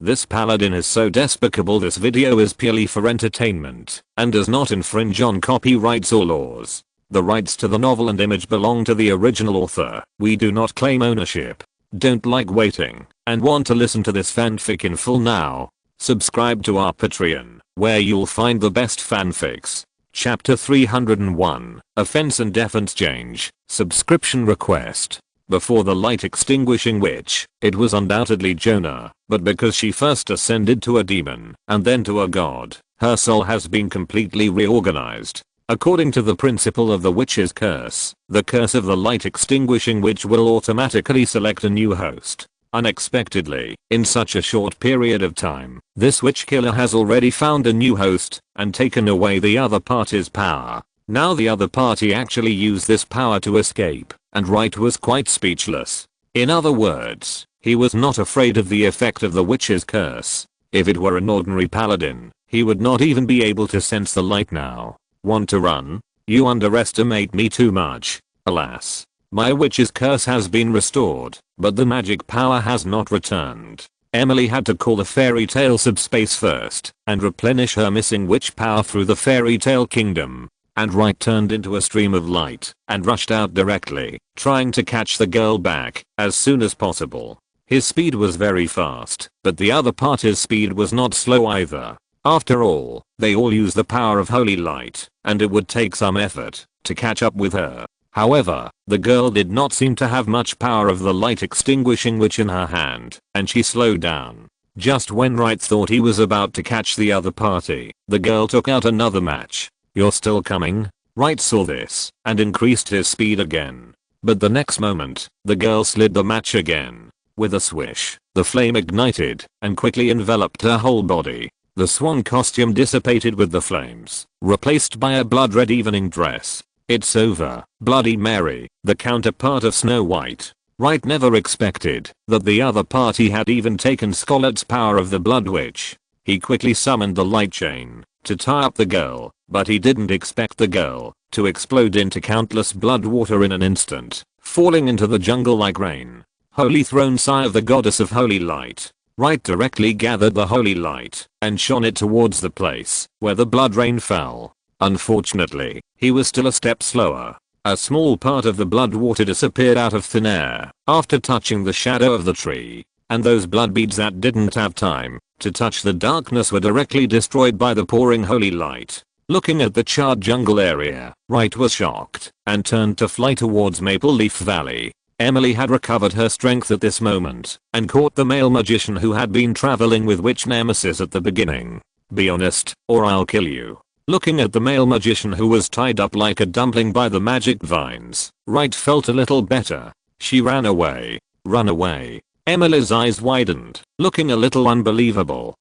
This paladin is so despicable. This video is purely for entertainment and does not infringe on copyrights or laws. The rights to the novel and image belong to the original author. We do not claim ownership. Don't like waiting and want to listen to this fanfic in full now? Subscribe to our Patreon, where you'll find the best fanfics. Chapter 301, Offense and Defense Change, Subscription Request. Before the light extinguishing witch, it was undoubtedly Jonah, but because she first ascended to a demon and then to a god, her soul has been completely reorganized. According to the principle of the witch's curse, the curse of the light extinguishing witch will automatically select a new host. Unexpectedly, in such a short period of time, this witch killer has already found a new host and taken away the other party's power. Now the other party actually used this power to escape, and Wright was quite speechless. In other words, he was not afraid of the effect of the witch's curse. If it were an ordinary paladin, he would not even be able to sense the light now. Want to run? You underestimate me too much. Alas, my witch's curse has been restored, but the magic power has not returned. Emily had to call the fairy tale subspace first and replenish her missing witch power through the fairy tale kingdom. And Wright turned into a stream of light and rushed out directly, trying to catch the girl back as soon as possible. His speed was very fast, but the other party's speed was not slow either. After all, they all use the power of holy light, and it would take some effort to catch up with her. However, the girl did not seem to have much power of the light extinguishing witch in her hand, and she slowed down. Just when Wright thought he was about to catch the other party, the girl took out another match. You're still coming? Wright saw this and increased his speed again. But the next moment, the girl slid the match again. With a swish, the flame ignited and quickly enveloped her whole body. The swan costume dissipated with the flames, replaced by a blood red evening dress. It's over, Bloody Mary, the counterpart of Snow White. Wright never expected that the other party had even taken Scarlet's power of the Blood Witch. He quickly summoned the light chain to tie up the girl, but he didn't expect the girl to explode into countless blood water in an instant, falling into the jungle like rain. Holy throne sigh of the goddess of holy light. Wright directly gathered the holy light and shone it towards the place where the blood rain fell. Unfortunately, he was still a step slower. A small part of the blood water disappeared out of thin air after touching the shadow of the tree, and those blood beads that didn't have time to touch the darkness were directly destroyed by the pouring holy light. Looking at the charred jungle area, Wright was shocked and turned to fly towards Maple Leaf Valley. Emily had recovered her strength at this moment and caught the male magician who had been traveling with Witch Nemesis at the beginning. Be honest, or I'll kill you. Looking at the male magician who was tied up like a dumpling by the magic vines, Wright felt a little better. She ran away. Run away. Emily's eyes widened, looking a little unbelievable.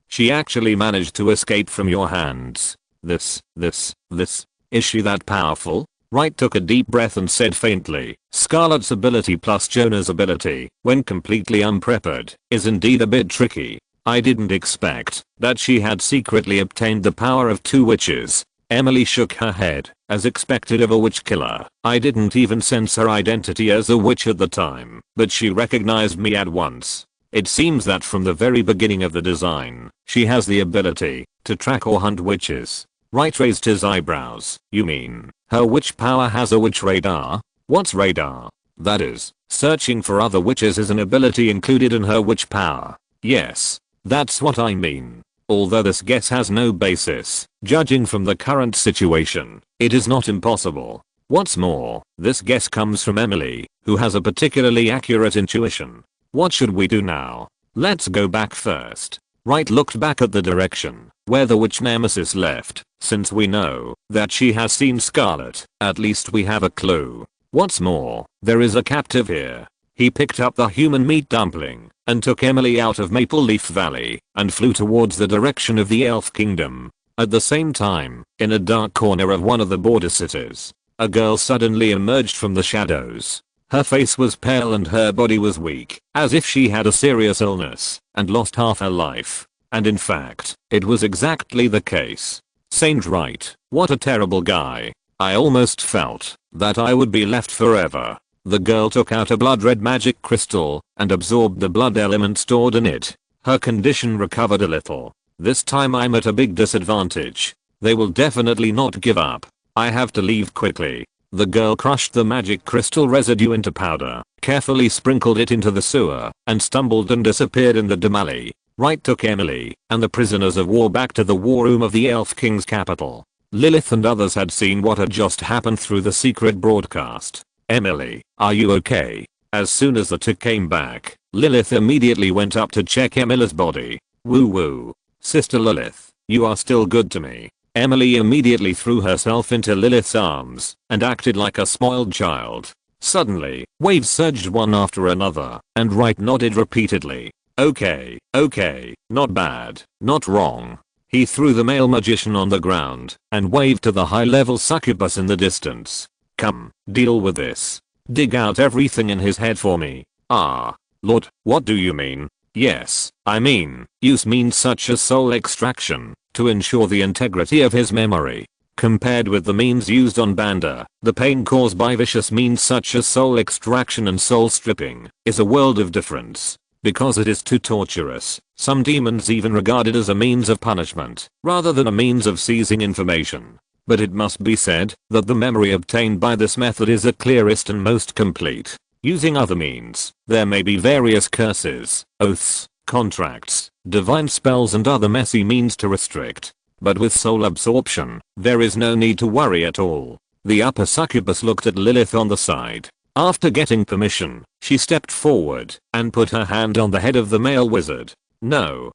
She actually managed to escape from your hands. Is she that powerful? Wright took a deep breath and said faintly, Scarlet's ability plus Jonah's ability, when completely unprepared, is indeed a bit tricky. I didn't expect that she had secretly obtained the power of two witches. Emily shook her head, as expected of a witch killer. I didn't even sense her identity as a witch at the time, but she recognized me at once. It seems that from the very beginning of the design, she has the ability to track or hunt witches. Wright raised his eyebrows. You mean, her witch power has a witch radar? What's radar? That is, searching for other witches is an ability included in her witch power. Yes, that's what I mean. Although this guess has no basis, judging from the current situation, it is not impossible. What's more, this guess comes from Emily, who has a particularly accurate intuition. What should we do now? Let's go back first. Wright looked back at the direction where the witch Nemesis left. Since we know that she has seen Scarlet, at least we have a clue. What's more, there is a captive here. He picked up the human meat dumpling and took Emily out of Maple Leaf Valley and flew towards the direction of the Elf Kingdom. At the same time, in a dark corner of one of the border cities, a girl suddenly emerged from the shadows. Her face was pale and her body was weak, as if she had a serious illness and lost half her life. And in fact, it was exactly the case. Saint Wright, what a terrible guy. I almost felt that I would be left forever. The girl took out a blood red magic crystal and absorbed the blood element stored in it. Her condition recovered a little. This time I'm at a big disadvantage. They will definitely not give up. I have to leave quickly. The girl crushed the magic crystal residue into powder, carefully sprinkled it into the sewer, and stumbled and disappeared in the dim alley. Wright took Emily and the prisoners of war back to the war room of the Elf King's capital. Lilith and others had seen what had just happened through the secret broadcast. "Emily, are you okay?" As soon as the two came back, Lilith immediately went up to check Emily's body. "Woo woo. Sister Lilith, you are still good to me." Emily immediately threw herself into Lilith's arms and acted like a spoiled child. Suddenly, waves surged one after another, and Wright nodded repeatedly. Okay, not bad, not wrong." He threw the male magician on the ground and waved to the high-level succubus in the distance. "Come, deal with this. Dig out everything in his head for me." "Ah, Lord, what do you mean?" "Yes, I mean, use means such as soul extraction to ensure the integrity of his memory. Compared with the means used on Banda, the pain caused by vicious means such as soul extraction and soul stripping is a world of difference. Because it is too torturous, some demons even regard it as a means of punishment, rather than a means of seizing information. But it must be said that the memory obtained by this method is the clearest and most complete. Using other means, there may be various curses, oaths, contracts, divine spells and other messy means to restrict. But with soul absorption, there is no need to worry at all. The upper succubus looked at Lilith on the side. After getting permission, she stepped forward and put her hand on the head of the male wizard. No,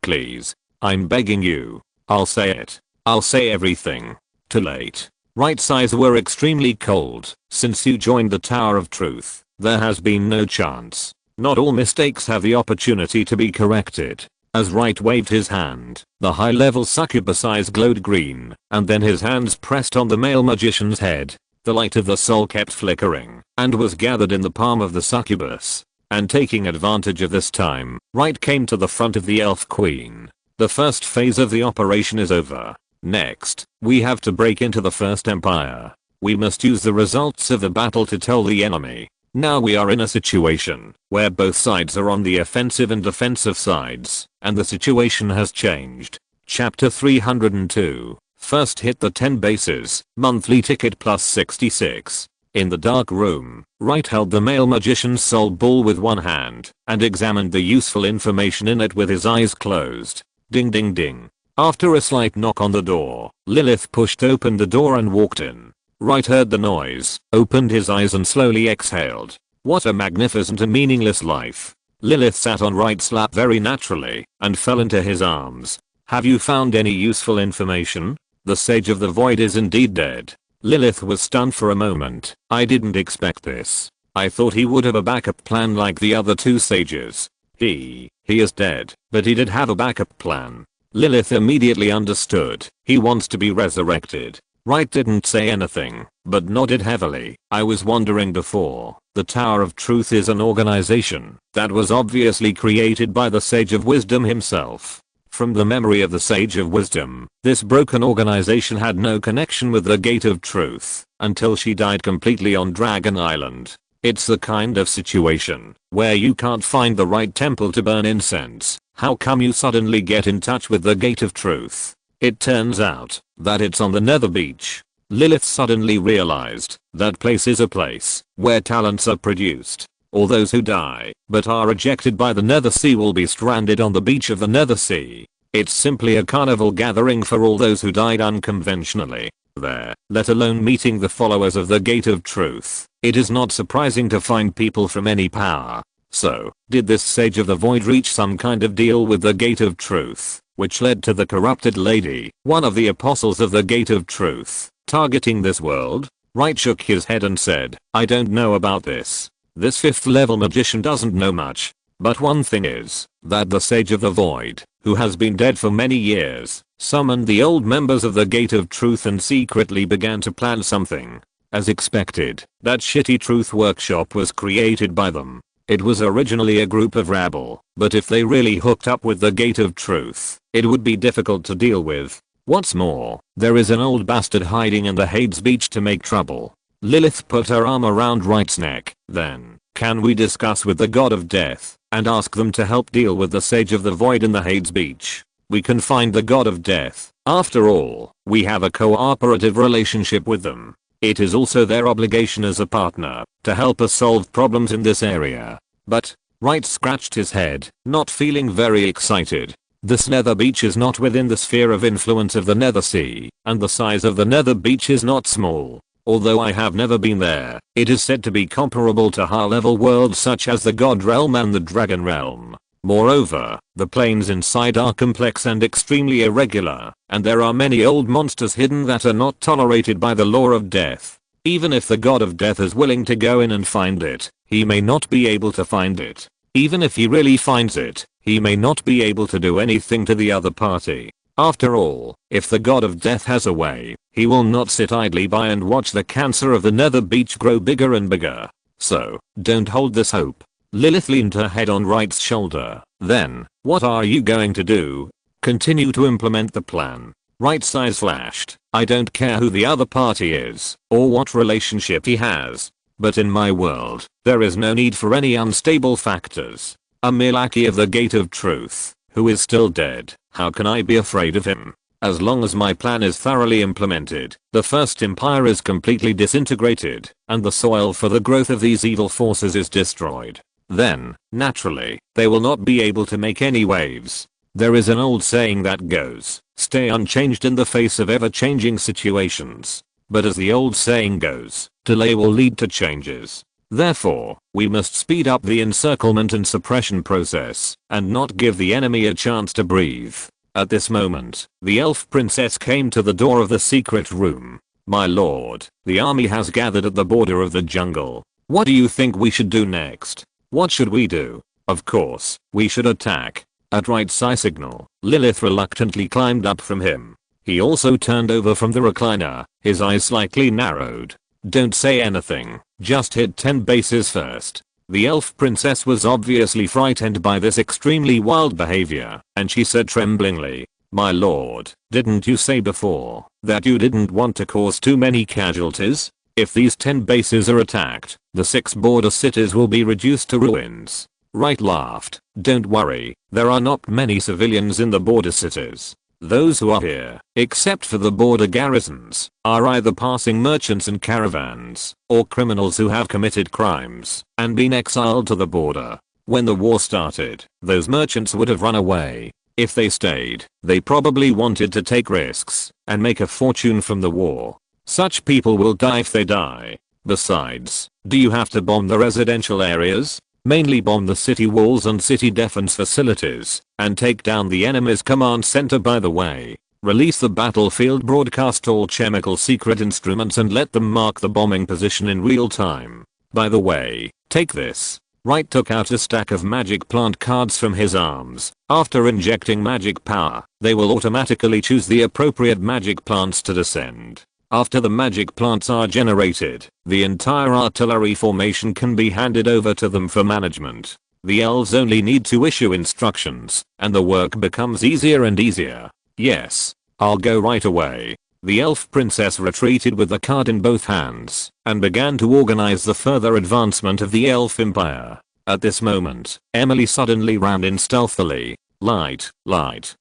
please. I'm begging you. I'll say it. I'll say everything." Too late. Wright's eyes were extremely cold. "Since you joined the Tower of Truth, there has been no chance. Not all mistakes have the opportunity to be corrected." As Wright waved his hand, the high-level succubus eyes glowed green, and then his hands pressed on the male magician's head. The light of the soul kept flickering and was gathered in the palm of the succubus. And taking advantage of this time, Wright came to the front of the Elf Queen. "The first phase of the operation is over. Next, we have to break into the First Empire. We must use the results of the battle to tell the enemy. Now we are in a situation where both sides are on the offensive and defensive sides, and the situation has changed." Chapter 302. First hit the 10 bases, monthly ticket plus 66. In the dark room, Wright held the male magician's soul ball with one hand and examined the useful information in it with his eyes closed. Ding ding ding. After a slight knock on the door, Lilith pushed open the door and walked in. Wright heard the noise, opened his eyes and slowly exhaled. What a magnificent and meaningless life. Lilith sat on Wright's lap very naturally and fell into his arms. "Have you found any useful information? The Sage of the Void is indeed dead." Lilith was stunned for a moment. "I didn't expect this. I thought he would have a backup plan like the other two sages." He is dead, but he did have a backup plan." Lilith immediately understood. "He wants to be resurrected." Wright didn't say anything, but nodded heavily. "I was wondering before. The Tower of Truth is an organization that was obviously created by the Sage of Wisdom himself. From the memory of the Sage of Wisdom, this broken organization had no connection with the Gate of Truth until she died completely on Dragon Island. It's the kind of situation where you can't find the right temple to burn incense. How come you suddenly get in touch with the Gate of Truth?" It turns out that it's on the Nether Beach. Lilith suddenly realized that place is a place where talents are produced. All those who die but are rejected by the Nether Sea will be stranded on the beach of the Nether Sea. It's simply a carnival gathering for all those who died unconventionally there, let alone meeting the followers of the Gate of Truth. It is not surprising to find people from any power. So, did this Sage of the Void reach some kind of deal with the Gate of Truth, which led to the corrupted lady, one of the apostles of the Gate of Truth, targeting this world? Wright shook his head and said, "I don't know about this. This 5th level magician doesn't know much. But one thing is, that the Sage of the Void, who has been dead for many years, summoned the old members of the Gate of Truth and secretly began to plan something. As expected, that shitty truth workshop was created by them. It was originally a group of rabble, but if they really hooked up with the Gate of Truth, it would be difficult to deal with. What's more, there is an old bastard hiding in the Hades Beach to make trouble." Lilith put her arm around Wright's neck. "Then, can we discuss with the God of Death? and ask them to help deal with the Sage of the Void in the Hades Beach. We can find the God of Death. After all, we have a cooperative relationship with them. It is also their obligation as a partner to help us solve problems in this area. But Wright scratched his head, not feeling very excited. This Nether Beach is not within the sphere of influence of the Nether Sea, and the size of the Nether Beach is not small. Although I have never been there, it is said to be comparable to high-level worlds such as the God Realm and the Dragon Realm. Moreover, the planes inside are complex and extremely irregular, and there are many old monsters hidden that are not tolerated by the law of death. Even if the God of Death is willing to go in and find it, he may not be able to find it. Even if he really finds it, he may not be able to do anything to the other party. After all, if the God of Death has a way, he will not sit idly by and watch the cancer of the Nether Beach grow bigger and bigger. So, don't hold this hope. Lilith leaned her head on Wright's shoulder. Then, what are you going to do? Continue to implement the plan. Wright's eyes flashed. I don't care who the other party is, or what relationship he has. But in my world, there is no need for any unstable factors. A mere lackey of the Gate of Truth, who is still dead. How can I be afraid of him? As long as my plan is thoroughly implemented, the First Empire is completely disintegrated, and the soil for the growth of these evil forces is destroyed. Then, naturally, they will not be able to make any waves. There is an old saying that goes, stay unchanged in the face of ever-changing situations. But as the old saying goes, delay will lead to changes. Therefore, we must speed up the encirclement and suppression process, and not give the enemy a chance to breathe. At this moment, the elf princess came to the door of the secret room. My lord, the army has gathered at the border of the jungle. What do you think we should do next? What should we do? Of course, we should attack. At Wright's eye signal, Lilith reluctantly climbed up from him. He also turned over from the recliner, his eyes slightly narrowed. Don't say anything, just hit 10 bases first. The elf princess was obviously frightened by this extremely wild behavior, and she said tremblingly, my lord, didn't you say before that you didn't want to cause too many casualties? If these 10 bases are attacked, the 6 border cities will be reduced to ruins. Wright laughed. Don't worry, there are not many civilians in the border cities. Those who are here, except for the border garrisons, are either passing merchants and caravans, or criminals who have committed crimes and been exiled to the border. When the war started, those merchants would have run away. If they stayed, they probably wanted to take risks and make a fortune from the war. Such people will die if they die. Besides, do you have to bomb the residential areas? Mainly bomb the city walls and city defense facilities, and take down the enemy's command center. By the way, release the battlefield broadcast all chemical secret instruments and let them mark the bombing position in real time. By the way, take this. Wright took out a stack of magic plant cards from his arms. After injecting magic power, they will automatically choose the appropriate magic plants to descend. After the magic plants are generated, the entire artillery formation can be handed over to them for management. The elves only need to issue instructions, and the work becomes easier and easier. Yes, I'll go right away. The elf princess retreated with the card in both hands, and began to organize the further advancement of the elf empire. At this moment, Emily suddenly ran in stealthily. Light,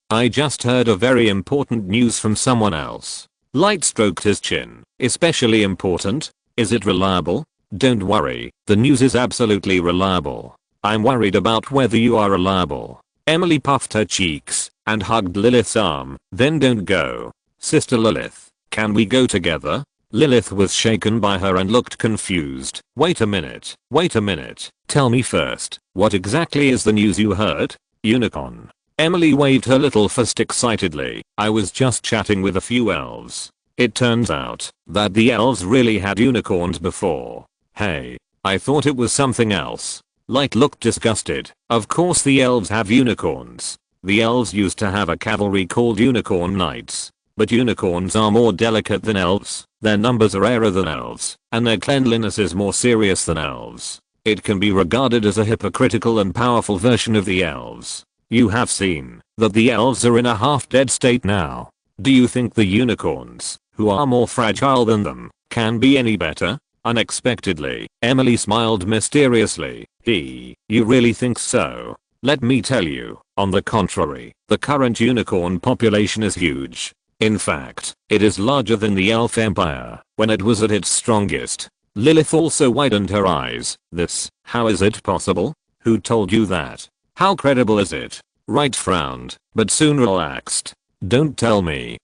I just heard a very important news from someone else. Light stroked his chin. Especially important? Is it reliable? Don't worry, the news is absolutely reliable. I'm worried about whether you are reliable. Emily puffed her cheeks and hugged Lilith's arm. Then don't go. Sister Lilith, can we go together? Lilith was shaken by her and looked confused. Wait a minute. Tell me first, what exactly is the news you heard? Unicorn. Emily waved her little fist excitedly. I was just chatting with a few elves. It turns out that the elves really had unicorns before. Hey, I thought it was something else. Light looked disgusted. Of course the elves have unicorns. The elves used to have a cavalry called unicorn knights. But unicorns are more delicate than elves, their numbers are rarer than elves, and their cleanliness is more serious than elves. It can be regarded as a hypocritical and powerful version of the elves. You have seen that the elves are in a half-dead state now. Do you think the unicorns, who are more fragile than them, can be any better? Unexpectedly, Emily smiled mysteriously. You really think so? Let me tell you, on the contrary, the current unicorn population is huge. In fact, it is larger than the elf empire when it was at its strongest. Lilith also widened her eyes. How is it possible? Who told you that? How credible is it? Wright frowned, but soon relaxed. Don't tell me,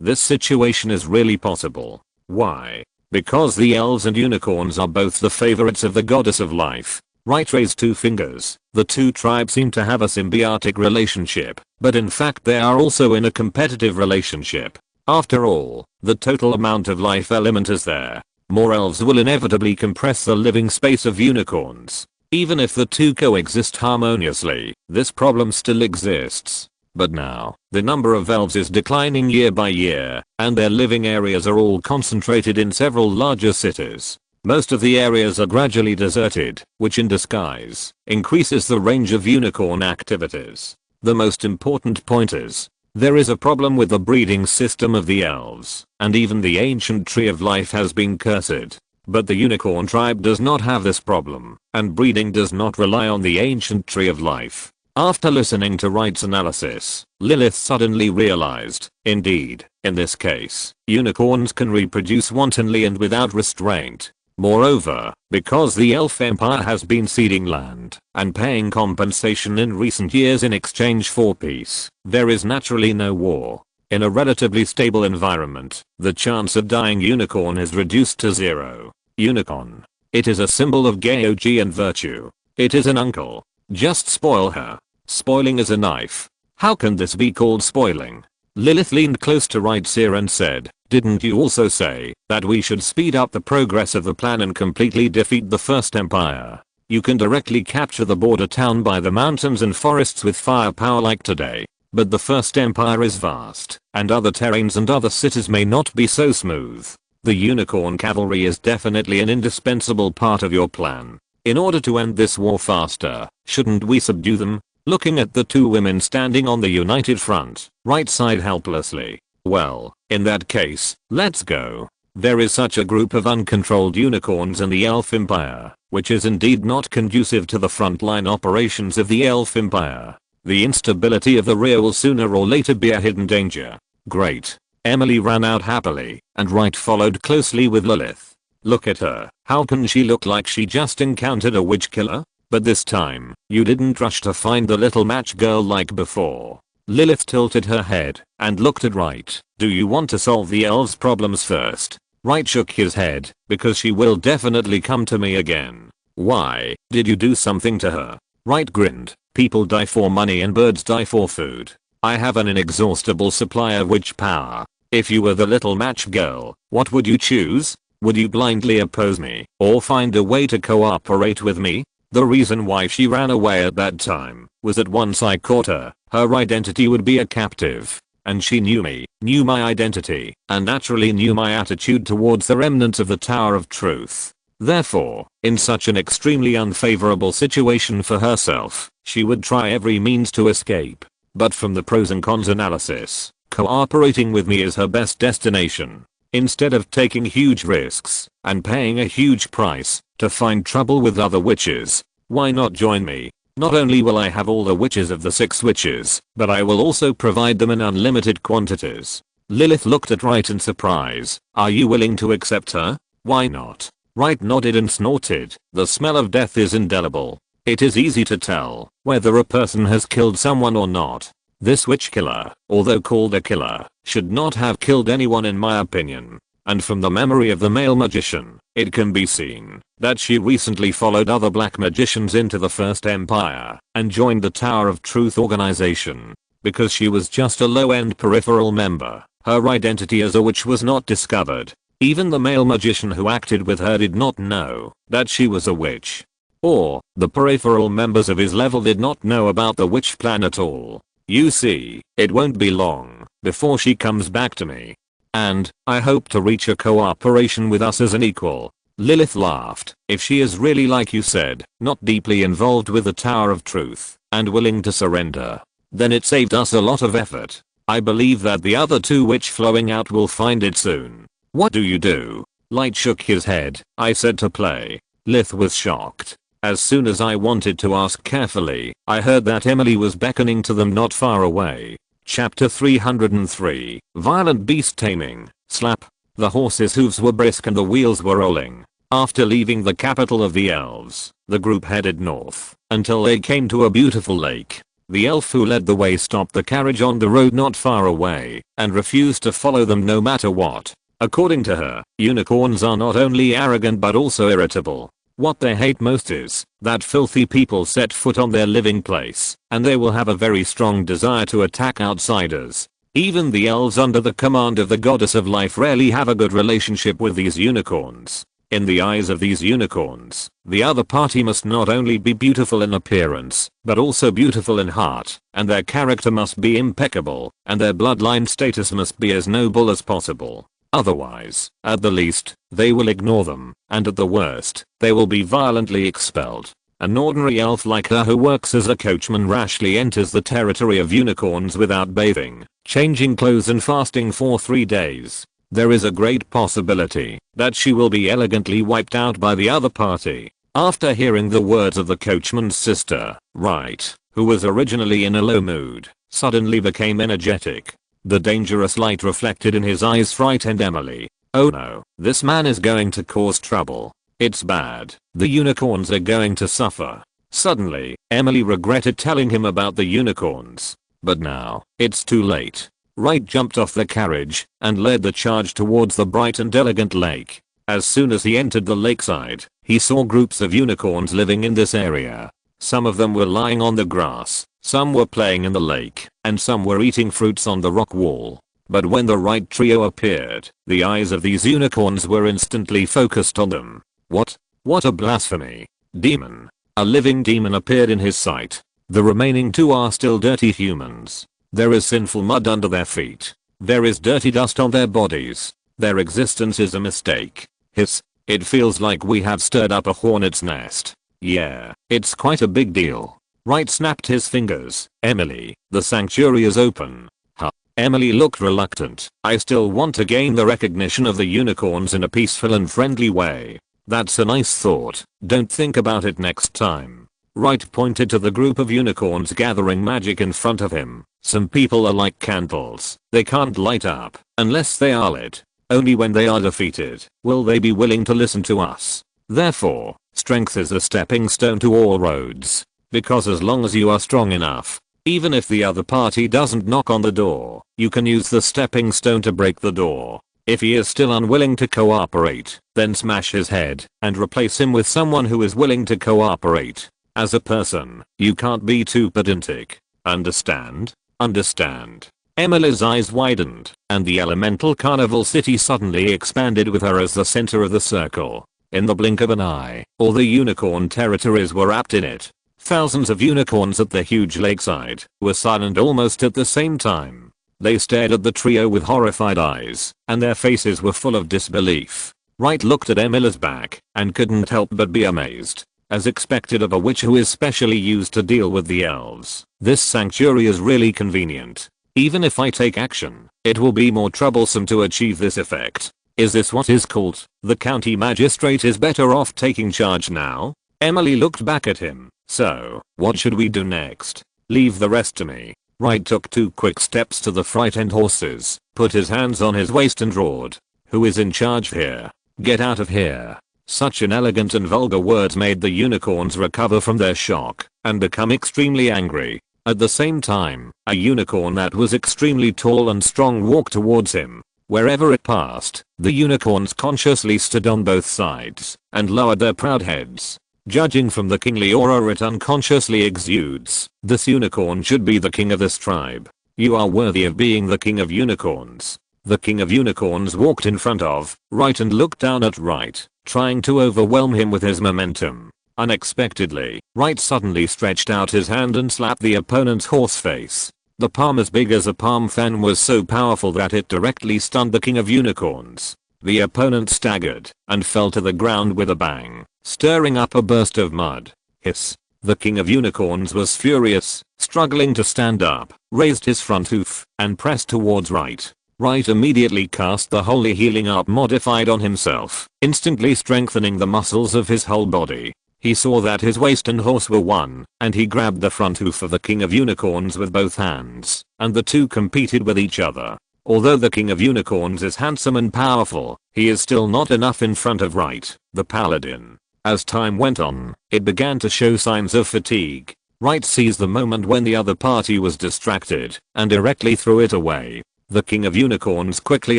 this situation is really possible. Why? Because the elves and unicorns are both the favorites of the goddess of life. Wright raised two fingers. The two tribes seem to have a symbiotic relationship, but in fact they are also in a competitive relationship. After all, the total amount of life element is there. More elves will inevitably compress the living space of unicorns. Even if the two coexist harmoniously, this problem still exists. But now, the number of elves is declining year by year, and their living areas are all concentrated in several larger cities. Most of the areas are gradually deserted, which in disguise increases the range of unicorn activities. The most important point is, there is a problem with the breeding system of the elves, and even the ancient tree of life has been cursed. But the unicorn tribe does not have this problem, and breeding does not rely on the ancient tree of life. After listening to Wright's analysis, Lilith suddenly realized, indeed, in this case, unicorns can reproduce wantonly and without restraint. Moreover, because the elf empire has been ceding land and paying compensation in recent years in exchange for peace, there is naturally no war. In a relatively stable environment, the chance of dying unicorn is reduced to 0. Unicorn. It is a symbol of gayology and virtue. It is an uncle. Just spoil her. Spoiling is a knife. How can this be called spoiling? Lilith leaned close to Wright's ear and said, didn't you also say that we should speed up the progress of the plan and completely defeat the First Empire? You can directly capture the border town by the mountains and forests with firepower like today. But the First Empire is vast, and other terrains and other cities may not be so smooth. The unicorn cavalry is definitely an indispensable part of your plan. In order to end this war faster, shouldn't we subdue them? Looking at the two women standing on the united front, Wright sighed helplessly. Well, in that case, let's go. There is such a group of uncontrolled unicorns in the Elf Empire, which is indeed not conducive to the frontline operations of the Elf Empire. The instability of the rear will sooner or later be a hidden danger. Great. Emily ran out happily, and Wright followed closely with Lilith. Look at her. How can she look like she just encountered a witch killer? But this time, you didn't rush to find the little match girl like before. Lilith tilted her head and looked at Wright. Do you want to solve the elves' problems first? Wright shook his head, because she will definitely come to me again. Why? Did you do something to her? Wright grinned. People die for money and birds die for food. I have an inexhaustible supply of witch power. If you were the little match girl, what would you choose? Would you blindly oppose me, or find a way to cooperate with me? The reason why she ran away at that time was that once I caught her, her identity would be a captive. And she knew me, knew my identity, and naturally knew my attitude towards the remnants of the Tower of Truth. Therefore, in such an extremely unfavorable situation for herself, she would try every means to escape. But from the pros and cons analysis, cooperating with me is her best destination. Instead of taking huge risks and paying a huge price to find trouble with other witches, why not join me? Not only will I have all the witches of the 6 witches, but I will also provide them in unlimited quantities. Lilith looked at Wright in surprise. Are you willing to accept her? Why not? Wright nodded and snorted. The smell of death is indelible. It is easy to tell whether a person has killed someone or not. This witch killer, although called a killer, should not have killed anyone in my opinion. And from the memory of the male magician, it can be seen that she recently followed other black magicians into the First Empire and joined the Tower of Truth organization. Because she was just a low-end peripheral member, her identity as a witch was not discovered. Even the male magician who acted with her did not know that she was a witch. Or, the peripheral members of his level did not know about the witch plan at all. You see, it won't be long before she comes back to me. And, I hope to reach a cooperation with us as an equal. Lilith laughed. If she is really like you said, not deeply involved with the Tower of Truth, and willing to surrender, then it saved us a lot of effort. I believe that the other 2 witch flowing out will find it soon. What do you do? Light shook his head. I said to play. Lilith was shocked. As soon as I wanted to ask carefully, I heard that Emily was beckoning to them not far away. Chapter 303, Violent Beast Taming. Slap. The horse's hooves were brisk and the wheels were rolling. After leaving the capital of the elves, the group headed north until they came to a beautiful lake. The elf who led the way stopped the carriage on the road not far away and refused to follow them no matter what. According to her, unicorns are not only arrogant but also irritable. What they hate most is that filthy people set foot on their living place, and they will have a very strong desire to attack outsiders. Even the elves under the command of the goddess of life rarely have a good relationship with these unicorns. In the eyes of these unicorns, the other party must not only be beautiful in appearance, but also beautiful in heart, and their character must be impeccable, and their bloodline status must be as noble as possible. Otherwise, at the least, they will ignore them, and at the worst, they will be violently expelled. An ordinary elf like her who works as a coachman rashly enters the territory of unicorns without bathing, changing clothes and fasting for 3 days. There is a great possibility that she will be elegantly wiped out by the other party. After hearing the words of the coachman's sister, Wright, who was originally in a low mood, suddenly became energetic. The dangerous light reflected in his eyes frightened Emily. Oh no, this man is going to cause trouble. It's bad. The unicorns are going to suffer. Suddenly, Emily regretted telling him about the unicorns. But now, it's too late. Wright jumped off the carriage and led the charge towards the bright and elegant lake. As soon as he entered the lakeside, he saw groups of unicorns living in this area. Some of them were lying on the grass, some were playing in the lake, and some were eating fruits on the rock wall. But when the Wright trio appeared, the eyes of these unicorns were instantly focused on them. What a blasphemy. Demon. A living demon appeared in his sight. The remaining two are still dirty humans. There is sinful mud under their feet. There is dirty dust on their bodies. Their existence is a mistake. Hiss. It feels like we have stirred up a hornet's nest. Yeah, it's quite a big deal. Wright snapped his fingers. Emily, the sanctuary is open. Huh. Emily looked reluctant. I still want to gain the recognition of the unicorns in a peaceful and friendly way. That's a nice thought. Don't think about it next time. Wright pointed to the group of unicorns gathering magic in front of him. Some people are like candles. They can't light up unless they are lit. Only when they are defeated will they be willing to listen to us. Therefore, strength is a stepping stone to all roads. Because as long as you are strong enough, even if the other party doesn't knock on the door, you can use the stepping stone to break the door. If he is still unwilling to cooperate, then smash his head and replace him with someone who is willing to cooperate. As a person, you can't be too pedantic. Understand? Understand. Emily's eyes widened, and the elemental carnival city suddenly expanded with her as the center of the circle. In the blink of an eye, all the unicorn territories were wrapped in it. Thousands of unicorns at the huge lakeside were silent almost at the same time. They stared at the trio with horrified eyes, and their faces were full of disbelief. Wright looked at Emily's back and couldn't help but be amazed. As expected of a witch who is specially used to deal with the elves, this sanctuary is really convenient. Even if I take action, it will be more troublesome to achieve this effect. Is this what is called? The county magistrate is better off taking charge now? Emily looked back at him. So, what should we do next? Leave the rest to me. Wright took 2 quick steps to the frightened horses, put his hands on his waist and roared. Who is in charge here? Get out of here. Such inelegant and vulgar words made the unicorns recover from their shock and become extremely angry. At the same time, a unicorn that was extremely tall and strong walked towards him. Wherever it passed, the unicorns consciously stood on both sides and lowered their proud heads. Judging from the kingly aura it unconsciously exudes, this unicorn should be the king of this tribe. You are worthy of being the king of unicorns. The king of unicorns walked in front of Wright and looked down at Wright, trying to overwhelm him with his momentum. Unexpectedly, Wright suddenly stretched out his hand and slapped the opponent's horse face. The palm as big as a palm fan was so powerful that it directly stunned the king of unicorns. The opponent staggered and fell to the ground with a bang, stirring up a burst of mud. Hiss. The king of unicorns was furious, struggling to stand up, raised his front hoof, and pressed towards Wright. Wright immediately cast the Holy Healing Art modified on himself, instantly strengthening the muscles of his whole body. He saw that his waist and horse were one, and he grabbed the front hoof of the King of Unicorns with both hands, and the two competed with each other. Although the King of Unicorns is handsome and powerful, he is still not enough in front of Wright, the paladin. As time went on, it began to show signs of fatigue. Wright seized the moment when the other party was distracted, and directly threw it away. The King of Unicorns quickly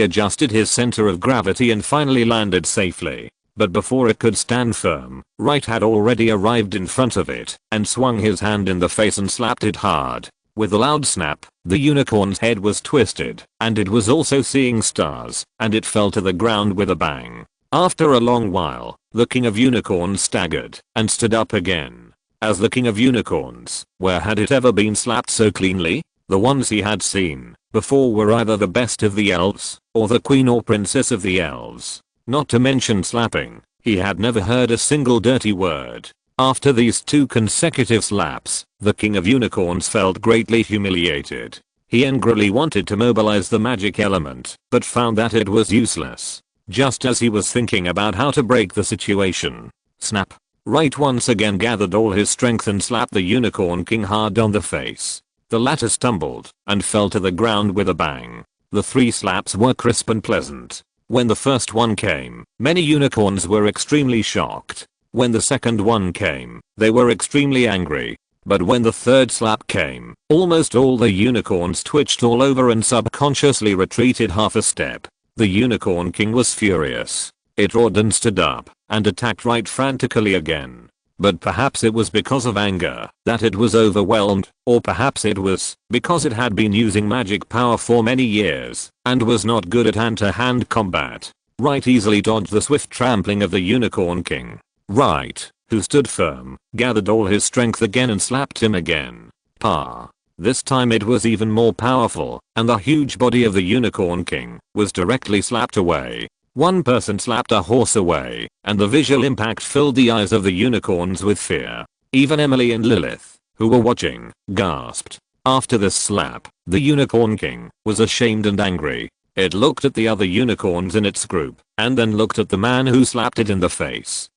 adjusted his center of gravity and finally landed safely. But before it could stand firm, Wright had already arrived in front of it, and swung his hand in the face and slapped it hard. With a loud snap, the unicorn's head was twisted, and it was also seeing stars, and it fell to the ground with a bang. After a long while, the King of Unicorns staggered, and stood up again. As the King of Unicorns, where had it ever been slapped so cleanly? The ones he had seen before were either the best of the elves, or the queen or princess of the elves. Not to mention slapping, he had never heard a single dirty word. After these 2 consecutive slaps, the King of Unicorns felt greatly humiliated. He angrily wanted to mobilize the magic element, but found that it was useless. Just as he was thinking about how to break the situation, snap! Wright once again gathered all his strength and slapped the Unicorn King hard on the face. The latter stumbled and fell to the ground with a bang. The 3 slaps were crisp and pleasant. When the first one came, many unicorns were extremely shocked. When the second one came, they were extremely angry. But when the third slap came, almost all the unicorns twitched all over and subconsciously retreated half a step. The Unicorn King was furious. It roared and stood up, and attacked Wright frantically again. But perhaps it was because of anger that it was overwhelmed, or perhaps it was because it had been using magic power for many years, and was not good at hand-to-hand combat. Wright easily dodged the swift trampling of the Unicorn King. Wright, who stood firm, gathered all his strength again and slapped him again. Pa. This time it was even more powerful, and the huge body of the Unicorn King was directly slapped away. One person slapped a horse away, and the visual impact filled the eyes of the unicorns with fear. Even Emily and Lilith, who were watching, gasped. After this slap, the Unicorn King was ashamed and angry. It looked at the other unicorns in its group, and then looked at the man who slapped it in the face.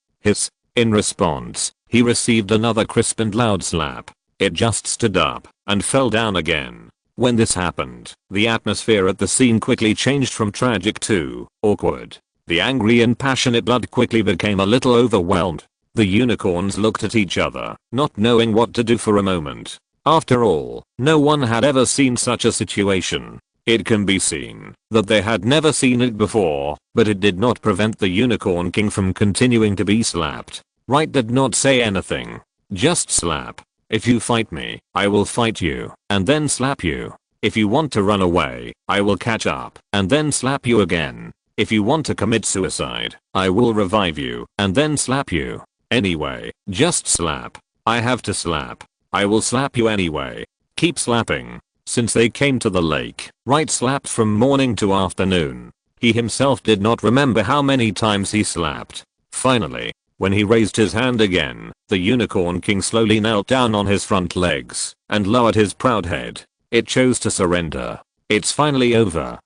In response, he received another crisp and loud slap. It just stood up, and fell down again. When this happened, the atmosphere at the scene quickly changed from tragic to awkward. The angry and passionate blood quickly became a little overwhelmed. The unicorns looked at each other, not knowing what to do for a moment. After all, no one had ever seen such a situation. It can be seen that they had never seen it before, but it did not prevent the Unicorn King from continuing to be slapped. Wright did not say anything. Just slap. If you fight me, I will fight you, and then slap you. If you want to run away, I will catch up, and then slap you again. If you want to commit suicide, I will revive you, and then slap you. Anyway, just slap. I have to slap. I will slap you anyway. Keep slapping. Since they came to the lake, Wright slapped from morning to afternoon. He himself did not remember how many times he slapped. Finally, when he raised his hand again, the Unicorn King slowly knelt down on his front legs and lowered his proud head. It chose to surrender. It's finally over.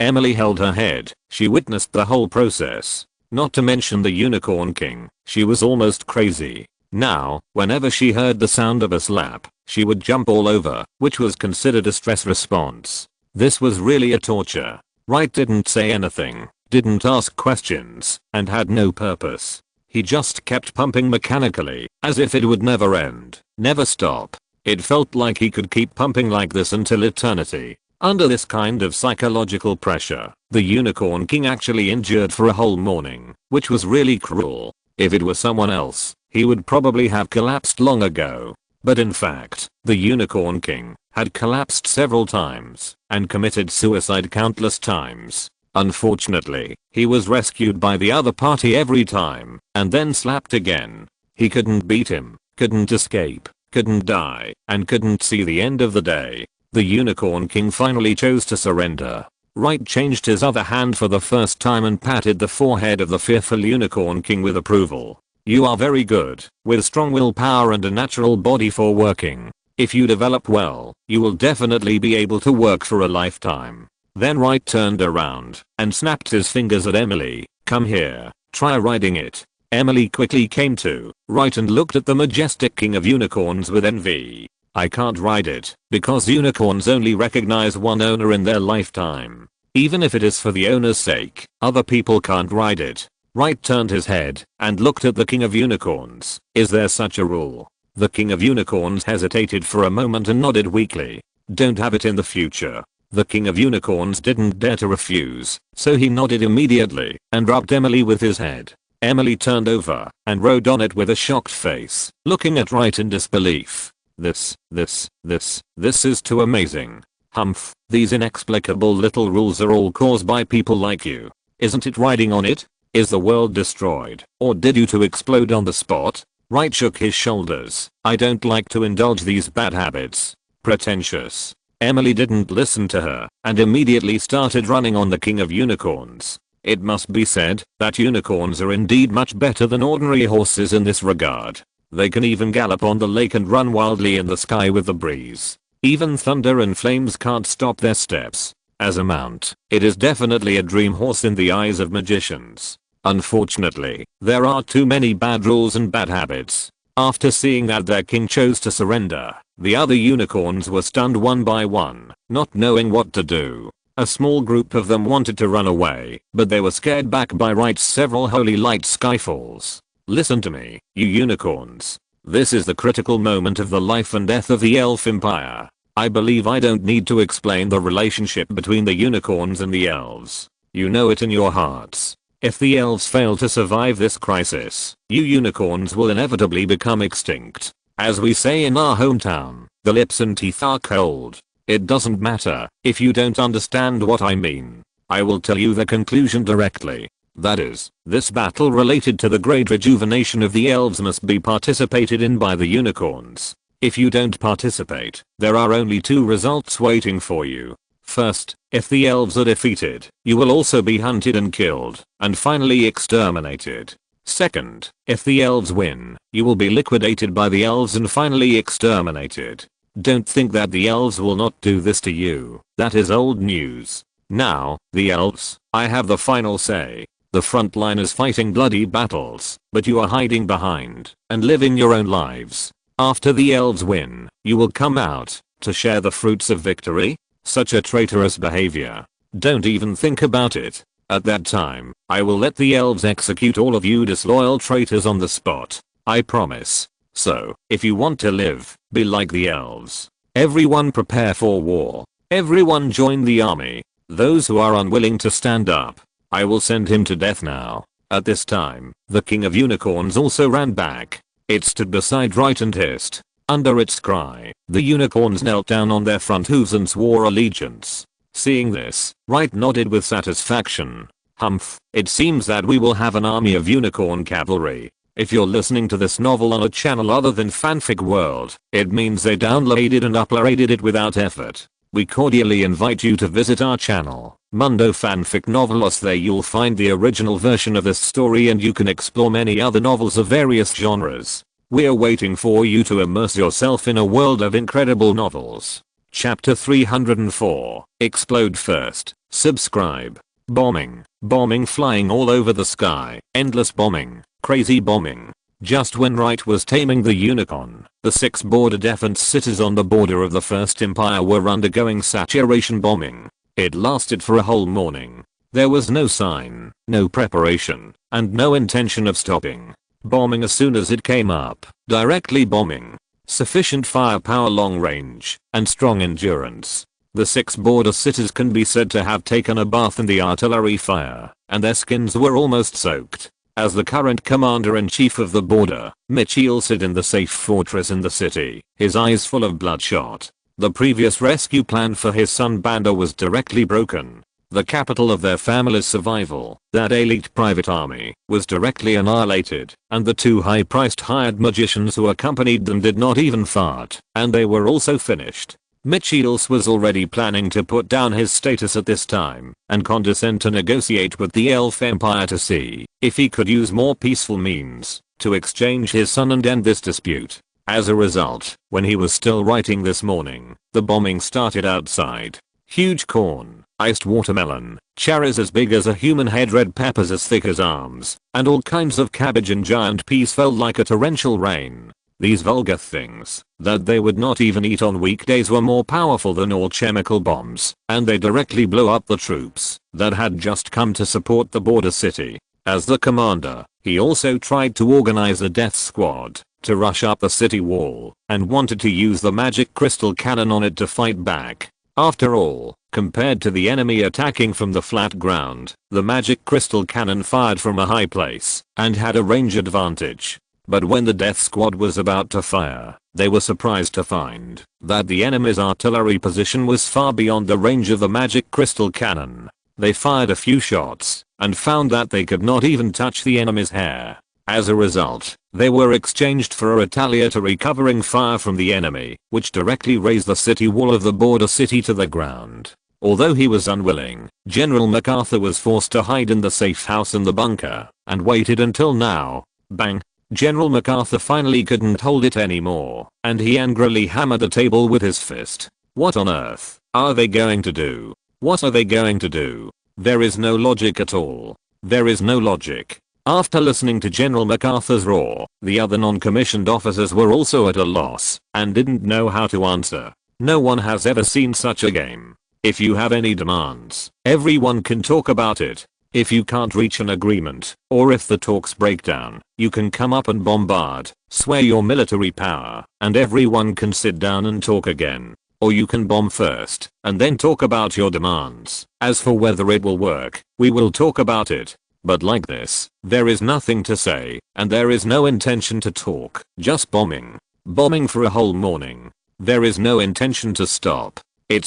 Emily held her head. She witnessed the whole process. Not to mention the Unicorn King. She was almost crazy. Now, whenever she heard the sound of a slap, she would jump all over, which was considered a stress response. This was really a torture. Wright didn't say anything, didn't ask questions, and had no purpose. He just kept pumping mechanically, as if it would never end, never stop. It felt like he could keep pumping like this until eternity. Under this kind of psychological pressure, the Unicorn King actually endured for a whole morning, which was really cruel. If it were someone else, he would probably have collapsed long ago. But in fact, the Unicorn King had collapsed several times and committed suicide countless times. Unfortunately, he was rescued by the other party every time, and then slapped again. He couldn't beat him, couldn't escape, couldn't die, and couldn't see the end of the day. The Unicorn King finally chose to surrender. Wright changed his other hand for the first time and patted the forehead of the fearful Unicorn King with approval. You are very good, with strong willpower and a natural body for working. If you develop well, you will definitely be able to work for a lifetime. Then Wright turned around and snapped his fingers at Emily. Come here, try riding it. Emily quickly came to, right, and looked at the majestic king of unicorns with envy. I can't ride it, because unicorns only recognize one owner in their lifetime. Even if it is for the owner's sake, other people can't ride it. Wright turned his head and looked at the king of unicorns. Is there such a rule? The king of unicorns hesitated for a moment and nodded weakly. Don't have it in the future. The king of unicorns didn't dare to refuse, so he nodded immediately and rubbed Emily with his head. Emily turned over and rode on it with a shocked face, looking at Wright in disbelief. This is too amazing. Humph, these inexplicable little rules are all caused by people like you. Isn't it riding on it? Is the world destroyed, or did you two explode on the spot? Wright shook his shoulders. I don't like to indulge these bad habits. Pretentious. Emily didn't listen to her and immediately started running on the king of unicorns. It must be said that unicorns are indeed much better than ordinary horses in this regard. They can even gallop on the lake and run wildly in the sky with the breeze. Even thunder and flames can't stop their steps. As a mount, it is definitely a dream horse in the eyes of magicians. Unfortunately, there are too many bad rules and bad habits. After seeing that their king chose to surrender, the other unicorns were stunned one by one, not knowing what to do. A small group of them wanted to run away, but they were scared back by Wright's several holy light skyfalls. Listen to me, you unicorns. This is the critical moment of the life and death of the elf empire. I believe I don't need to explain the relationship between the unicorns and the elves. You know it in your hearts. If the elves fail to survive this crisis, you unicorns will inevitably become extinct. As we say in our hometown, the lips and teeth are cold. It doesn't matter if you don't understand what I mean. I will tell you the conclusion directly. That is, this battle related to the great rejuvenation of the elves must be participated in by the unicorns. If you don't participate, there are only two results waiting for you. First, if the elves are defeated, you will also be hunted and killed, and finally exterminated. Second, if the elves win, you will be liquidated by the elves and finally exterminated. Don't think that the elves will not do this to you. That is old news. Now, the elves, I have the final say. The front line is fighting bloody battles, but you are hiding behind and living your own lives. After the elves win, you will come out to share the fruits of victory? Such a traitorous behavior. Don't even think about it. At that time, I will let the elves execute all of you disloyal traitors on the spot. I promise. So, if you want to live, be like the elves. Everyone prepare for war. Everyone join the army. Those who are unwilling to stand up, I will send him to death now. At this time, the king of unicorns also ran back. It stood beside Wright and hissed. Under its cry, the unicorns knelt down on their front hooves and swore allegiance. Seeing this, Wright nodded with satisfaction. Humph, it seems that we will have an army of unicorn cavalry. If you're listening to this novel on a channel other than Fanfic World, it means they downloaded and uploaded it without effort. We cordially invite you to visit our channel, Mundo Fanfic Novelos. There you'll find the original version of this story and you can explore many other novels of various genres. We're waiting for you to immerse yourself in a world of incredible novels. Chapter 304. Explode first. Subscribe. Bombing. Bombing flying all over the sky. Endless bombing. Crazy bombing. Just when Wright was taming the unicorn, the 6 border defense cities on the border of the First Empire were undergoing saturation bombing. It lasted for a whole morning. There was no sign, no preparation, and no intention of stopping. Bombing as soon as it came up. Directly bombing. Sufficient firepower, long range, and strong endurance. The 6 border cities can be said to have taken a bath in the artillery fire, and their skins were almost soaked. As the current commander-in-chief of the border, Mitchell sat in the safe fortress in the city, his eyes full of bloodshot. The previous rescue plan for his son Banda was directly broken. The capital of their family's survival, that elite private army, was directly annihilated, and the 2 high-priced hired magicians who accompanied them did not even fart, and they were also finished. Mitchell was already planning to put down his status at this time, and condescend to negotiate with the Elf Empire to see if he could use more peaceful means to exchange his son and end this dispute. As a result, when he was still writing this morning, the bombing started outside. Huge corn, iced watermelon, cherries as big as a human head, red peppers as thick as arms, and all kinds of cabbage in giant peas fell like a torrential rain. These vulgar things that they would not even eat on weekdays were more powerful than all chemical bombs, and they directly blew up the troops that had just come to support the border city. As the commander, he also tried to organize a death squad to rush up the city wall and wanted to use the magic crystal cannon on it to fight back. After all, compared to the enemy attacking from the flat ground, the magic crystal cannon fired from a high place and had a range advantage. But when the death squad was about to fire, they were surprised to find that the enemy's artillery position was far beyond the range of the magic crystal cannon. They fired a few shots and found that they could not even touch the enemy's hair. As a result, they were exchanged for a retaliatory covering fire from the enemy, which directly raised the city wall of the border city to the ground. Although he was unwilling, General MacArthur was forced to hide in the safe house in the bunker and waited until now. Bang! General MacArthur finally couldn't hold it anymore, and he angrily hammered the table with his fist. What on earth are they going to do? What are they going to do? There is no logic at all. There is no logic. After listening to General MacArthur's roar, the other non-commissioned officers were also at a loss and didn't know how to answer. No one has ever seen such a game. If you have any demands, everyone can talk about it. If you can't reach an agreement, or if the talks break down, you can come up and bombard, swear your military power, and everyone can sit down and talk again. Or you can bomb first, and then talk about your demands. As for whether it will work, we will talk about it. But like this, there is nothing to say, and there is no intention to talk, just bombing. Bombing for a whole morning. There is no intention to stop. It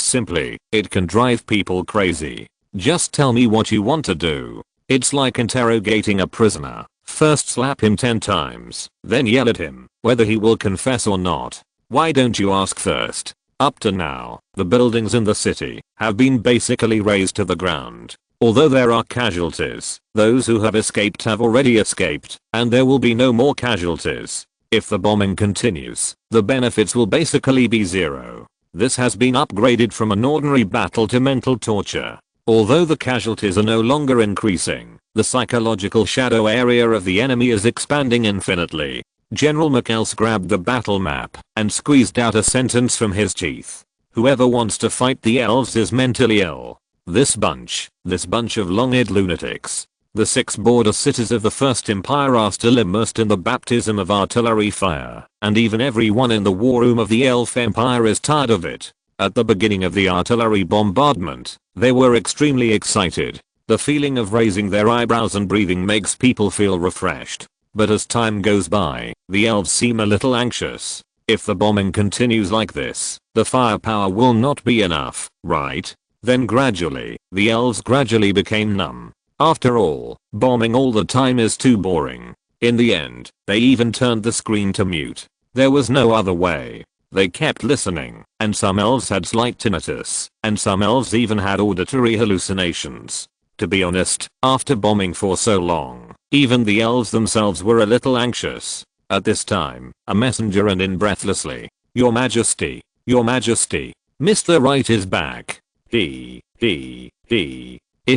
can drive people crazy. Just tell me what you want to do. It's like interrogating a prisoner. First slap him 10 times, then yell at him whether he will confess or not. Why don't you ask first? Up to now, the buildings in the city have been basically razed to the ground. Although there are casualties, those who have escaped have already escaped, and there will be no more casualties. If the bombing continues, the benefits will basically be zero. This has been upgraded from an ordinary battle to mental torture. Although the casualties are no longer increasing, the psychological shadow area of the enemy is expanding infinitely. General McElse grabbed the battle map and squeezed out a sentence from his teeth. Whoever wants to fight the elves is mentally ill. This bunch of long-haired lunatics. The 6 border cities of the First Empire are still immersed in the baptism of artillery fire, and even everyone in the war room of the Elf Empire is tired of it. At the beginning of the artillery bombardment, they were extremely excited. The feeling of raising their eyebrows and breathing makes people feel refreshed. But as time goes by, the elves seem a little anxious. If the bombing continues like this, the firepower will not be enough, right? Then gradually, the elves gradually became numb. After all, bombing all the time is too boring. In the end, they even turned the screen to mute. There was no other way. They kept listening, and some elves had slight tinnitus, and some elves even had auditory hallucinations. To be honest, after bombing for so long, even the elves themselves were a little anxious. At this time, a messenger and in breathlessly, "Your Majesty, Your Majesty, Mr. Wright is back. If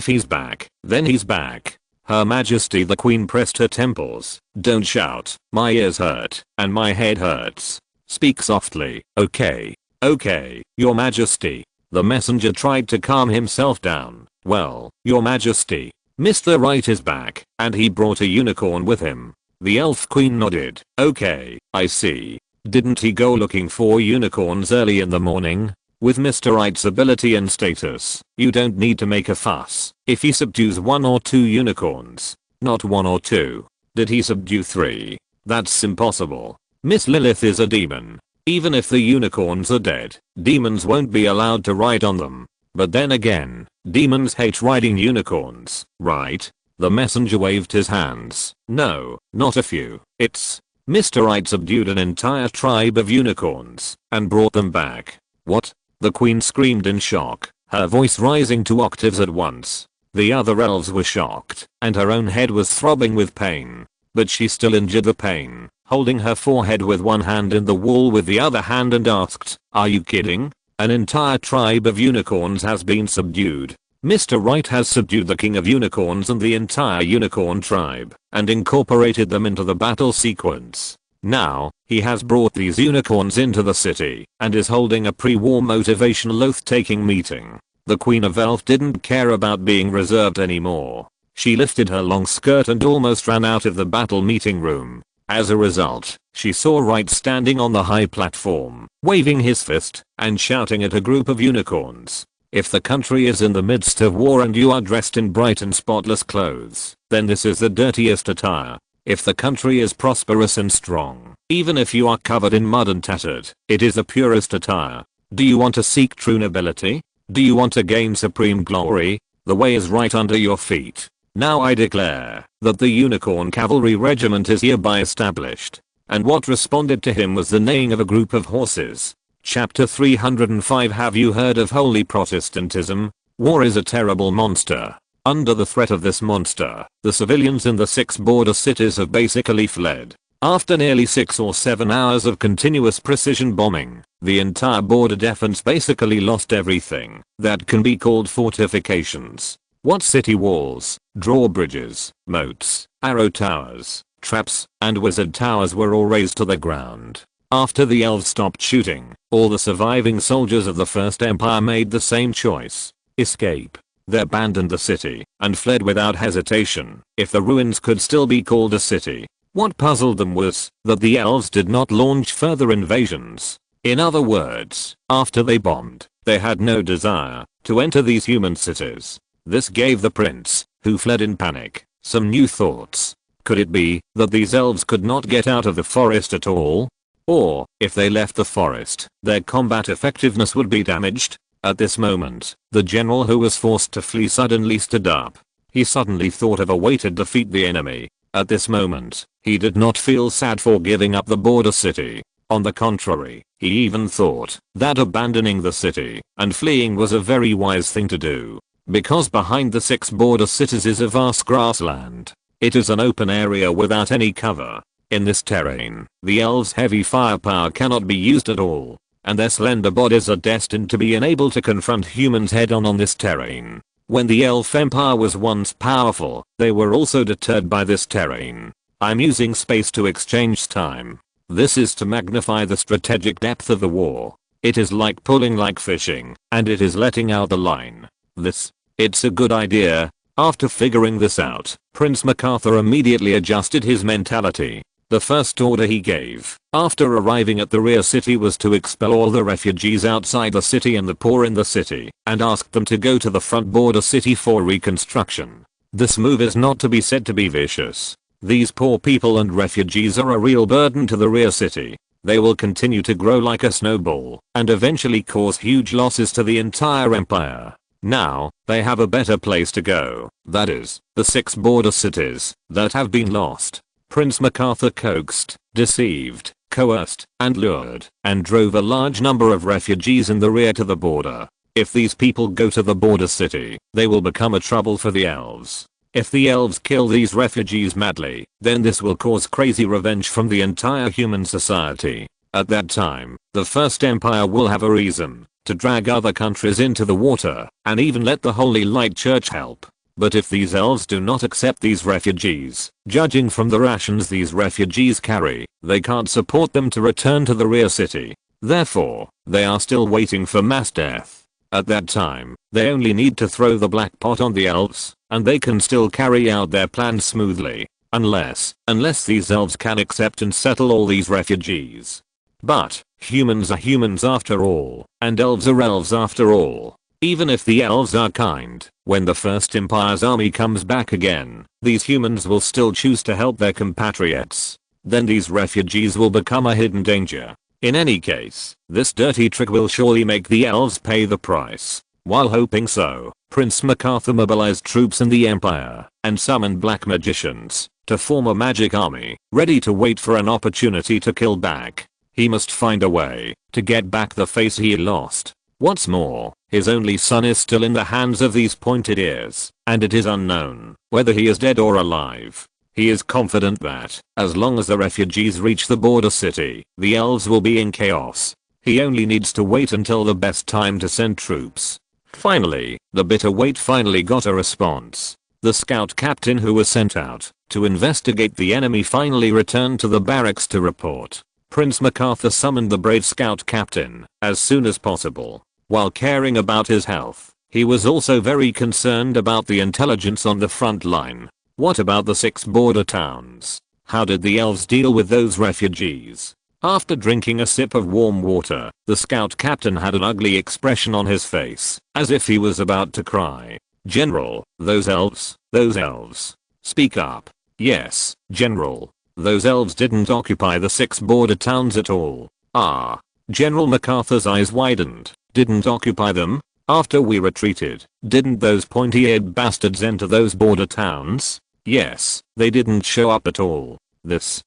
he's back, then he's back." Her Majesty the Queen pressed her temples. "Don't shout, my ears hurt, and my head hurts. Speak softly, okay? Okay, Your Majesty." The messenger tried to calm himself down. "Well, Your Majesty, Mr. Wright is back, and he brought a unicorn with him." The elf queen nodded. "Okay, I see. Didn't he go looking for unicorns early in the morning? With Mr. Wright's ability and status, you don't need to make a fuss if he subdues 1 or 2 unicorns. Not 1 or 2. Did he subdue 3? That's impossible. Miss Lilith is a demon. Even if the unicorns are dead, demons won't be allowed to ride on them. But then again, demons hate riding unicorns, right?" The messenger waved his hands. "No, not a few. It's Mr. Wright subdued an entire tribe of unicorns and brought them back." "What?" The queen screamed in shock, her voice rising 2 octaves at once. The other elves were shocked, and her own head was throbbing with pain. But she still endured the pain, holding her forehead with one hand in the wall with the other hand, and asked, "Are you kidding? An entire tribe of unicorns has been subdued. Mr. Wright has subdued the king of unicorns and the entire unicorn tribe, and incorporated them into the battle sequence. Now, he has brought these unicorns into the city, and is holding a pre-war motivational oath-taking meeting. The Queen of Elf didn't care about being reserved anymore. She lifted her long skirt and almost ran out of the battle meeting room. As a result, she saw Wright standing on the high platform, waving his fist, and shouting at a group of unicorns. If the country is in the midst of war and you are dressed in bright and spotless clothes, then this is the dirtiest attire. If the country is prosperous and strong, even if you are covered in mud and tattered, it is the purest attire. Do you want to seek true nobility? Do you want to gain supreme glory? The way is right under your feet. Now I declare that the Unicorn Cavalry Regiment is hereby established. And what responded to him was the neighing of a group of horses. Chapter 305. Have you heard of Holy Protestantism? War is a terrible monster. Under the threat of this monster, the civilians in the 6 border cities have basically fled. After nearly 6 or 7 hours of continuous precision bombing, the entire border defense basically lost everything that can be called fortifications. What city walls, drawbridges, moats, arrow towers, traps, and wizard towers were all razed to the ground. After the elves stopped shooting, all the surviving soldiers of the First Empire made the same choice: escape. They abandoned the city and fled without hesitation, if the ruins could still be called a city. What puzzled them was that the elves did not launch further invasions. In other words, after they bombed, they had no desire to enter these human cities. This gave the prince, who fled in panic, some new thoughts. Could it be that these elves could not get out of the forest at all? Or, if they left the forest, their combat effectiveness would be damaged? At this moment, the general who was forced to flee suddenly stood up. He suddenly thought of a way to defeat the enemy. At this moment, he did not feel sad for giving up the border city. On the contrary, he even thought that abandoning the city and fleeing was a very wise thing to do. Because behind the 6 border cities is a vast grassland. It is an open area without any cover. In this terrain, the elves' heavy firepower cannot be used at all, and their slender bodies are destined to be unable to confront humans head-on on this terrain. When the elf empire was once powerful, they were also deterred by this terrain. I'm using space to exchange time. This is to magnify the strategic depth of the war. It is like pulling like fishing, and it is letting out the line. It's a good idea. After figuring this out, Prince MacArthur immediately adjusted his mentality. The first order he gave, after arriving at the rear city, was to expel all the refugees outside the city and the poor in the city, and asked them to go to the front border city for reconstruction. This move is not to be said to be vicious. These poor people and refugees are a real burden to the rear city. They will continue to grow like a snowball, and eventually cause huge losses to the entire empire. Now, they have a better place to go, that is, the 6 border cities that have been lost. Prince MacArthur coaxed, deceived, coerced, and lured, and drove a large number of refugees in the rear to the border. If these people go to the border city, they will become a trouble for the elves. If the elves kill these refugees madly, then this will cause crazy revenge from the entire human society. At that time, the First Empire will have a reason to drag other countries into the water, and even let the Holy Light Church help. But if these elves do not accept these refugees, judging from the rations these refugees carry, they can't support them to return to the rear city. Therefore, they are still waiting for mass death. At that time, they only need to throw the black pot on the elves, and they can still carry out their plans smoothly. Unless these elves can accept and settle all these refugees. But, humans are humans after all, and elves are elves after all. Even if the elves are kind, when the First Empire's army comes back again, these humans will still choose to help their compatriots. Then these refugees will become a hidden danger. In any case, this dirty trick will surely make the elves pay the price. While hoping so, Prince MacArthur mobilized troops in the Empire, and summoned black magicians, to form a magic army, ready to wait for an opportunity to kill back. He must find a way to get back the face he lost. What's more, his only son is still in the hands of these pointed ears, and it is unknown whether he is dead or alive. He is confident that, as long as the refugees reach the border city, the elves will be in chaos. He only needs to wait until the best time to send troops. Finally, the bitter wait finally got a response. The scout captain who was sent out to investigate the enemy finally returned to the barracks to report. Prince MacArthur summoned the brave scout captain as soon as possible. While caring about his health, he was also very concerned about the intelligence on the front line. What about the 6 border towns? How did the elves deal with those refugees? After drinking a sip of warm water, the scout captain had an ugly expression on his face, as if he was about to cry. General, those elves. Speak up. Yes, General. Those elves didn't occupy the 6 border towns at all. Ah. General MacArthur's eyes widened. Didn't occupy them? After we retreated, didn't those pointy-eared bastards enter those border towns? Yes, they didn't show up at all. This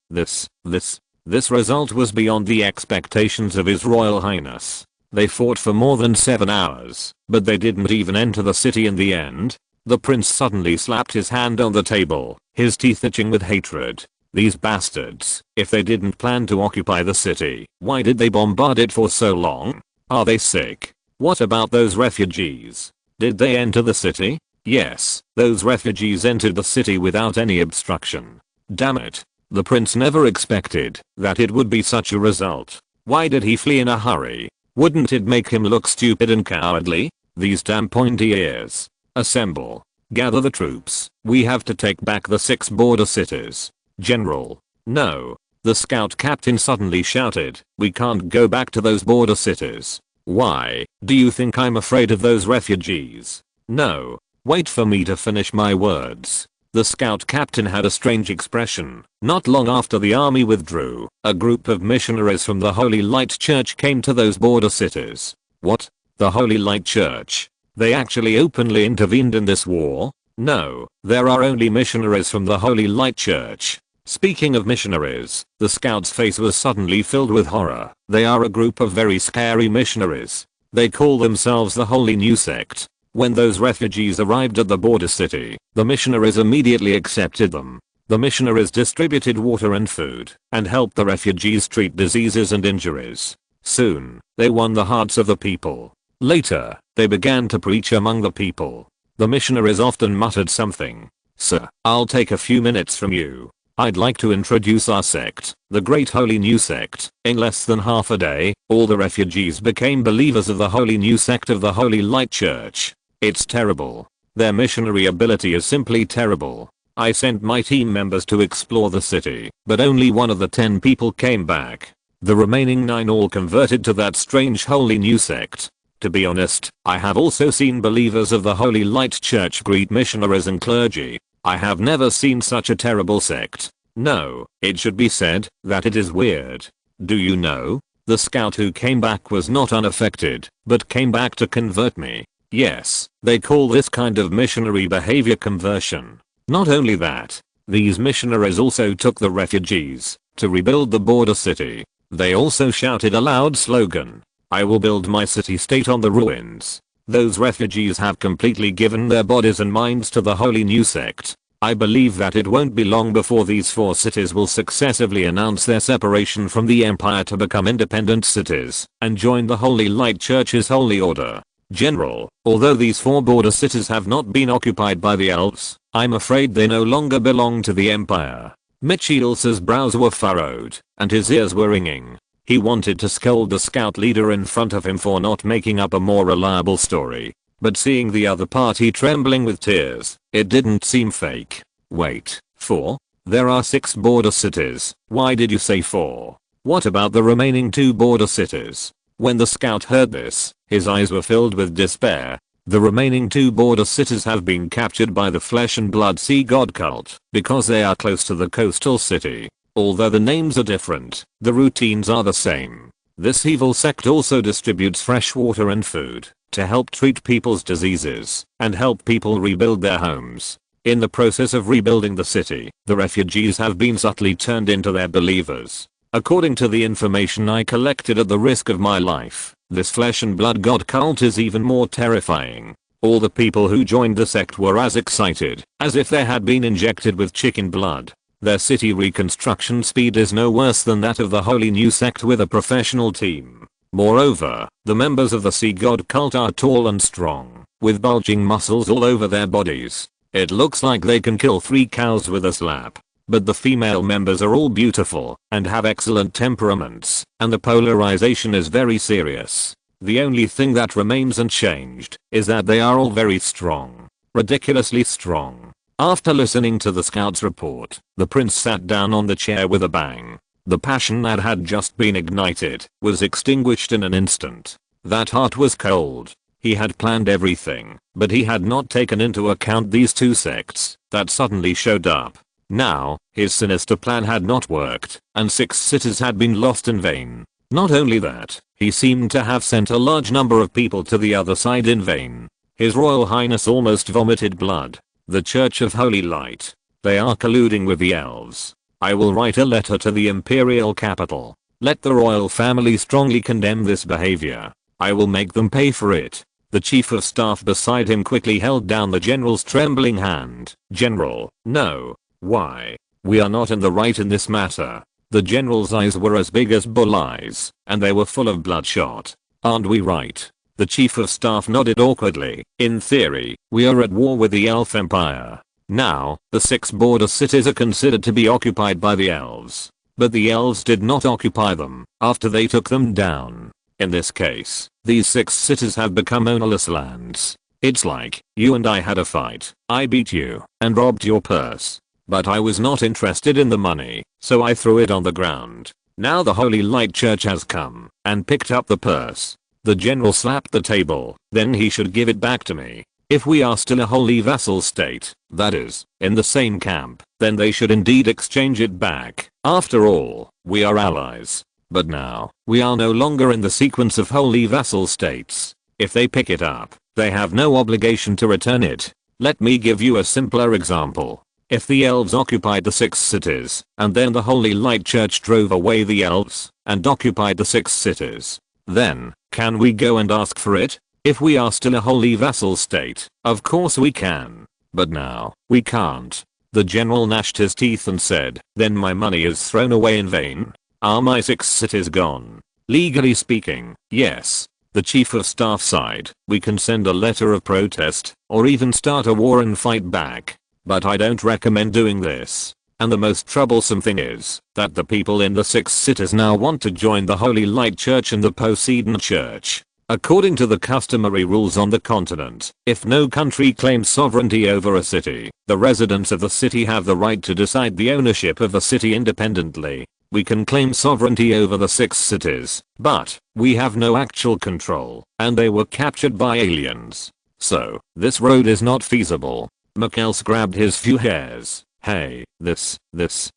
result was beyond the expectations of His Royal Highness. They fought for more than 7 hours, but they didn't even enter the city in the end. The prince suddenly slapped his hand on the table, his teeth itching with hatred. These bastards, if they didn't plan to occupy the city, why did they bombard it for so long? Are they sick? What about those refugees? Did they enter the city? Yes, those refugees entered the city without any obstruction. Damn it. The prince never expected that it would be such a result. Why did he flee in a hurry? Wouldn't it make him look stupid and cowardly? These damn pointy ears. Assemble. Gather the troops. We have to take back the 6 border cities. General. No. The scout captain suddenly shouted. We can't go back to those border cities. Why? Do you think I'm afraid of those refugees? No. Wait for me to finish my words. The scout captain had a strange expression. Not long after the army withdrew, a group of missionaries from the Holy Light Church came to those border cities. What? The Holy Light Church? They actually openly intervened in this war? No, there are only missionaries from the Holy Light Church. Speaking of missionaries, the scout's face was suddenly filled with horror. They are a group of very scary missionaries. They call themselves the Holy New Sect. When those refugees arrived at the border city, the missionaries immediately accepted them. The missionaries distributed water and food, and helped the refugees treat diseases and injuries. Soon, they won the hearts of the people. Later, they began to preach among the people. The missionaries often muttered something. Sir, I'll take a few minutes from you. I'd like to introduce our sect, the Great Holy New Sect. In less than half a day, all the refugees became believers of the Holy New Sect of the Holy Light Church. It's terrible. Their missionary ability is simply terrible. I sent my team members to explore the city, but only one of the 10 people came back. The remaining 9 all converted to that strange Holy New Sect. To be honest, I have also seen believers of the Holy Light Church greet missionaries and clergy. I have never seen such a terrible sect. No, it should be said that it is weird. Do you know? The scout who came back was not unaffected, but came back to convert me. Yes, they call this kind of missionary behavior conversion. Not only that, these missionaries also took the refugees to rebuild the border city. They also shouted a loud slogan. I will build my city-state on the ruins. Those refugees have completely given their bodies and minds to the Holy New Sect. I believe that it won't be long before these 4 cities will successively announce their separation from the empire to become independent cities and join the Holy Light Church's holy order. General, although these 4 border cities have not been occupied by the elves, I'm afraid they no longer belong to the empire. Mitchell's brows were furrowed, and his ears were ringing. He wanted to scold the scout leader in front of him for not making up a more reliable story. But seeing the other party trembling with tears, it didn't seem fake. Wait, 4? There are 6 border cities. Why did you say 4? What about the remaining 2 border cities? When the scout heard this, his eyes were filled with despair. The remaining 2 border cities have been captured by the flesh and blood sea god cult because they are close to the coastal city. Although the names are different, the routines are the same. This evil sect also distributes fresh water and food to help treat people's diseases and help people rebuild their homes. In the process of rebuilding the city, the refugees have been subtly turned into their believers. According to the information I collected at the risk of my life, this flesh and blood god cult is even more terrifying. All the people who joined the sect were as excited as if they had been injected with chicken blood. Their city reconstruction speed is no worse than that of the Holy New Sect with a professional team. Moreover, the members of the sea god cult are tall and strong, with bulging muscles all over their bodies. It looks like they can kill 3 cows with a slap. But the female members are all beautiful and have excellent temperaments, and the polarization is very serious. The only thing that remains unchanged is that they are all very strong. Ridiculously strong. After listening to the scout's report, the prince sat down on the chair with a bang. The passion that had just been ignited was extinguished in an instant. That heart was cold. He had planned everything, but he had not taken into account these 2 sects that suddenly showed up. Now, his sinister plan had not worked, and 6 cities had been lost in vain. Not only that, he seemed to have sent a large number of people to the other side in vain. His Royal Highness almost vomited blood. The Church of Holy Light. They are colluding with the elves. I will write a letter to the imperial capital. Let the royal family strongly condemn this behavior. I will make them pay for it. The chief of staff beside him quickly held down the general's trembling hand. General, no. Why? We are not in the right in this matter. The general's eyes were as big as bull eyes, and they were full of bloodshot. Aren't we right? The chief of staff nodded awkwardly. In theory, we are at war with the elf empire. Now, the 6 border cities are considered to be occupied by the elves. But the elves did not occupy them after they took them down. In this case, these 6 cities have become ownerless lands. It's like, you and I had a fight. I beat you and robbed your purse. But I was not interested in the money, so I threw it on the ground. Now the Holy Light Church has come and picked up the purse. The general slapped the table. Then he should give it back to me. If we are still a holy vassal state, that is, in the same camp, then they should indeed exchange it back. After all, we are allies. But now, we are no longer in the sequence of holy vassal states. If they pick it up, they have no obligation to return it. Let me give you a simpler example. If the elves occupied the 6 cities, and then the Holy Light Church drove away the elves, and occupied the 6 cities, then, can we go and ask for it? If we are still a holy vassal state, of course we can. But now, we can't. The general gnashed his teeth and said, then my money is thrown away in vain? Are my 6 cities gone? Legally speaking, yes. The chief of staff sighed. We can send a letter of protest, or even start a war and fight back. But I don't recommend doing this. And the most troublesome thing is that the people in the 6 cities now want to join the Holy Light Church and the Poseidon Church. According to the customary rules on the continent, if no country claims sovereignty over a city, the residents of the city have the right to decide the ownership of the city independently. We can claim sovereignty over the 6 cities, but we have no actual control, and they were captured by aliens. So, this road is not feasible. Mikhails grabbed his few hairs. Hey,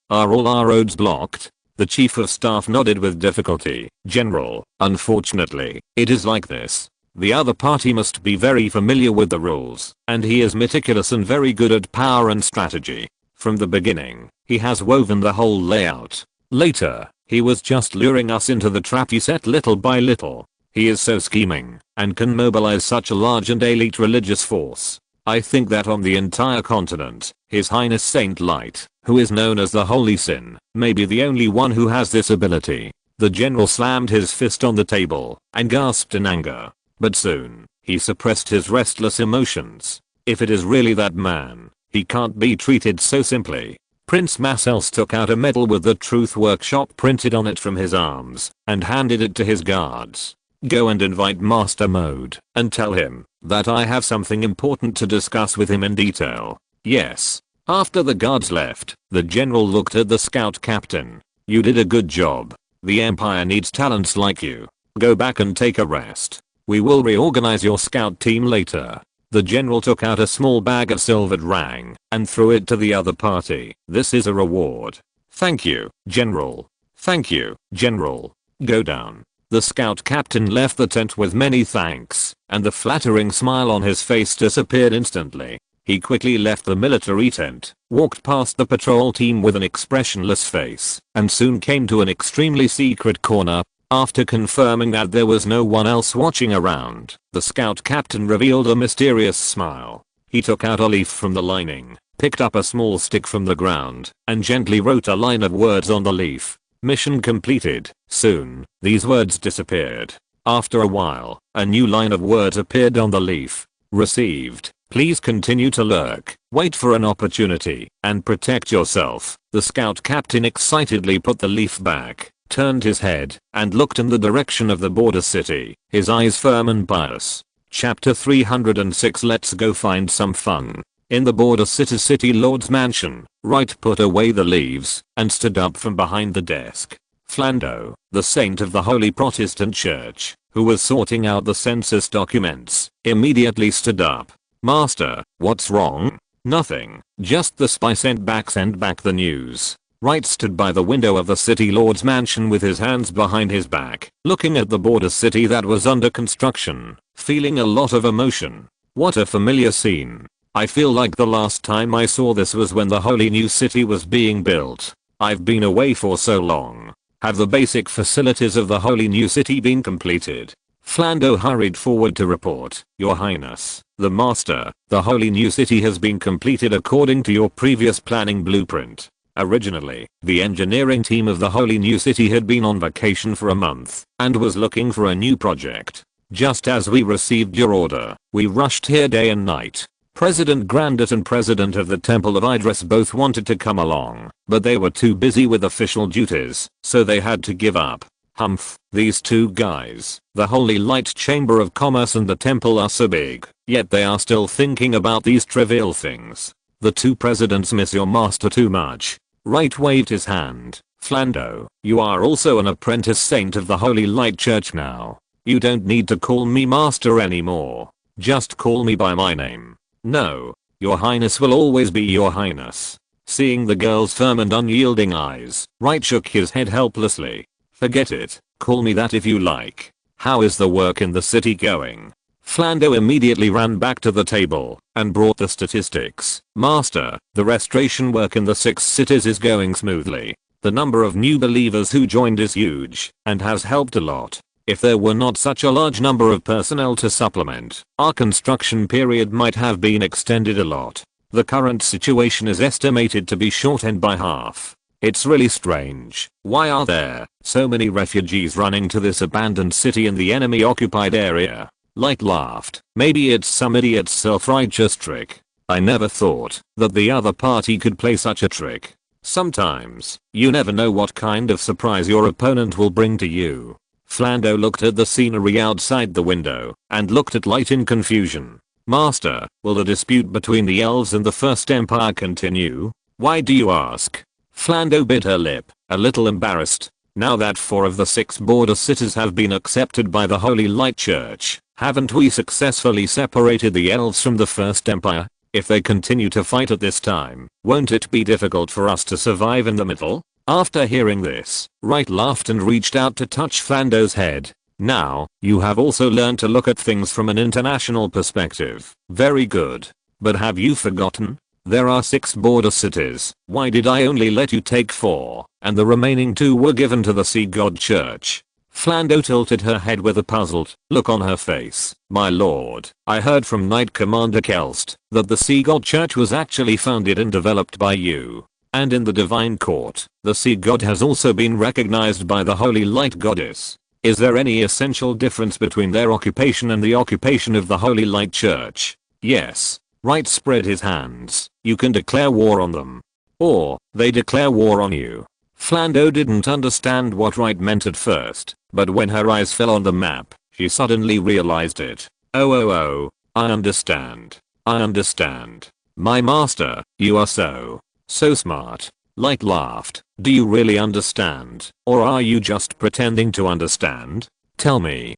are all our roads blocked? The chief of staff nodded with difficulty. General, unfortunately, it is like this. The other party must be very familiar with the rules, and he is meticulous and very good at power and strategy. From the beginning, he has woven the whole layout. Later, he was just luring us into the trap he set little by little. He is so scheming, and can mobilize such a large and elite religious force. I think that on the entire continent, His Highness Saint Light, who is known as the Holy Sin, may be the only one who has this ability. The general slammed his fist on the table and gasped in anger. But soon, he suppressed his restless emotions. If it is really that man, he can't be treated so simply. Prince Marcellus took out a medal with the Truth Workshop printed on it from his arms and handed it to his guards. Go and invite Master Mode and tell him that I have something important to discuss with him in detail. Yes. After the guards left, the general looked at the scout captain. You did a good job. The Empire needs talents like you. Go back and take a rest. We will reorganize your scout team later. The general took out a small bag of silvered rang and threw it to the other party. This is a reward. Thank you, General. Thank you, General. Go down. The scout captain left the tent with many thanks, and the flattering smile on his face disappeared instantly. He quickly left the military tent, walked past the patrol team with an expressionless face, and soon came to an extremely secret corner. After confirming that there was no one else watching around, the scout captain revealed a mysterious smile. He took out a leaf from the lining, picked up a small stick from the ground, and gently wrote a line of words on the leaf. Mission completed. Soon, these words disappeared. After a while, a new line of words appeared on the leaf. Received. Please continue to lurk, wait for an opportunity, and protect yourself. The scout captain excitedly put the leaf back, turned his head, and looked in the direction of the border city, his eyes firm and pious. Chapter 306. Let's go find some fun. In the border city lord's mansion, Wright put away the leaves, and stood up from behind the desk. Flando, the saint of the Holy Protestant Church, who was sorting out the census documents, immediately stood up. Master, what's wrong? Nothing, just the spy sent back the news. Wright stood by the window of the city lord's mansion with his hands behind his back, looking at the border city that was under construction, feeling a lot of emotion. What a familiar scene. I feel like the last time I saw this was when the holy new city was being built. I've been away for so long. Have the basic facilities of the holy new city been completed? Flando hurried forward to report, Your Highness, the Master, the holy new city has been completed according to your previous planning blueprint. Originally, the engineering team of the holy new city had been on vacation for a month and was looking for a new project. Just as we received your order, we rushed here day and night. President Grandit and President of the Temple of Idris both wanted to come along, but they were too busy with official duties, so they had to give up. Humph, these two guys, the Holy Light Chamber of Commerce and the temple are so big, yet they are still thinking about these trivial things. The two presidents miss your master too much. Wright waved his hand. Flando, you are also an apprentice saint of the Holy Light Church now. You don't need to call me master anymore. Just call me by my name. No, your highness will always be your highness. Seeing the girl's firm and unyielding eyes, Wright shook his head helplessly. Forget it, call me that if you like. How is the work in the city going? Flando immediately ran back to the table and brought the statistics. Master, the restoration work in the 6 cities is going smoothly. The number of new believers who joined is huge and has helped a lot. If there were not such a large number of personnel to supplement, our construction period might have been extended a lot. The current situation is estimated to be shortened by half. It's really strange. Why are there so many refugees running to this abandoned city in the enemy occupied area? Light laughed. Maybe it's some idiot's self-righteous trick. I never thought that the other party could play such a trick. Sometimes, you never know what kind of surprise your opponent will bring to you. Flando looked at the scenery outside the window and looked at Light in confusion. Master, will the dispute between the elves and the First Empire continue? Why do you ask? Flando bit her lip, a little embarrassed. Now that 4 of the 6 border cities have been accepted by the Holy Light Church, haven't we successfully separated the elves from the First Empire? If they continue to fight at this time, won't it be difficult for us to survive in the middle? After hearing this, Wright laughed and reached out to touch Flando's head. Now, you have also learned to look at things from an international perspective. Very good. But have you forgotten? There are 6 border cities. Why did I only let you take 4, and the remaining 2 were given to the Sea God Church? Flando tilted her head with a puzzled look on her face. My lord, I heard from Knight Commander Kelst that the Sea God Church was actually founded and developed by you. And in the Divine Court, the Sea God has also been recognized by the Holy Light Goddess. Is there any essential difference between their occupation and the occupation of the Holy Light Church? Yes. Wright spread his hands. You can declare war on them. Or, they declare war on you. Flando didn't understand what Wright meant at first, but when her eyes fell on the map, she suddenly realized it. Oh, I understand. I understand. My master, you are so smart. Light laughed. Do you really understand, or are you just pretending to understand? Tell me.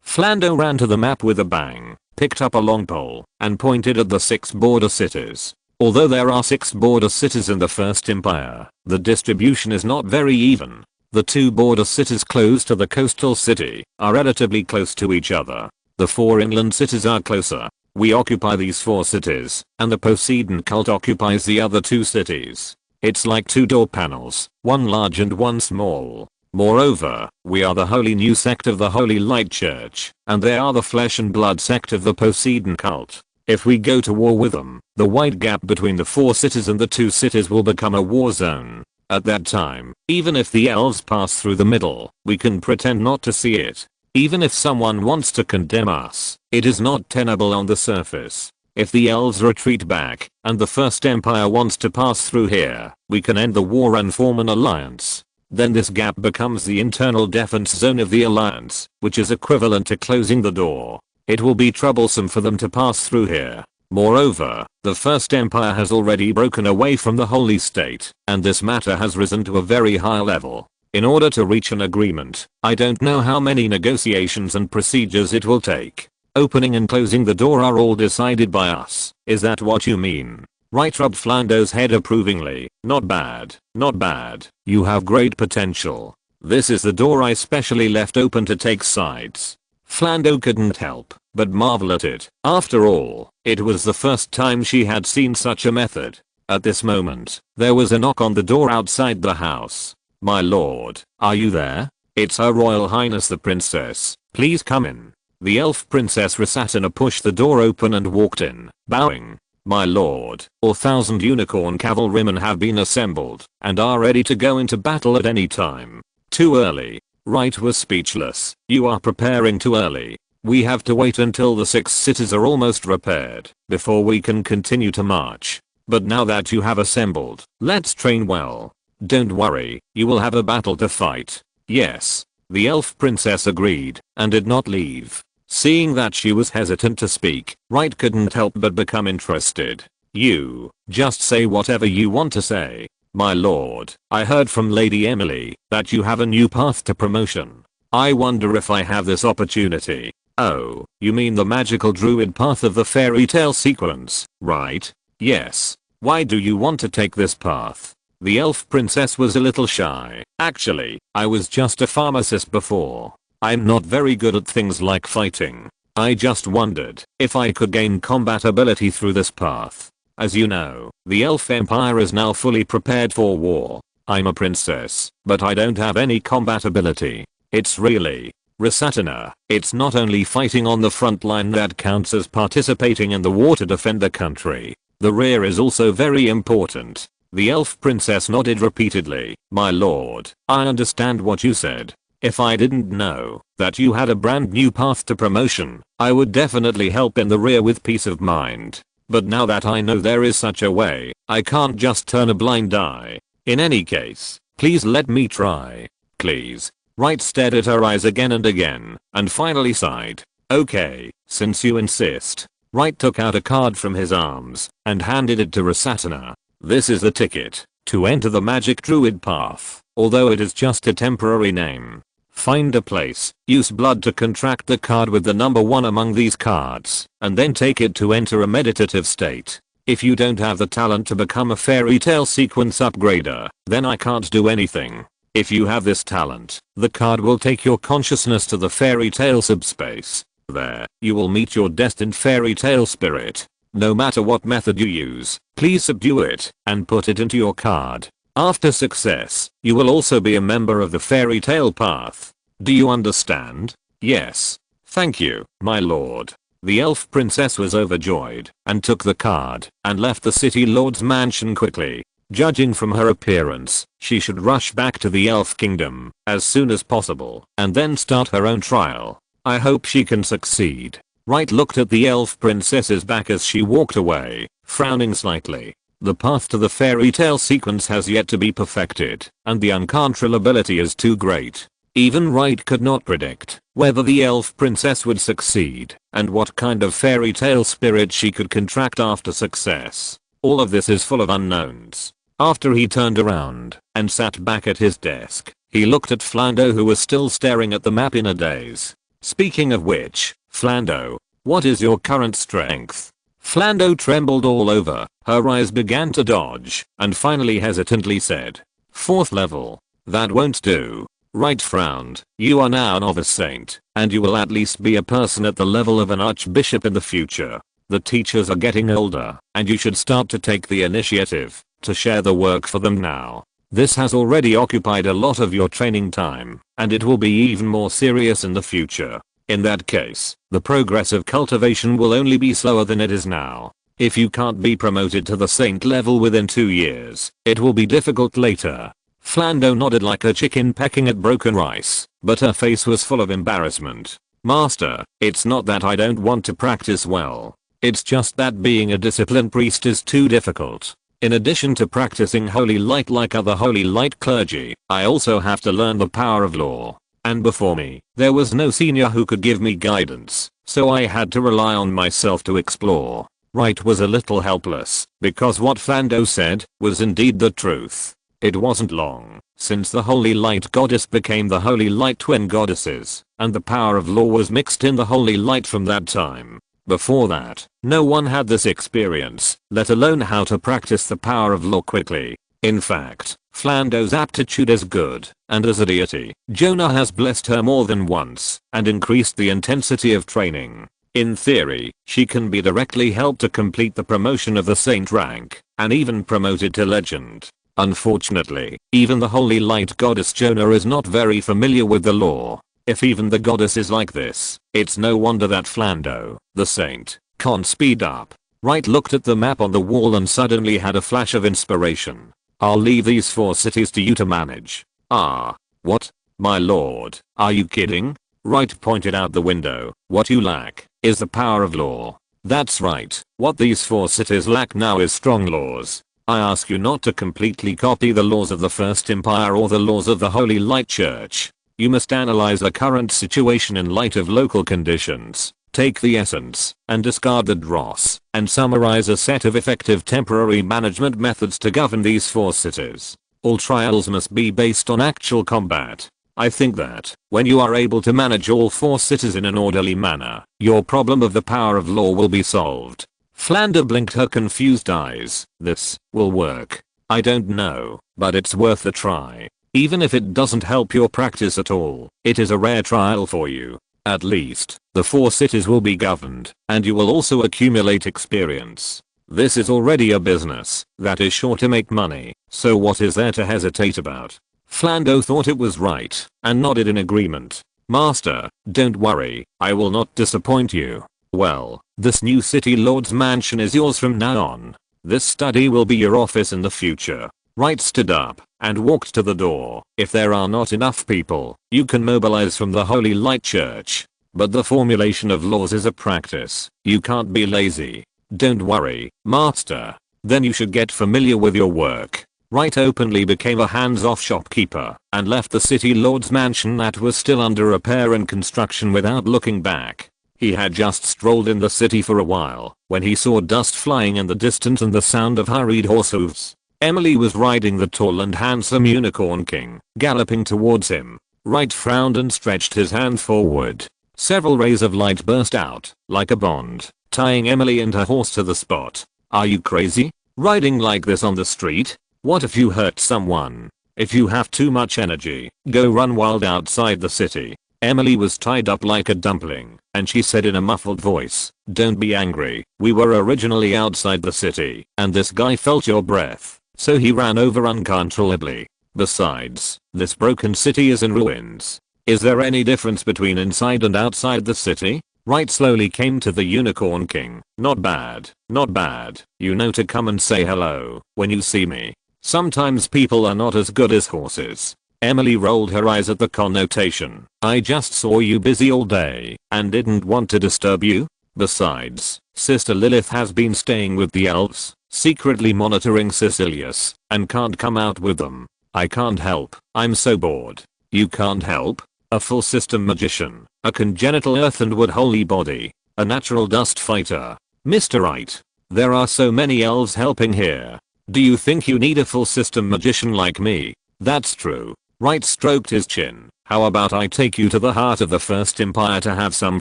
Flando ran to the map with a bang, picked up a long pole, and pointed at the 6 border cities. Although there are 6 border cities in the First Empire, the distribution is not very even. The 2 border cities close to the coastal city are relatively close to each other. The 4 inland cities are closer. We occupy these 4 cities, and the Poseidon cult occupies the other 2 cities. It's like 2 door panels, one large and one small. Moreover, we are the holy new sect of the Holy Light Church, and they are the flesh and blood sect of the Poseidon cult. If we go to war with them, the wide gap between the 4 cities and the 2 cities will become a war zone. At that time, even if the elves pass through the middle, we can pretend not to see it. Even if someone wants to condemn us, it is not tenable on the surface. If the elves retreat back, and the First Empire wants to pass through here, we can end the war and form an alliance. Then this gap becomes the internal defense zone of the alliance, which is equivalent to closing the door. It will be troublesome for them to pass through here. Moreover, the First Empire has already broken away from the Holy State, and this matter has risen to a very high level. In order to reach an agreement, I don't know how many negotiations and procedures it will take. Opening and closing the door are all decided by us. Is that what you mean? Wright rubbed Flando's head approvingly. Not bad, not bad. You have great potential. This is the door I specially left open to take sides. Flando couldn't help but marvel at it. After all, it was the first time she had seen such a method. At this moment, there was a knock on the door outside the house. My lord, are you there? It's Her Royal Highness the Princess. Please come in. The elf princess Rasatina pushed the door open and walked in, bowing. My lord, 1,000 unicorn cavalrymen have been assembled and are ready to go into battle at any time. Too early. Wright was speechless. You are preparing too early. We have to wait until the 6 cities are almost repaired before we can continue to march. But now that you have assembled, let's train well. Don't worry, you will have a battle to fight. Yes. The elf princess agreed and did not leave. Seeing that she was hesitant to speak, Wright couldn't help but become interested. You, just say whatever you want to say. My lord, I heard from Lady Emily that you have a new path to promotion. I wonder if I have this opportunity. Oh, you mean the magical druid path of the fairy tale sequence, right? Yes. Why do you want to take this path? The elf princess was a little shy. Actually, I was just a pharmacist before. I'm not very good at things like fighting. I just wondered if I could gain combat ability through this path. As you know, the elf empire is now fully prepared for war. I'm a princess, but I don't have any combat ability. It's really, Rasatina, it's not only fighting on the front line that counts as participating in the war to defend the country. The rear is also very important. The elf princess nodded repeatedly. My lord, I understand what you said. If I didn't know that you had a brand new path to promotion, I would definitely help in the rear with peace of mind. But now that I know there is such a way, I can't just turn a blind eye. In any case, please let me try. Please. Wright stared at her eyes again and finally sighed. Okay, since you insist. Wright took out a card from his arms and handed it to Rasatina. This is the ticket to enter the magic druid path, although it is just a temporary name. Find a place, use blood to contract the card with the number 1 among these cards, and then take it to enter a meditative state. If you don't have the talent to become a fairy tale sequence upgrader, then I can't do anything. If you have this talent, the card will take your consciousness to the fairy tale subspace. There, you will meet your destined fairy tale spirit. No matter what method you use, please subdue it and put it into your card. After success, you will also be a member of the fairy tale path. Do you understand? Yes. Thank you, my lord. The elf princess was overjoyed and took the card and left the city lord's mansion quickly. Judging from her appearance, she should rush back to the elf kingdom as soon as possible and then start her own trial. I hope she can succeed. Wright looked at the elf princess's back as she walked away, frowning slightly. The path to the fairy tale sequence has yet to be perfected, and the uncontrollability is too great. Even Wright could not predict whether the elf princess would succeed, and what kind of fairy tale spirit she could contract after success. All of this is full of unknowns. After he turned around and sat back at his desk, he looked at Flando, who was still staring at the map in a daze. Speaking of which, Flando, what is your current strength? Flando trembled all over, her eyes began to dodge, and finally hesitantly said, 4th level. That won't do. Wright frowned. You are now an novice saint, and you will at least be a person at the level of an archbishop in the future. The teachers are getting older, and you should start to take the initiative to share the work for them now. This has already occupied a lot of your training time, and it will be even more serious in the future. In that case, the progress of cultivation will only be slower than it is now. If you can't be promoted to the saint level within 2 years, it will be difficult later. Flando nodded like a chicken pecking at broken rice, but her face was full of embarrassment. Master, it's not that I don't want to practice well. It's just that being a disciplined priest is too difficult. In addition to practicing holy light like other holy light clergy, I also have to learn the power of law. And before me, there was no senior who could give me guidance, so I had to rely on myself to explore. Wright was a little helpless, because what Flando said was indeed the truth. It wasn't long since the Holy Light Goddess became the Holy Light Twin Goddesses, and the power of law was mixed in the Holy Light from that time. Before that, no one had this experience, let alone how to practice the power of law quickly. In fact, Flando's aptitude is good, and as a deity, Jonah has blessed her more than once, and increased the intensity of training. In theory, she can be directly helped to complete the promotion of the saint rank, and even promoted to legend. Unfortunately, even the Holy Light Goddess Jonah is not very familiar with the law. If even the goddess is like this, it's no wonder that Flando, the saint, can't speed up. Wright looked at the map on the wall and suddenly had a flash of inspiration. I'll leave these 4 cities to you to manage. Ah, what? My lord, are you kidding? Wright pointed out the window. What you lack is the power of law. That's right, what these 4 cities lack now is strong laws. I ask you not to completely copy the laws of the First Empire or the laws of the Holy Light Church. You must analyze the current situation in light of local conditions, take the essence, and discard the dross, and summarize a set of effective temporary management methods to govern these 4 cities. All trials must be based on actual combat. I think that, when you are able to manage all 4 cities in an orderly manner, your problem of the power of law will be solved. Flanda blinked her confused eyes. This will work. I don't know, but it's worth a try. Even if it doesn't help your practice at all, it is a rare trial for you. At least, the 4 cities will be governed, and you will also accumulate experience. This is already a business that is sure to make money, so what is there to hesitate about? Flando thought it was right, and nodded in agreement. Master, don't worry, I will not disappoint you. Well, this new city lord's mansion is yours from now on. This study will be your office in the future. Wright stood up and walked to the door. If there are not enough people, you can mobilize from the Holy Light Church. But the formulation of laws is a practice. You can't be lazy. Don't worry, Master. Then you should get familiar with your work. Wright openly became a hands-off shopkeeper and left the city lord's mansion that was still under repair and construction without looking back. He had just strolled in the city for a while when he saw dust flying in the distance and the sound of hurried horse hooves. Emily was riding the tall and handsome Unicorn King, galloping towards him. Wright frowned and stretched his hand forward. Several rays of light burst out, like a bond, tying Emily and her horse to the spot. Are you crazy? Riding like this on the street? What if you hurt someone? If you have too much energy, go run wild outside the city. Emily was tied up like a dumpling, and she said in a muffled voice, don't be angry, we were originally outside the city, and this guy felt your breath, so he ran over uncontrollably. Besides, this broken city is in ruins. Is there any difference between inside and outside the city? Wright slowly came to the Unicorn King. Not bad, not bad. You know to come and say hello when you see me. Sometimes people are not as good as horses. Emily rolled her eyes at the connotation. I just saw you busy all day and didn't want to disturb you. Besides, Sister Lilith has been staying with the elves, secretly monitoring Sicilius, and can't come out with them. I can't help. I'm so bored. You can't help? A full system magician, a congenital earth and wood holy body, a natural dust fighter. Mr. Wright, there are so many elves helping here. Do you think you need a full system magician like me? That's true. Wright stroked his chin. How about I take you to the heart of the First Empire to have some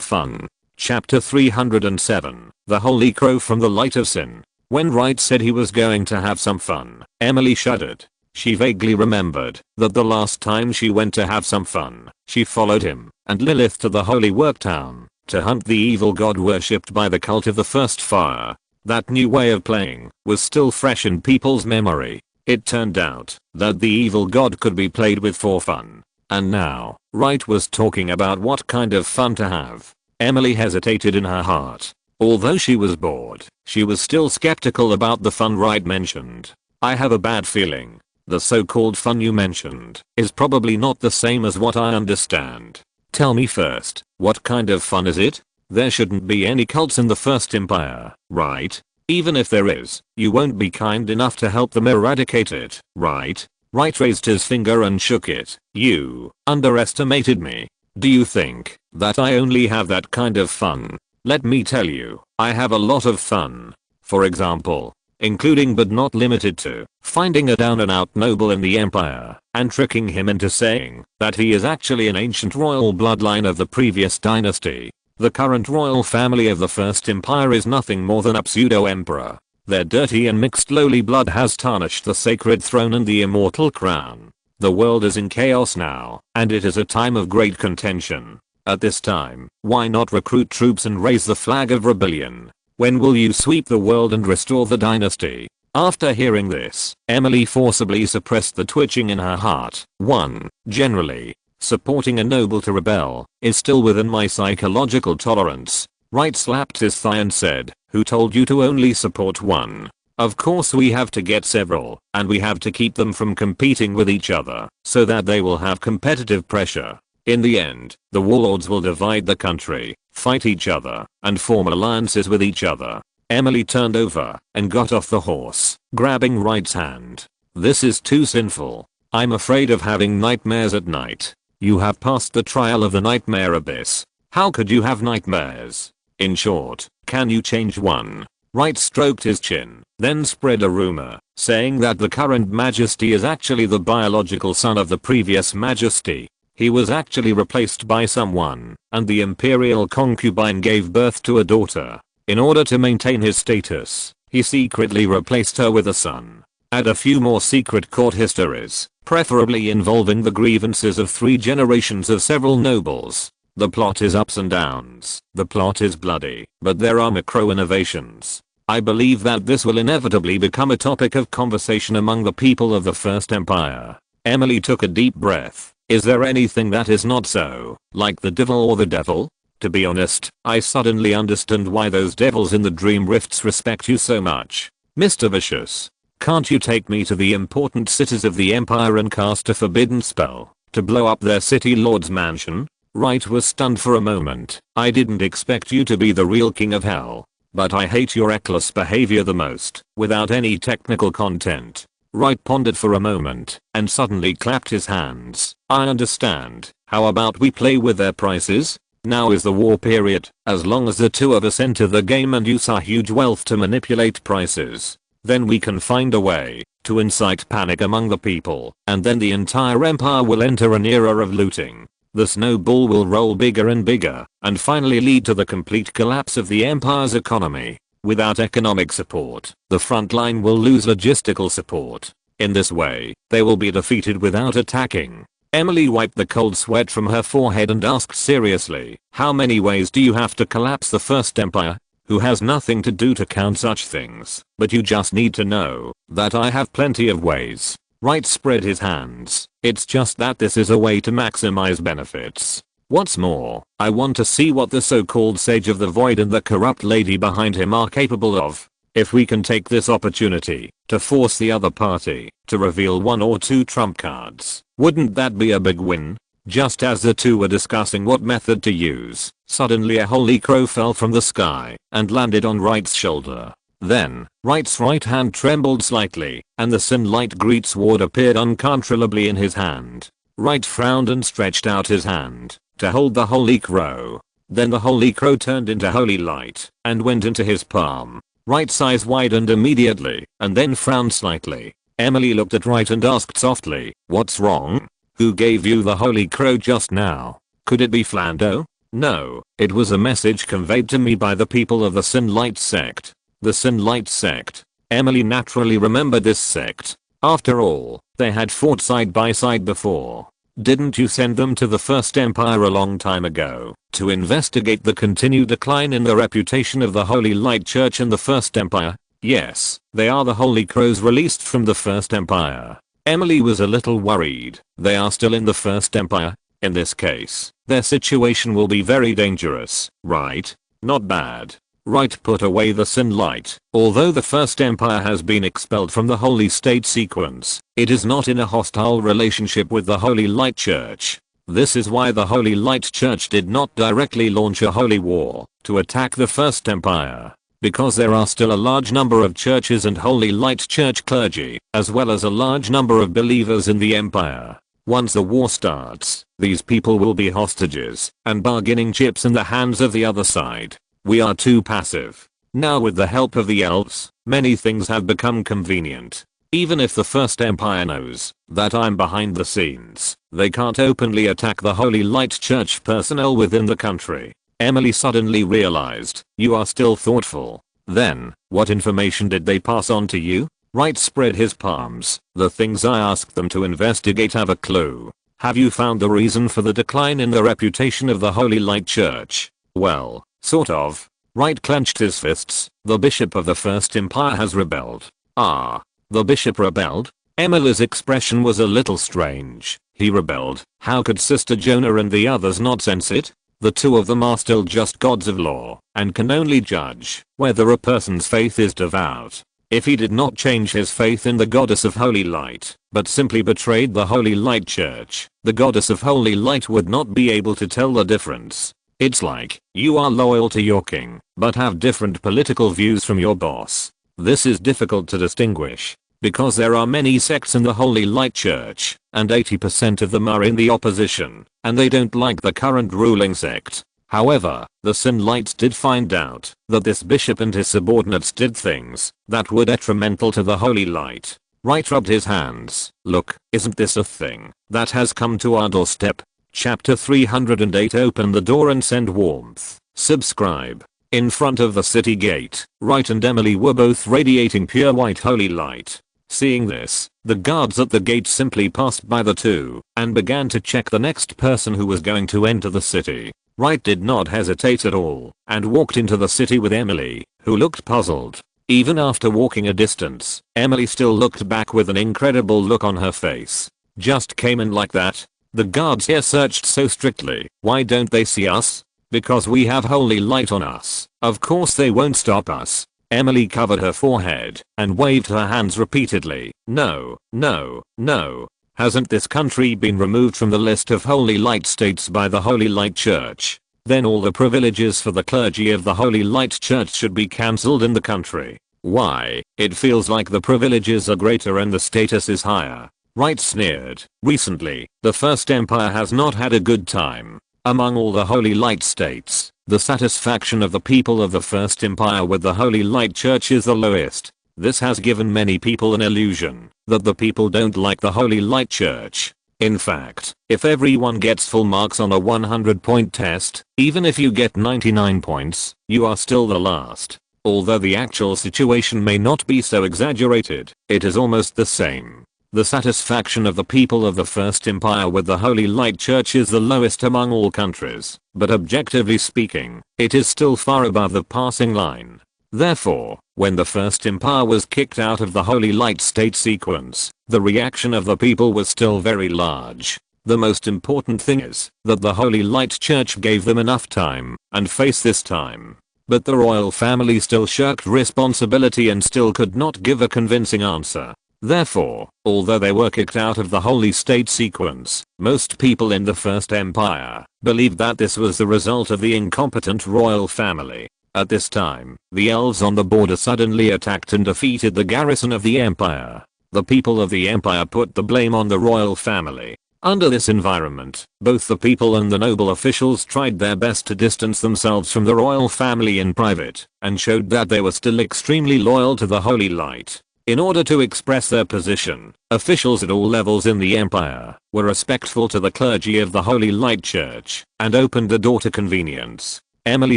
fun? Chapter 307, The Holy Crow from the Light of Sin. When Wright said he was going to have some fun, Emily shuddered. She vaguely remembered that the last time she went to have some fun, she followed him and Lilith to the Holy Work Town to hunt the evil god worshipped by the cult of the First Fire. That new way of playing was still fresh in people's memory. It turned out that the evil god could be played with for fun. And now, Wright was talking about what kind of fun to have. Emily hesitated in her heart. Although she was bored, she was still skeptical about the fun Wright mentioned. I have a bad feeling. The so-called fun you mentioned is probably not the same as what I understand. Tell me first, what kind of fun is it? There shouldn't be any cults in the First Empire, right? Even if there is, you won't be kind enough to help them eradicate it, right? Wright raised his finger and shook it. You underestimated me. Do you think that I only have that kind of fun? Let me tell you, I have a lot of fun. For example, including but not limited to, finding a down and out noble in the empire, and tricking him into saying that he is actually an ancient royal bloodline of the previous dynasty. The current royal family of the First Empire is nothing more than a pseudo-emperor. Their dirty and mixed lowly blood has tarnished the sacred throne and the immortal crown. The world is in chaos now, and it is a time of great contention. At this time, why not recruit troops and raise the flag of rebellion? When will you sweep the world and restore the dynasty? After hearing this, Emily forcibly suppressed the twitching in her heart. 1. Generally, supporting a noble to rebel is still within my psychological tolerance. Wright slapped his thigh and said, who told you to only support one? Of course we have to get several, and we have to keep them from competing with each other, so that they will have competitive pressure. In the end, the warlords will divide the country, fight each other, and form alliances with each other. Emily turned over and got off the horse, grabbing Wright's hand. This is too sinful. I'm afraid of having nightmares at night. You have passed the trial of the nightmare abyss. How could you have nightmares? In short, can you change one? Wright stroked his chin, then spread a rumor, saying that the current majesty is actually the biological son of the previous majesty. He was actually replaced by someone, and the imperial concubine gave birth to a daughter. In order to maintain his status, he secretly replaced her with a son. Add a few more secret court histories, preferably involving the grievances of 3 generations of several nobles. The plot is ups and downs, the plot is bloody, but there are macro innovations. I believe that this will inevitably become a topic of conversation among the people of the First Empire. Emily took a deep breath. Is there anything that is not so, like the devil or the devil? To be honest, I suddenly understand why those devils in the dream rifts respect you so much. Mr. Vicious, can't you take me to the important cities of the empire and cast a forbidden spell to blow up their city lord's mansion? Wright was stunned for a moment. I didn't expect you to be the real king of hell, but I hate your reckless behavior the most, without any technical content. Wright pondered for a moment, and suddenly clapped his hands. I understand. How about we play with their prices? Now is the war period. As long as the two of us enter the game and use our huge wealth to manipulate prices, then we can find a way to incite panic among the people, and then the entire empire will enter an era of looting. The snowball will roll bigger and bigger, and finally lead to the complete collapse of the empire's economy. Without economic support, the front line will lose logistical support. In this way, they will be defeated without attacking. Emily wiped the cold sweat from her forehead and asked seriously, how many ways do you have to collapse the First Empire? Who has nothing to do to count such things, but you just need to know that I have plenty of ways. Wright spread his hands. It's just that this is a way to maximize benefits. What's more, I want to see what the so-called Sage of the Void and the corrupt lady behind him are capable of. If we can take this opportunity to force the other party to reveal 1 or 2 trump cards, wouldn't that be a big win? Just as the two were discussing what method to use, suddenly a holy crow fell from the sky and landed on Wright's shoulder. Then, Wright's right hand trembled slightly, and the Sunlight Great Sword appeared uncontrollably in his hand. Wright frowned and stretched out his hand to hold the holy crow. Then the holy crow turned into holy light and went into his palm. Wright's eyes widened immediately, and then frowned slightly. Emily looked at Wright and asked softly, what's wrong? Who gave you the holy crow just now? Could it be Flando? No, it was a message conveyed to me by the people of the Sunlight sect. The Sunlight sect. Emily naturally remembered this sect. After all, they had fought side by side before. Didn't you send them to the First Empire a long time ago to investigate the continued decline in the reputation of the Holy Light Church in the First Empire? Yes, they are the Holy Crows released from the First Empire. Emily was a little worried. They are still in the First Empire? In this case, their situation will be very dangerous, right? Not bad. Wright put away the sin light. Although the First Empire has been expelled from the Holy State sequence, it is not in a hostile relationship with the Holy Light Church. This is why the Holy Light Church did not directly launch a holy war to attack the First Empire. Because there are still a large number of churches and Holy Light Church clergy, as well as a large number of believers in the Empire. Once the war starts, these people will be hostages and bargaining chips in the hands of the other side. We are too passive. Now with the help of the elves, many things have become convenient. Even if the First Empire knows that I'm behind the scenes, they can't openly attack the Holy Light Church personnel within the country. Emily suddenly realized, you are still thoughtful. Then, what information did they pass on to you? Wright spread his palms. The things I asked them to investigate have a clue. Have you found the reason for the decline in the reputation of the Holy Light Church? Well, sort of. Wright clenched his fists. The bishop of the First Empire has rebelled. Ah. The bishop rebelled? Emily's expression was a little strange. He rebelled. How could Sister Jonah and the others not sense it? The two of them are still just gods of law and can only judge whether a person's faith is devout. If he did not change his faith in the goddess of holy light, but simply betrayed the Holy Light Church, the goddess of holy light would not be able to tell the difference. It's like, you are loyal to your king, but have different political views from your boss. This is difficult to distinguish, because there are many sects in the Holy Light Church, and 80% of them are in the opposition, and they don't like the current ruling sect. However, the Sin Lights did find out that this bishop and his subordinates did things that were detrimental to the Holy Light. Wright rubbed his hands. Look, isn't this a thing that has come to our doorstep? Chapter 308. Open the door and send warmth. Subscribe. In front of the city gate, Wright and Emily were both radiating pure white holy light. Seeing this, the guards at the gate simply passed by the two and began to check the next person who was going to enter the city. Wright did not hesitate at all and walked into the city with Emily, who looked puzzled. Even after walking a distance, Emily still looked back with an incredible look on her face. Just came in like that? The guards here searched so strictly. Why don't they see us? Because we have holy light on us. Of course they won't stop us. Emily covered her forehead and waved her hands repeatedly. No, no, no. Hasn't this country been removed from the list of holy light states by the Holy Light Church? Then all the privileges for the clergy of the Holy Light Church should be cancelled in the country. Why? It feels like the privileges are greater and the status is higher. Wright sneered. Recently, the First Empire has not had a good time. Among all the Holy Light states, the satisfaction of the people of the First Empire with the Holy Light Church is the lowest. This has given many people an illusion that the people don't like the Holy Light Church. In fact, if everyone gets full marks on a 100-point test, even if you get 99 points, you are still the last. Although the actual situation may not be so exaggerated, it is almost the same. The satisfaction of the people of the First Empire with the Holy Light Church is the lowest among all countries, but objectively speaking, it is still far above the passing line. Therefore, when the First Empire was kicked out of the Holy Light State sequence, the reaction of the people was still very large. The most important thing is that the Holy Light Church gave them enough time and face this time. But the royal family still shirked responsibility and still could not give a convincing answer. Therefore, although they were kicked out of the Holy State sequence, most people in the First Empire believed that this was the result of the incompetent royal family. At this time, the elves on the border suddenly attacked and defeated the garrison of the empire. The people of the empire put the blame on the royal family. Under this environment, both the people and the noble officials tried their best to distance themselves from the royal family in private, and showed that they were still extremely loyal to the Holy Light. In order to express their position, officials at all levels in the empire were respectful to the clergy of the Holy Light Church and opened the door to convenience. Emily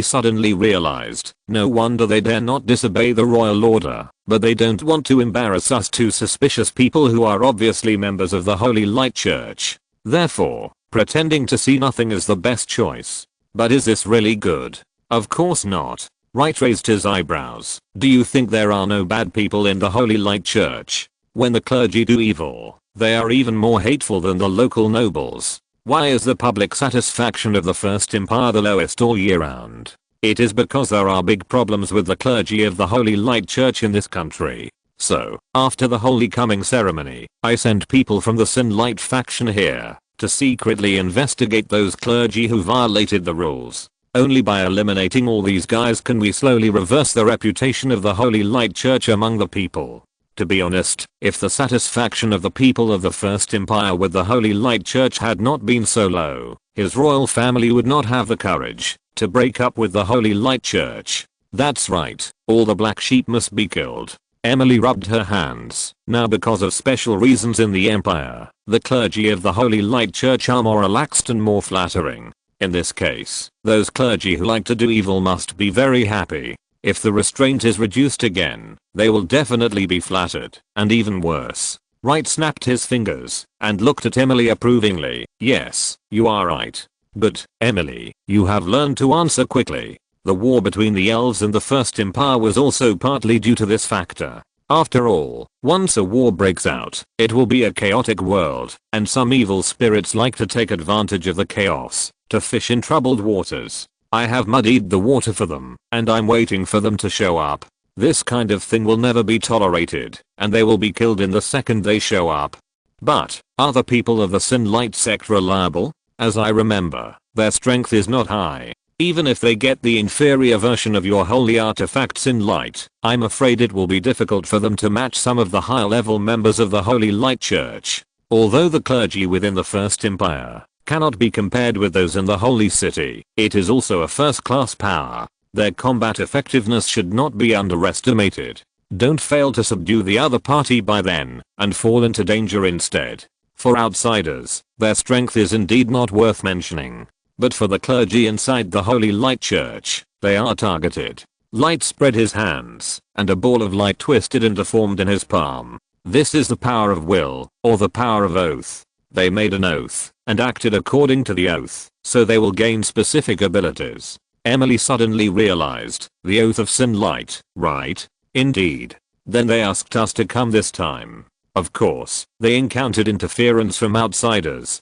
suddenly realized, no wonder they dare not disobey the royal order, but they don't want to embarrass us two suspicious people who are obviously members of the Holy Light Church. Therefore, pretending to see nothing is the best choice. But is this really good? Of course not. Wright raised his eyebrows. Do you think there are no bad people in the Holy Light Church? When the clergy do evil, they are even more hateful than the local nobles. Why is the public satisfaction of the First Empire the lowest all year round? It is because there are big problems with the clergy of the Holy Light Church in this country. So, after the Holy Coming ceremony, I sent people from the Sin Light faction here to secretly investigate those clergy who violated the rules. Only by eliminating all these guys can we slowly reverse the reputation of the Holy Light Church among the people. To be honest, if the satisfaction of the people of the First Empire with the Holy Light Church had not been so low, his royal family would not have the courage to break up with the Holy Light Church. That's right, all the black sheep must be killed. Emily rubbed her hands. Now because of special reasons in the Empire, the clergy of the Holy Light Church are more relaxed and more flattering. In this case, those clergy who like to do evil must be very happy. If the restraint is reduced again, they will definitely be flattered, and even worse. Wright snapped his fingers and looked at Emily approvingly. Yes, you are right. But, Emily, you have learned to answer quickly. The war between the elves and the First Empire was also partly due to this factor. After all, once a war breaks out, it will be a chaotic world, and some evil spirits like to take advantage of the chaos to fish in troubled waters. I have muddied the water for them, and I'm waiting for them to show up. This kind of thing will never be tolerated, and they will be killed in the second they show up. But, are the people of the Sin Light sect reliable? As I remember, their strength is not high. Even if they get the inferior version of your holy artifact Sin Light, I'm afraid it will be difficult for them to match some of the higher level members of the Holy Light Church. Although the clergy within the First Empire cannot be compared with those in the Holy City, it is also a first-class power. Their combat effectiveness should not be underestimated. Don't fail to subdue the other party by then, and fall into danger instead. For outsiders, their strength is indeed not worth mentioning. But for the clergy inside the Holy Light Church, they are targeted. Light spread his hands, and a ball of light twisted and deformed in his palm. This is the power of will, or the power of oath. They made an oath, and acted according to the oath, so they will gain specific abilities. Emily suddenly realized, the oath of Sin Light, right? Indeed. Then they asked us to come this time. Of course, they encountered interference from outsiders.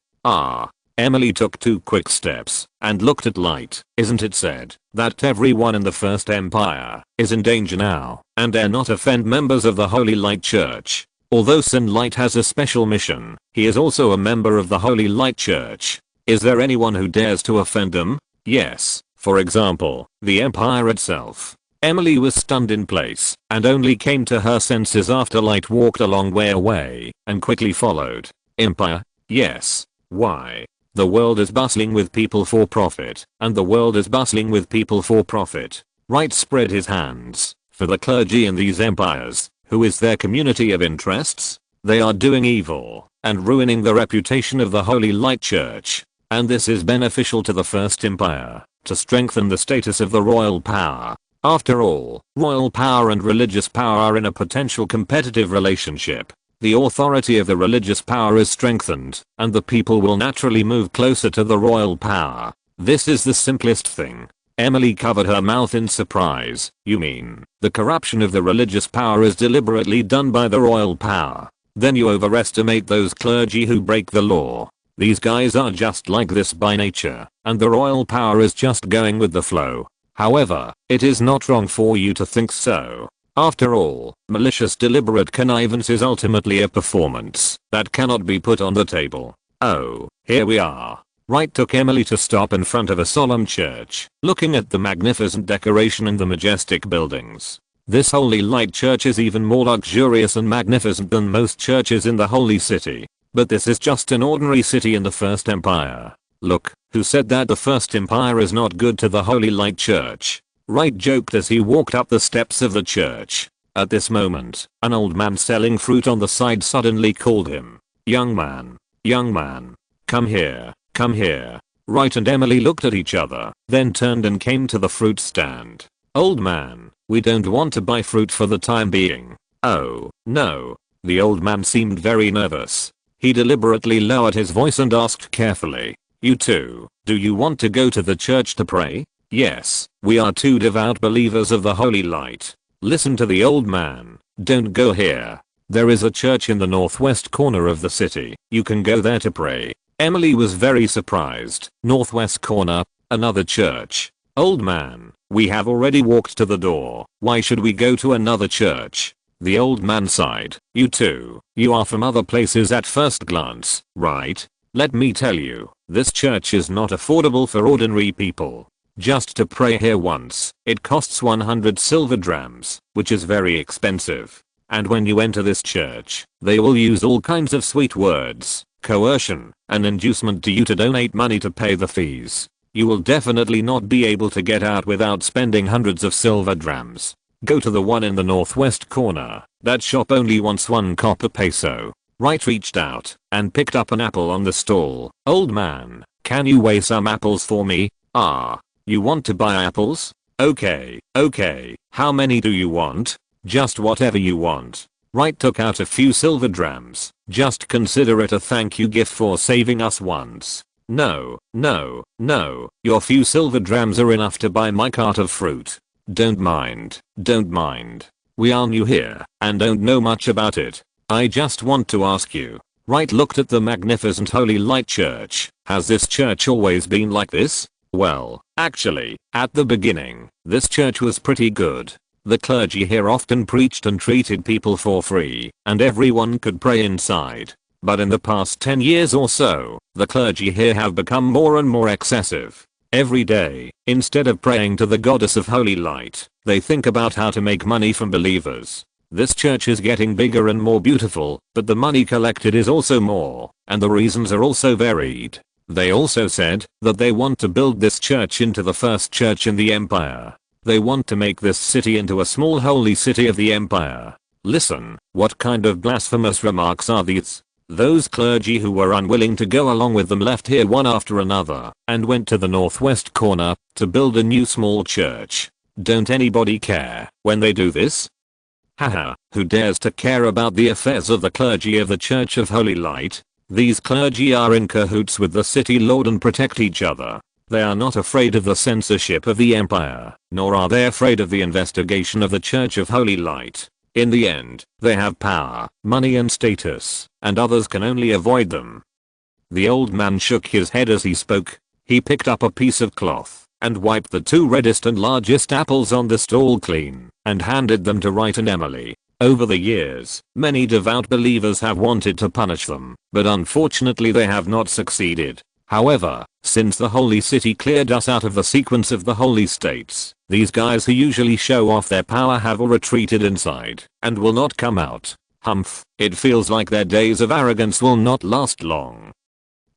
Emily took 2 quick steps and looked at Light. Isn't it said that everyone in the First Empire is in danger now and dare not offend members of the Holy Light Church? Although Sin Light has a special mission, he is also a member of the Holy Light Church. Is there anyone who dares to offend them? Yes, for example, the Empire itself. Emily was stunned in place and only came to her senses after Light walked a long way away and quickly followed. Empire? Yes. Why? The world is bustling with people for profit, and the world is bustling with people for profit. Wright spread his hands. For the clergy in these empires, who is their community of interests? They are doing evil and ruining the reputation of the Holy Light Church. And this is beneficial to the First Empire, to strengthen the status of the royal power. After all, royal power and religious power are in a potential competitive relationship. The authority of the religious power is strengthened, and the people will naturally move closer to the royal power. This is the simplest thing. Emily covered her mouth in surprise. You mean, the corruption of the religious power is deliberately done by the royal power? Then you overestimate those clergy who break the law. These guys are just like this by nature, and the royal power is just going with the flow. However, it is not wrong for you to think so. After all, malicious deliberate connivance is ultimately a performance that cannot be put on the table. Oh, here we are. Wright took Emily to stop in front of a solemn church, looking at the magnificent decoration and the majestic buildings. This Holy Light Church is even more luxurious and magnificent than most churches in the Holy City. But this is just an ordinary city in the First Empire. Look, who said that the First Empire is not good to the Holy Light Church? Wright joked as he walked up the steps of the church. At this moment, an old man selling fruit on the side suddenly called him. Young man, come here, come here. Wright and Emily looked at each other, then turned and came to the fruit stand. Old man, we don't want to buy fruit for the time being. Oh, no. The old man seemed very nervous. He deliberately lowered his voice and asked carefully. You two, do you want to go to the church to pray? Yes, we are 2 devout believers of the Holy Light. Listen to the old man. Don't go here. There is a church in the northwest corner of the city. You can go there to pray. Emily was very surprised. Northwest corner? Another church? Old man, we have already walked to the door. Why should we go to another church? The old man sighed. You two, you are from other places at first glance, right? Let me tell you, this church is not affordable for ordinary people. Just to pray here once, it costs 100 silver drams, which is very expensive. And when you enter this church, they will use all kinds of sweet words, coercion, and inducement to you to donate money to pay the fees. You will definitely not be able to get out without spending hundreds of silver drams. Go to the one in the northwest corner. That shop only wants 1 copper peso. Wright reached out and picked up an apple on the stall. Old man, can you weigh some apples for me? Ah, you want to buy apples? Okay. How many do you want? Just whatever you want. Wright took out a few silver drams. Just consider it a thank you gift for saving us once. No. Your few silver drams are enough to buy my cart of fruit. Don't mind. We are new here and don't know much about it. I just want to ask you. Wright looked at the magnificent Holy Light Church. Has this church always been like this? Well, actually, at the beginning, this church was pretty good. The clergy here often preached and treated people for free, and everyone could pray inside. But in the past 10 years or so, the clergy here have become more and more excessive. Every day, instead of praying to the goddess of holy light, they think about how to make money from believers. This church is getting bigger and more beautiful, but the money collected is also more, and the reasons are also varied. They also said that they want to build this church into the first church in the empire. They want to make this city into a small holy city of the empire. Listen, what kind of blasphemous remarks are these? Those clergy who were unwilling to go along with them left here one after another and went to the northwest corner to build a new small church. Don't anybody care when they do this? Haha, who dares to care about the affairs of the clergy of the Church of Holy Light? These clergy are in cahoots with the city lord and protect each other. They are not afraid of the censorship of the empire, nor are they afraid of the investigation of the Church of Holy Light. In the end, they have power, money and status, and others can only avoid them. The old man shook his head as he spoke. He picked up a piece of cloth and wiped the 2 reddest and largest apples on the stall clean and handed them to Wright and Emily. Over the years, many devout believers have wanted to punish them, but unfortunately they have not succeeded. However, since the Holy City cleared us out of the sequence of the Holy States, these guys who usually show off their power have all retreated inside and will not come out. Humph, it feels like their days of arrogance will not last long.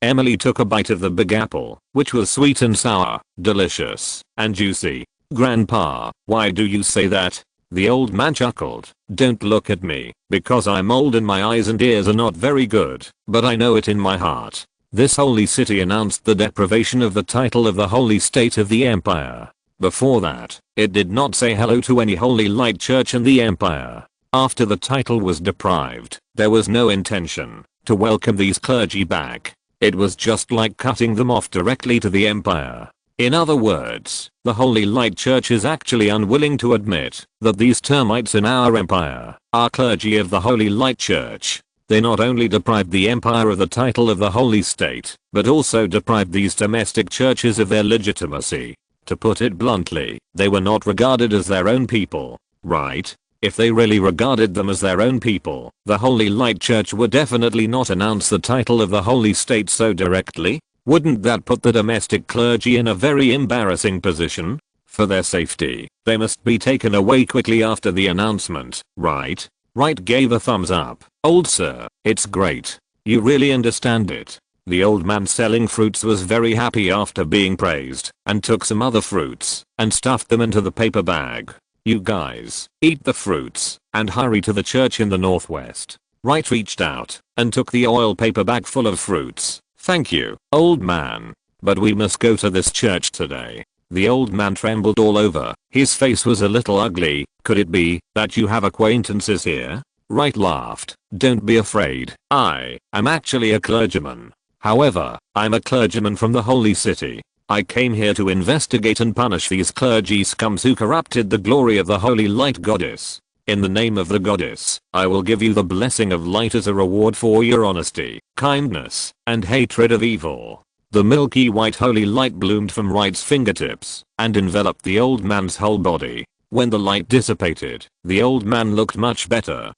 Emily took a bite of the big apple, which was sweet and sour, delicious, and juicy. Grandpa, why do you say that? The old man chuckled. Don't look at me, because I'm old and my eyes and ears are not very good, but I know it in my heart. This holy city announced the deprivation of the title of the holy state of the empire. Before that, it did not say hello to any holy light church in the empire. After the title was deprived, there was no intention to welcome these clergy back. It was just like cutting them off directly to the empire. In other words, the Holy Light Church is actually unwilling to admit that these termites in our empire are clergy of the Holy Light Church. They not only deprived the empire of the title of the holy state, but also deprived these domestic churches of their legitimacy. To put it bluntly, they were not regarded as their own people, right? If they really regarded them as their own people, the Holy Light Church would definitely not announce the title of the holy state so directly. Wouldn't that put the domestic clergy in a very embarrassing position? For their safety, they must be taken away quickly after the announcement, right? Wright gave a thumbs up. Old sir, it's great. You really understand it. The old man selling fruits was very happy after being praised and took some other fruits and stuffed them into the paper bag. You guys, eat the fruits and hurry to the church in the northwest. Wright reached out and took the oil paper bag full of fruits. Thank you, old man. But we must go to this church today. The old man trembled all over. His face was a little ugly. Could it be that you have acquaintances here? Wright laughed. Don't be afraid. I'm actually a clergyman. However, I'm a clergyman from the holy city. I came here to investigate and punish these clergy scums who corrupted the glory of the holy light goddess. In the name of the goddess, I will give you the blessing of light as a reward for your honesty, kindness, and hatred of evil. The milky white holy light bloomed from Wright's fingertips and enveloped the old man's whole body. When the light dissipated, the old man looked much better.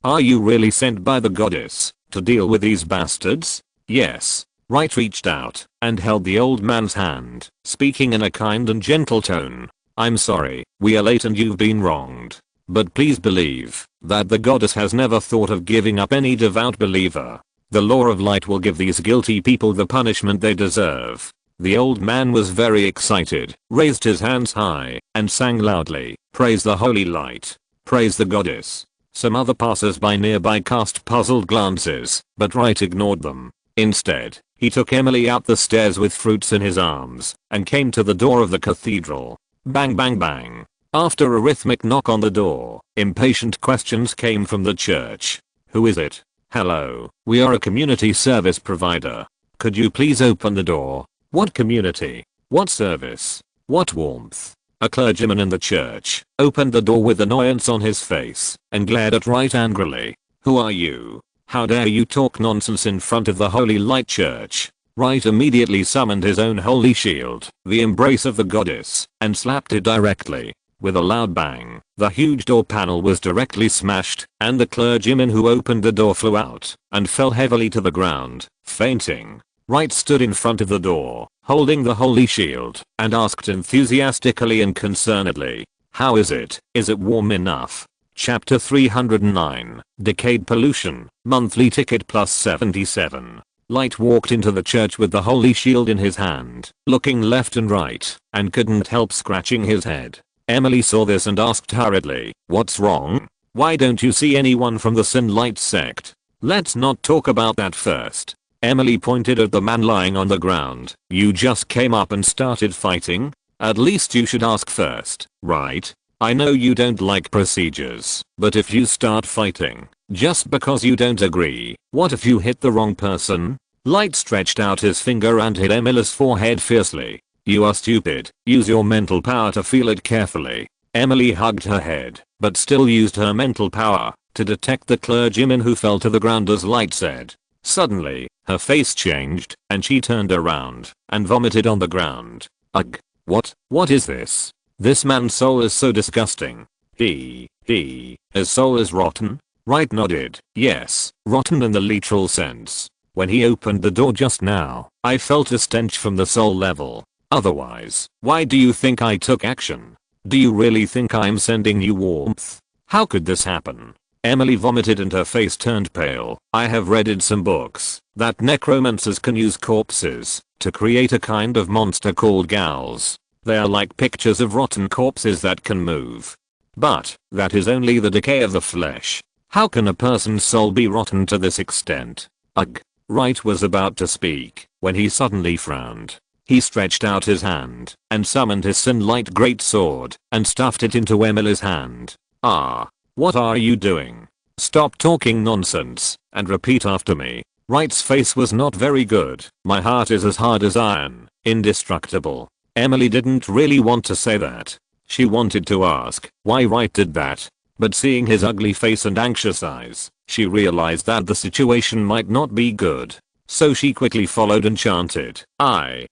Are you really sent by the goddess to deal with these bastards? Yes. Wright reached out and held the old man's hand, speaking in a kind and gentle tone. I'm sorry, we are late and you've been wronged. But please believe that the goddess has never thought of giving up any devout believer. The law of light will give these guilty people the punishment they deserve. The old man was very excited, raised his hands high, and sang loudly, "Praise the holy light. Praise the goddess." Some other passers-by nearby cast puzzled glances, but Wright ignored them. Instead, he took Emily out the stairs with fruits in his arms, and came to the door of the cathedral. Bang bang bang. After a rhythmic knock on the door, impatient questions came from the church. Who is it? Hello, we are a community service provider. Could you please open the door? What community? What service? What warmth? A clergyman in the church opened the door with annoyance on his face and glared at Wright angrily. Who are you? How dare you talk nonsense in front of the Holy Light Church? Wright immediately summoned his own holy shield, the embrace of the goddess, and slapped it directly. With a loud bang, the huge door panel was directly smashed, and the clergyman who opened the door flew out and fell heavily to the ground, fainting. Wright stood in front of the door, holding the holy shield, and asked enthusiastically and concernedly, "How is it? Is it warm enough?" Chapter 309, Decayed Pollution, Monthly Ticket plus 77. Light walked into the church with the holy shield in his hand, looking left and right, and couldn't help scratching his head. Emily saw this and asked hurriedly, "What's wrong? Why don't you see anyone from the Sin Light sect?" "Let's not talk about that first." Emily pointed at the man lying on the ground. "You just came up and started fighting? At least you should ask first, right? I know you don't like procedures, but if you start fighting, just because you don't agree, what if you hit the wrong person?" Light stretched out his finger and hit Emily's forehead fiercely. "You are stupid. Use your mental power to feel it carefully." Emily hugged her head, but still used her mental power to detect the clergyman who fell to the ground as Light said. Suddenly, her face changed, and she turned around and vomited on the ground. Ugh. What is this? This man's soul is so disgusting. His soul is rotten? Wright nodded. Yes, rotten in the literal sense. When he opened the door just now, I felt a stench from the soul level. Otherwise, why do you think I took action? Do you really think I'm sending you warmth? How could this happen? Emily vomited and her face turned pale. I have read in some books that necromancers can use corpses to create a kind of monster called ghouls. They are like pictures of rotten corpses that can move. But that is only the decay of the flesh. How can a person's soul be rotten to this extent? Ugh. Wright was about to speak when he suddenly frowned. He stretched out his hand and summoned his Sin Light great sword and stuffed it into Emily's hand. "Ah. What are you doing? Stop talking nonsense and repeat after me." Wright's face was not very good. "My heart is as hard as iron, indestructible." Emily didn't really want to say that. She wanted to ask why Wright did that, but seeing his ugly face and anxious eyes, she realized that the situation might not be good. So she quickly followed and chanted, I.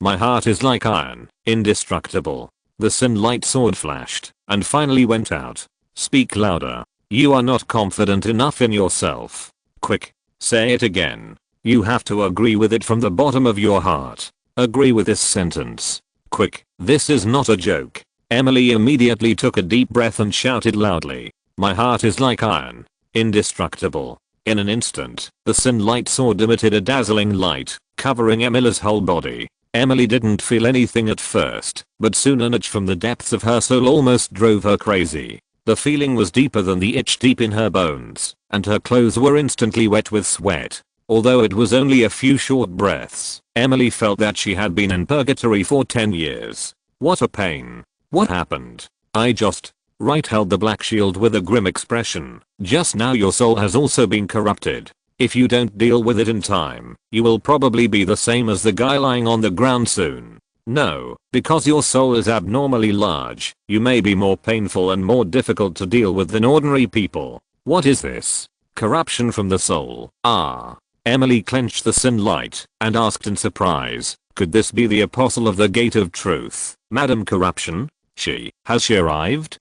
My heart is like iron, indestructible." The Sin Light sword flashed and finally went out. "Speak louder. You are not confident enough in yourself. Quick, say it again. You have to agree with it from the bottom of your heart. Agree with this sentence. Quick, this is not a joke." Emily immediately took a deep breath and shouted loudly, "My heart is like iron, indestructible." In an instant, the Sin Light sword emitted a dazzling light, covering Emily's whole body. Emily didn't feel anything at first, but soon an itch from the depths of her soul almost drove her crazy. The feeling was deeper than the itch deep in her bones, and her clothes were instantly wet with sweat. Although it was only a few short breaths, Emily felt that she had been in purgatory for 10 years. What a pain. What happened? Wright held the black shield with a grim expression. "Just now your soul has also been corrupted. If you don't deal with it in time, you will probably be the same as the guy lying on the ground soon. No, because your soul is abnormally large, you may be more painful and more difficult to deal with than ordinary people." What is this? Corruption from the soul. Ah. Emily clenched the sunlight and asked in surprise, could this be the apostle of the gate of truth, Madam Corruption? Has she arrived?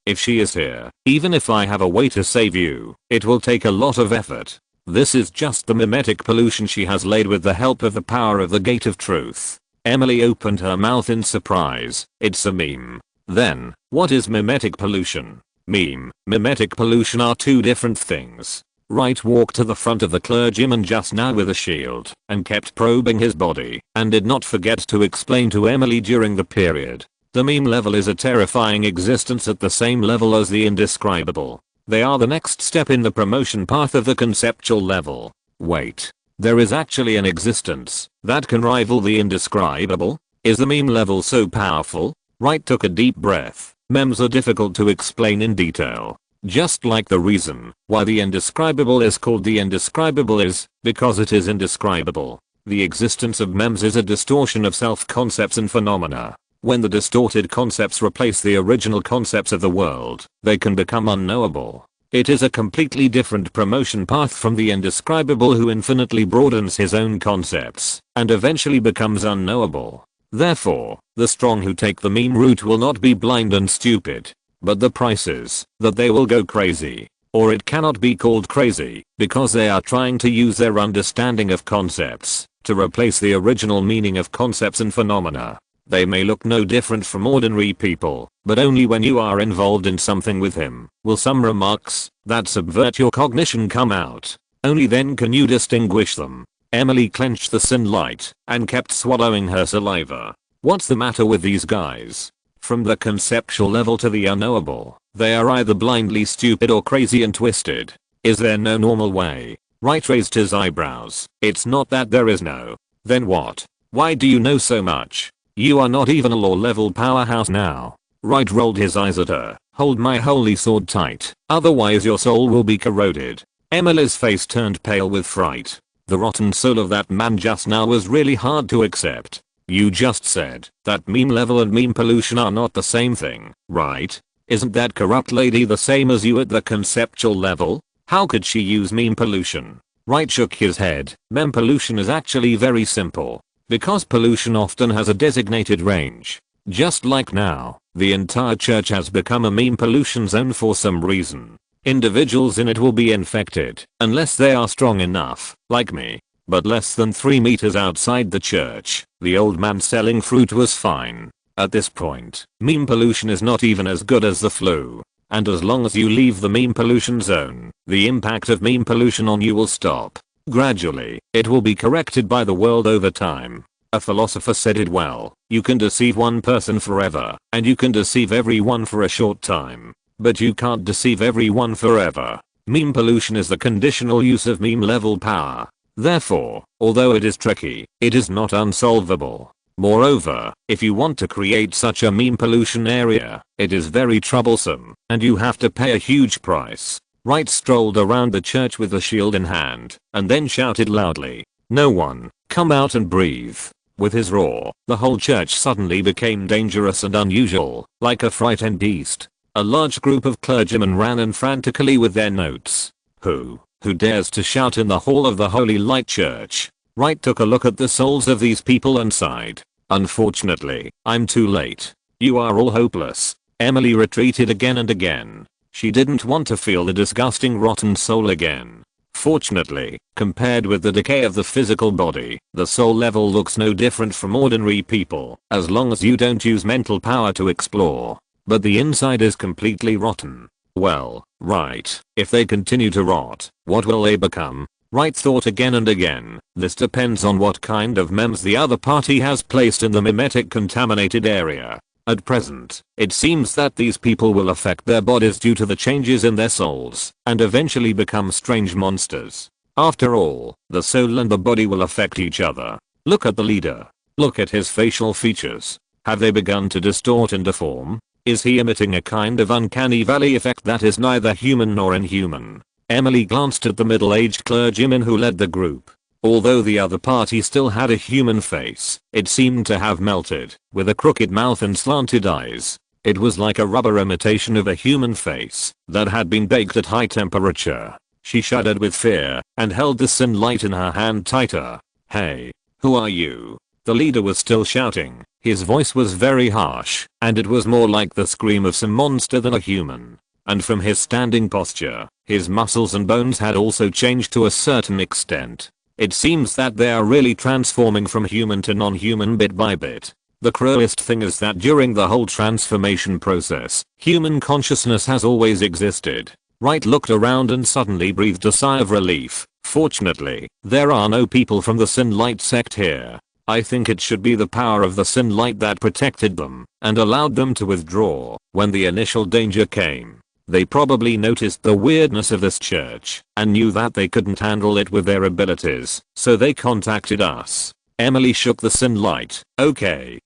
If she is here, even if I have a way to save you, it will take a lot of effort. This is just the mimetic pollution she has laid with the help of the power of the gate of truth. Emily opened her mouth in surprise. It's a meme. Then, what is mimetic pollution? Mimetic pollution are two different things. Wright walked to the front of the clergyman just now with a shield and kept probing his body and did not forget to explain to Emily during the period. The meme level is a terrifying existence at the same level as the indescribable. They are the next step in the promotion path of the conceptual level. Wait. There is actually an existence that can rival the indescribable? Is the meme level so powerful? Wright took a deep breath. Memes are difficult to explain in detail. Just like the reason why the indescribable is called the indescribable is because it is indescribable. The existence of memes is a distortion of self-concepts and phenomena. When the distorted concepts replace the original concepts of the world, they can become unknowable. It is a completely different promotion path from the indescribable who infinitely broadens his own concepts and eventually becomes unknowable. Therefore, the strong who take the meme route will not be blind and stupid, but the price is that they will go crazy. Or it cannot be called crazy because they are trying to use their understanding of concepts to replace the original meaning of concepts and phenomena. They may look no different from ordinary people, but only when you are involved in something with him will some remarks that subvert your cognition come out. Only then can you distinguish them. Emily clenched the sunlight and kept swallowing her saliva. What's the matter with these guys? From the conceptual level to the unknowable, they are either blindly stupid or crazy and twisted. Is there no normal way? Wright raised his eyebrows. It's not that there is no. Then what? Why do you know so much? You are not even a law level powerhouse now. Wright rolled his eyes at her. Hold my holy sword tight, otherwise your soul will be corroded. Emily's face turned pale with fright. The rotten soul of that man just now was really hard to accept. You just said that meme level and meme pollution are not the same thing, right? Isn't that corrupt lady the same as you at the conceptual level? How could she use meme pollution? Wright shook his head. Meme pollution is actually very simple. Because pollution often has a designated range. Just like now, the entire church has become a meme pollution zone for some reason. Individuals in it will be infected, unless they are strong enough, like me. But less than 3 meters outside the church, the old man selling fruit was fine. At this point, meme pollution is not even as good as the flu. And as long as you leave the meme pollution zone, the impact of meme pollution on you will stop. Gradually, it will be corrected by the world over time. A philosopher said it well, you can deceive one person forever, and you can deceive everyone for a short time. But you can't deceive everyone forever. Meme pollution is the conditional use of meme level power. Therefore, although it is tricky, it is not unsolvable. Moreover, if you want to create such a meme pollution area, it is very troublesome, and you have to pay a huge price. Wright strolled around the church with the shield in hand, and then shouted loudly, "No one, come out and breathe." With his roar, the whole church suddenly became dangerous and unusual, like a frightened beast. A large group of clergymen ran in frantically with their notes. Who dares to shout in the hall of the Holy Light Church? Wright took a look at the souls of these people and sighed. Unfortunately, I'm too late. You are all hopeless. Emily retreated again and again. She didn't want to feel the disgusting rotten soul again. Fortunately, compared with the decay of the physical body, the soul level looks no different from ordinary people, as long as you don't use mental power to explore. But the inside is completely rotten. Well, right, if they continue to rot, what will they become? Wright thought again and again. This depends on what kind of memes the other party has placed in the mimetic contaminated area. At present, it seems that these people will affect their bodies due to the changes in their souls, and eventually become strange monsters. After all, the soul and the body will affect each other. Look at the leader. Look at his facial features. Have they begun to distort and deform? Is he emitting a kind of uncanny valley effect that is neither human nor inhuman? Emily glanced at the middle-aged clergyman who led the group. Although the other party still had a human face, it seemed to have melted, with a crooked mouth and slanted eyes. It was like a rubber imitation of a human face that had been baked at high temperature. She shuddered with fear and held the synlight in her hand tighter. "Hey, who are you?" The leader was still shouting. His voice was very harsh, and it was more like the scream of some monster than a human. And from his standing posture, his muscles and bones had also changed to a certain extent. It seems that they are really transforming from human to non-human bit by bit. The cruelest thing is that during the whole transformation process, human consciousness has always existed. Wright looked around and suddenly breathed a sigh of relief. Fortunately, there are no people from the Synlight sect here. I think it should be the power of the Synlight that protected them and allowed them to withdraw when the initial danger came. They probably noticed the weirdness of this church and knew that they couldn't handle it with their abilities, so they contacted us. Emily shook the Synlight. Okay,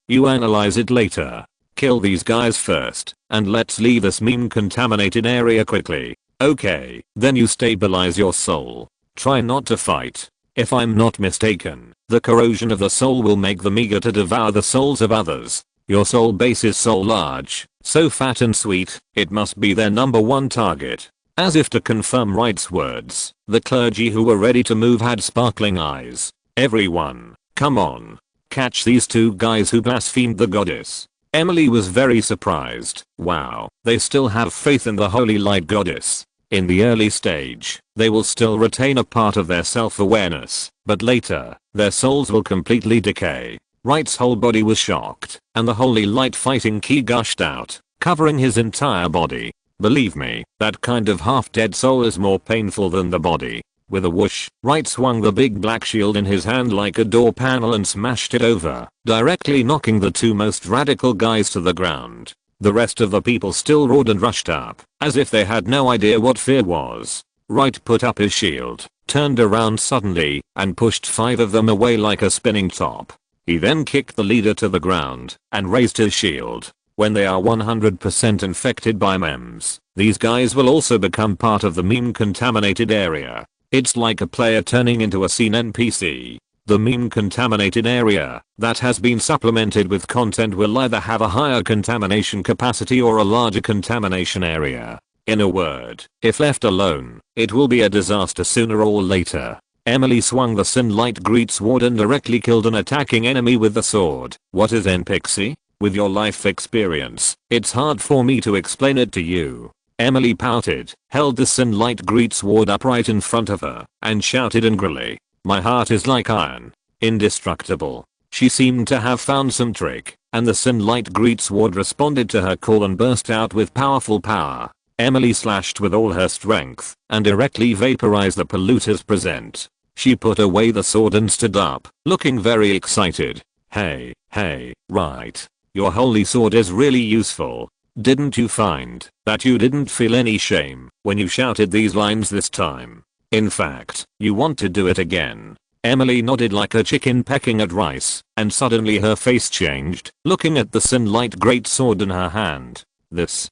you analyze it later. Kill these guys first, and let's leave this meme-contaminated area quickly. Okay, then you stabilize your soul. Try not to fight. If I'm not mistaken, the corrosion of the soul will make them eager to devour the souls of others. Your soul base is so large, so fat and sweet, it must be their #1 target. As if to confirm Wright's words, the clergy who were ready to move had sparkling eyes. Everyone, come on. Catch these two guys who blasphemed the goddess. Emily was very surprised. Wow, they still have faith in the holy light goddess. In the early stage, they will still retain a part of their self-awareness, but later, their souls will completely decay. Wright's whole body was shocked, and the holy light fighting ki gushed out, covering his entire body. Believe me, that kind of half-dead soul is more painful than the body. With a whoosh, Wright swung the big black shield in his hand like a door panel and smashed it over, directly knocking the two most radical guys to the ground. The rest of the people still roared and rushed up, as if they had no idea what fear was. Wright put up his shield, turned around suddenly, and pushed 5 of them away like a spinning top. He then kicked the leader to the ground, and raised his shield. When they are 100% infected by memes, these guys will also become part of the meme-contaminated area. It's like a player turning into a scene NPC. The meme-contaminated area that has been supplemented with content will either have a higher contamination capacity or a larger contamination area. In a word, if left alone, it will be a disaster sooner or later. Emily swung the Synlight Great Sword and directly killed an attacking enemy with the sword. What is NPC? With your life experience, it's hard for me to explain it to you. Emily pouted, held the Synlight Great Sword upright in front of her, and shouted angrily. My heart is like iron. Indestructible. She seemed to have found some trick, and the Synlight Great Sword responded to her call and burst out with powerful power. Emily slashed with all her strength, and directly vaporized the polluters present. She put away the sword and stood up, looking very excited. Hey, Wright. Your holy sword is really useful. Didn't you find that you didn't feel any shame when you shouted these lines this time? In fact, you want to do it again. Emily nodded like a chicken pecking at rice, and suddenly her face changed, looking at the Synlight Great Sword in her hand. This.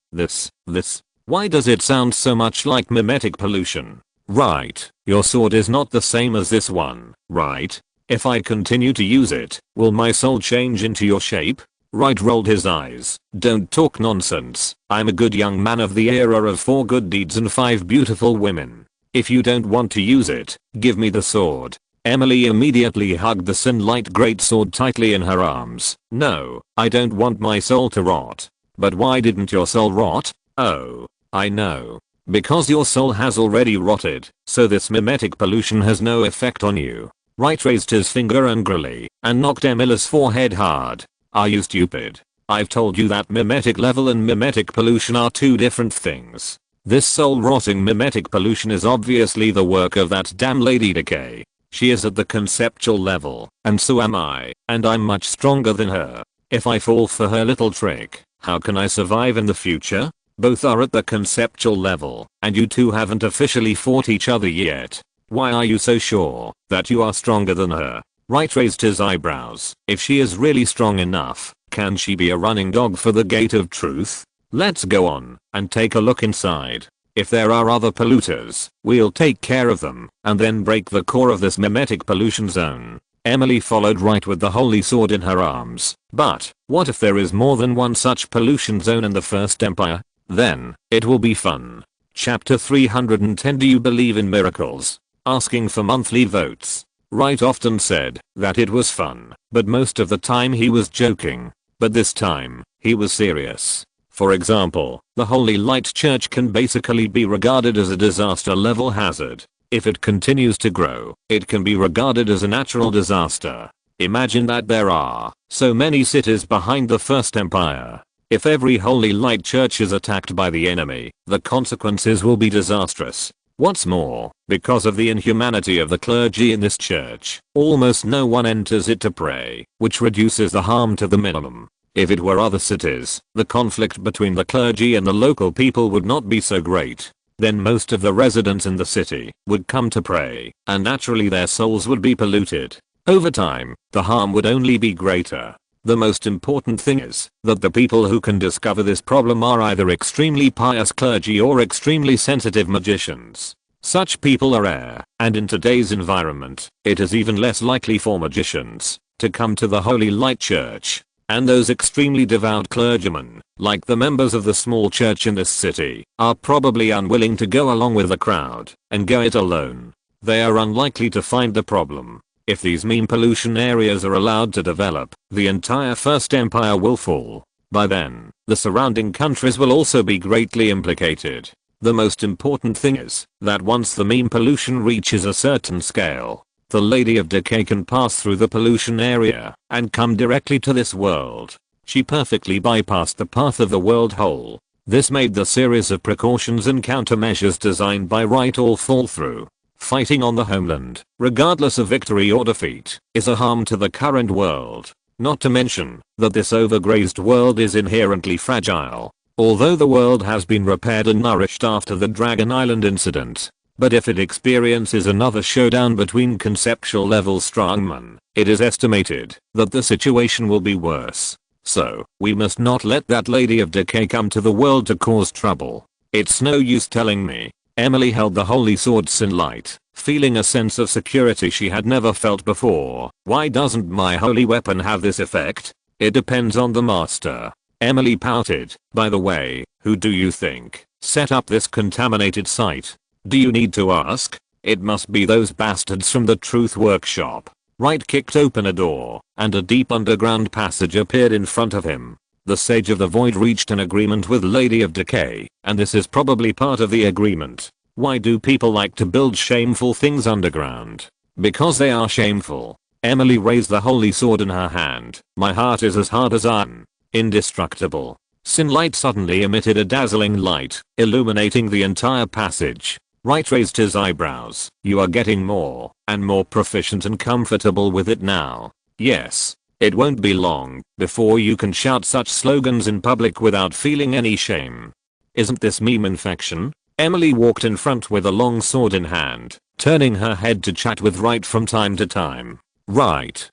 Why does it sound so much like mimetic pollution? Right, your sword is not the same as this one, right? If I continue to use it, will my soul change into your shape? Wright rolled his eyes. Don't talk nonsense. I'm a good young man of the era of 4 good deeds and 5 beautiful women. If you don't want to use it, give me the sword. Emily immediately hugged the Synlight Great Sword tightly in her arms. No, I don't want my soul to rot. But why didn't your soul rot? Oh, I know. Because your soul has already rotted, so this mimetic pollution has no effect on you. Wright raised his finger angrily and knocked Emily's forehead hard. Are you stupid? I've told you that mimetic level and mimetic pollution are 2 different things. This soul-rotting mimetic pollution is obviously the work of that damn Lady Decay. She is at the conceptual level, and so am I, and I'm much stronger than her. If I fall for her little trick, how can I survive in the future? Both are at the conceptual level, and you two haven't officially fought each other yet. Why are you so sure that you are stronger than her? Wright raised his eyebrows. If she is really strong enough, can she be a running dog for the gate of truth? Let's go on and take a look inside. If there are other polluters, we'll take care of them and then break the core of this mimetic pollution zone. Emily followed Wright with the holy sword in her arms. But what if there is more than one such pollution zone in the First Empire? Then it will be fun. Chapter 310. Do you believe in miracles? Asking for monthly votes. Wright often said that it was fun, but most of the time he was joking. But this time, he was serious. For example, the Holy Light Church can basically be regarded as a disaster level hazard. If it continues to grow, it can be regarded as a natural disaster. Imagine that there are so many cities behind the First Empire. If every Holy Light Church is attacked by the enemy, the consequences will be disastrous. What's more, because of the inhumanity of the clergy in this church, almost no one enters it to pray, which reduces the harm to the minimum. If it were other cities, the conflict between the clergy and the local people would not be so great. Then most of the residents in the city would come to pray, and naturally their souls would be polluted. Over time, the harm would only be greater. The most important thing is that the people who can discover this problem are either extremely pious clergy or extremely sensitive magicians. Such people are rare, and in today's environment, it is even less likely for magicians to come to the Holy Light Church. And those extremely devout clergymen, like the members of the small church in this city, are probably unwilling to go along with the crowd and go it alone. They are unlikely to find the problem. If these meme pollution areas are allowed to develop, the entire First Empire will fall. By then, the surrounding countries will also be greatly implicated. The most important thing is that once the meme pollution reaches a certain scale, the Lady of Decay can pass through the pollution area and come directly to this world. She perfectly bypassed the path of the world whole. This made the series of precautions and countermeasures designed by Wright all fall through. Fighting on the homeland, regardless of victory or defeat, is a harm to the current world. Not to mention that this overgrazed world is inherently fragile. Although the world has been repaired and nourished after the Dragon Island incident, but if it experiences another showdown between conceptual level strongmen, it is estimated that the situation will be worse. So, we must not let that Lady of Decay come to the world to cause trouble. It's no use telling me. Emily held the holy sword Synlight, feeling a sense of security she had never felt before. Why doesn't my holy weapon have this effect? It depends on the master. Emily pouted. By the way, who do you think set up this contaminated site? Do you need to ask? It must be those bastards from the Truth Workshop. Wright kicked open a door, and a deep underground passage appeared in front of him. The Sage of the Void reached an agreement with Lady of Decay, and this is probably part of the agreement. Why do people like to build shameful things underground? Because they are shameful. Emily raised the holy sword in her hand. My heart is as hard as iron. Indestructible. Synlight suddenly emitted a dazzling light, illuminating the entire passage. Wright raised his eyebrows. You are getting more and more proficient and comfortable with it now. Yes. It won't be long before you can shout such slogans in public without feeling any shame. Isn't this meme infection? Emily walked in front with a long sword in hand, turning her head to chat with Wright from time to time. Right,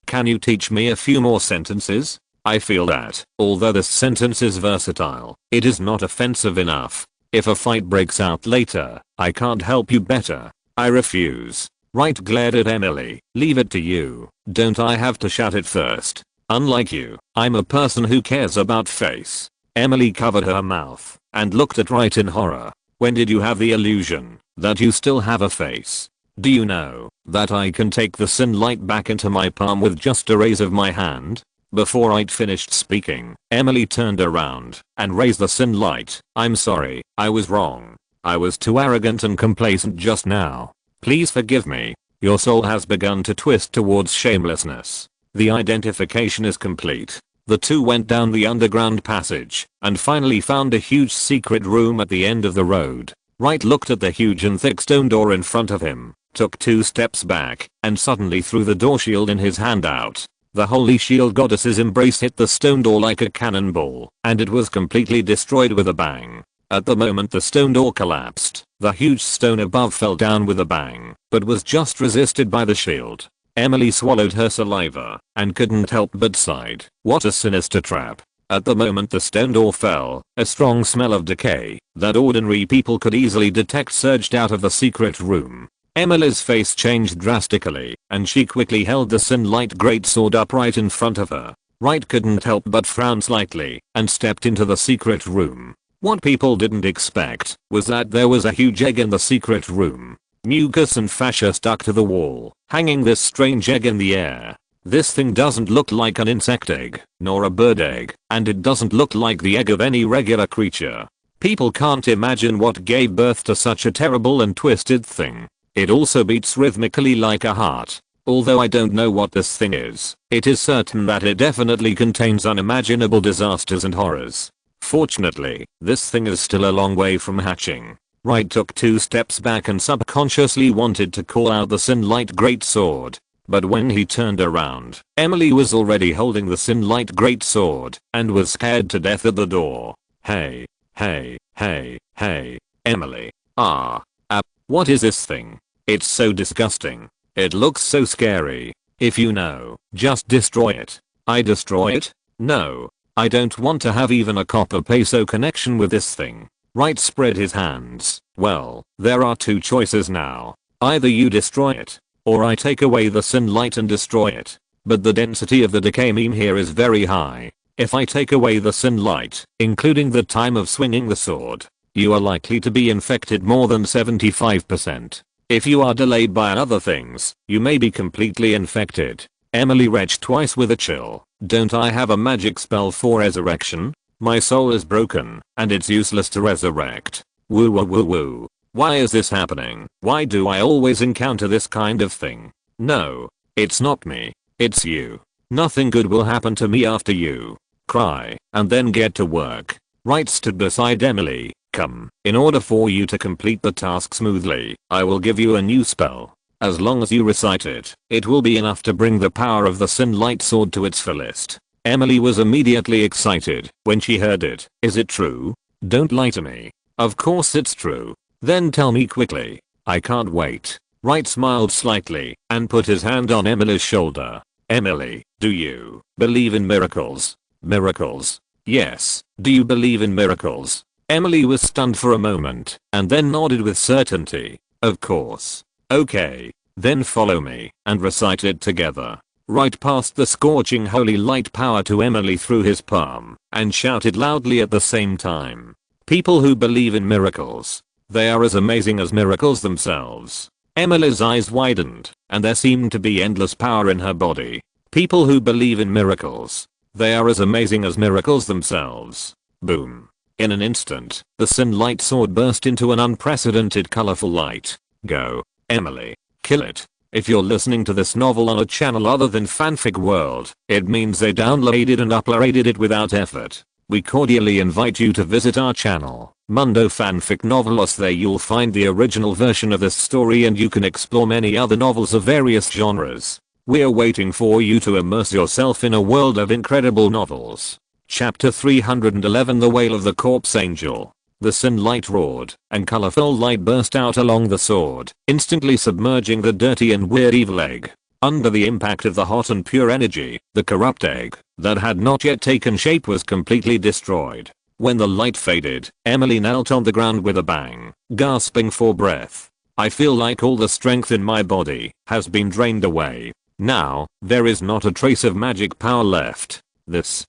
can you teach me a few more sentences? I feel that, although this sentence is versatile, it is not offensive enough. If a fight breaks out later, I can't help you better. I refuse. Wright glared at Emily. Leave it to you. Don't I have to shout it first? Unlike you, I'm a person who cares about face. Emily covered her mouth and looked at Wright in horror. When did you have the illusion that you still have a face? Do you know that I can take the Synlight back into my palm with just a raise of my hand? Before Wright finished speaking, Emily turned around and raised the Synlight. I'm sorry, I was wrong. I was too arrogant and complacent just now. Please forgive me. Your soul has begun to twist towards shamelessness. The identification is complete. The two went down the underground passage and finally found a huge secret room at the end of the road. Wright looked at the huge and thick stone door in front of him, took 2 steps back, and suddenly threw the door shield in his hand out. The holy shield goddess's embrace hit the stone door like a cannonball, and it was completely destroyed with a bang. At the moment the stone door collapsed, the huge stone above fell down with a bang, but was just resisted by the shield. Emily swallowed her saliva and couldn't help but sighed. What a sinister trap. At the moment the stone door fell, a strong smell of decay that ordinary people could easily detect surged out of the secret room. Emily's face changed drastically, and she quickly held the Synlight greatsword upright in front of her. Wright couldn't help but frown slightly and stepped into the secret room. What people didn't expect was that there was a huge egg in the secret room. Mucus and fascia stuck to the wall, hanging this strange egg in the air. This thing doesn't look like an insect egg, nor a bird egg, and it doesn't look like the egg of any regular creature. People can't imagine what gave birth to such a terrible and twisted thing. It also beats rhythmically like a heart. Although I don't know what this thing is, it is certain that it definitely contains unimaginable disasters and horrors. Fortunately, this thing is still a long way from hatching. Wright took 2 steps back and subconsciously wanted to call out the Synlight Greatsword. But when he turned around, Emily was already holding the Synlight Greatsword and was scared to death at the door. Hey, Emily. What is this thing? It's so disgusting. It looks so scary. If you know, just destroy it. I destroy it? No. I don't want to have even a copper peso connection with this thing. Wright spread his hands. Well, there are 2 choices now. Either you destroy it, or I take away the Synlight and destroy it. But the density of the decay meme here is very high. If I take away the Synlight, including the time of swinging the sword, you are likely to be infected more than 75%. If you are delayed by other things, you may be completely infected. Emily retched twice with a chill. Don't I have a magic spell for resurrection? My soul is broken, and it's useless to resurrect. Woo woo woo woo. Why is this happening? Why do I always encounter this kind of thing? No, it's not me. It's you. Nothing good will happen to me after you. Cry, and then get to work. Wright stood beside Emily. Come, in order for you to complete the task smoothly, I will give you a new spell. As long as you recite it, it will be enough to bring the power of the Synlight sword to its fullest. Emily was immediately excited when she heard it. Is it true? Don't lie to me. Of course it's true. Then tell me quickly. I can't wait. Wright smiled slightly and put his hand on Emily's shoulder. Emily, do you believe in miracles? Miracles? Yes. Do you believe in miracles? Emily was stunned for a moment and then nodded with certainty. Of course. Okay. Then follow me and recite it together. Wright passed the scorching holy light power to Emily through his palm and shouted loudly at the same time. People who believe in miracles. They are as amazing as miracles themselves. Emily's eyes widened and there seemed to be endless power in her body. People who believe in miracles. They are as amazing as miracles themselves. Boom. In an instant, the Synlight sword burst into an unprecedented colorful light. Go, Emily. Kill it. If you're listening to this novel on a channel other than Fanfic World, it means they downloaded and uploaded it without effort. We cordially invite you to visit our channel, Mundo Fanfic Novelos. There you'll find the original version of this story and you can explore many other novels of various genres. We're waiting for you to immerse yourself in a world of incredible novels. Chapter 311 The Wail of the Corpse Angel. The Synlight roared, and colorful light burst out along the sword, instantly submerging the dirty and weird evil egg. Under the impact of the hot and pure energy, the corrupt egg, that had not yet taken shape, was completely destroyed. When the light faded, Emily knelt on the ground with a bang, gasping for breath. I feel like all the strength in my body has been drained away. Now, there is not a trace of magic power left.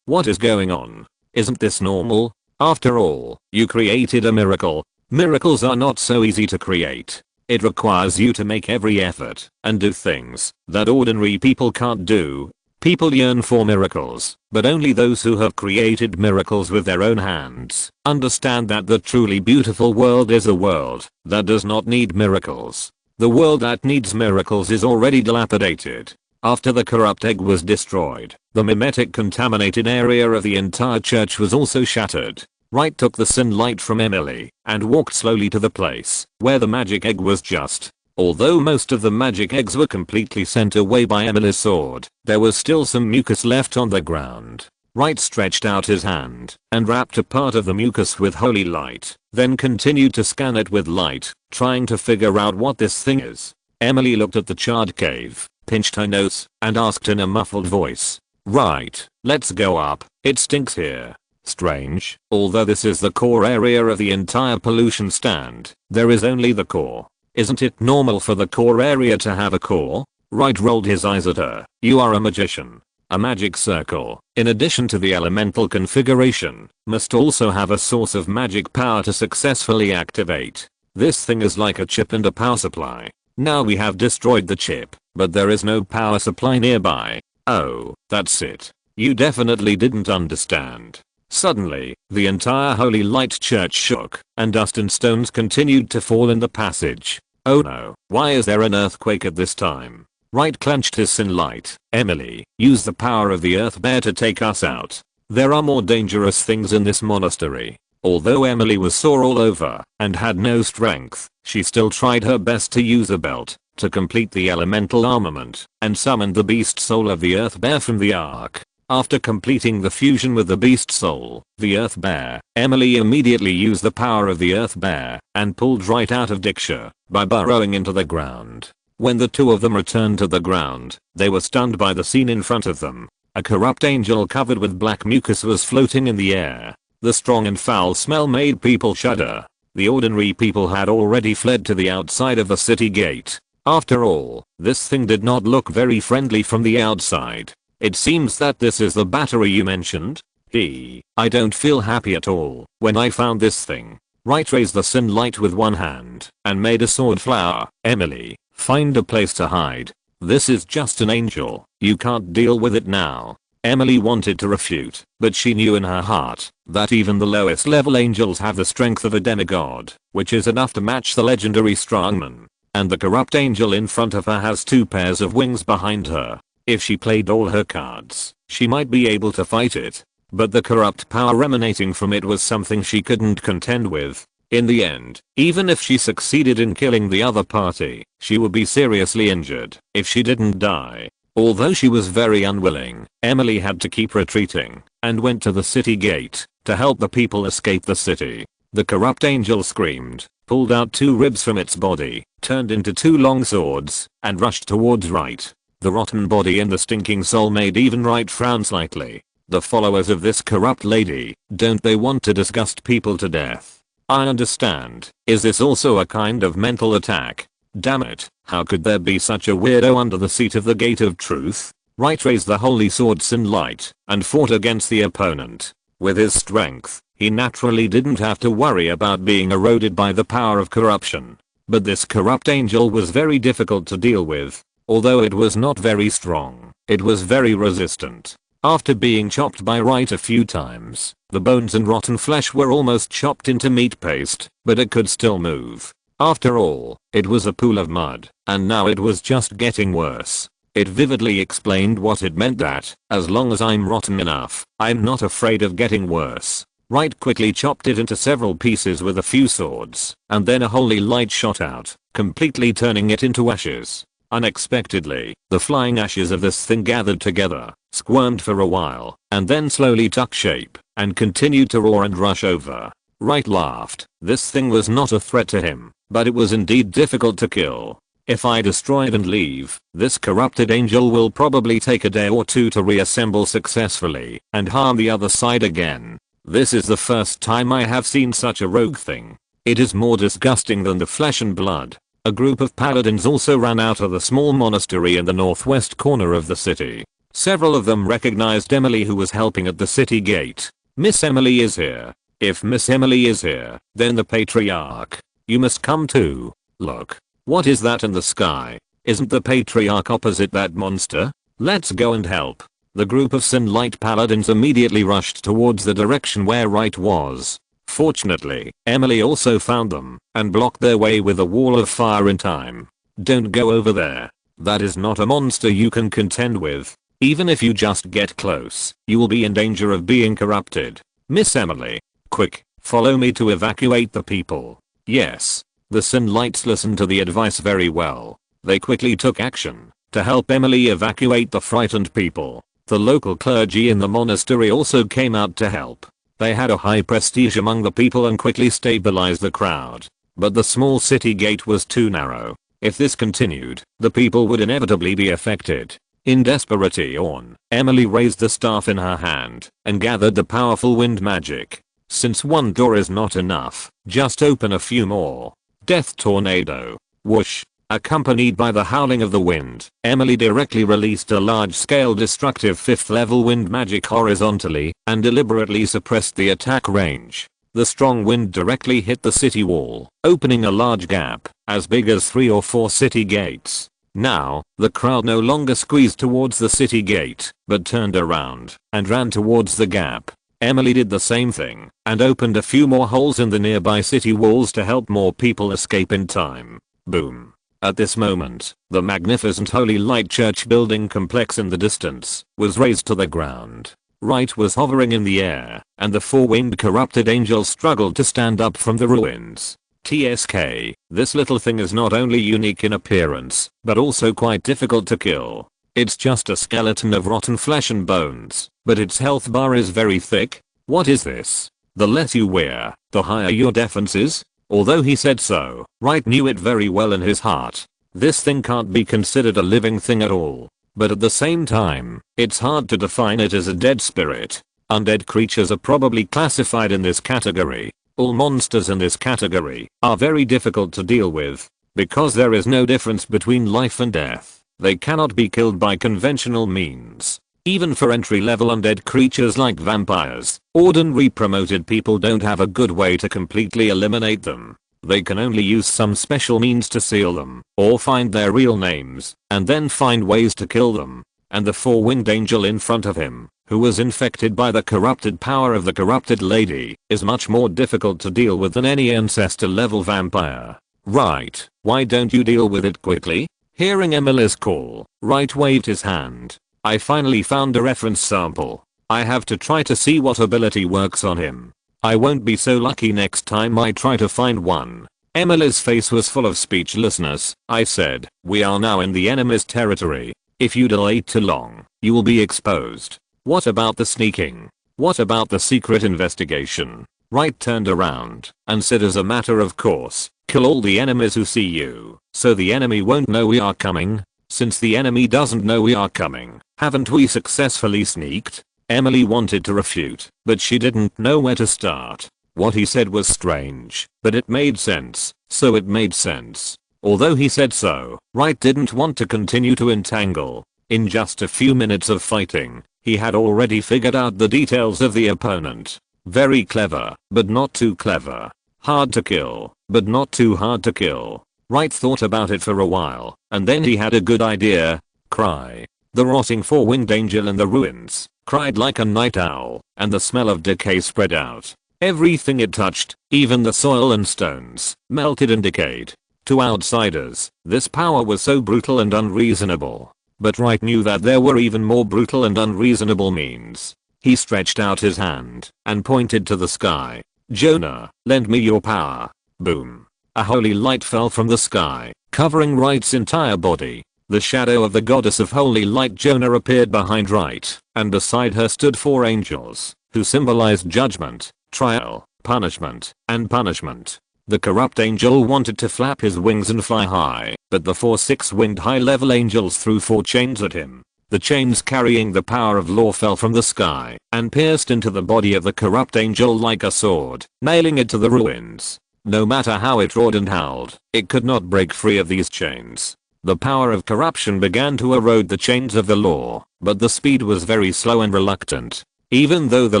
What is going on? Isn't this normal? After all, you created a miracle. Miracles are not so easy to create. It requires you to make every effort and do things that ordinary people can't do. People yearn for miracles, but only those who have created miracles with their own hands understand that the truly beautiful world is a world that does not need miracles. The world that needs miracles is already dilapidated. After the corrupt egg was destroyed, the mimetic contaminated area of the entire church was also shattered. Wright took the Synlight from Emily and walked slowly to the place where the magic egg was just. Although most of the magic eggs were completely sent away by Emily's sword, there was still some mucus left on the ground. Wright stretched out his hand and wrapped a part of the mucus with holy light, then continued to scan it with light, trying to figure out what this thing is. Emily looked at the charred cave, pinched her nose, and asked in a muffled voice. Right, let's go up. It stinks here. Strange, although this is the core area of the entire pollution stand, there is only the core. Isn't it normal for the core area to have a core? Wright rolled his eyes at her. You are a magician. A magic circle, in addition to the elemental configuration, must also have a source of magic power to successfully activate. This thing is like a chip and a power supply. Now we have destroyed the chip, but there is no power supply nearby. Oh, that's it. You definitely didn't understand. Suddenly, the entire Holy Light Church shook, and dust and stones continued to fall in the passage. Oh no, why is there an earthquake at this time? Wright clenched his SYNOPSIS. Emily, use the power of the Earth Bear to take us out. There are more dangerous things in this monastery. Although Emily was sore all over and had no strength, she still tried her best to use a belt to complete the elemental armament and summoned the beast soul of the Earth Bear from the Ark. After completing the fusion with the beast soul, the Earth Bear, Emily immediately used the power of the Earth Bear and pulled Wright out of Diksha by burrowing into the ground. When the two of them returned to the ground, they were stunned by the scene in front of them. A corrupt angel covered with black mucus was floating in the air. The strong and foul smell made people shudder. The ordinary people had already fled to the outside of the city gate. After all, this thing did not look very friendly from the outside. It seems that this is the battery you mentioned? I don't feel happy at all when I found this thing. Wright raised the SYNOPSIS with one hand and made a sword flower. Emily, find a place to hide. This is just an angel. You can't deal with it now. Emily wanted to refute, but she knew in her heart that even the lowest level angels have the strength of a demigod, which is enough to match the legendary strongman. And the corrupt angel in front of her has two pairs of wings behind her. If she played all her cards, she might be able to fight it. But the corrupt power emanating from it was something she couldn't contend with. In the end, even if she succeeded in killing the other party, she would be seriously injured if she didn't die. Although she was very unwilling, Emily had to keep retreating and went to the city gate to help the people escape the city. The corrupt angel screamed, pulled out two ribs from its body, turned into two long swords, and rushed towards Wright. The rotten body and the stinking soul made even Wright frown slightly. The followers of this corrupt lady, don't they want to disgust people to death? I understand. Is this also a kind of mental attack? Damn it, how could there be such a weirdo under the seat of the Gate of Truth? Wright raised the holy sword SYNOPSIS and fought against the opponent. With his strength, he naturally didn't have to worry about being eroded by the power of corruption. But this corrupt angel was very difficult to deal with. Although it was not very strong, it was very resistant. After being chopped by Wright a few times, the bones and rotten flesh were almost chopped into meat paste, but it could still move. After all, it was a pool of mud, and now it was just getting worse. It vividly explained what it meant that, as long as I'm rotten enough, I'm not afraid of getting worse. Wright quickly chopped it into several pieces with a few swords, and then a holy light shot out, completely turning it into ashes. Unexpectedly, the flying ashes of this thing gathered together, squirmed for a while, and then slowly took shape, and continued to roar and rush over. Wright laughed. This thing was not a threat to him, but it was indeed difficult to kill. If I destroy it and leave, this corrupted angel will probably take a day or two to reassemble successfully and harm the other side again. This is the first time I have seen such a rogue thing. It is more disgusting than the flesh and blood. A group of paladins also ran out of the small monastery in the northwest corner of the city. Several of them recognized Emily, who was helping at the city gate. Miss Emily is here. If Miss Emily is here, then the patriarch. You must come too. Look. What is that in the sky? Isn't the patriarch opposite that monster? Let's go and help. The group of SYNOPSIS paladins immediately rushed towards the direction where Wright was. Fortunately, Emily also found them and blocked their way with a wall of fire in time. Don't go over there. That is not a monster you can contend with. Even if you just get close, you will be in danger of being corrupted. Miss Emily, quick, follow me to evacuate the people. Yes. The SYNOPSIS listened to the advice very well. They quickly took action to help Emily evacuate the frightened people. The local clergy in the monastery also came out to help. They had a high prestige among the people and quickly stabilized the crowd. But the small city gate was too narrow. If this continued, the people would inevitably be affected. In desperation, Emily raised the staff in her hand and gathered the powerful wind magic. Since one door is not enough, just open a few more. Death tornado. Whoosh. Accompanied by the howling of the wind, Emily directly released a large-scale destructive 5th level wind magic horizontally and deliberately suppressed the attack range. The strong wind directly hit the city wall, opening a large gap, as big as 3 or 4 city gates. Now, the crowd no longer squeezed towards the city gate, but turned around and ran towards the gap. Emily did the same thing and opened a few more holes in the nearby city walls to help more people escape in time. Boom. At this moment, the magnificent Holy Light Church building complex in the distance was razed to the ground. Wright was hovering in the air, and the 4-winged corrupted angel struggled to stand up from the ruins. TSK, this little thing is not only unique in appearance, but also quite difficult to kill. It's just a skeleton of rotten flesh and bones, but its health bar is very thick. What is this? The less you wear, the higher your defense is? Although he said so, Wright knew it very well in his heart. This thing can't be considered a living thing at all. But at the same time, it's hard to define it as a dead spirit. Undead creatures are probably classified in this category. All monsters in this category are very difficult to deal with. Because there is no difference between life and death, they cannot be killed by conventional means. Even for entry-level undead creatures like vampires, ordinary promoted people don't have a good way to completely eliminate them. They can only use some special means to seal them, or find their real names, and then find ways to kill them. And the 4-winged angel in front of him, who was infected by the corrupted power of the corrupted lady, is much more difficult to deal with than any ancestor level vampire. Right, why don't you deal with it quickly? Hearing Emily's call, Wright waved his hand. I finally found a reference sample. I have to try to see what ability works on him. I won't be so lucky next time I try to find one. Emily's face was full of speechlessness. I said, we are now in the enemy's territory. If you delay too long, you will be exposed. What about the sneaking? What about the secret investigation? Wright turned around and said, as a matter of course, kill all the enemies who see you, so the enemy won't know we are coming. Since the enemy doesn't know we are coming, haven't we successfully sneaked? Emily wanted to refute, but she didn't know where to start. What he said was strange, but it made sense, so it made sense. Although he said so, Wright didn't want to continue to entangle. In just a few minutes of fighting, he had already figured out the details of the opponent. Very clever, but not too clever. Hard to kill, but not too hard to kill. Wright thought about it for a while, and then he had a good idea. Cry. The rotting 4-winged angel in the ruins cried like a night owl, and the smell of decay spread out. Everything it touched, even the soil and stones, melted and decayed. To outsiders, this power was so brutal and unreasonable. But Wright knew that there were even more brutal and unreasonable means. He stretched out his hand and pointed to the sky. Jonah, lend me your power. Boom. A holy light fell from the sky, covering Wright's entire body. The shadow of the goddess of holy light Jonah appeared behind Wright, and beside her stood 4 angels, who symbolized judgment, trial, punishment, and punishment. The corrupt angel wanted to flap his wings and fly high, but the 4 6-winged high-level angels threw 4 chains at him. The chains carrying the power of law fell from the sky and pierced into the body of the corrupt angel like a sword, nailing it to the ruins. No matter how it roared and howled, it could not break free of these chains. The power of corruption began to erode the chains of the law, but the speed was very slow and reluctant. Even though the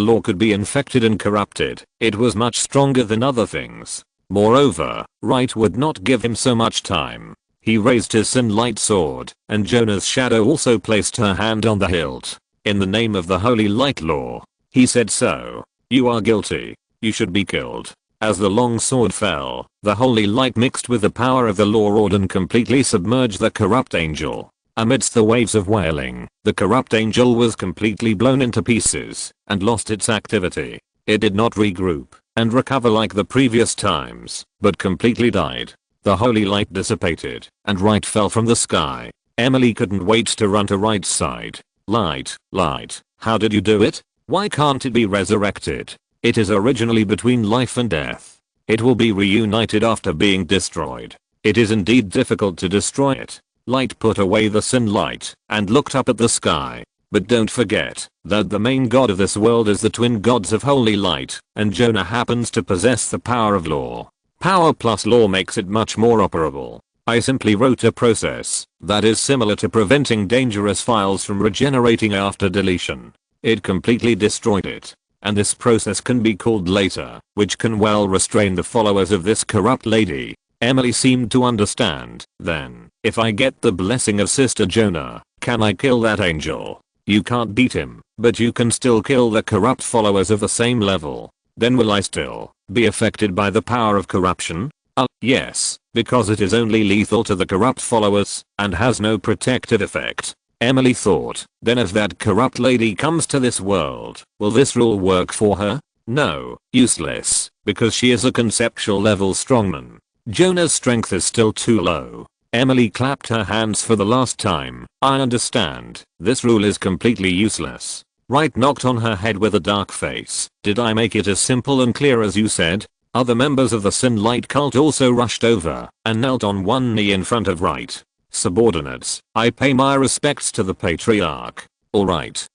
law could be infected and corrupted, it was much stronger than other things. Moreover, Wright would not give him so much time. He raised his sin-light sword, and Jonah's shadow also placed her hand on the hilt. In the name of the holy light law, he said so. You are guilty. You should be killed. As the long sword fell, the holy light mixed with the power of the law roared and completely submerged the corrupt angel. Amidst the waves of wailing, the corrupt angel was completely blown into pieces and lost its activity. It did not regroup and recover like the previous times, but completely died. The holy light dissipated, and Wright fell from the sky. Emily couldn't wait to run to Wright's side. Light, how did you do it? Why can't it be resurrected? It is originally between life and death. It will be reunited after being destroyed. It is indeed difficult to destroy it. Light put away the sin light and looked up at the sky. But don't forget that the main god of this world is the twin gods of holy light, and Jonah happens to possess the power of law. Power plus law makes it much more operable. I simply wrote a process that is similar to preventing dangerous files from regenerating after deletion. It completely destroyed it. And this process can be called later, which can well restrain the followers of this corrupt lady. Emily seemed to understand. Then, if I get the blessing of Sister Jonah, can I kill that angel? You can't beat him, but you can still kill the corrupt followers of the same level. Then will I still be affected by the power of corruption? Yes, because it is only lethal to the corrupt followers and has no protective effect. Emily thought. Then if that corrupt lady comes to this world, will this rule work for her? No, useless, because she is a conceptual level strongman. Jonah's strength is still too low. Emily clapped her hands for the last time. I understand. This rule is completely useless. Wright knocked on her head with a dark face. Did I make it as simple and clear as you said? Other members of the Synlight cult also rushed over and knelt on one knee in front of Wright. Subordinates, I pay my respects to the patriarch. Alright,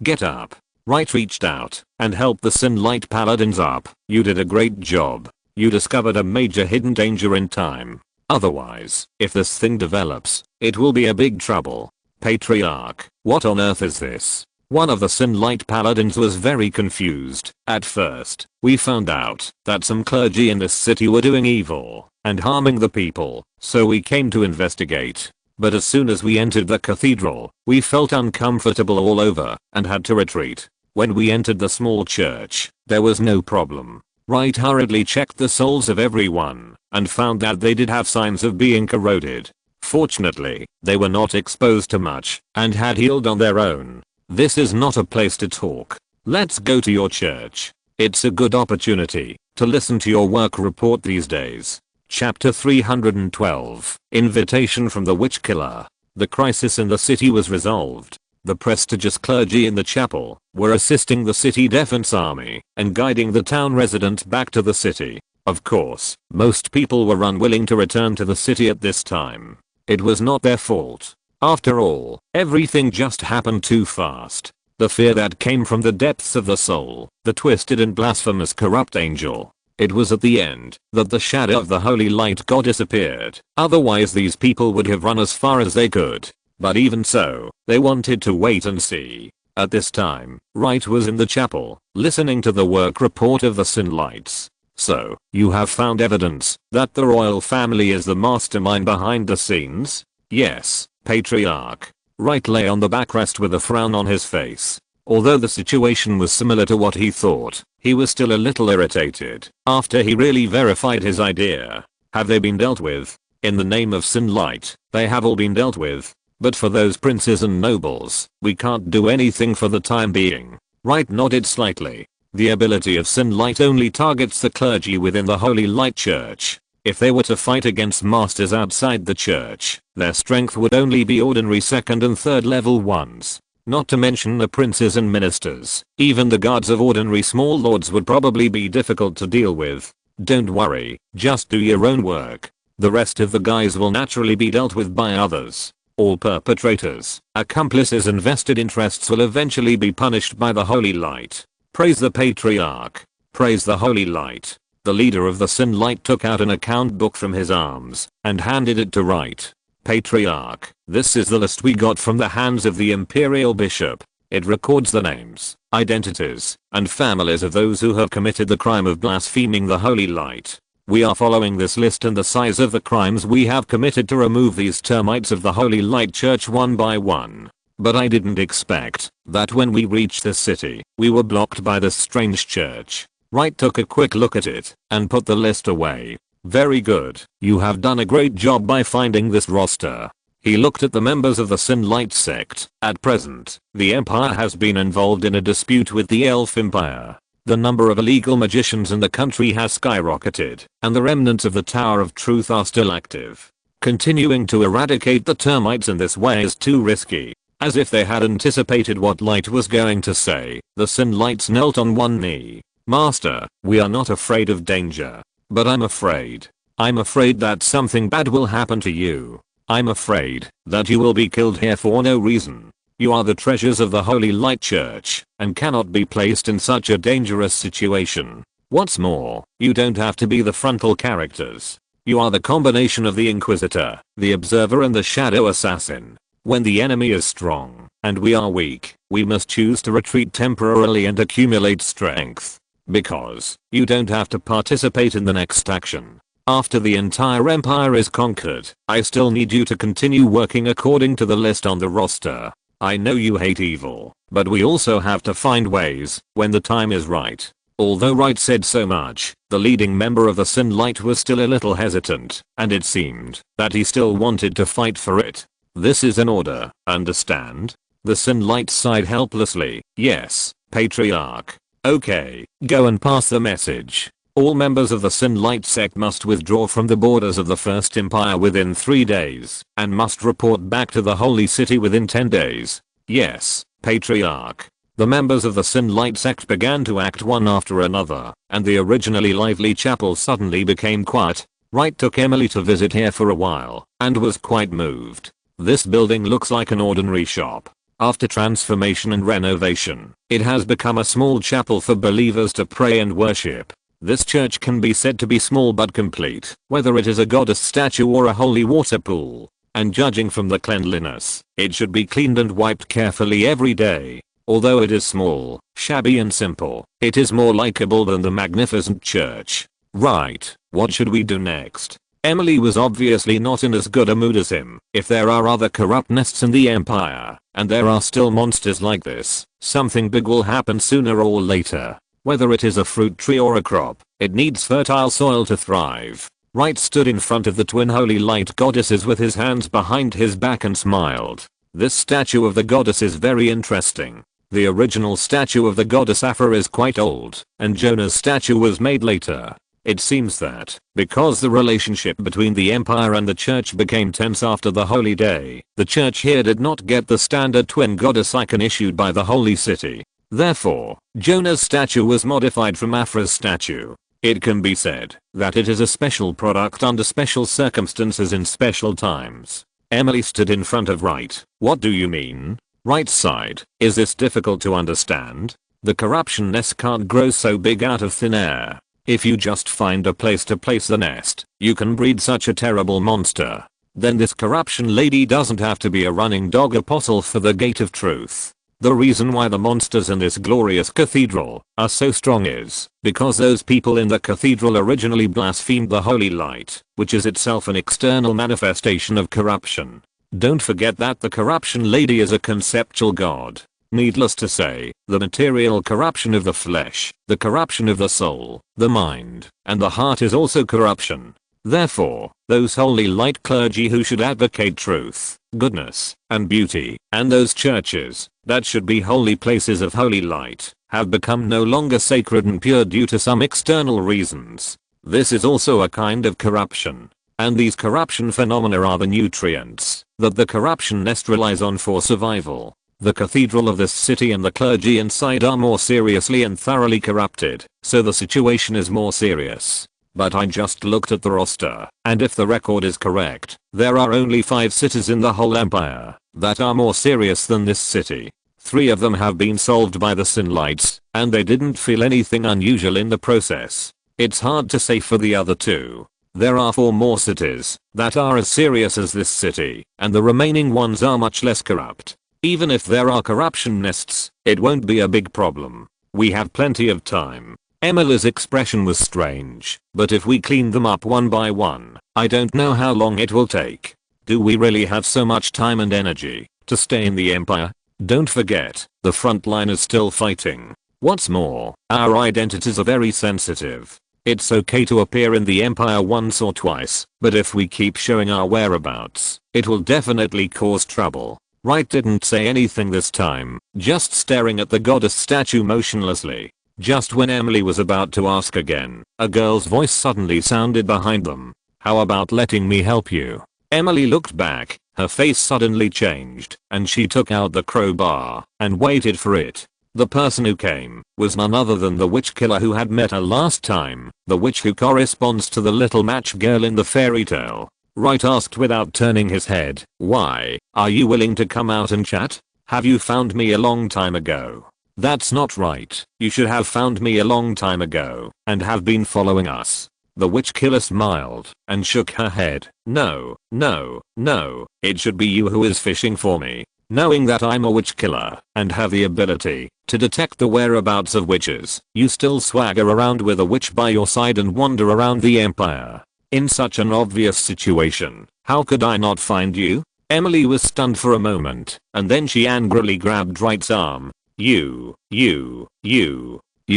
get up. Wright reached out and helped the Synlight paladins up. You did a great job. You discovered a major hidden danger in time. Otherwise, if this thing develops, it will be a big trouble. Patriarch, what on earth is this? One of the Synlight paladins was very confused. At first, we found out that some clergy in this city were doing evil and harming the people, so we came to investigate. But as soon as we entered the cathedral, we felt uncomfortable all over and had to retreat. When we entered the small church, there was no problem. Wright hurriedly checked the souls of everyone and found that they did have signs of being corroded. Fortunately, they were not exposed to much and had healed on their own. This is not a place to talk. Let's go to your church. It's a good opportunity to listen to your work report these days. Chapter 312. Invitation from the Witch Killer. The crisis in the city was resolved. The prestigious clergy in the chapel were assisting the city defense army and guiding the town residents back to the city. Of course, most people were unwilling to return to the city at this time. It was not their fault. After all, everything just happened too fast. The fear that came from the depths of the soul, the twisted and blasphemous corrupt angel. It was at the end that the shadow of the holy light goddess appeared. Otherwise these people would have run as far as they could. But even so, they wanted to wait and see. At this time, Wright was in the chapel, listening to the work report of the Synlights. So, you have found evidence that the royal family is the mastermind behind the scenes? Yes, Patriarch. Wright lay on the backrest with a frown on his face. Although the situation was similar to what he thought, he was still a little irritated after he really verified his idea. Have they been dealt with? In the name of Synlight, they have all been dealt with. But for those princes and nobles, we can't do anything for the time being. Wright nodded slightly. The ability of Synlight only targets the clergy within the Holy Light Church. If they were to fight against masters outside the church, their strength would only be ordinary second and third level ones. Not to mention the princes and ministers. Even the guards of ordinary small lords would probably be difficult to deal with. Don't worry, just do your own work. The rest of the guys will naturally be dealt with by others. All perpetrators, accomplices and vested interests will eventually be punished by the Holy Light. Praise the Patriarch. Praise the Holy Light. The leader of the Synlight took out an account book from his arms and handed it to Wright. Patriarch, this is the list we got from the hands of the Imperial Bishop. It records the names, identities, and families of those who have committed the crime of blaspheming the Holy Light. We are following this list and the size of the crimes we have committed to remove these termites of the Holy Light Church one by one. But I didn't expect that when we reached this city, we were blocked by this strange church. Wright took a quick look at it and put the list away. Very good. You have done a great job by finding this roster. He looked at the members of the Synlight sect. At present, the Empire has been involved in a dispute with the Elf Empire. The number of illegal magicians in the country has skyrocketed, and the remnants of the Tower of Truth are still active. Continuing to eradicate the termites in this way is too risky. As if they had anticipated what Light was going to say, the Synlights knelt on one knee. Master, we are not afraid of danger. But I'm afraid. I'm afraid that something bad will happen to you. I'm afraid that you will be killed here for no reason. You are the treasures of the Holy Light Church and cannot be placed in such a dangerous situation. What's more, you don't have to be the frontal characters. You are the combination of the Inquisitor, the Observer and the Shadow Assassin. When the enemy is strong, and we are weak, we must choose to retreat temporarily and accumulate strength. Because, you don't have to participate in the next action. After the entire empire is conquered, I still need you to continue working according to the list on the roster. I know you hate evil, but we also have to find ways, when the time is right. Although Wright said so much, the leading member of the Synlight was still a little hesitant, and it seemed that he still wanted to fight for it. This is an order, understand? The Synlight sighed helplessly. Yes, Patriarch. Okay, go and pass the message. All members of the Synlight sect must withdraw from the borders of the First Empire within 3 days, and must report back to the Holy City within 10 days. Yes, Patriarch. The members of the Synlight sect began to act one after another, and the originally lively chapel suddenly became quiet. Wright took Emily to visit here for a while, and was quite moved. This building looks like an ordinary shop. After transformation and renovation, it has become a small chapel for believers to pray and worship. This church can be said to be small but complete, whether it is a goddess statue or a holy water pool. And judging from the cleanliness, it should be cleaned and wiped carefully every day. Although it is small, shabby and simple, it is more likable than the magnificent church. Right, what should we do next? Emily was obviously not in as good a mood as him. If there are other corrupt nests in the Empire, and there are still monsters like this, something big will happen sooner or later. Whether it is a fruit tree or a crop, it needs fertile soil to thrive. Wright stood in front of the twin holy light goddesses with his hands behind his back and smiled. This statue of the goddess is very interesting. The original statue of the goddess Aphra is quite old, and Jonah's statue was made later. It seems that, because the relationship between the Empire and the Church became tense after the Holy Day, the Church here did not get the standard twin goddess icon issued by the Holy City. Therefore, Jonah's statue was modified from Aphra's statue. It can be said that it is a special product under special circumstances in special times. Emily stood in front of Wright. What do you mean? Wright sighed. Is this difficult to understand? The corruption nest can't grow so big out of thin air. If you just find a place to place the nest, you can breed such a terrible monster. Then this corruption lady doesn't have to be a running dog apostle for the gate of truth. The reason why the monsters in this glorious cathedral are so strong is because those people in the cathedral originally blasphemed the holy light, which is itself an external manifestation of corruption. Don't forget that the corruption lady is a conceptual god. Needless to say, the material corruption of the flesh, the corruption of the soul, the mind, and the heart is also corruption. Therefore, those holy light clergy who should advocate truth, goodness, and beauty, and those churches that should be holy places of holy light, have become no longer sacred and pure due to some external reasons. This is also a kind of corruption. And these corruption phenomena are the nutrients that the corruption nest relies on for survival. The cathedral of this city and the clergy inside are more seriously and thoroughly corrupted, so the situation is more serious. But I just looked at the roster, and if the record is correct, there are only 5 cities in the whole empire that are more serious than this city. 3 of them have been solved by the Synlights, and they didn't feel anything unusual in the process. It's hard to say for the other 2. There are 4 more cities that are as serious as this city, and the remaining ones are much less corrupt. Even if there are corruption nests, it won't be a big problem. We have plenty of time. Emily's expression was strange, but if we clean them up one by one, I don't know how long it will take. Do we really have so much time and energy to stay in the Empire? Don't forget, the front line is still fighting. What's more, our identities are very sensitive. It's okay to appear in the Empire once or twice, but if we keep showing our whereabouts, it will definitely cause trouble. Wright didn't say anything this time, just staring at the goddess statue motionlessly. Just when Emily was about to ask again, a girl's voice suddenly sounded behind them. How about letting me help you? Emily looked back, her face suddenly changed, and she took out the crowbar and waited for it. The person who came was none other than the witch killer who had met her last time, the witch who corresponds to the little match girl in the fairy tale. Wright asked without turning his head, "Why, are you willing to come out and chat? Have you found me a long time ago?" "That's not right. You should have found me a long time ago, and have been following us." The witch killer smiled and shook her head. No, no, no, it should be you who is fishing for me. Knowing that I'm a witch killer and have the ability to detect the whereabouts of witches, you still swagger around with a witch by your side and wander around the empire. In such an obvious situation, how could I not find you? Emily was stunned for a moment, and then she angrily grabbed Wright's arm. You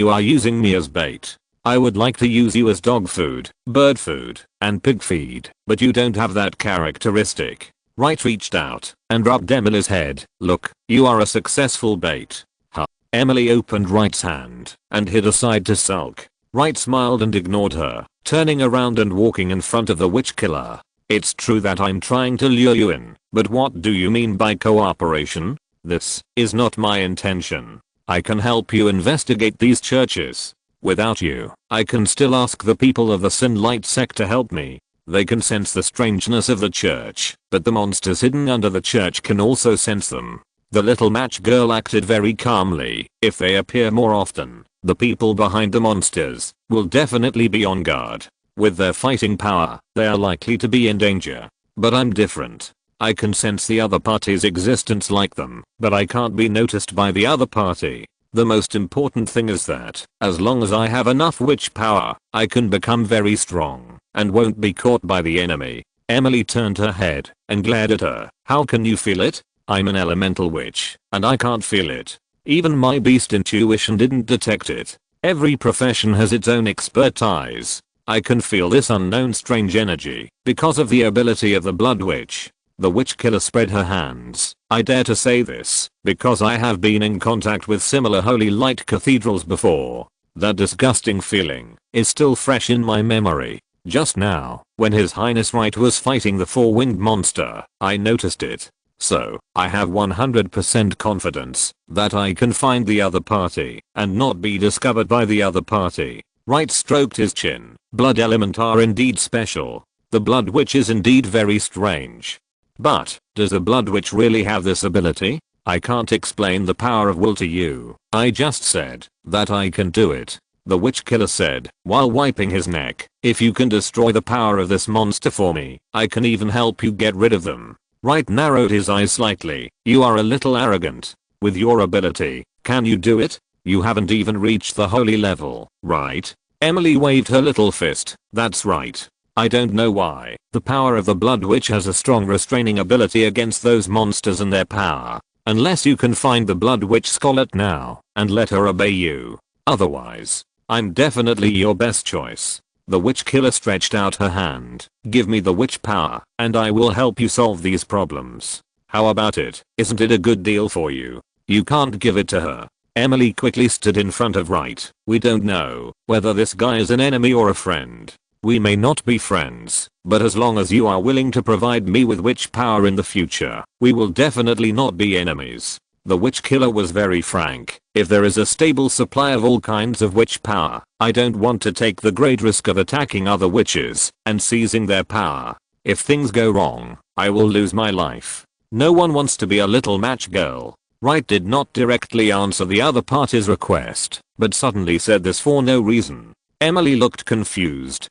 are using me as bait. I would like to use you as dog food, bird food, and pig feed, but you don't have that characteristic. Wright reached out and rubbed Emily's head. Look, you are a successful bait. Huh. Emily opened Wright's hand and hid aside to sulk. Wright smiled and ignored her, turning around and walking in front of the witch killer. It's true that I'm trying to lure you in, but what do you mean by cooperation? This is not my intention. I can help you investigate these churches. Without you, I can still ask the people of the Synlight sect to help me. They can sense the strangeness of the church, but the monsters hidden under the church can also sense them. The little match girl acted very calmly. If they appear more often, the people behind the monsters will definitely be on guard. With their fighting power, they are likely to be in danger. But I'm different. I can sense the other party's existence like them, but I can't be noticed by the other party. The most important thing is that, as long as I have enough witch power, I can become very strong and won't be caught by the enemy. Emily turned her head and glared at her. How can you feel it? I'm an elemental witch, and I can't feel it. Even my beast intuition didn't detect it. Every profession has its own expertise. I can feel this unknown strange energy because of the ability of the Blood Witch. The witch killer spread her hands. I dare to say this because I have been in contact with similar holy light cathedrals before. That disgusting feeling is still fresh in my memory. Just now, when His Highness Wright was fighting the four-winged monster, I noticed it. So, I have 100% confidence that I can find the other party and not be discovered by the other party. Wright stroked his chin. Blood element are indeed special. The Blood Witch is indeed very strange. But, does a Blood Witch really have this ability? I can't explain the power of will to you. I just said that I can do it. The witch killer said, while wiping his neck. If you can destroy the power of this monster for me, I can even help you get rid of them. Wright narrowed his eyes slightly. You are a little arrogant. With your ability, can you do it? You haven't even reached the holy level, right? Emily waved her little fist. That's right. I don't know why. The power of the Blood Witch has a strong restraining ability against those monsters and their power. Unless you can find the Blood Witch Scarlet now and let her obey you. Otherwise, I'm definitely your best choice. The witch killer stretched out her hand. Give me the witch power and I will help you solve these problems. How about it? Isn't it a good deal for you? You can't give it to her. Emily quickly stood in front of Wright. We don't know whether this guy is an enemy or a friend. We may not be friends, but as long as you are willing to provide me with witch power in the future, we will definitely not be enemies. The witch killer was very frank. If there is a stable supply of all kinds of witch power, I don't want to take the great risk of attacking other witches and seizing their power. If things go wrong, I will lose my life. No one wants to be a little match girl. Wright did not directly answer the other party's request, but suddenly said this for no reason. Emily looked confused.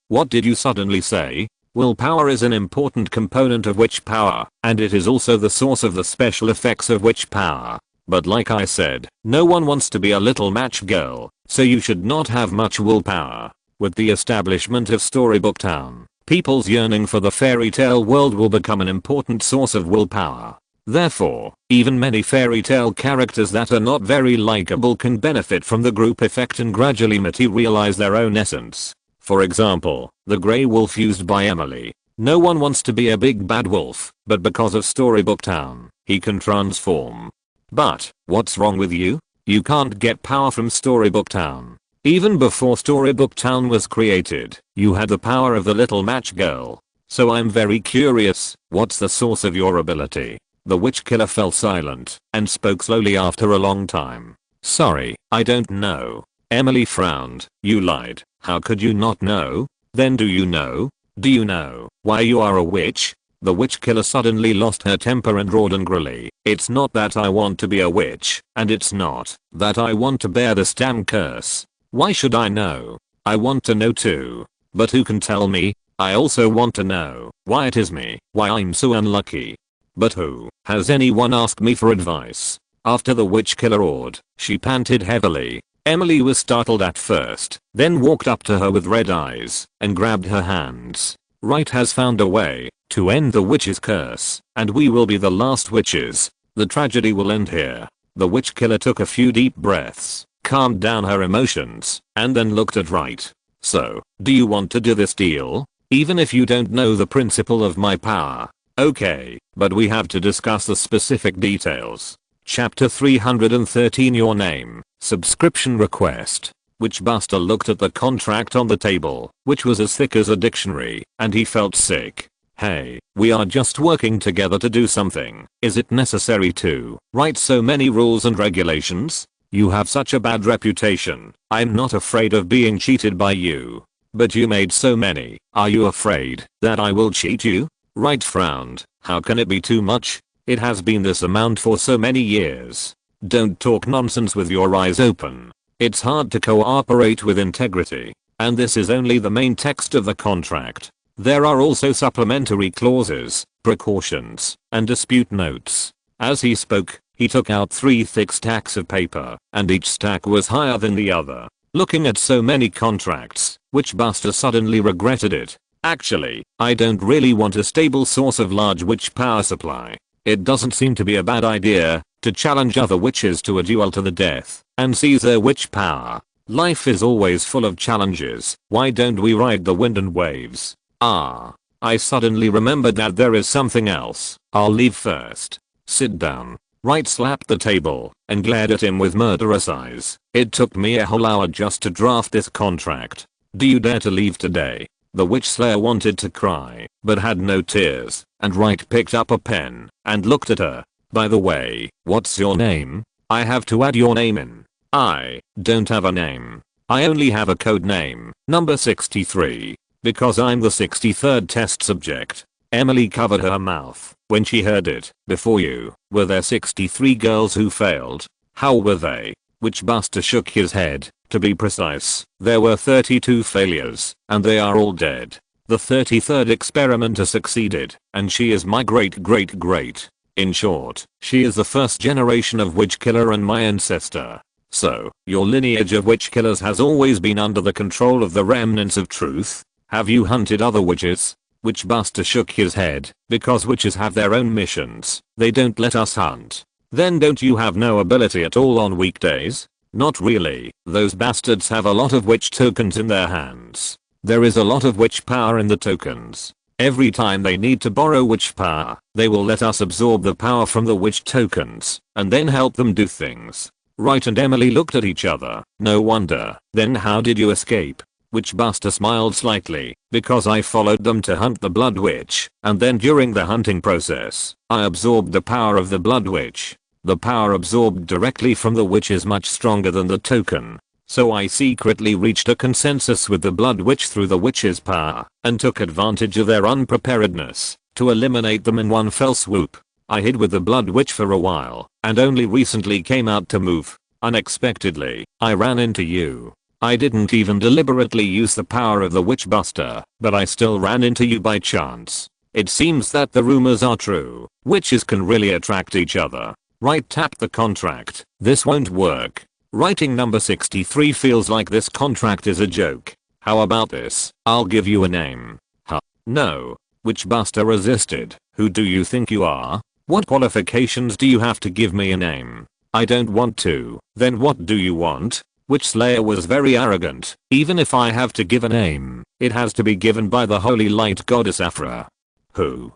What did you suddenly say? Willpower is an important component of witch power, and it is also the source of the special effects of witch power. But like I said, no one wants to be a little match girl, so you should not have much willpower. With the establishment of Storybook Town, people's yearning for the fairy tale world will become an important source of willpower. Therefore, even many fairy tale characters that are not very likable can benefit from the group effect and gradually materialize their own essence. For example, the grey wolf used by Emily. No one wants to be a big bad wolf, but because of Storybook Town, he can transform. But, what's wrong with you? You can't get power from Storybook Town. Even before Storybook Town was created, you had the power of the little match girl. So I'm very curious, what's the source of your ability? The witch killer fell silent and spoke slowly after a long time. Sorry, I don't know. Emily frowned. You lied. How could you not know? Then do you know? Do you know why you are a witch? The witch killer suddenly lost her temper and roared angrily. It's not that I want to be a witch, and it's not that I want to bear this damn curse. Why should I know? I want to know too. But who can tell me? I also want to know why it is me, why I'm so unlucky. But who? Has anyone asked me for advice? After the witch killer roared, she panted heavily. Emily was startled at first, then walked up to her with red eyes and grabbed her hands. Wright has found a way to end the witch's curse, and we will be the last witches. The tragedy will end here. The witch killer took a few deep breaths, calmed down her emotions, and then looked at Wright. So, do you want to do this deal? Even if you don't know the principle of my power. Okay, but we have to discuss the specific details. Chapter 313 Your Name, Subscription Request. Witchbuster looked at the contract on the table, which was as thick as a dictionary, and he felt sick. Hey, we are just working together to do something. Is it necessary to write so many rules and regulations? You have such a bad reputation. I'm not afraid of being cheated by you. But you made so many. Are you afraid that I will cheat you? Wright frowned. How can it be too much? It has been this amount for so many years. Don't talk nonsense with your eyes open. It's hard to cooperate with integrity. And this is only the main text of the contract. There are also supplementary clauses, precautions, and dispute notes. As he spoke, he took out 3 thick stacks of paper, and each stack was higher than the other. Looking at so many contracts, Witchbuster suddenly regretted it. Actually, I don't really want a stable source of large witch power supply. It doesn't seem to be a bad idea to challenge other witches to a duel to the death and seize their witch power. Life is always full of challenges. Why don't we ride the wind and waves? I suddenly remembered that there is something else. I'll leave first. Sit down. Wright slapped the table and glared at him with murderous eyes. It took me a whole hour just to draft this contract. Do you dare to leave today? The witch slayer wanted to cry, but had no tears, and Wright picked up a pen and looked at her. By the way, what's your name? I have to add your name in. I don't have a name. I only have a code name, number 63, because I'm the 63rd test subject. Emily covered her mouth when she heard it. Before you, were there 63 girls who failed? How were they? Witchbuster shook his head. To be precise, there were 32 failures, and they are all dead. The 33rd experimenter succeeded, and she is my great. In short, she is the first generation of witch killer and my ancestor. So, your lineage of witch killers has always been under the control of the remnants of truth? Have you hunted other witches? Witchbuster shook his head. Because witches have their own missions, they don't let us hunt. Then don't you have no ability at all on weekdays? Not really. Those bastards have a lot of witch tokens in their hands. There is a lot of witch power in the tokens. Every time they need to borrow witch power, they will let us absorb the power from the witch tokens, and then help them do things. Wright and Emily looked at each other. No wonder. Then how did you escape? Witchbuster smiled slightly. Because I followed them to hunt the Blood Witch, and then during the hunting process, I absorbed the power of the Blood Witch. The power absorbed directly from the witch is much stronger than the token. So I secretly reached a consensus with the Blood Witch through the witch's power, and took advantage of their unpreparedness to eliminate them in one fell swoop. I hid with the Blood Witch for a while, and only recently came out to move. Unexpectedly, I ran into you. I didn't even deliberately use the power of the Witchbuster, but I still ran into you by chance. It seems that the rumors are true. Witches can really attract each other. Wright tapped the contract. This won't work. Writing number 63 feels like this contract is a joke. How about this? I'll give you a name. Huh? No. Witchbuster resisted. Who do you think you are? What qualifications do you have to give me a name? I don't want to. Then what do you want? Witch Slayer was very arrogant. Even if I have to give a name, it has to be given by the holy light goddess Aphra. Who?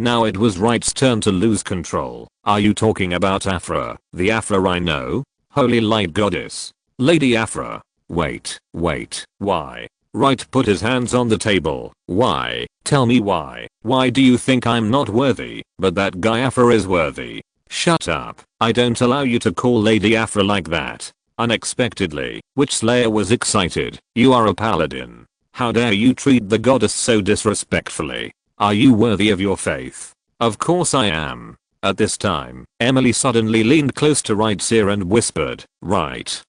Now it was Wright's turn to lose control. Are you talking about Aphra? The Aphra I know? Holy light goddess. Lady Aphra. Wait. Why? Wright put his hands on the table. Why? Tell me why. Why do you think I'm not worthy, but that guy Aphra is worthy? Shut up. I don't allow you to call Lady Aphra like that. Unexpectedly, Witch Slayer was excited. You are a paladin. How dare you treat the goddess so disrespectfully? Are you worthy of your faith? Of course I am. At this time, Emily suddenly leaned close to Wright's ear and whispered, Right,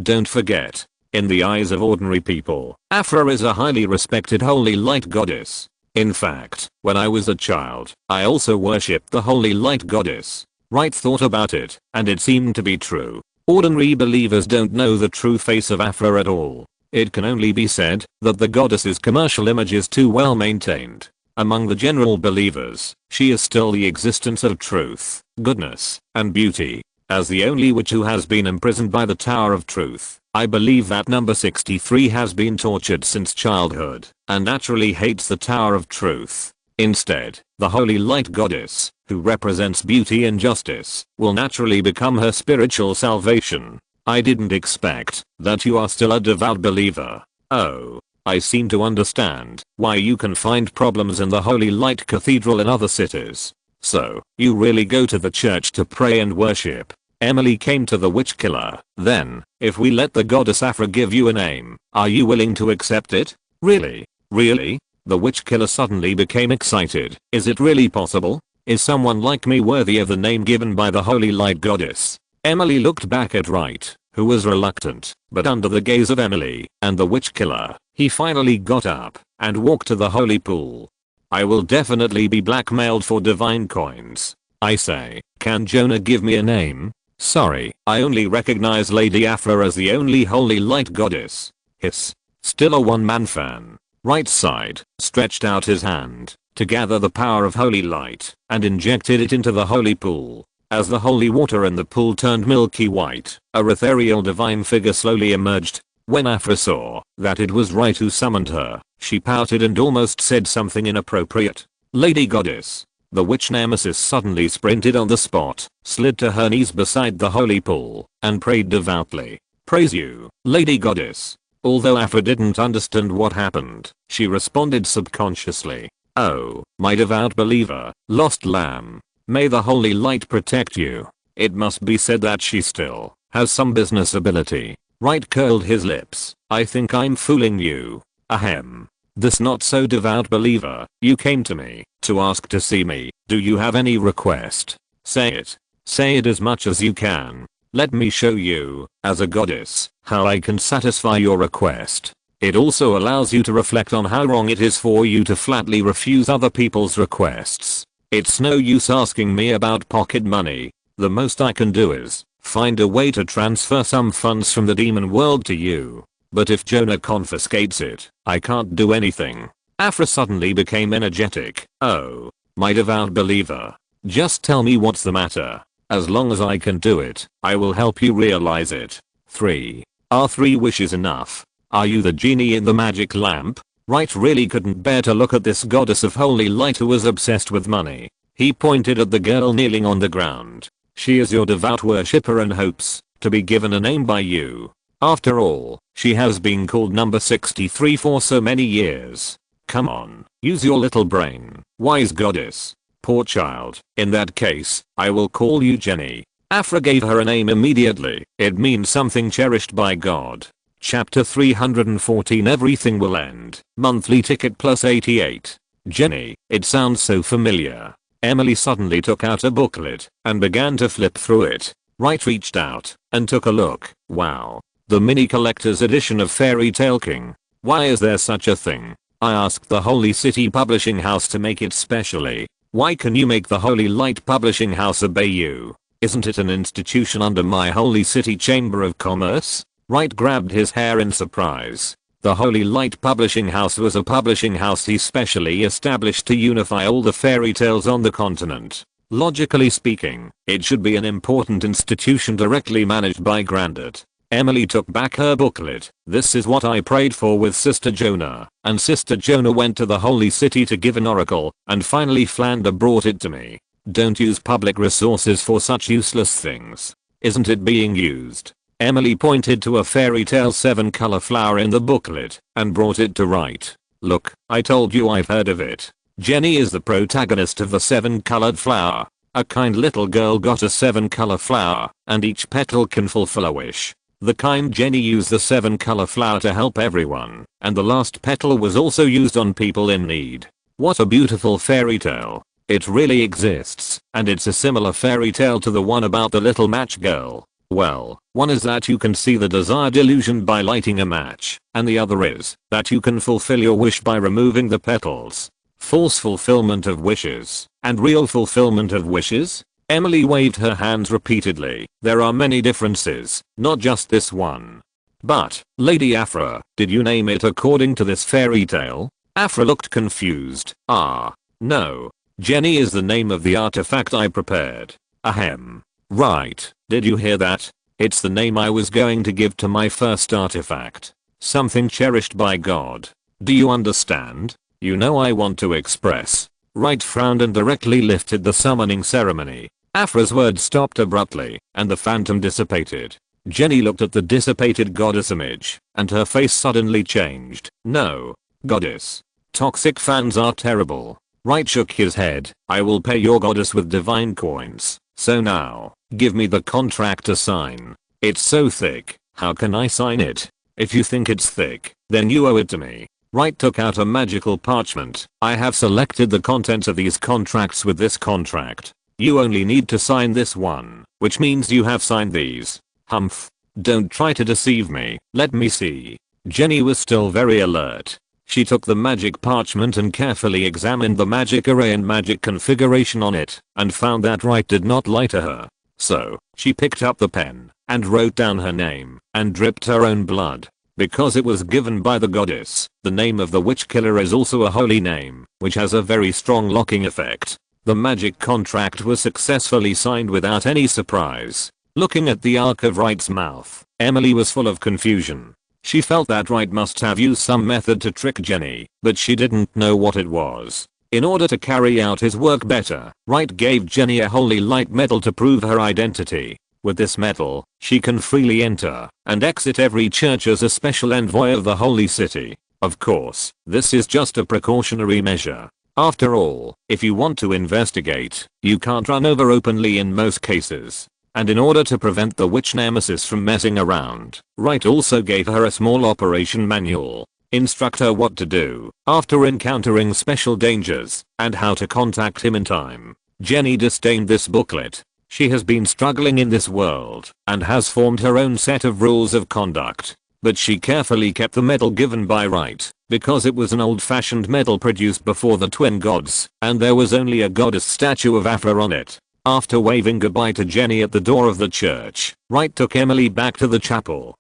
don't forget. In the eyes of ordinary people, Aphra is a highly respected holy light goddess. In fact, when I was a child, I also worshipped the holy light goddess. Wright thought about it, and it seemed to be true. Ordinary believers don't know the true face of Aphra at all. It can only be said that the goddess's commercial image is too well maintained. Among the general believers, she is still the existence of truth, goodness, and beauty. As the only witch who has been imprisoned by the Tower of Truth, I believe that number 63 has been tortured since childhood, and naturally hates the Tower of Truth. Instead, the holy light goddess, who represents beauty and justice, will naturally become her spiritual salvation. I didn't expect that you are still a devout believer. Oh, I seem to understand why you can find problems in the Holy Light Cathedral in other cities. So, you really go to the church to pray and worship. Emily came to the witch killer. Then, if we let the goddess Aphra give you a name, are you willing to accept it? Really? Really? The witch killer suddenly became excited. Is it really possible? Is someone like me worthy of the name given by the Holy Light Goddess? Emily looked back at Wright, who was reluctant, but under the gaze of Emily and the witch killer, he finally got up and walked to the holy pool. I will definitely be blackmailed for divine coins. I say, can Jonah give me a name? Sorry, I only recognize Lady Aphra as the only holy light goddess. Hiss. Still a one-man fan. Wright sighed, stretched out his hand to gather the power of holy light, and injected it into the holy pool. As the holy water in the pool turned milky white, a ethereal divine figure slowly emerged. When Aphra saw that it was Wright who summoned her, she pouted and almost said something inappropriate. Lady Goddess. The witch nemesis suddenly sprinted on the spot, slid to her knees beside the holy pool, and prayed devoutly. Praise you, Lady Goddess. Although Aphra didn't understand what happened, she responded subconsciously. Oh, my devout believer, lost lamb. May the holy light protect you. It must be said that she still has some business ability. Wright curled his lips. I think I'm fooling you. Ahem. This not so devout believer, you came to me to ask to see me. Do you have any request? Say it. Say it as much as you can. Let me show you, as a goddess, how I can satisfy your request. It also allows you to reflect on how wrong it is for you to flatly refuse other people's requests. It's no use asking me about pocket money. The most I can do is find a way to transfer some funds from the demon world to you. But if Jonah confiscates it, I can't do anything. Aphra suddenly became energetic. Oh, my devout believer. Just tell me what's the matter. As long as I can do it, I will help you realize it. 3. Are 3 wishes enough? Are you the genie in the magic lamp? Wright really couldn't bear to look at this goddess of holy light who was obsessed with money. He pointed at the girl kneeling on the ground. She is your devout worshipper and hopes to be given a name by you. After all, she has been called number 63 for so many years. Come on, use your little brain, wise goddess. Poor child. In that case, I will call you Jenny. Aphra gave her a name immediately. It means something cherished by God. Chapter 314 Everything Will End. Monthly ticket plus 88. Jenny, it sounds so familiar. Emily suddenly took out a booklet and began to flip through it. Wright reached out and took a look. Wow. The mini collector's edition of Fairy Tale King. Why is there such a thing? I asked the Holy City Publishing House to make it specially. Why can you make the Holy Light Publishing House obey you? Isn't it an institution under my Holy City Chamber of Commerce? Wright grabbed his hair in surprise. The Holy Light Publishing House was a publishing house he specially established to unify all the fairy tales on the continent. Logically speaking, it should be an important institution directly managed by Grandad. Emily took back her booklet. This is what I prayed for with Sister Jonah, and Sister Jonah went to the Holy City to give an oracle, and finally Flander brought it to me. Don't use public resources for such useless things. Isn't it being used? Emily pointed to a fairy tale 7-color flower in the booklet and brought it to Wright. Look, I told you I've heard of it. Jenny is the protagonist of the 7-colored flower. A kind little girl got a 7-color flower, and each petal can fulfill a wish. The kind Jenny used the 7-color flower to help everyone, and the last petal was also used on people in need. What a beautiful fairy tale. It really exists, and it's a similar fairy tale to the one about the little match girl. Well, one is that you can see the desired illusion by lighting a match, and the other is that you can fulfill your wish by removing the petals. False fulfillment of wishes, and real fulfillment of wishes? Emily waved her hands repeatedly. There are many differences, not just this one. But, Lady Afra, did you name it according to this fairy tale? Afra looked confused. No. Jenny is the name of the artifact I prepared. Ahem. Right, did you hear that? It's the name I was going to give to my first artifact. Something cherished by God. Do you understand? You know I want to express. Wright frowned and directly lifted the summoning ceremony. Afra's words stopped abruptly, and the phantom dissipated. Jenny looked at the dissipated goddess image, and her face suddenly changed. No. Goddess. Toxic fans are terrible. Wright shook his head. I will pay your goddess with divine coins. So now, give me the contract to sign. It's so thick, how can I sign it? If you think it's thick, then you owe it to me. Wright took out a magical parchment. I have selected the contents of these contracts with this contract. You only need to sign this one, which means you have signed these. Humph. Don't try to deceive me. Let me see. Jenny was still very alert. She took the magic parchment and carefully examined the magic array and magic configuration on it, and found that Wright did not lie to her. So, she picked up the pen, and wrote down her name, and dripped her own blood. Because it was given by the goddess, the name of the witch killer is also a holy name, which has a very strong locking effect. The magic contract was successfully signed without any surprise. Looking at the arc of Wright's mouth, Emily was full of confusion. She felt that Wright must have used some method to trick Jenny, but she didn't know what it was. In order to carry out his work better, Wright gave Jenny a holy light metal to prove her identity. With this metal, she can freely enter and exit every church as a special envoy of the holy city. Of course, this is just a precautionary measure. After all, if you want to investigate, you can't run over openly in most cases. And in order to prevent the witch nemesis from messing around, Wright also gave her a small operation manual. Instruct her what to do after encountering special dangers, and how to contact him in time. Jenny disdained this booklet. She has been struggling in this world, and has formed her own set of rules of conduct. But she carefully kept the medal given by Wright, because it was an old-fashioned medal produced before the twin gods, and there was only a goddess statue of Afra on it. After waving goodbye to Jenny at the door of the church, Wright took Emily back to the chapel.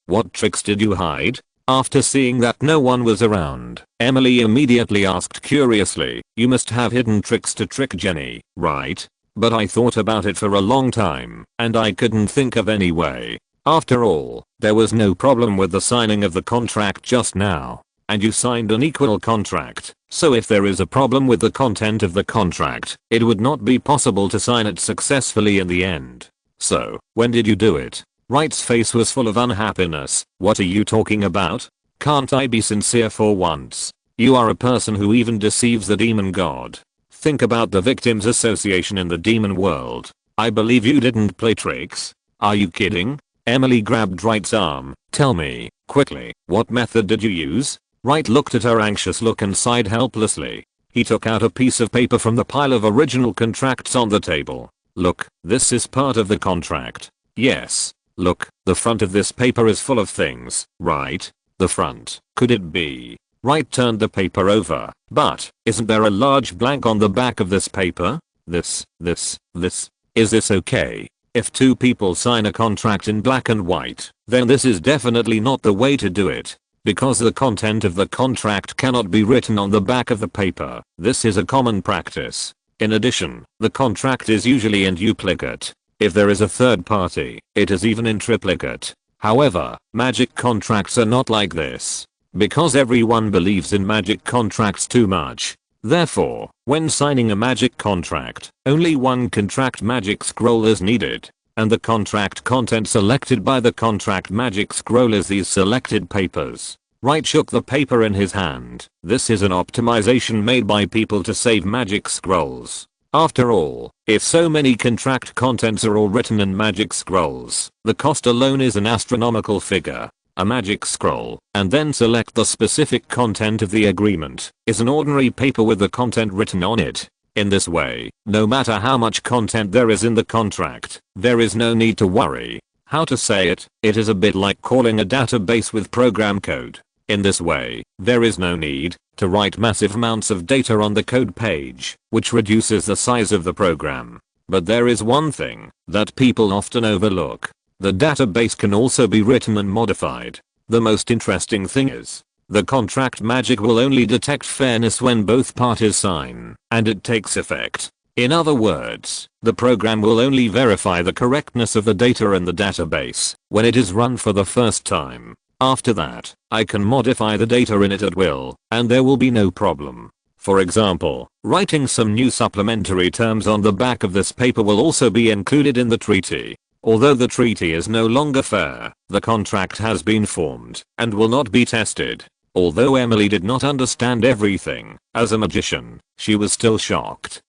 What tricks did you hide? After seeing that no one was around, Emily immediately asked curiously, you must have hidden tricks to trick Jenny, right? But I thought about it for a long time, and I couldn't think of any way. After all, there was no problem with the signing of the contract just now. And you signed an equal contract, so if there is a problem with the content of the contract, it would not be possible to sign it successfully in the end. So, when did you do it? Wright's face was full of unhappiness. What are you talking about? Can't I be sincere for once? You are a person who even deceives the demon god. Think about the victims association in the demon world. I believe you didn't play tricks. Are you kidding? Emily grabbed Wright's arm. Tell me, quickly, what method did you use? Wright looked at her anxious look and sighed helplessly. He took out a piece of paper from the pile of original contracts on the table. Look, this is part of the contract. Yes. Look, the front of this paper is full of things, right? The front. Could it be? Wright turned the paper over. But, isn't there a large blank on the back of this paper? This. Is this okay? If two people sign a contract in black and white, then this is definitely not the way to do it. Because the content of the contract cannot be written on the back of the paper. This is a common practice. In addition, the contract is usually in duplicate. If there is a third party, it is even in triplicate. However, magic contracts are not like this. Because everyone believes in magic contracts too much. Therefore, when signing a magic contract, only one contract magic scroll is needed. And the contract content selected by the contract magic scroll is these selected papers. Wright shook the paper in his hand. This is an optimization made by people to save magic scrolls. After all, if so many contract contents are all written in magic scrolls, the cost alone is an astronomical figure. A magic scroll, and then select the specific content of the agreement, is an ordinary paper with the content written on it. In this way, no matter how much content there is in the contract, there is no need to worry. How to say it? It is a bit like calling a database with program code. In this way, there is no need to write massive amounts of data on the code page, which reduces the size of the program. But there is one thing that people often overlook. The database can also be written and modified. The most interesting thing is, the contract magic will only detect fairness when both parties sign, and it takes effect. In other words, the program will only verify the correctness of the data in the database when it is run for the first time. After that, I can modify the data in it at will, and there will be no problem. For example, writing some new supplementary terms on the back of this paper will also be included in the treaty. Although the treaty is no longer fair, the contract has been formed and will not be tested. Although Emily did not understand everything, as a magician, she was still shocked.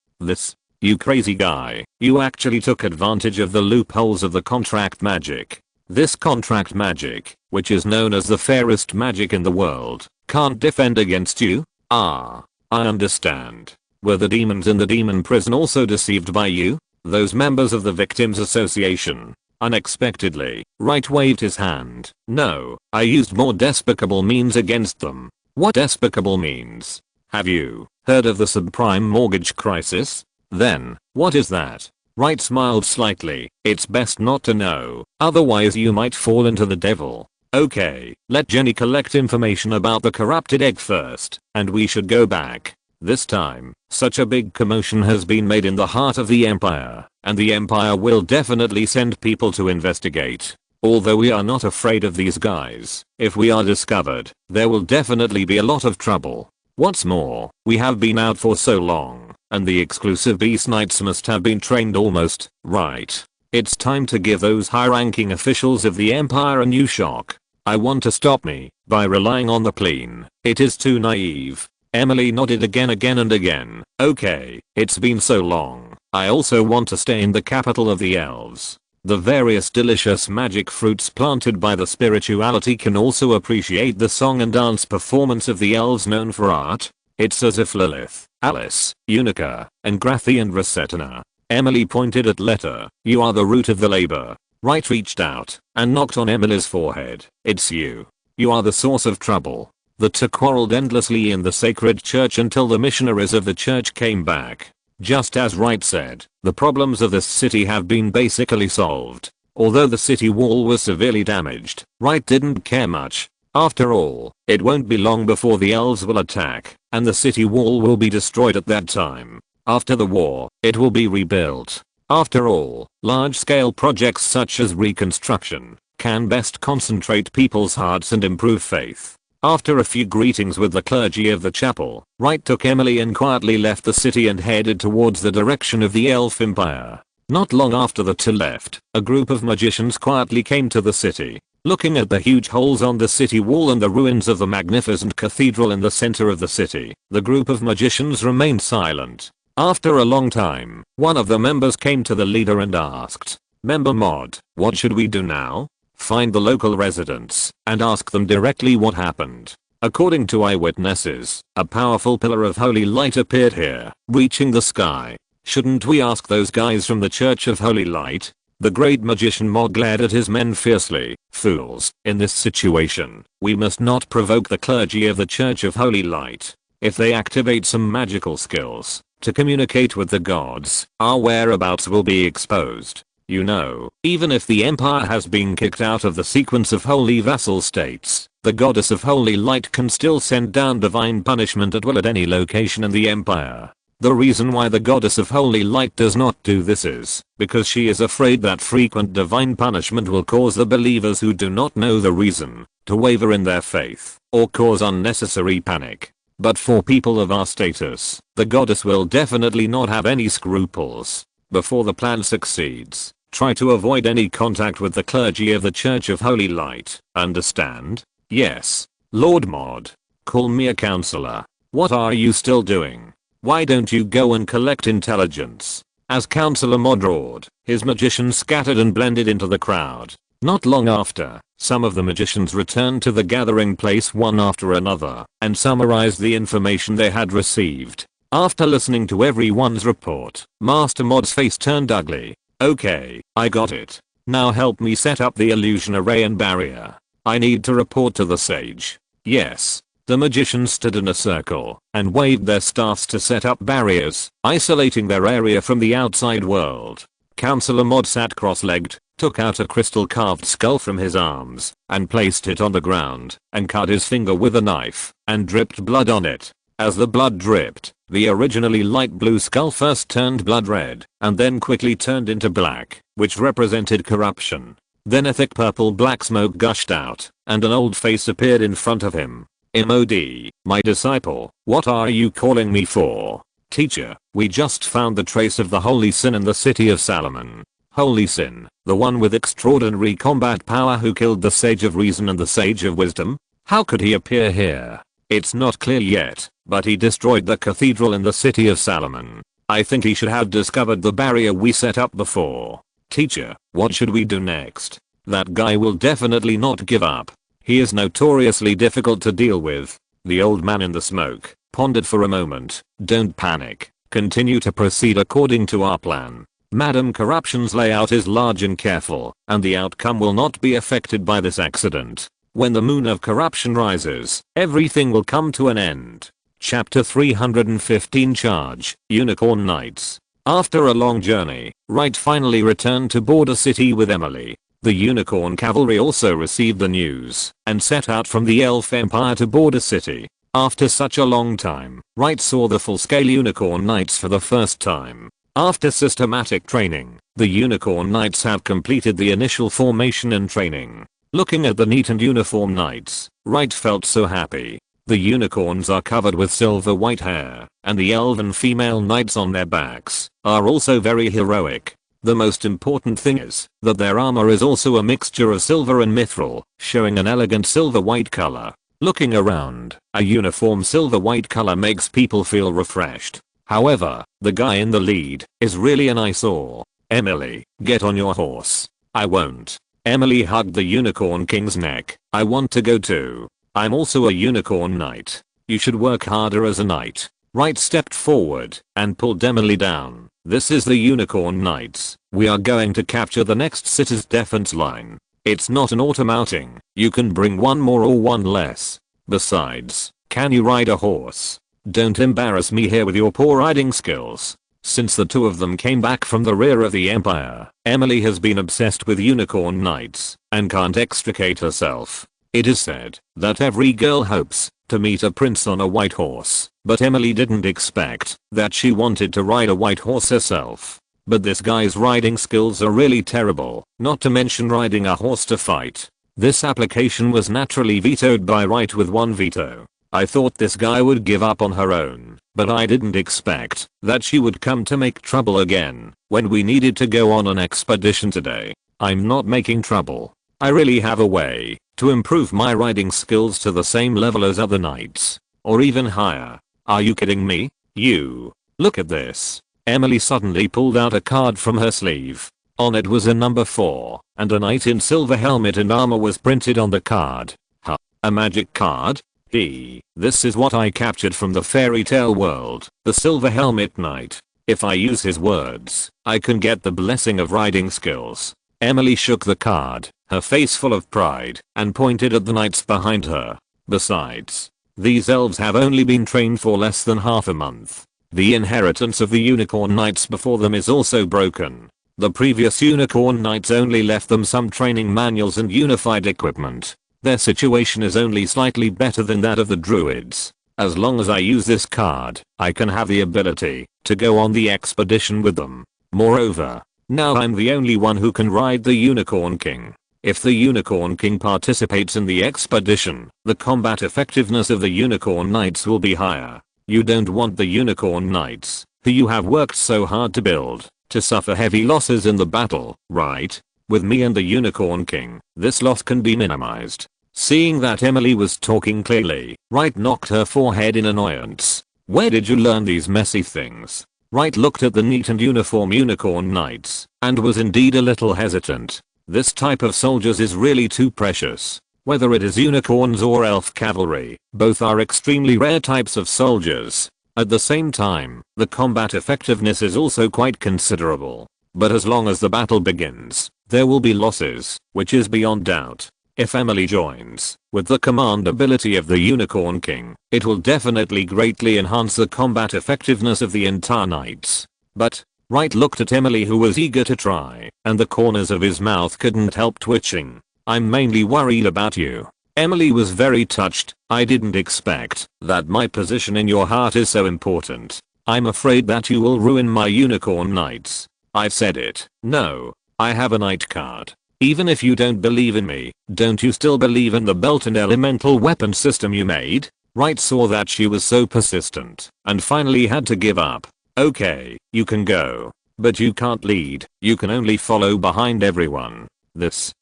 You crazy guy, you actually took advantage of the loopholes of the contract magic. This contract magic, which is known as the fairest magic in the world, can't defend against you? Ah, I understand. Were the demons in the demon prison also deceived by you? Those members of the Victims Association? Unexpectedly, Wright waved his hand. No, I used more despicable means against them. What despicable means? Have you heard of the subprime mortgage crisis? Then, what is that? Wright smiled slightly. It's best not to know, otherwise you might fall into the devil. Okay, let Jenny collect information about the corrupted egg first, and we should go back. This time, such a big commotion has been made in the heart of the Empire, and the Empire will definitely send people to investigate. Although we are not afraid of these guys, if we are discovered, there will definitely be a lot of trouble. What's more, we have been out for so long, and the exclusive Beast Knights must have been trained almost, right? It's time to give those high-ranking officials of the Empire a new shock. I want to stop me by relying on the plane. It is too naive. Emily nodded again and again. Okay, it's been so long. I also want to stay in the capital of the elves. The various delicious magic fruits planted by the spirituality can also appreciate the song and dance performance of the elves known for art. It's as if Lilith, Alice, Unica, and Grathi and Rosetna. Emily pointed at Letter. You are the root of the labor. Wright reached out and knocked on Emily's forehead. It's you. You are the source of trouble. The two quarreled endlessly in the sacred church until the missionaries of the church came back. Just as Wright said, the problems of this city have been basically solved. Although the city wall was severely damaged, Wright didn't care much. After all, it won't be long before the elves will attack, and the city wall will be destroyed at that time. After the war, it will be rebuilt. After all, large-scale projects such as reconstruction can best concentrate people's hearts and improve faith. After a few greetings with the clergy of the chapel, Wright took Emily and quietly left the city and headed towards the direction of the Elf Empire. Not long after the two left, a group of magicians quietly came to the city. Looking at the huge holes on the city wall and the ruins of the magnificent cathedral in the center of the city, the group of magicians remained silent. After a long time, one of the members came to the leader and asked, "Member Mod, what should we do now?" Find the local residents and ask them directly what happened. According to eyewitnesses, a powerful pillar of holy light appeared here, reaching the sky. Shouldn't we ask those guys from the Church of Holy Light? The great magician Mod glared at his men fiercely. Fools, in this situation, we must not provoke the clergy of the Church of Holy Light. If they activate some magical skills to communicate with the gods, our whereabouts will be exposed. You know, even if the Empire has been kicked out of the sequence of holy vassal states, the Goddess of Holy Light can still send down divine punishment at will at any location in the Empire. The reason why the Goddess of Holy Light does not do this is because she is afraid that frequent divine punishment will cause the believers who do not know the reason to waver in their faith or cause unnecessary panic. But for people of our status, the goddess will definitely not have any scruples. Before the plan succeeds, try to avoid any contact with the clergy of the Church of Holy Light. Understand? Yes. Lord Mod. Call me a counselor. What are you still doing? Why don't you go and collect intelligence? As Counselor Mod roared, his magicians scattered and blended into the crowd. Not long after, some of the magicians returned to the gathering place one after another and summarized the information they had received. After listening to everyone's report, Master Mod's face turned ugly. Okay, I got it. Now help me set up the illusion array and barrier. I need to report to the sage. Yes. The magicians stood in a circle and waved their staffs to set up barriers, isolating their area from the outside world. Counselor Mod sat cross-legged, took out a crystal carved skull from his arms, and placed it on the ground, and cut his finger with a knife, and dripped blood on it. As the blood dripped, the originally light blue skull first turned blood red, and then quickly turned into black, which represented corruption. Then a thick purple-black smoke gushed out, and an old face appeared in front of him. MOD, my disciple, what are you calling me for? Teacher, we just found the trace of the Holy Sin in the city of Salomon. Holy Sin, the one with extraordinary combat power who killed the Sage of Reason and the Sage of Wisdom? How could he appear here? It's not clear yet, but he destroyed the cathedral in the city of Salomon. I think he should have discovered the barrier we set up before. Teacher, what should we do next? That guy will definitely not give up. He is notoriously difficult to deal with. The old man in the smoke pondered for a moment. Don't panic. Continue to proceed according to our plan. Madam Corruption's layout is large and careful, and the outcome will not be affected by this accident. When the moon of corruption rises, everything will come to an end. Chapter 315 Charge, Unicorn Knights. After a long journey, Wright finally returned to Border City with Emily. The Unicorn Cavalry also received the news and set out from the Elf Empire to Border City. After such a long time, Wright saw the full-scale Unicorn Knights for the first time. After systematic training, the Unicorn Knights have completed the initial formation and training. Looking at the neat and uniform knights, Wright felt so happy. The unicorns are covered with silver white hair, and the elven female knights on their backs are also very heroic. The most important thing is that their armor is also a mixture of silver and mithril, showing an elegant silver white color. Looking around, a uniform silver white color makes people feel refreshed. However, the guy in the lead is really an eyesore. Emily, get on your horse. I won't. Emily hugged the Unicorn King's neck. I want to go too. I'm also a unicorn knight. You should work harder as a knight. Wright stepped forward and pulled Emily down. This is the Unicorn Knights. We are going to capture the next city's defense line. It's not an autumn outing. You can bring one more or one less. Besides, can you ride a horse? Don't embarrass me here with your poor riding skills. Since the two of them came back from the rear of the Empire, Emily has been obsessed with Unicorn Knights and can't extricate herself. It is said that every girl hopes to meet a prince on a white horse, but Emily didn't expect that she wanted to ride a white horse herself. But this guy's riding skills are really terrible, not to mention riding a horse to fight. This application was naturally vetoed by Wright with one veto. I thought this guy would give up on her own, but I didn't expect that she would come to make trouble again when we needed to go on an expedition today. I'm not making trouble. I really have a way to improve my riding skills to the same level as other knights, or even higher. Are you kidding me? You. Look at this. Emily suddenly pulled out a card from her sleeve. On it was a number 4, and a knight in silver helmet and armor was printed on the card. Huh. A magic card? This is what I captured from the fairy tale world, the Silver Helmet Knight. If I use his words, I can get the blessing of riding skills. Emily shook the card, her face full of pride, and pointed at the knights behind her. Besides, these elves have only been trained for less than half a month. The inheritance of the Unicorn Knights before them is also broken. The previous Unicorn Knights only left them some training manuals and unified equipment. Their situation is only slightly better than that of the druids. As long as I use this card, I can have the ability to go on the expedition with them. Moreover, now I'm the only one who can ride the Unicorn King. If the Unicorn King participates in the expedition, the combat effectiveness of the Unicorn Knights will be higher. You don't want the Unicorn Knights, who you have worked so hard to build, to suffer heavy losses in the battle, right? With me and the Unicorn King, this loss can be minimized. Seeing that Emily was talking clearly, Wright knocked her forehead in annoyance. Where did you learn these messy things? Wright looked at the neat and uniform Unicorn Knights, and was indeed a little hesitant. This type of soldiers is really too precious. Whether it is unicorns or elf cavalry, both are extremely rare types of soldiers. At the same time, the combat effectiveness is also quite considerable. But as long as the battle begins, there will be losses, which is beyond doubt. If Emily joins, with the command ability of the Unicorn King, it will definitely greatly enhance the combat effectiveness of the entire knights. But, Wright looked at Emily, who was eager to try, and the corners of his mouth couldn't help twitching. "I'm mainly worried about you." Emily was very touched. "I didn't expect that my position in your heart is so important. I'm afraid that you will ruin my Unicorn Knights." "I've said it." "No. I have a knight card. Even if you don't believe in me, don't you still believe in the belt and elemental weapon system you made?" Wright saw that she was so persistent, and finally had to give up. "Okay, you can go. But you can't lead, you can only follow behind everyone."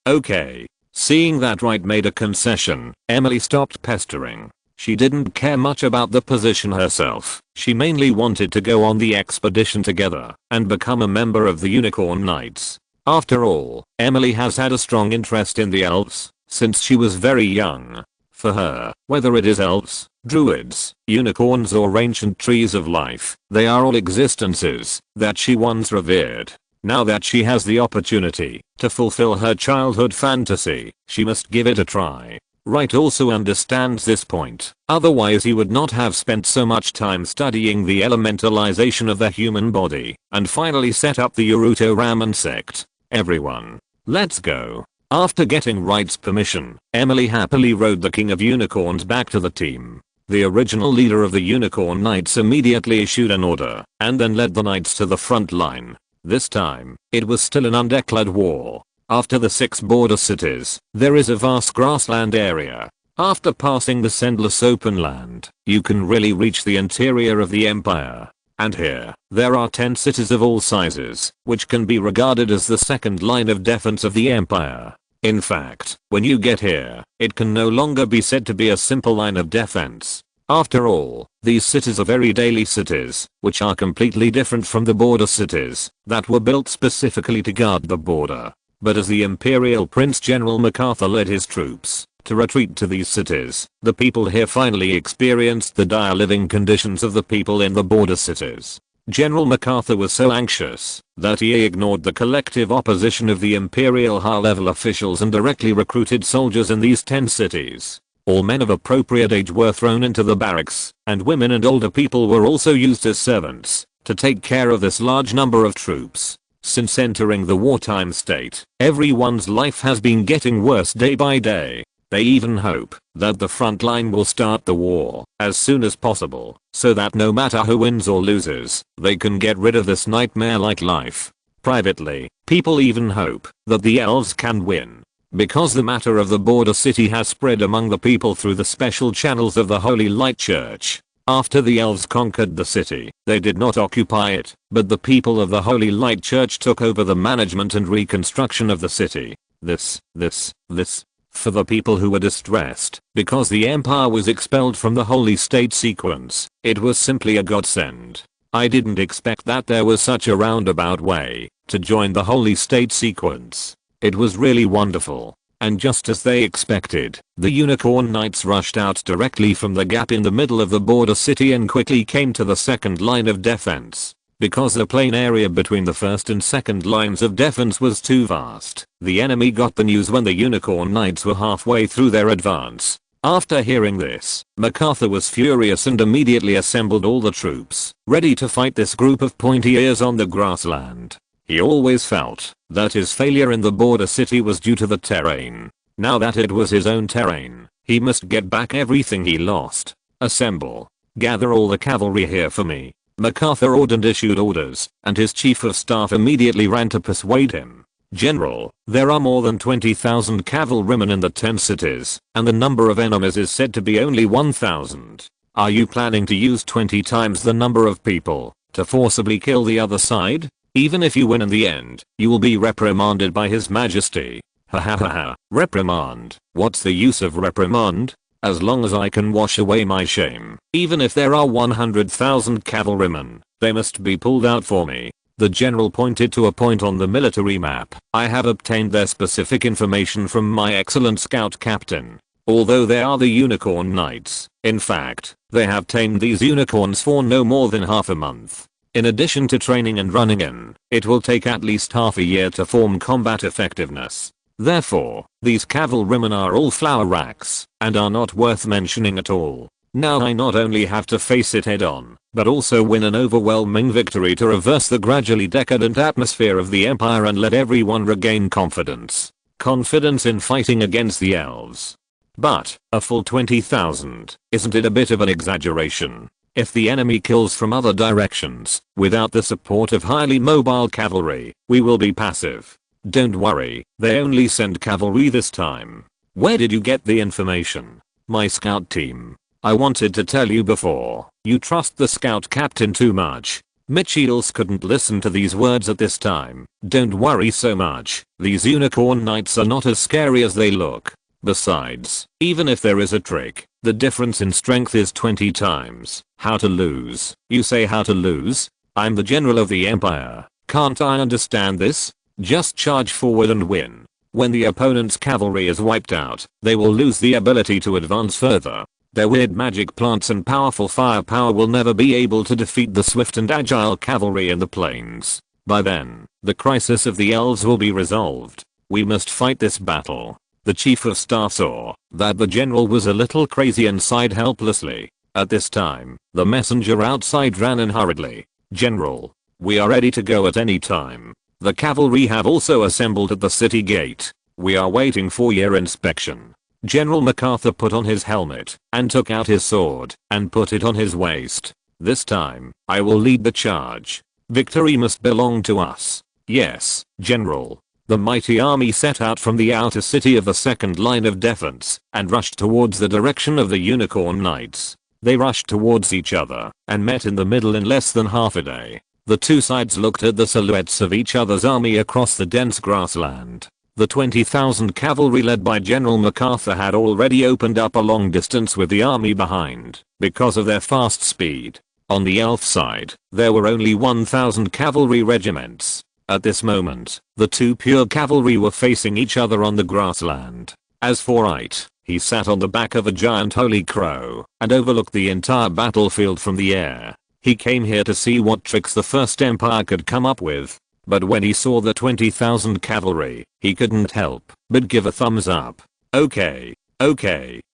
Okay. Seeing that Wright made a concession, Emily stopped pestering. She didn't care much about the position herself. She mainly wanted to go on the expedition together and become a member of the Unicorn Knights. After all, Emily has had a strong interest in the elves since she was very young. For her, whether it is elves, druids, unicorns or ancient trees of life, they are all existences that she once revered. Now that she has the opportunity to fulfill her childhood fantasy, she must give it a try. Wright also understands this point, otherwise he would not have spent so much time studying the elementalization of the human body, and finally set up the Uruto Ramen sect. "Everyone, let's go." After getting Wright's permission, Emily happily rode the King of Unicorns back to the team. The original leader of the Unicorn Knights immediately issued an order, and then led the knights to the front line. This time, it was still an undeclared war. After the 6 border cities, there is a vast grassland area. After passing this endless open land, you can really reach the interior of the empire. And here, there are 10 cities of all sizes, which can be regarded as the second line of defense of the empire. In fact, when you get here, it can no longer be said to be a simple line of defense. After all, these cities are very daily cities, which are completely different from the border cities that were built specifically to guard the border. But as the Imperial Prince General MacArthur led his troops to retreat to these cities, the people here finally experienced the dire living conditions of the people in the border cities. General MacArthur was so anxious that he ignored the collective opposition of the Imperial high-level officials and directly recruited soldiers in these 10 cities. All men of appropriate age were thrown into the barracks, and women and older people were also used as servants to take care of this large number of troops. Since entering the wartime state, everyone's life has been getting worse day by day. They even hope that the front line will start the war as soon as possible, so that no matter who wins or loses, they can get rid of this nightmare-like life. Privately, people even hope that the elves can win, because the matter of the border city has spread among the people through the special channels of the Holy Light Church. After the elves conquered the city, they did not occupy it, but the people of the Holy Light Church took over the management and reconstruction of the city. For the people who were distressed because the empire was expelled from the Holy State sequence, it was simply a godsend. I didn't expect that there was such a roundabout way to join the Holy State sequence. It was really wonderful. And just as they expected, the Unicorn Knights rushed out directly from the gap in the middle of the border city and quickly came to the second line of defense. Because the plain area between the first and second lines of defense was too vast, the enemy got the news when the Unicorn Knights were halfway through their advance. After hearing this, MacArthur was furious and immediately assembled all the troops, ready to fight this group of pointy ears on the grassland. He always felt that his failure in the border city was due to the terrain. Now that it was his own terrain, he must get back everything he lost. Assemble. Gather all the cavalry here for me. MacArthur ordered and issued orders, and his chief of staff immediately ran to persuade him. General, there are more than 20,000 cavalrymen in the 10 cities, and the number of enemies is said to be only 1,000. Are you planning to use 20 times the number of people to forcibly kill the other side? Even if you win in the end, you will be reprimanded by His Majesty. Ha ha ha ha. Reprimand? What's the use of reprimand? As long as I can wash away my shame. Even if there are 100,000 cavalrymen, they must be pulled out for me. The general pointed to a point on the military map. I have obtained their specific information from my excellent scout captain. Although they are the Unicorn Knights, In fact, they have tamed these unicorns for no more than half a month. In addition to training and running in, it will take at least half a year to form combat effectiveness. Therefore, these cavalrymen are all flower racks, and are not worth mentioning at all. Now I not only have to face it head on, but also win an overwhelming victory to reverse the gradually decadent atmosphere of the Empire and let everyone regain confidence. Confidence in fighting against the elves. But, a full 20,000, isn't it a bit of an exaggeration? If the enemy kills from other directions, without the support of highly mobile cavalry, we will be passive. Don't worry, they only send cavalry this time. Where did you get the information? My scout team. I wanted to tell you before. You trust the scout captain too much. Mitchell's couldn't listen to these words at this time. Don't worry so much. These unicorn knights are not as scary as they look. Besides, even if there is a trick, the difference in strength is 20 times. How to lose? You say how to lose? I'm the general of the Empire. Can't I understand this? Just charge forward and win. When the opponent's cavalry is wiped out, they will lose the ability to advance further. Their weird magic plants and powerful firepower will never be able to defeat the swift and agile cavalry in the plains. By then, the crisis of the elves will be resolved. We must fight this battle. The chief of staff saw that the general was a little crazy and sighed helplessly. At this time, the messenger outside ran in hurriedly. General, we are ready to go at any time. The cavalry have also assembled at the city gate. We are waiting for your inspection. General MacArthur put on his helmet and took out his sword and put it on his waist. This time, I will lead the charge. Victory must belong to us. Yes, General. The mighty army set out from the outer city of the second line of defense and rushed towards the direction of the Unicorn Knights. They rushed towards each other and met in the middle in less than half a day. The two sides looked at the silhouettes of each other's army across the dense grassland. The 20,000 cavalry led by General MacArthur had already opened up a long distance with the army behind because of their fast speed. On the elf side, there were only 1,000 cavalry regiments. At this moment, the two pure cavalry were facing each other on the grassland. As for Wright, he sat on the back of a giant holy crow and overlooked the entire battlefield from the air. He came here to see what tricks the First Empire could come up with. But when he saw the 20,000 cavalry, he couldn't help but give a thumbs up. Okay,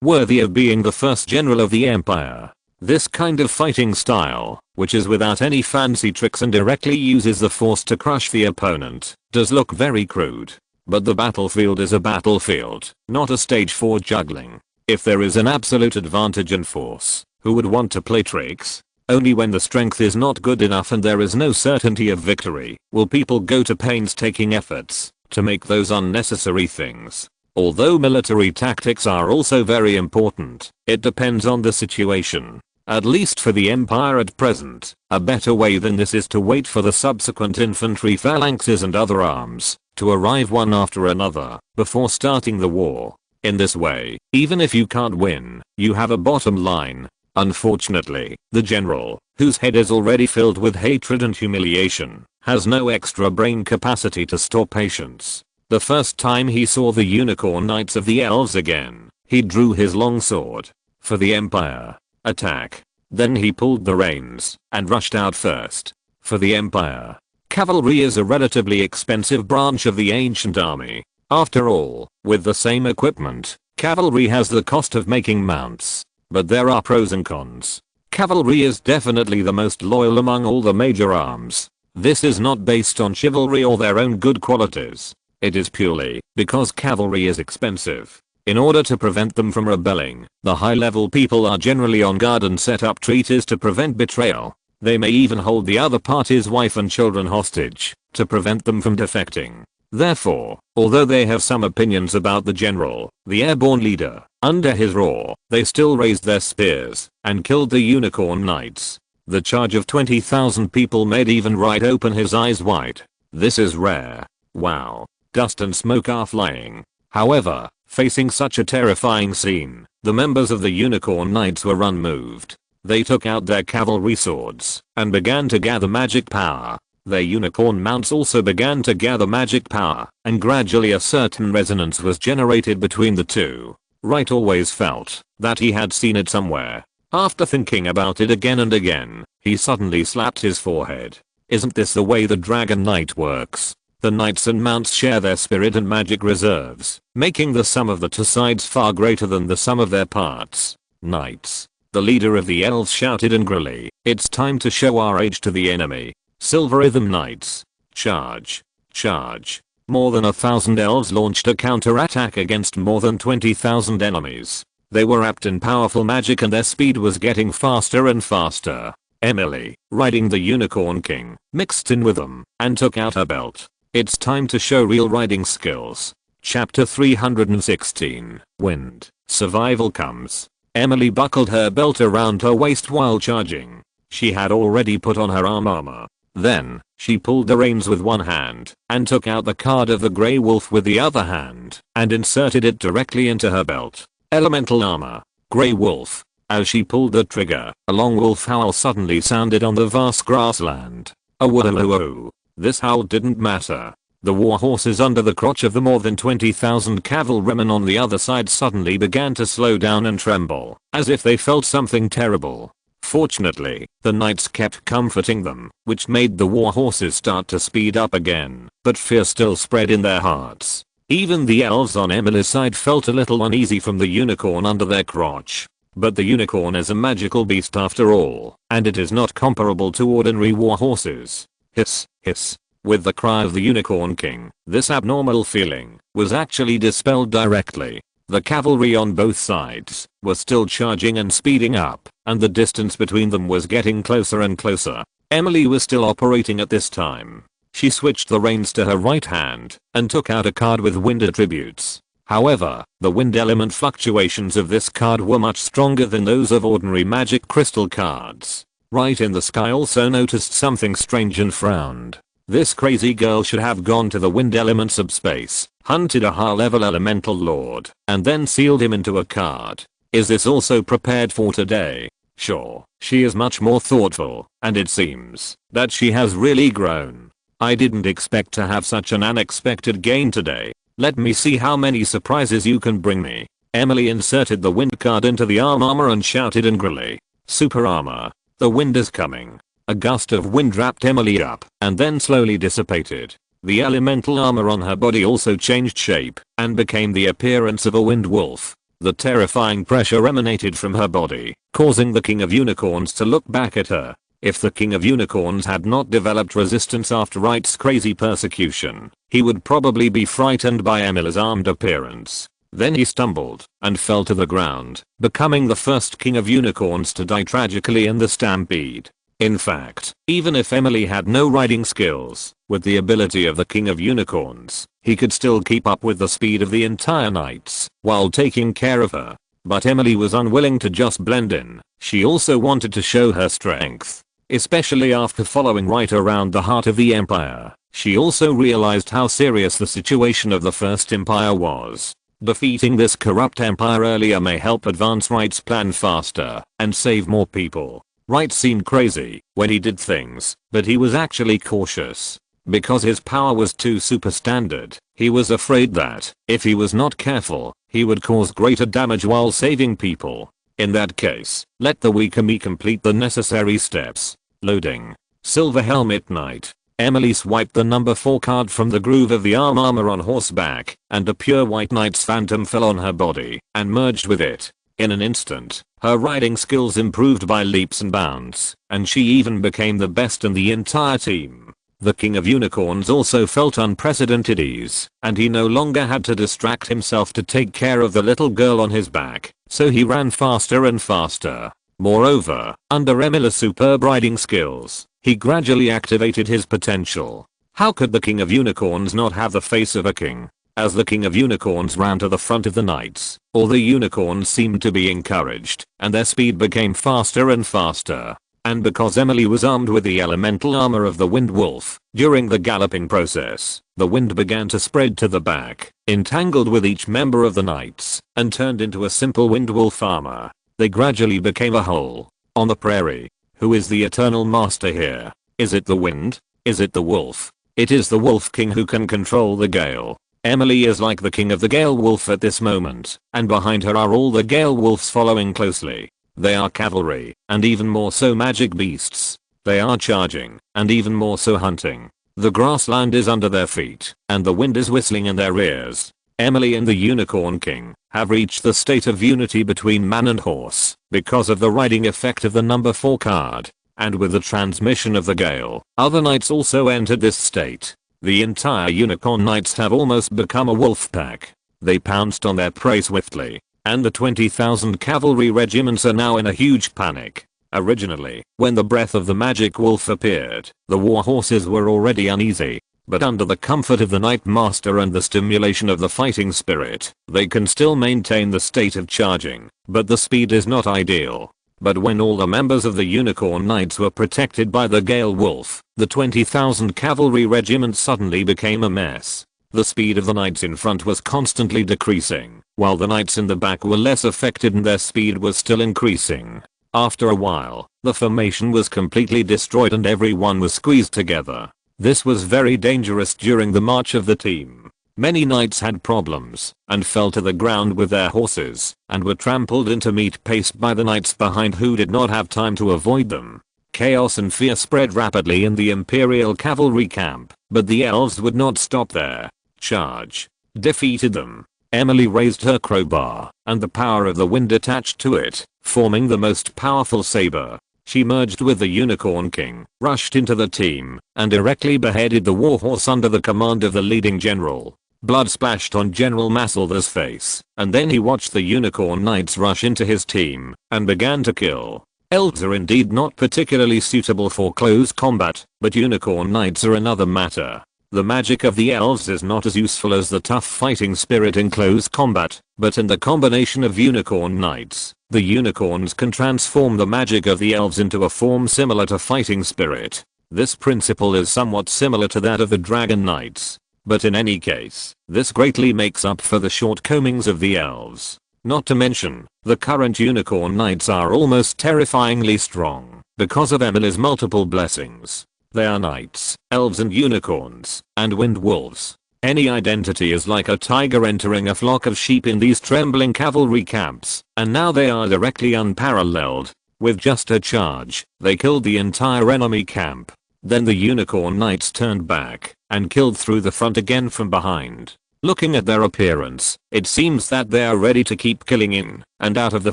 worthy of being the first general of the Empire. This kind of fighting style, which is without any fancy tricks and directly uses the force to crush the opponent, does look very crude. But the battlefield is a battlefield, not a stage for juggling. If there is an absolute advantage in force, who would want to play tricks? Only when the strength is not good enough and there is no certainty of victory, will people go to painstaking efforts to make those unnecessary things. Although military tactics are also very important, it depends on the situation. At least for the Empire at present, a better way than this is to wait for the subsequent infantry phalanxes and other arms to arrive one after another before starting the war. In this way, even if you can't win, you have a bottom line. Unfortunately, the general, whose head is already filled with hatred and humiliation, has no extra brain capacity to store patience. The first time he saw the Unicorn Knights of the Elves again, he drew his long sword. For the Empire. Attack. Then he pulled the reins and rushed out first. For the Empire. Cavalry is a relatively expensive branch of the ancient army. After all, with the same equipment, cavalry has the cost of making mounts. But there are pros and cons. Cavalry is definitely the most loyal among all the major arms. This is not based on chivalry or their own good qualities. It is purely because cavalry is expensive. In order to prevent them from rebelling, the high-level people are generally on guard and set up treaties to prevent betrayal. They may even hold the other party's wife and children hostage to prevent them from defecting. Therefore, although they have some opinions about the general, the airborne leader, under his roar, they still raised their spears and killed the Unicorn Knights. The charge of 20,000 people made even Wright open his eyes wide. This is rare. Wow. Dust and smoke are flying. However, facing such a terrifying scene, the members of the Unicorn Knights were unmoved. They took out their cavalry swords and began to gather magic power. Their unicorn mounts also began to gather magic power, and gradually a certain resonance was generated between the two. Wright always felt that he had seen it somewhere. After thinking about it again and again, he suddenly slapped his forehead. Isn't this the way the Dragon Knight works? The knights and mounts share their spirit and magic reserves, making the sum of the two sides far greater than the sum of their parts. Knights. The leader of the elves shouted angrily, it's time to show our age to the enemy. Silverism Knights. Charge. Charge. More than 1,000 elves launched a counterattack against more than 20,000 enemies. They were apt in powerful magic and their speed was getting faster and faster. Emily, riding the Unicorn King, mixed in with them and took out her belt. It's time to show real riding skills. Chapter 316. Wind. Survival comes. Emily buckled her belt around her waist while charging. She had already put on her armor. Then, she pulled the reins with one hand and took out the card of the Grey Wolf with the other hand and inserted it directly into her belt. Elemental armor. Grey Wolf. As she pulled the trigger, a long wolf howl suddenly sounded on the vast grassland. A woohoo. This howl didn't matter. The war horses under the crotch of the more than 20,000 cavalrymen on the other side suddenly began to slow down and tremble, as if they felt something terrible. Fortunately, the knights kept comforting them, which made the war horses start to speed up again, but fear still spread in their hearts. Even the elves on Emily's side felt a little uneasy from the unicorn under their crotch. But the unicorn is a magical beast after all, and it is not comparable to ordinary war horses. Hiss, hiss. With the cry of the Unicorn King, this abnormal feeling was actually dispelled directly. The cavalry on both sides were still charging and speeding up, and the distance between them was getting closer and closer. Emily was still operating at this time. She switched the reins to her right hand and took out a card with wind attributes. However, the wind element fluctuations of this card were much stronger than those of ordinary magic crystal cards. Wright in the sky also noticed something strange and frowned. This crazy girl should have gone to the wind element subspace, hunted a high-level elemental lord, and then sealed him into a card. Is this also prepared for today? Sure, she is much more thoughtful, and it seems that she has really grown. I didn't expect to have such an unexpected gain today. Let me see how many surprises you can bring me. Emily inserted the wind card into the armor and shouted angrily. Super armor. The wind is coming. A gust of wind wrapped Emily up and then slowly dissipated. The elemental armor on her body also changed shape and became the appearance of a wind wolf. The terrifying pressure emanated from her body, causing the King of Unicorns to look back at her. If the King of Unicorns had not developed resistance after Wright's crazy persecution, he would probably be frightened by Emily's armed appearance. Then he stumbled and fell to the ground, becoming the first King of Unicorns to die tragically in the stampede. In fact, even if Emily had no riding skills, with the ability of the King of Unicorns, he could still keep up with the speed of the entire knights while taking care of her. But Emily was unwilling to just blend in. She also wanted to show her strength. Especially after following Wright around the heart of the Empire, she also realized how serious the situation of the First Empire was. Defeating this corrupt empire earlier may help advance Wright's plan faster and save more people. Wright seemed crazy when he did things, but he was actually cautious. Because his power was too super standard, he was afraid that, if he was not careful, he would cause greater damage while saving people. In that case, let the weaker me complete the necessary steps. Loading. Silver Helmet Knight. Emily swiped the number 4 card from the groove of the armor on horseback, and a pure white knight's phantom fell on her body and merged with it. In an instant, her riding skills improved by leaps and bounds, and she even became the best in the entire team. The King of Unicorns also felt unprecedented ease, and he no longer had to distract himself to take care of the little girl on his back, so he ran faster and faster. Moreover, under Emily's superb riding skills, he gradually activated his potential. How could the King of Unicorns not have the face of a king? As the King of Unicorns ran to the front of the knights, all the unicorns seemed to be encouraged, and their speed became faster and faster. And because Emily was armed with the elemental armor of the Wind Wolf, during the galloping process, the wind began to spread to the back, entangled with each member of the knights, and turned into a simple Wind Wolf armor. They gradually became a whole. On the prairie. Who is the eternal master here? Is it the wind? Is it the wolf? It is the Wolf King who can control the gale. Emily is like the king of the Gale Wolf at this moment, and behind her are all the Gale Wolves following closely. They are cavalry, and even more so magic beasts. They are charging, and even more so hunting. The grassland is under their feet, and the wind is whistling in their ears. Emily and the Unicorn King have reached the state of unity between man and horse because of the riding effect of the number 4 card, and with the transmission of the Gale, other knights also entered this state. The entire Unicorn Knights have almost become a wolf pack. They pounced on their prey swiftly, and the 20,000 cavalry regiments are now in a huge panic. Originally, when the breath of the magic wolf appeared, the war horses were already uneasy. But under the comfort of the Knight Master and the stimulation of the fighting spirit, they can still maintain the state of charging, but the speed is not ideal. But when all the members of the Unicorn Knights were protected by the Gale Wolf, the 20,000 cavalry regiment suddenly became a mess. The speed of the knights in front was constantly decreasing, while the knights in the back were less affected and their speed was still increasing. After a while, the formation was completely destroyed and everyone was squeezed together. This was very dangerous during the march of the team. Many knights had problems and fell to the ground with their horses and were trampled into meat paste by the knights behind who did not have time to avoid them. Chaos and fear spread rapidly in the Imperial cavalry camp, but the elves would not stop there. Charge defeated them. Emily raised her crowbar, and the power of the wind attached to it, forming the most powerful saber. She merged with the Unicorn King, rushed into the team, and directly beheaded the warhorse under the command of the leading general. Blood splashed on General Masselder's face, and then he watched the Unicorn Knights rush into his team, and began to kill. Elves are indeed not particularly suitable for close combat, but Unicorn Knights are another matter. The magic of the elves is not as useful as the tough fighting spirit in close combat, but in the combination of Unicorn Knights, the unicorns can transform the magic of the elves into a form similar to fighting spirit. This principle is somewhat similar to that of the Dragon Knights. But in any case, this greatly makes up for the shortcomings of the elves. Not to mention, the current Unicorn Knights are almost terrifyingly strong because of Emily's multiple blessings. They are knights, elves and unicorns, and wind wolves. Any identity is like a tiger entering a flock of sheep in these trembling cavalry camps, and now they are directly unparalleled. With just a charge, they killed the entire enemy camp. Then the Unicorn Knights turned back and killed through the front again from behind. Looking at their appearance, it seems that they are ready to keep killing in and out of the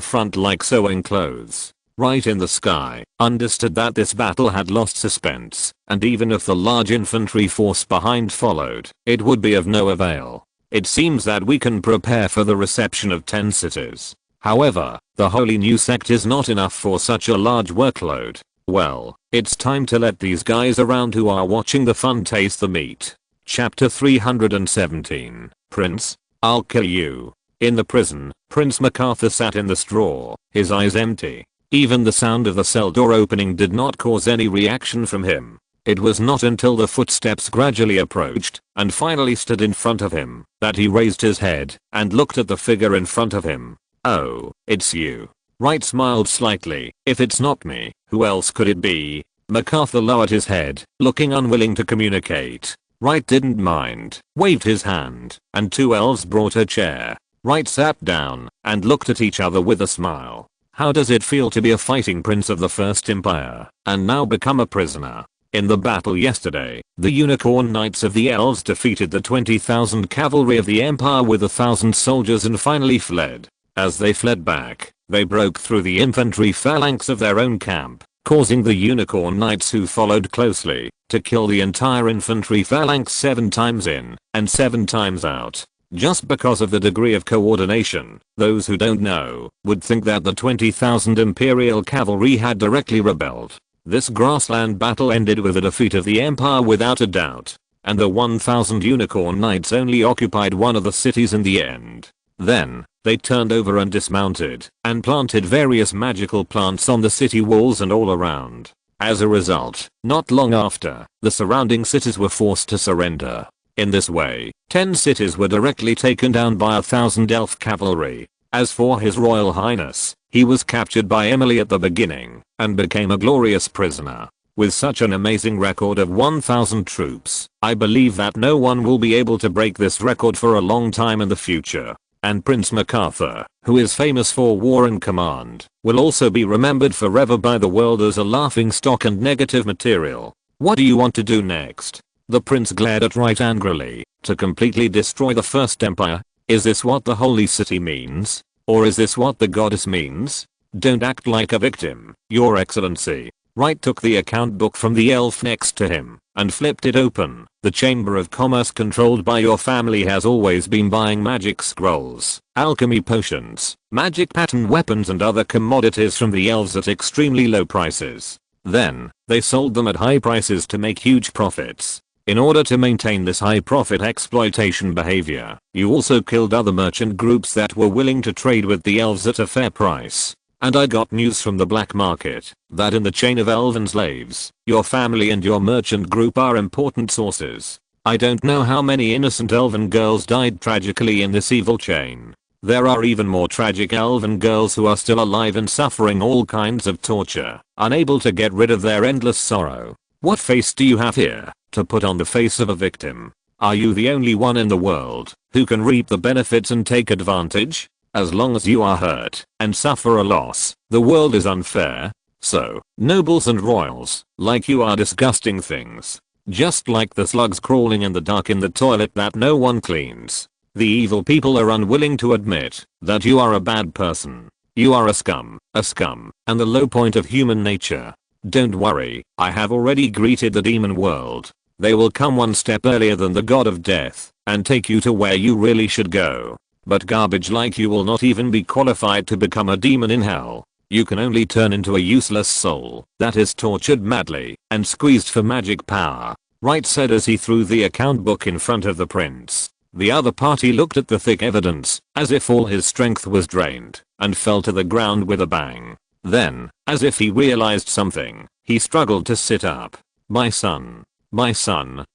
front like sewing clothes. Right in the sky, understood that this battle had lost suspense, and even if the large infantry force behind followed, it would be of no avail. It seems that we can prepare for the reception of 10 cities. However, the holy new sect is not enough for such a large workload. Well, it's time to let these guys around who are watching the fun taste the meat. Chapter 317, Prince, I'll kill you. In the prison, Prince MacArthur sat in the straw, his eyes empty. Even the sound of the cell door opening did not cause any reaction from him. It was not until the footsteps gradually approached and finally stood in front of him that he raised his head and looked at the figure in front of him. Oh, it's you. Wright smiled slightly. If it's not me, who else could it be? MacArthur lowered his head, looking unwilling to communicate. Wright didn't mind, waved his hand, and 2 elves brought a chair. Wright sat down and looked at each other with a smile. How does it feel to be a fighting prince of the First Empire, and now become a prisoner? In the battle yesterday, the Unicorn Knights of the Elves defeated the 20,000 cavalry of the Empire with 1,000 soldiers and finally fled. As they fled back, they broke through the infantry phalanx of their own camp, causing the Unicorn Knights who followed closely to kill the entire infantry phalanx 7 times in and 7 times out. Just because of the degree of coordination, those who don't know would think that the 20,000 Imperial cavalry had directly rebelled. This grassland battle ended with the defeat of the Empire without a doubt, and the 1,000 Unicorn Knights only occupied one of the cities in the end. Then, they turned over and dismounted, and planted various magical plants on the city walls and all around. As a result, not long after, the surrounding cities were forced to surrender. In this way, 10 cities were directly taken down by 1,000 elf cavalry. As for His Royal Highness, he was captured by Emily at the beginning, and became a glorious prisoner. With such an amazing record of 1,000 troops, I believe that no one will be able to break this record for a long time in the future. And Prince MacArthur, who is famous for war and command, will also be remembered forever by the world as a laughingstock and negative material. What do you want to do next? The prince glared at Wright angrily. To completely destroy the First Empire? Is this what the Holy City means? Or is this what the goddess means? Don't act like a victim, Your Excellency. Wright took the account book from the elf next to him and flipped it open. The Chamber of Commerce controlled by your family has always been buying magic scrolls, alchemy potions, magic pattern weapons and other commodities from the elves at extremely low prices. Then, they sold them at high prices to make huge profits. In order to maintain this high profit exploitation behavior, you also killed other merchant groups that were willing to trade with the elves at a fair price. And I got news from the black market that in the chain of elven slaves, your family and your merchant group are important sources. I don't know how many innocent elven girls died tragically in this evil chain. There are even more tragic elven girls who are still alive and suffering all kinds of torture, unable to get rid of their endless sorrow. What face do you have here to put on the face of a victim? Are you the only one in the world who can reap the benefits and take advantage? As long as you are hurt and suffer a loss, the world is unfair. So, nobles and royals, like you are disgusting things. Just like the slugs crawling in the dark in the toilet that no one cleans. The evil people are unwilling to admit that you are a bad person. You are a scum, and the low point of human nature. Don't worry, I have already greeted the demon world. They will come one step earlier than the god of death and take you to where you really should go. But garbage like you will not even be qualified to become a demon in hell. You can only turn into a useless soul that is tortured madly and squeezed for magic power, Wright said as he threw the account book in front of the prince. The other party looked at the thick evidence as if all his strength was drained and fell to the ground with a bang. Then, as if he realized something, he struggled to sit up. My son,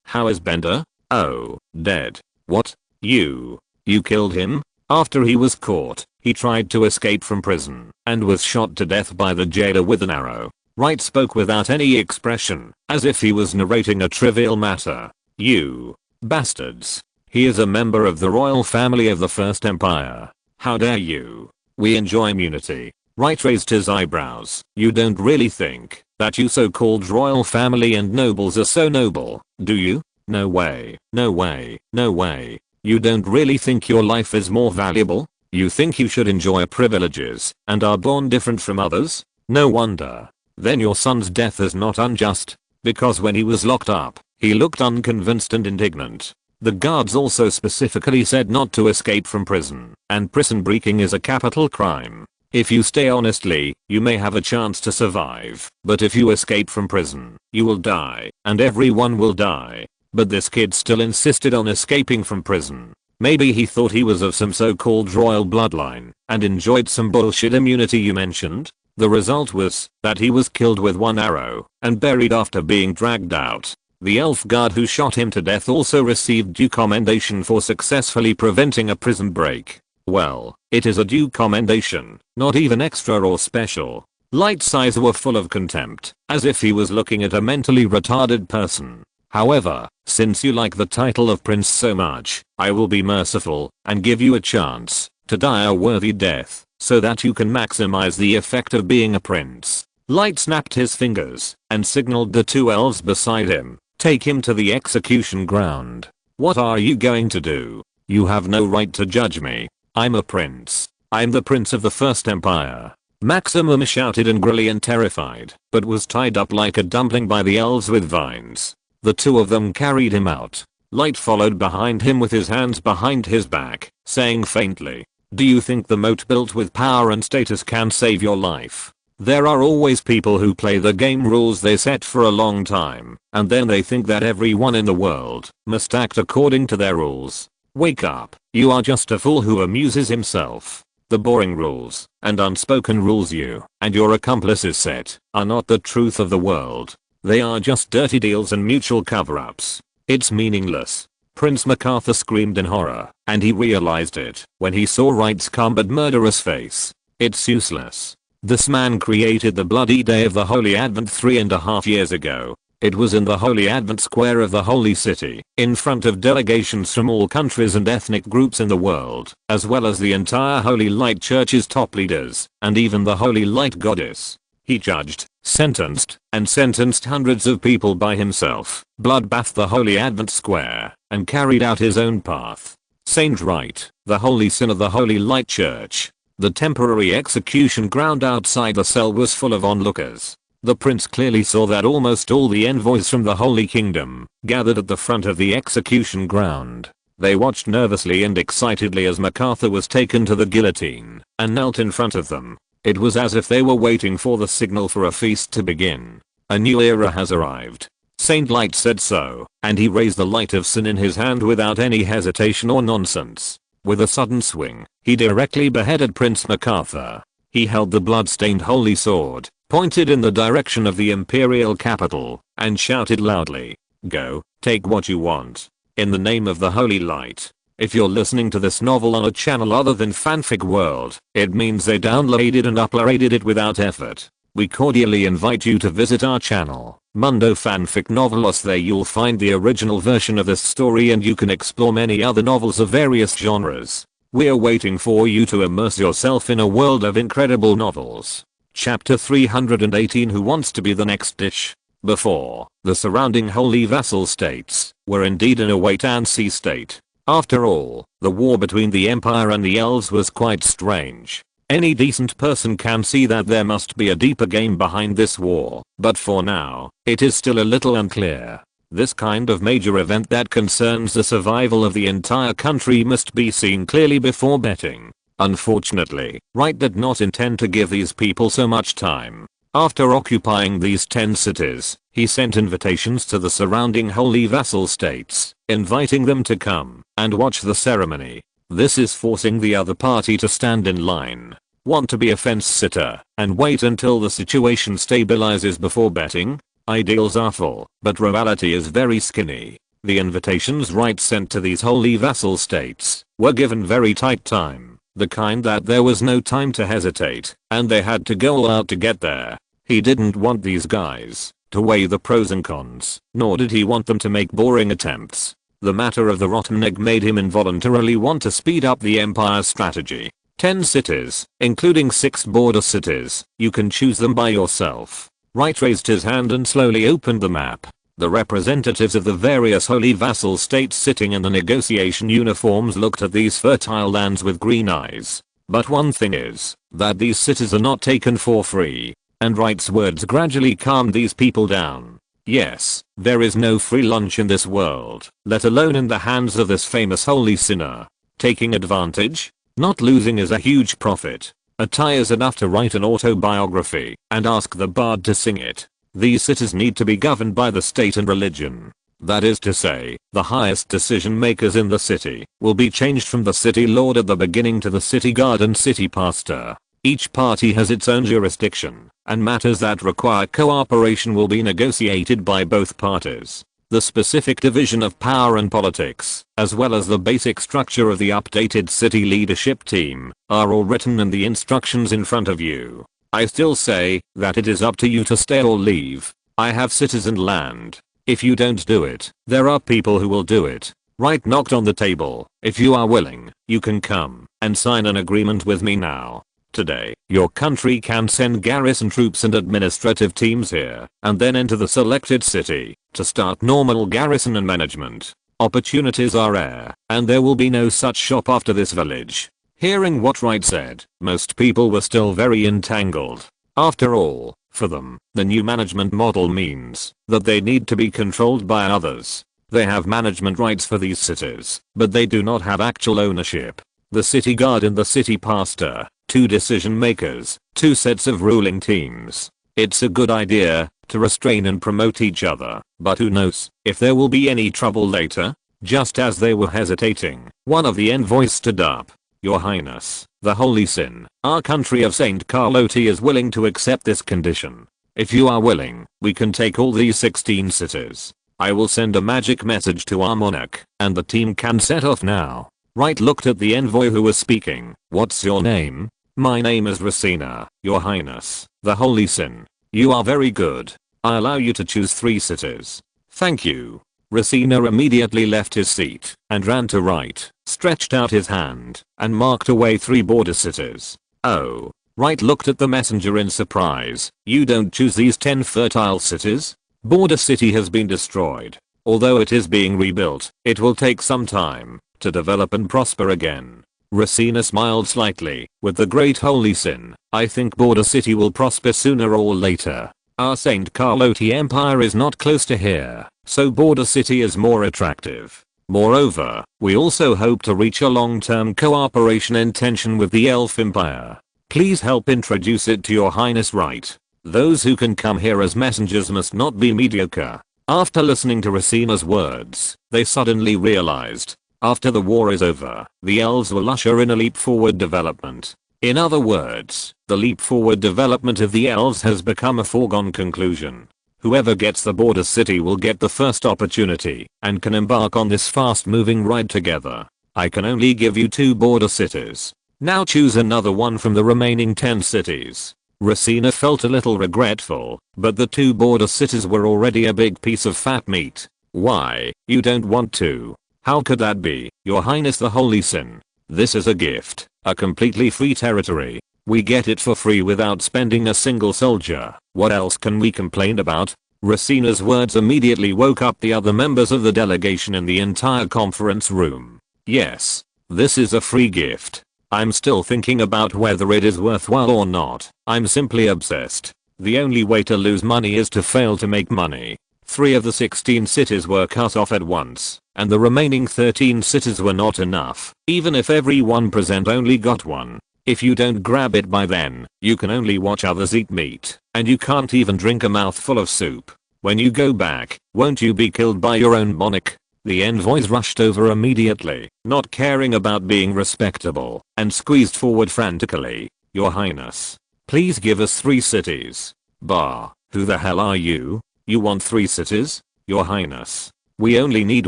how is Bender? Oh, dead. What? You killed him? After he was caught, he tried to escape from prison and was shot to death by the jailer with an arrow. Wright spoke without any expression, as if he was narrating a trivial matter. You bastards. He is a member of the royal family of the First Empire. How dare you? We enjoy immunity. Wright raised his eyebrows. You don't really think that you so-called royal family and nobles are so noble, do you? No way, no way, no way. You don't really think your life is more valuable? You think you should enjoy privileges and are born different from others? No wonder. Then your son's death is not unjust, because when he was locked up, he looked unconvinced and indignant. The guards also specifically said not to escape from prison, and prison breaking is a capital crime. If you stay honestly, you may have a chance to survive, but if you escape from prison, you will die, and everyone will die. But this kid still insisted on escaping from prison. Maybe he thought he was of some so-called royal bloodline and enjoyed some bullshit immunity you mentioned. The result was that he was killed with one arrow and buried after being dragged out. The elf guard who shot him to death also received due commendation for successfully preventing a prison break. Well, it is a due commendation, not even extra or special. Light's eyes were full of contempt, as if he was looking at a mentally retarded person. However, since you like the title of prince so much, I will be merciful and give you a chance to die a worthy death so that you can maximize the effect of being a prince. Light snapped his fingers and signaled the two elves beside him. Take him to the execution ground. What are you going to do? You have no right to judge me. I'm a prince. I'm the prince of the First Empire. Maximum shouted angrily and terrified, but was tied up like a dumpling by the elves with vines. The two of them carried him out. Light followed behind him with his hands behind his back, saying faintly, "Do you think the moat built with power and status can save your life? There are always people who play the game rules they set for a long time, and then they think that everyone in the world must act according to their rules. Wake up, you are just a fool who amuses himself. The boring rules and unspoken rules you and your accomplices set are not the truth of the world. They are just dirty deals and mutual cover-ups. It's meaningless." Prince MacArthur screamed in horror, and he realized it when he saw Wright's calm but murderous face. It's useless. This man created the bloody day of the Holy Advent 3.5 years ago. It was in the Holy Advent Square of the Holy City, in front of delegations from all countries and ethnic groups in the world, as well as the entire Holy Light Church's top leaders, and even the Holy Light Goddess. He judged, sentenced hundreds of people by himself, bloodbathed the Holy Advent Square, and carried out his own path. Saint Wright, the holy sin of the Holy Light Church. The temporary execution ground outside the cell was full of onlookers. The prince clearly saw that almost all the envoys from the Holy Kingdom gathered at the front of the execution ground. They watched nervously and excitedly as MacArthur was taken to the guillotine and knelt in front of them. It was as if they were waiting for the signal for a feast to begin. A new era has arrived. Saint Light said so, and he raised the light of sin in his hand without any hesitation or nonsense. With a sudden swing, he directly beheaded Prince MacArthur. He held the blood-stained holy sword, pointed in the direction of the imperial capital, and shouted loudly, "Go, take what you want. In the name of the Holy Light." If you're listening to this novel on a channel other than Fanfic World, it means they downloaded and uploaded it without effort. We cordially invite you to visit our channel, Mundo Fanfic Novelos. There you'll find the original version of this story and you can explore many other novels of various genres. We're waiting for you to immerse yourself in a world of incredible novels. Chapter 318. Who wants to be the next dish? Before, the surrounding holy vassal states were indeed in a wait-and-see state. After all, the war between the Empire and the Elves was quite strange. Any decent person can see that there must be a deeper game behind this war, but for now, it is still a little unclear. This kind of major event that concerns the survival of the entire country must be seen clearly before betting. Unfortunately, Wright did not intend to give these people so much time. After occupying these 10 cities, he sent invitations to the surrounding holy vassal states, inviting them to come and watch the ceremony. This is forcing the other party to stand in line, want to be a fence sitter, and wait until the situation stabilizes before betting? Ideals are full, but reality is very skinny. The invitations Wright sent to these holy vassal states were given very tight time, the kind that there was no time to hesitate, and they had to go all out to get there. He didn't want these guys to weigh the pros and cons, nor did he want them to make boring attempts. The matter of the rotten egg made him involuntarily want to speed up the Empire's strategy. 10 cities, including 6 border cities, you can choose them by yourself. Wright raised his hand and slowly opened the map. The representatives of the various holy vassal states sitting in the negotiation uniforms looked at these fertile lands with green eyes. But one thing is, that these cities are not taken for free. And Wright's words gradually calmed these people down. Yes, there is no free lunch in this world, let alone in the hands of this famous holy sinner. Taking advantage? Not losing is a huge profit. A tie is enough to write an autobiography and ask the bard to sing it. These cities need to be governed by the state and religion. That is to say, the highest decision makers in the city will be changed from the city lord at the beginning to the city guard and city pastor. Each party has its own jurisdiction, and matters that require cooperation will be negotiated by both parties. The specific division of power and politics, as well as the basic structure of the updated city leadership team, are all written in the instructions in front of you. I still say that it is up to you to stay or leave. I have cities and land. If you don't do it, there are people who will do it. Wright knocked on the table. If you are willing, you can come and sign an agreement with me now. Today, your country can send garrison troops and administrative teams here, and then into the selected city, to start normal garrison and management. Opportunities are rare, and there will be no such shop after this village. Hearing what Wright said, most people were still very entangled. After all, for them, the new management model means that they need to be controlled by others. They have management rights for these cities, but they do not have actual ownership. The city guard and the city pastor, 2 decision makers, 2 sets of ruling teams. It's a good idea to restrain and promote each other, but who knows if there will be any trouble later? Just as they were hesitating, one of the envoys stood up. Your Highness, the Holy Sin, our country of St. Carlotti is willing to accept this condition. If you are willing, we can take all these 16 cities. I will send a magic message to our monarch, and the team can set off now. Wright looked at the envoy who was speaking. What's your name? My name is Racina, your highness, the holy sin. You are very good. I allow you to choose 3 cities. Thank you. Racina immediately left his seat and ran to Wright, stretched out his hand, and marked away 3 border cities. Oh. Wright looked at the messenger in surprise. You don't choose these 10 fertile cities? Border City has been destroyed. Although it is being rebuilt, it will take some time to develop and prosper again. Racina smiled slightly. With the great holy sin, I think Border City will prosper sooner or later. Our St. Carlotti Empire is not close to here, so Border City is more attractive. Moreover, we also hope to reach a long-term cooperation intention with the Elf Empire. Please help introduce it to your highness Wright. Those who can come here as messengers must not be mediocre. After listening to Racina's words, they suddenly realized, after the war is over, the elves will usher in a leap forward development. In other words, the leap forward development of the elves has become a foregone conclusion. Whoever gets the border city will get the first opportunity and can embark on this fast moving ride together. I can only give you 2 border cities. Now choose another one from the remaining 10 cities. Racina felt a little regretful, but the 2 border cities were already a big piece of fat meat. Why, you don't want to? How could that be, your highness the holy sin? This is a gift, a completely free territory. We get it for free without spending a single soldier. What else can we complain about? Racina's words immediately woke up the other members of the delegation in the entire conference room. Yes, this is a free gift. I'm still thinking about whether it is worthwhile or not. I'm simply obsessed. The only way to lose money is to fail to make money. 3 of the 16 cities were cut off at once, and the remaining 13 cities were not enough, even if every 1% only got one. If you don't grab it by then, you can only watch others eat meat, and you can't even drink a mouthful of soup. When you go back, won't you be killed by your own monarch? The envoys rushed over immediately, not caring about being respectable, and squeezed forward frantically. Your highness, please give us 3 cities. Bah, who the hell are you? You want 3 cities? Your highness, we only need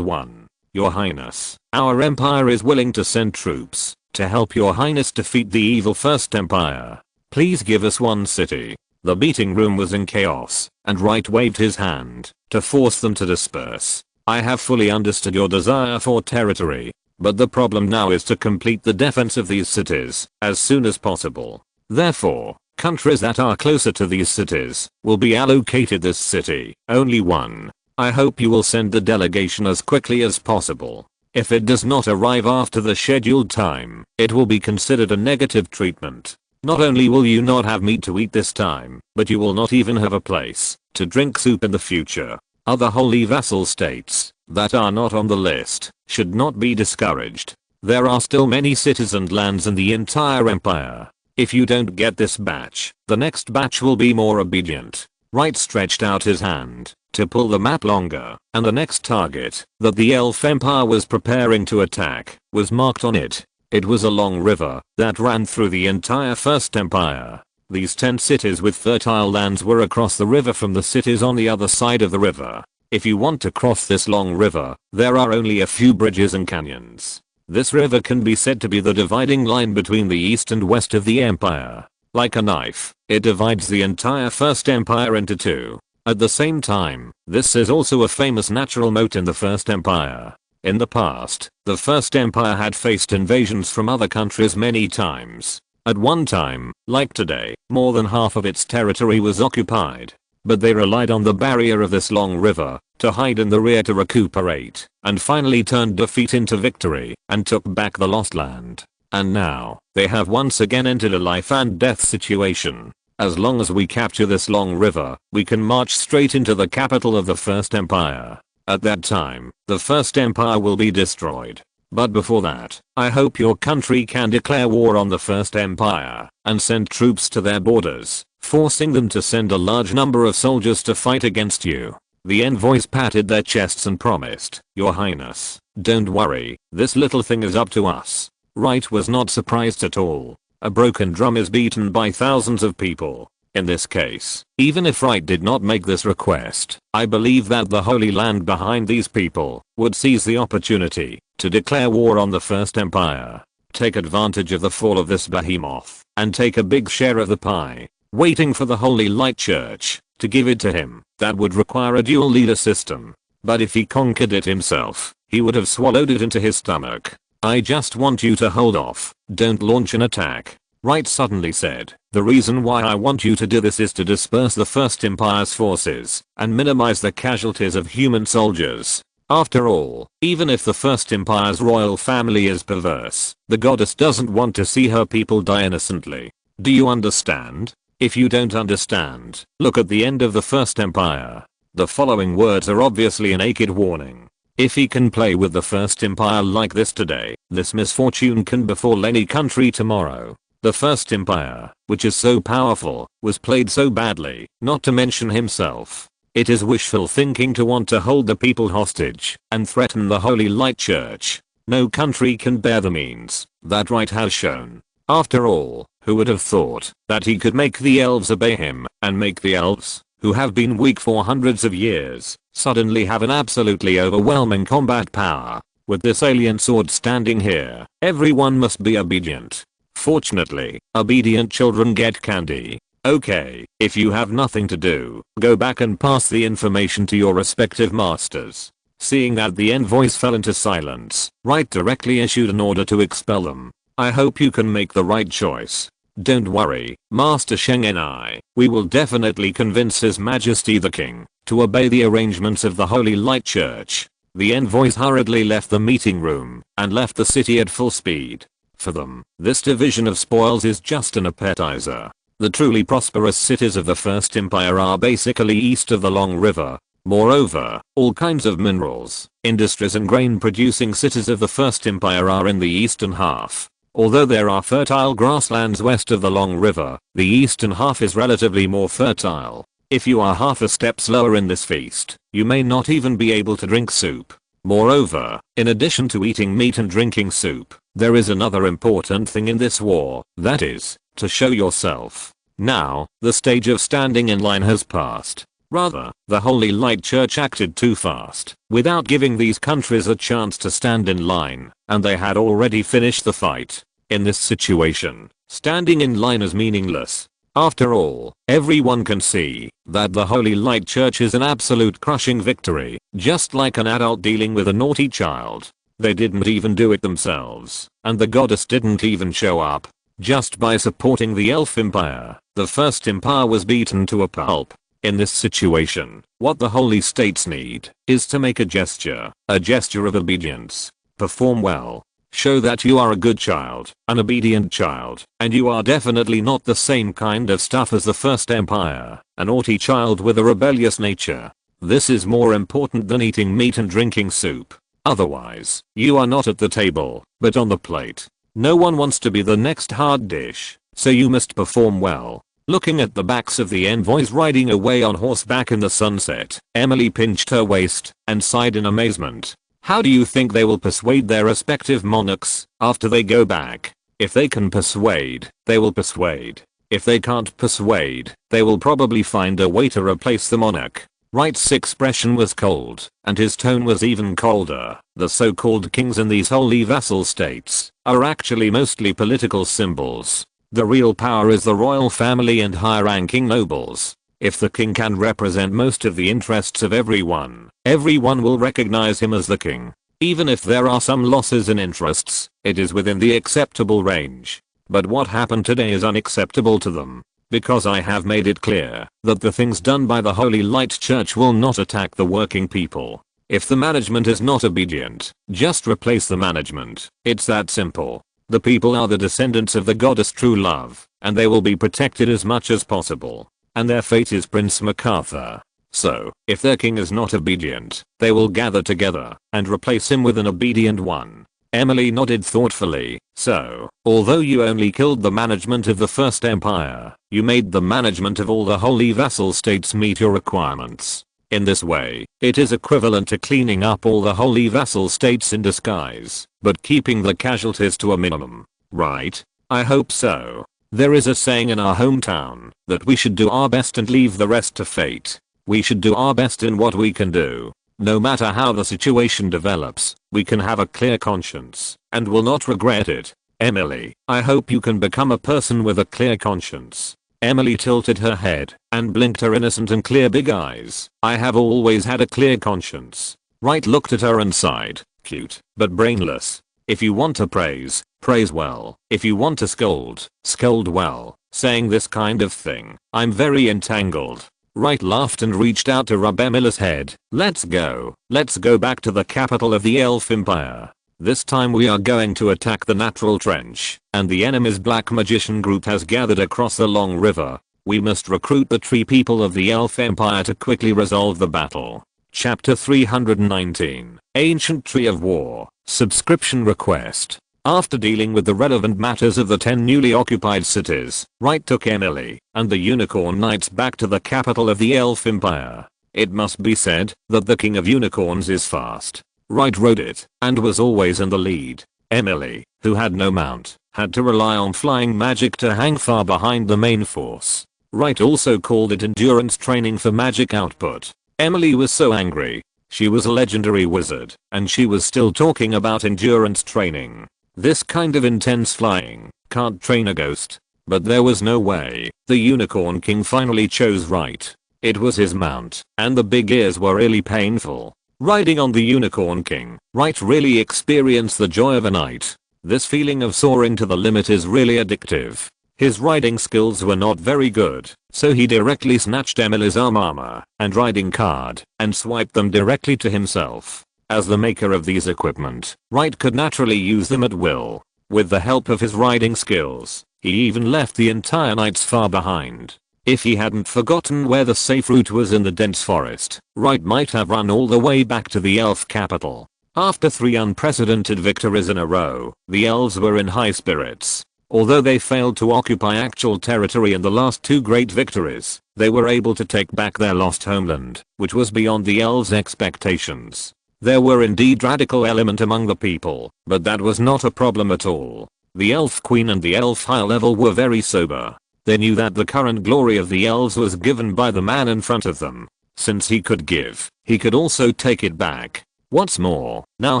1. Your highness, our empire is willing to send troops to help your highness defeat the evil First Empire. Please give us 1 city. The meeting room was in chaos, and Wright waved his hand to force them to disperse. I have fully understood your desire for territory, but the problem now is to complete the defense of these cities as soon as possible. Therefore, countries that are closer to these cities will be allocated this city, only 1. I hope you will send the delegation as quickly as possible. If it does not arrive after the scheduled time, it will be considered a negative treatment. Not only will you not have meat to eat this time, but you will not even have a place to drink soup in the future. Other holy vassal states that are not on the list should not be discouraged. There are still many cities and lands in the entire empire. If you don't get this batch, the next batch will be more obedient. Wright stretched out his hand to pull the map longer, and the next target that the Elf Empire was preparing to attack was marked on it. It was a long river that ran through the entire First Empire. These 10 cities with fertile lands were across the river from the cities on the other side of the river. If you want to cross this long river, there are only a few bridges and canyons. This river can be said to be the dividing line between the east and west of the empire. Like a knife, it divides the entire First Empire into 2. At the same time, this is also a famous natural moat in the First Empire. In the past, the First Empire had faced invasions from other countries many times. At one time, like today, more than half of its territory was occupied. But they relied on the barrier of this long river to hide in the rear to recuperate, and finally turned defeat into victory and took back the lost land. And now, they have once again entered a life and death situation. As long as we capture this long river, we can march straight into the capital of the First Empire. At that time, the First Empire will be destroyed. But before that, I hope your country can declare war on the First Empire and send troops to their borders, forcing them to send a large number of soldiers to fight against you. The envoys patted their chests and promised, Your Highness, don't worry, this little thing is up to us. Wright was not surprised at all. A broken drum is beaten by thousands of people. In this case, even if Wright did not make this request, I believe that the Holy Land behind these people would seize the opportunity to declare war on the First Empire. take advantage of the fall of this behemoth, and take a big share of the pie, waiting for the Holy Light Church to give it to him. That would require a dual leader system. But if he conquered it himself, he would have swallowed it into his stomach. I just want you to hold off, don't launch an attack. Wright suddenly said, the reason why I want you to do this is to disperse the First Empire's forces and minimize the casualties of human soldiers. After all, even if the First Empire's royal family is perverse, the goddess doesn't want to see her people die innocently. Do you understand? If you don't understand, look at the end of the First Empire. The following words are obviously a naked warning. If he can play with the First Empire like this today, this misfortune can befall any country tomorrow. The First Empire, which is so powerful, was played so badly, not to mention himself. It is wishful thinking to want to hold the people hostage and threaten the Holy Light Church. No country can bear the means that Wright has shown. After all, who would have thought that he could make the elves obey him and make the elves, who have been weak for hundreds of years, suddenly have an absolutely overwhelming combat power? With this alien sword standing here, everyone must be obedient. Fortunately, obedient children get candy. Okay, if you have nothing to do, go back and pass the information to your respective masters. Seeing that the envoys fell into silence, Wright directly issued an order to expel them. I hope you can make the right choice. Don't worry, Master Sheng and I, we will definitely convince His Majesty the King to obey the arrangements of the Holy Light Church. The envoys hurriedly left the meeting room and left the city at full speed. For them, this division of spoils is just an appetizer. The truly prosperous cities of the First Empire are basically east of the Long River. Moreover, all kinds of minerals, industries and grain producing cities of the First Empire are in the eastern half. Although there are fertile grasslands west of the Long River, the eastern half is relatively more fertile. If you are half a step slower in this feast, you may not even be able to drink soup. Moreover, in addition to eating meat and drinking soup, there is another important thing in this war, that is, to show yourself. Now, the stage of standing in line has passed. Rather, the Holy Light Church acted too fast, without giving these countries a chance to stand in line, and they had already finished the fight. In this situation, standing in line is meaningless. After all, everyone can see that the Holy Light Church is an absolute crushing victory, just like an adult dealing with a naughty child. They didn't even do it themselves, and the goddess didn't even show up. Just by supporting the Elf Empire, the First Empire was beaten to a pulp. In this situation, what the Holy States need is to make a gesture of obedience. Perform well. Show that you are a good child, an obedient child, and you are definitely not the same kind of stuff as the First Empire, a naughty child with a rebellious nature. This is more important than eating meat and drinking soup. Otherwise, you are not at the table, but on the plate. No one wants to be the next hard dish, so you must perform well. Looking at the backs of the envoys riding away on horseback in the sunset, Emily pinched her waist and sighed in amazement. How do you think they will persuade their respective monarchs after they go back? If they can persuade, they will persuade. If they can't persuade, they will probably find a way to replace the monarch. Wright's expression was cold, and his tone was even colder. The so-called kings in these holy vassal states are actually mostly political symbols. The real power is the royal family and high-ranking nobles. If the king can represent most of the interests of everyone will recognize him as the king. Even if there are some losses in interests, it is within the acceptable range. But what happened today is unacceptable to them. Because I have made it clear that the things done by the Holy Light Church will not attack the working people. If the management is not obedient, just replace the management. It's that simple. The people are the descendants of the goddess True Love, and they will be protected as much as possible. And their fate is Prince MacArthur. So, if their king is not obedient, they will gather together and replace him with an obedient one. Emily nodded thoughtfully. So, although you only killed the management of the First Empire, you made the management of all the holy vassal states meet your requirements. In this way, it is equivalent to cleaning up all the holy vassal states in disguise, but keeping the casualties to a minimum. Right? I hope so. There is a saying in our hometown that we should do our best and leave the rest to fate. We should do our best in what we can do. No matter how the situation develops, we can have a clear conscience and will not regret it. Emily, I hope you can become a person with a clear conscience. Emily tilted her head and blinked her innocent and clear big eyes. I have always had a clear conscience. Wright looked at her and sighed. Cute, but brainless. If you want to praise, praise well. If you want to scold, scold well. Saying this kind of thing, I'm very entangled. Wright laughed and reached out to rub Emily's head. Let's go. Let's go back to the capital of the Elf Empire. This time we are going to attack the Natural Trench, and the enemy's black magician group has gathered across the long river. We must recruit the tree people of the Elf Empire to quickly resolve the battle. Chapter 319, Ancient Tree of War, Subscription Request. After dealing with the relevant matters of the 10 newly occupied cities, Wright took Emily and the Unicorn Knights back to the capital of the Elf Empire. It must be said that the King of Unicorns is fast. Wright rode it and was always in the lead. Emily, who had no mount, had to rely on flying magic to hang far behind the main force. Wright also called it endurance training for magic output. Emily was so angry. She was a legendary wizard, and she was still talking about endurance training. This kind of intense flying can't train a ghost. But there was no way. The Unicorn King finally chose Wright. It was his mount, and the big ears were really painful. Riding on the Unicorn King, Wright really experienced the joy of a knight. This feeling of soaring to the limit is really addictive. His riding skills were not very good, so he directly snatched Emily's armor and riding card and swiped them directly to himself. As the maker of these equipment, Wright could naturally use them at will. With the help of his riding skills, he even left the entire knights far behind. If he hadn't forgotten where the safe route was in the dense forest, Wright might have run all the way back to the elf capital. After 3 unprecedented victories in a row, the elves were in high spirits. Although they failed to occupy actual territory in the last 2 great victories, they were able to take back their lost homeland, which was beyond the elves' expectations. There were indeed radical element among the people, but that was not a problem at all. The elf queen and the elf high level were very sober. They knew that the current glory of the elves was given by the man in front of them. Since he could give, he could also take it back. What's more, now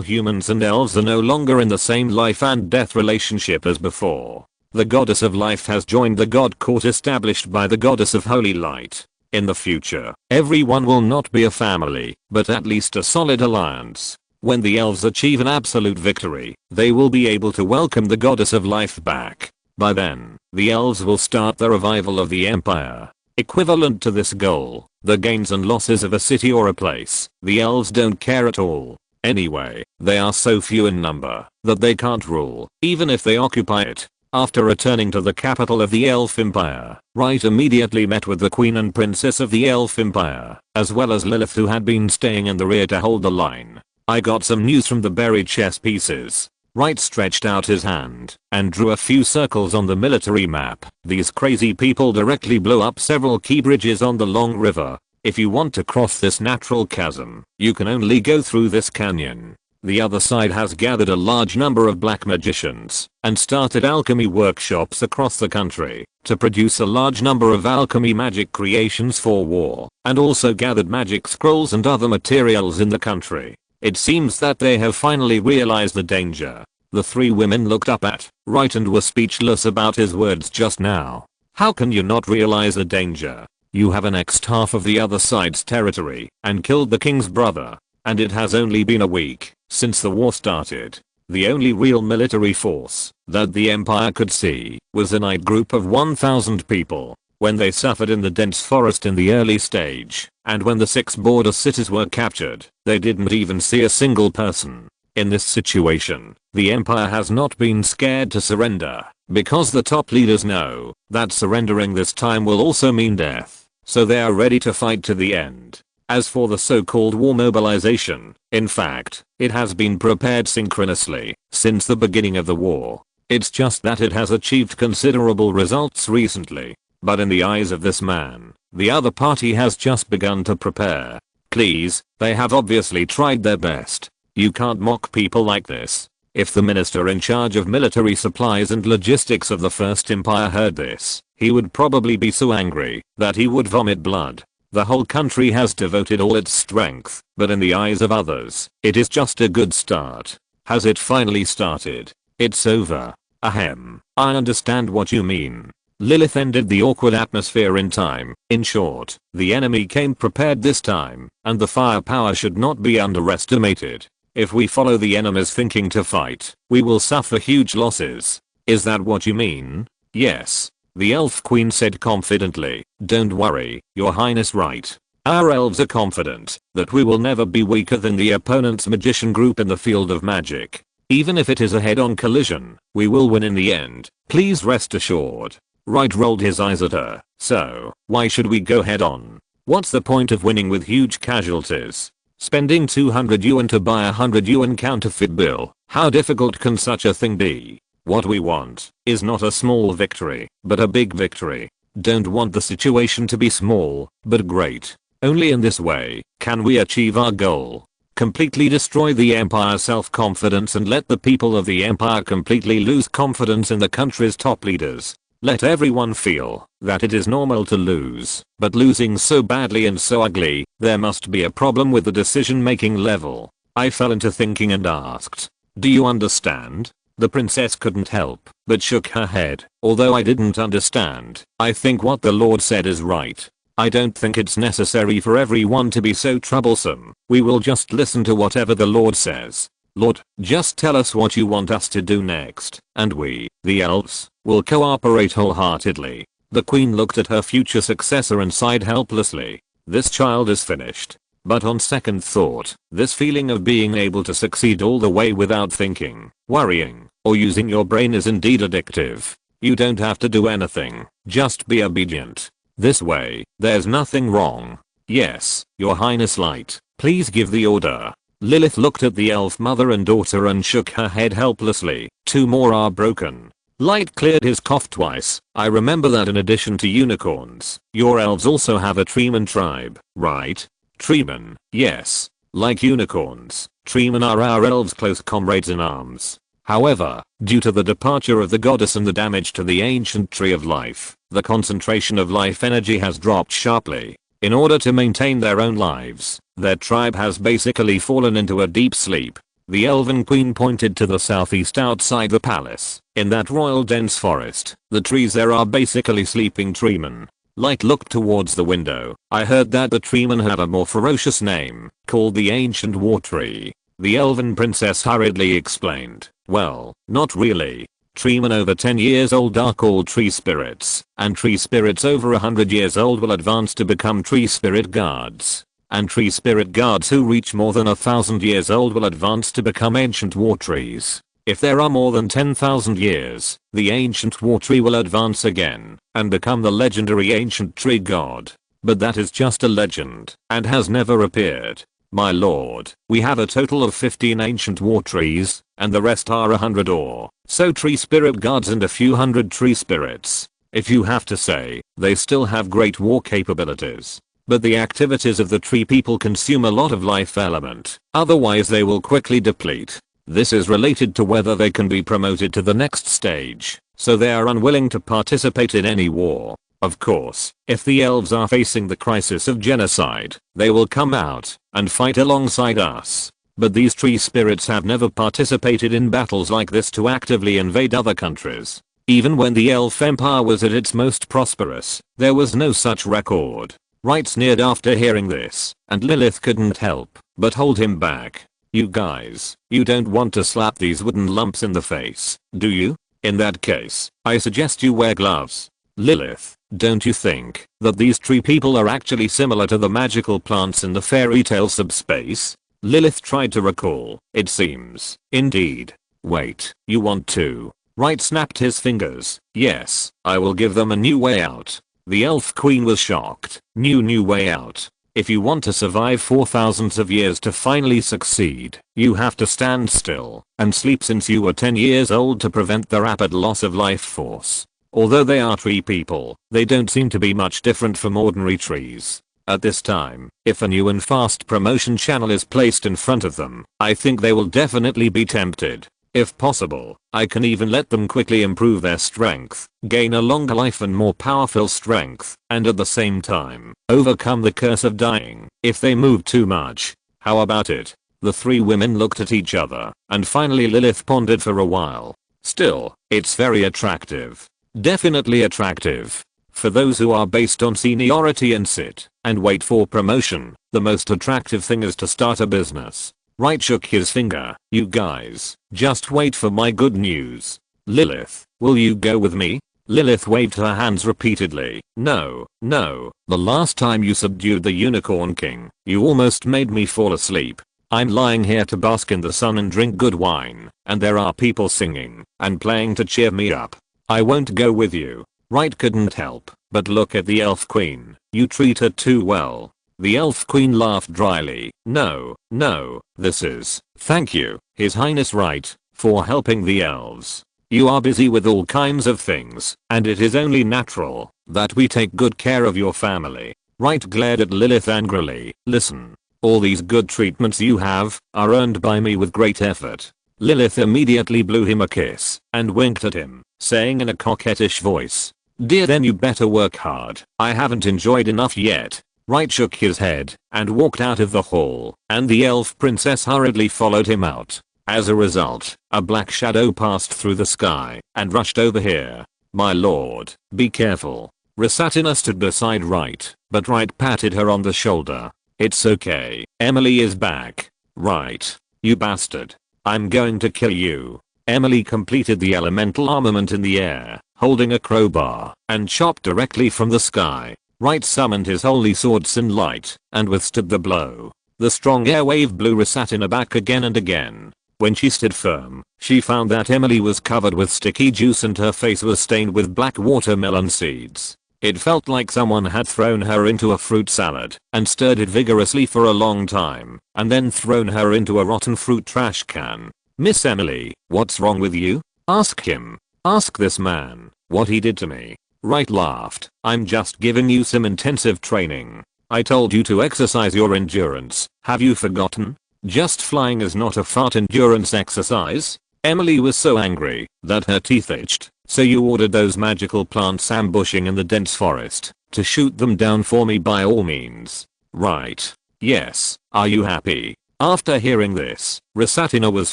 humans and elves are no longer in the same life and death relationship as before. The goddess of life has joined the god court established by the goddess of holy light. In the future, everyone will not be a family, but at least a solid alliance. When the elves achieve an absolute victory, they will be able to welcome the goddess of life back. By then, the elves will start the revival of the empire. Equivalent to this goal, the gains and losses of a city or a place, the elves don't care at all. Anyway, they are so few in number that they can't rule, even if they occupy it. After returning to the capital of the Elf Empire, Wright immediately met with the Queen and Princess of the Elf Empire, as well as Lilith, who had been staying in the rear to hold the line. I got some news from the buried chess pieces. Wright stretched out his hand and drew a few circles on the military map. These crazy people directly blew up several key bridges on the long river. If you want to cross this natural chasm, you can only go through this canyon. The other side has gathered a large number of black magicians and started alchemy workshops across the country to produce a large number of alchemy magic creations for war, and also gathered magic scrolls and other materials in the country. It seems that they have finally realized the danger. The 3 women looked up at Wright and were speechless about his words just now. How can you not realize the danger? You have annexed half of the other side's territory and killed the king's brother. And it has only been a week since the war started. The only real military force that the empire could see was a knight group of 1,000 people. When they suffered in the dense forest in the early stage, and when the 6 border cities were captured, they didn't even see a single person. In this situation, the empire has not been scared to surrender, because the top leaders know that surrendering this time will also mean death, so they are ready to fight to the end. As for the so-called war mobilization, in fact, it has been prepared synchronously since the beginning of the war. It's just that it has achieved considerable results recently. But in the eyes of this man, the other party has just begun to prepare. Please, they have obviously tried their best. You can't mock people like this. If the minister in charge of military supplies and logistics of the First Empire heard this, he would probably be so angry that he would vomit blood. The whole country has devoted all its strength, but in the eyes of others, it is just a good start. Has it finally started? It's over. Ahem, I understand what you mean. Lilith ended the awkward atmosphere in time. In short, the enemy came prepared this time, and the firepower should not be underestimated. If we follow the enemy's thinking to fight, we will suffer huge losses. Is that what you mean? Yes. The elf queen said confidently. Don't worry, your highness right. Our elves are confident that we will never be weaker than the opponent's magician group in the field of magic. Even if it is a head-on collision, we will win in the end. Please rest assured. Wright rolled his eyes at her. So, why should we go head-on? What's the point of winning with huge casualties? Spending 200 yuan to buy a 100 yuan counterfeit bill. How difficult can such a thing be? What we want is not a small victory, but a big victory. Don't want the situation to be small, but great. Only in this way can we achieve our goal. Completely destroy the empire's self-confidence and let the people of the empire completely lose confidence in the country's top leaders. Let everyone feel that it is normal to lose, but losing so badly and so ugly, there must be a problem with the decision-making level. I fell into thinking and asked, do you understand? The princess couldn't help, but shook her head. Although I didn't understand, I think what the Lord said is right. I don't think it's necessary for everyone to be so troublesome. We will just listen to whatever the Lord says. Lord, just tell us what you want us to do next, and we, the elves, will cooperate wholeheartedly. The queen looked at her future successor and sighed helplessly. This child is finished. But on second thought, this feeling of being able to succeed all the way without thinking, worrying, or using your brain is indeed addictive. You don't have to do anything, just be obedient. This way, there's nothing wrong. Yes, your highness light, please give the order. Lilith looked at the elf mother and daughter and shook her head helplessly. Two more are broken. Light cleared his cough twice. I remember that in addition to unicorns, your elves also have a treeman tribe, right? Treeman, yes. Like unicorns, treeman are our elves' close comrades in arms. However, due to the departure of the goddess and the damage to the ancient tree of life, the concentration of life energy has dropped sharply. In order to maintain their own lives, their tribe has basically fallen into a deep sleep. The elven queen pointed to the southeast outside the palace. In that royal dense forest, the trees there are basically sleeping treemen. Light looked towards the window. I heard that the treemen have a more ferocious name, called the ancient war tree. The elven princess hurriedly explained. Well, not really. Treemen over 10 years old are called tree spirits, and tree spirits over 100 years old will advance to become tree spirit guards. And tree spirit guards who reach more than 1,000 years old will advance to become ancient war trees. If there are more than 10,000 years, the ancient war tree will advance again and become the legendary ancient tree god. But that is just a legend and has never appeared. My lord, we have a total of 15 ancient war trees, and the rest are 100 or so tree spirit guards and a few hundred tree spirits. If you have to say, they still have great war capabilities. But the activities of the tree people consume a lot of life element, otherwise they will quickly deplete. This is related to whether they can be promoted to the next stage, so they are unwilling to participate in any war. Of course, if the elves are facing the crisis of genocide, they will come out and fight alongside us. But these tree spirits have never participated in battles like this to actively invade other countries. Even when the elf empire was at its most prosperous, there was no such record. Wright sneered after hearing this, and Lilith couldn't help but hold him back. You guys, you don't want to slap these wooden lumps in the face, do you? In that case, I suggest you wear gloves. Lilith, don't you think that these tree people are actually similar to the magical plants in the fairy tale subspace? Lilith tried to recall. It seems. Indeed. Wait, you want to? Wright snapped his fingers. Yes, I will give them a new way out. The elf queen was shocked. New way out. If you want to survive 4,000 of years to finally succeed, you have to stand still and sleep since you were 10 years old to prevent the rapid loss of life force. Although they are tree people, they don't seem to be much different from ordinary trees. At this time, if a new and fast promotion channel is placed in front of them, I think they will definitely be tempted. If possible, I can even let them quickly improve their strength, gain a longer life and more powerful strength, and at the same time, overcome the curse of dying if they move too much. How about it? The three women looked at each other, and finally Lilith pondered for a while. Still, it's very attractive. Definitely attractive. For those who are based on seniority and sit and wait for promotion, the most attractive thing is to start a business. Wright shook his finger. You guys, just wait for my good news. Lilith, will you go with me? Lilith waved her hands repeatedly. No, no, the last time you subdued the Unicorn King, you almost made me fall asleep. I'm lying here to bask in the sun and drink good wine, and there are people singing and playing to cheer me up. I won't go with you. Wright couldn't help but look at the Elf Queen. You treat her too well. The Elf Queen laughed dryly. No, no, this is, thank you, His Highness Wright, for helping the elves. You are busy with all kinds of things, and it is only natural that we take good care of your family. Wright glared at Lilith angrily. Listen, all these good treatments you have are earned by me with great effort. Lilith immediately blew him a kiss and winked at him, saying in a coquettish voice, dear, then you better work hard. I haven't enjoyed enough yet. Wright shook his head and walked out of the hall, and the elf princess hurriedly followed him out. As a result, a black shadow passed through the sky and rushed over here. My lord, be careful. Rasatina stood beside Wright, but Wright patted her on the shoulder. It's okay, Emily is back. Wright, you bastard. I'm going to kill you. Emily completed the elemental armament in the air, holding a crowbar, and chopped directly from the sky. Wright summoned his holy sword Sunlight and withstood the blow. The strong air wave blew Rasatina back again and again. When she stood firm, she found that Emily was covered with sticky juice and her face was stained with black watermelon seeds. It felt like someone had thrown her into a fruit salad and stirred it vigorously for a long time, and then thrown her into a rotten fruit trash can. Miss Emily, what's wrong with you? Ask him. Ask this man what he did to me. Wright laughed. I'm just giving you some intensive training. I told you to exercise your endurance. Have you forgotten? Just flying is not a fart endurance exercise. Emily was so angry that her teeth itched. So you ordered those magical plants ambushing in the dense forest to shoot them down for me by all means. Right. Yes. Are you happy? After hearing this, Rasatina was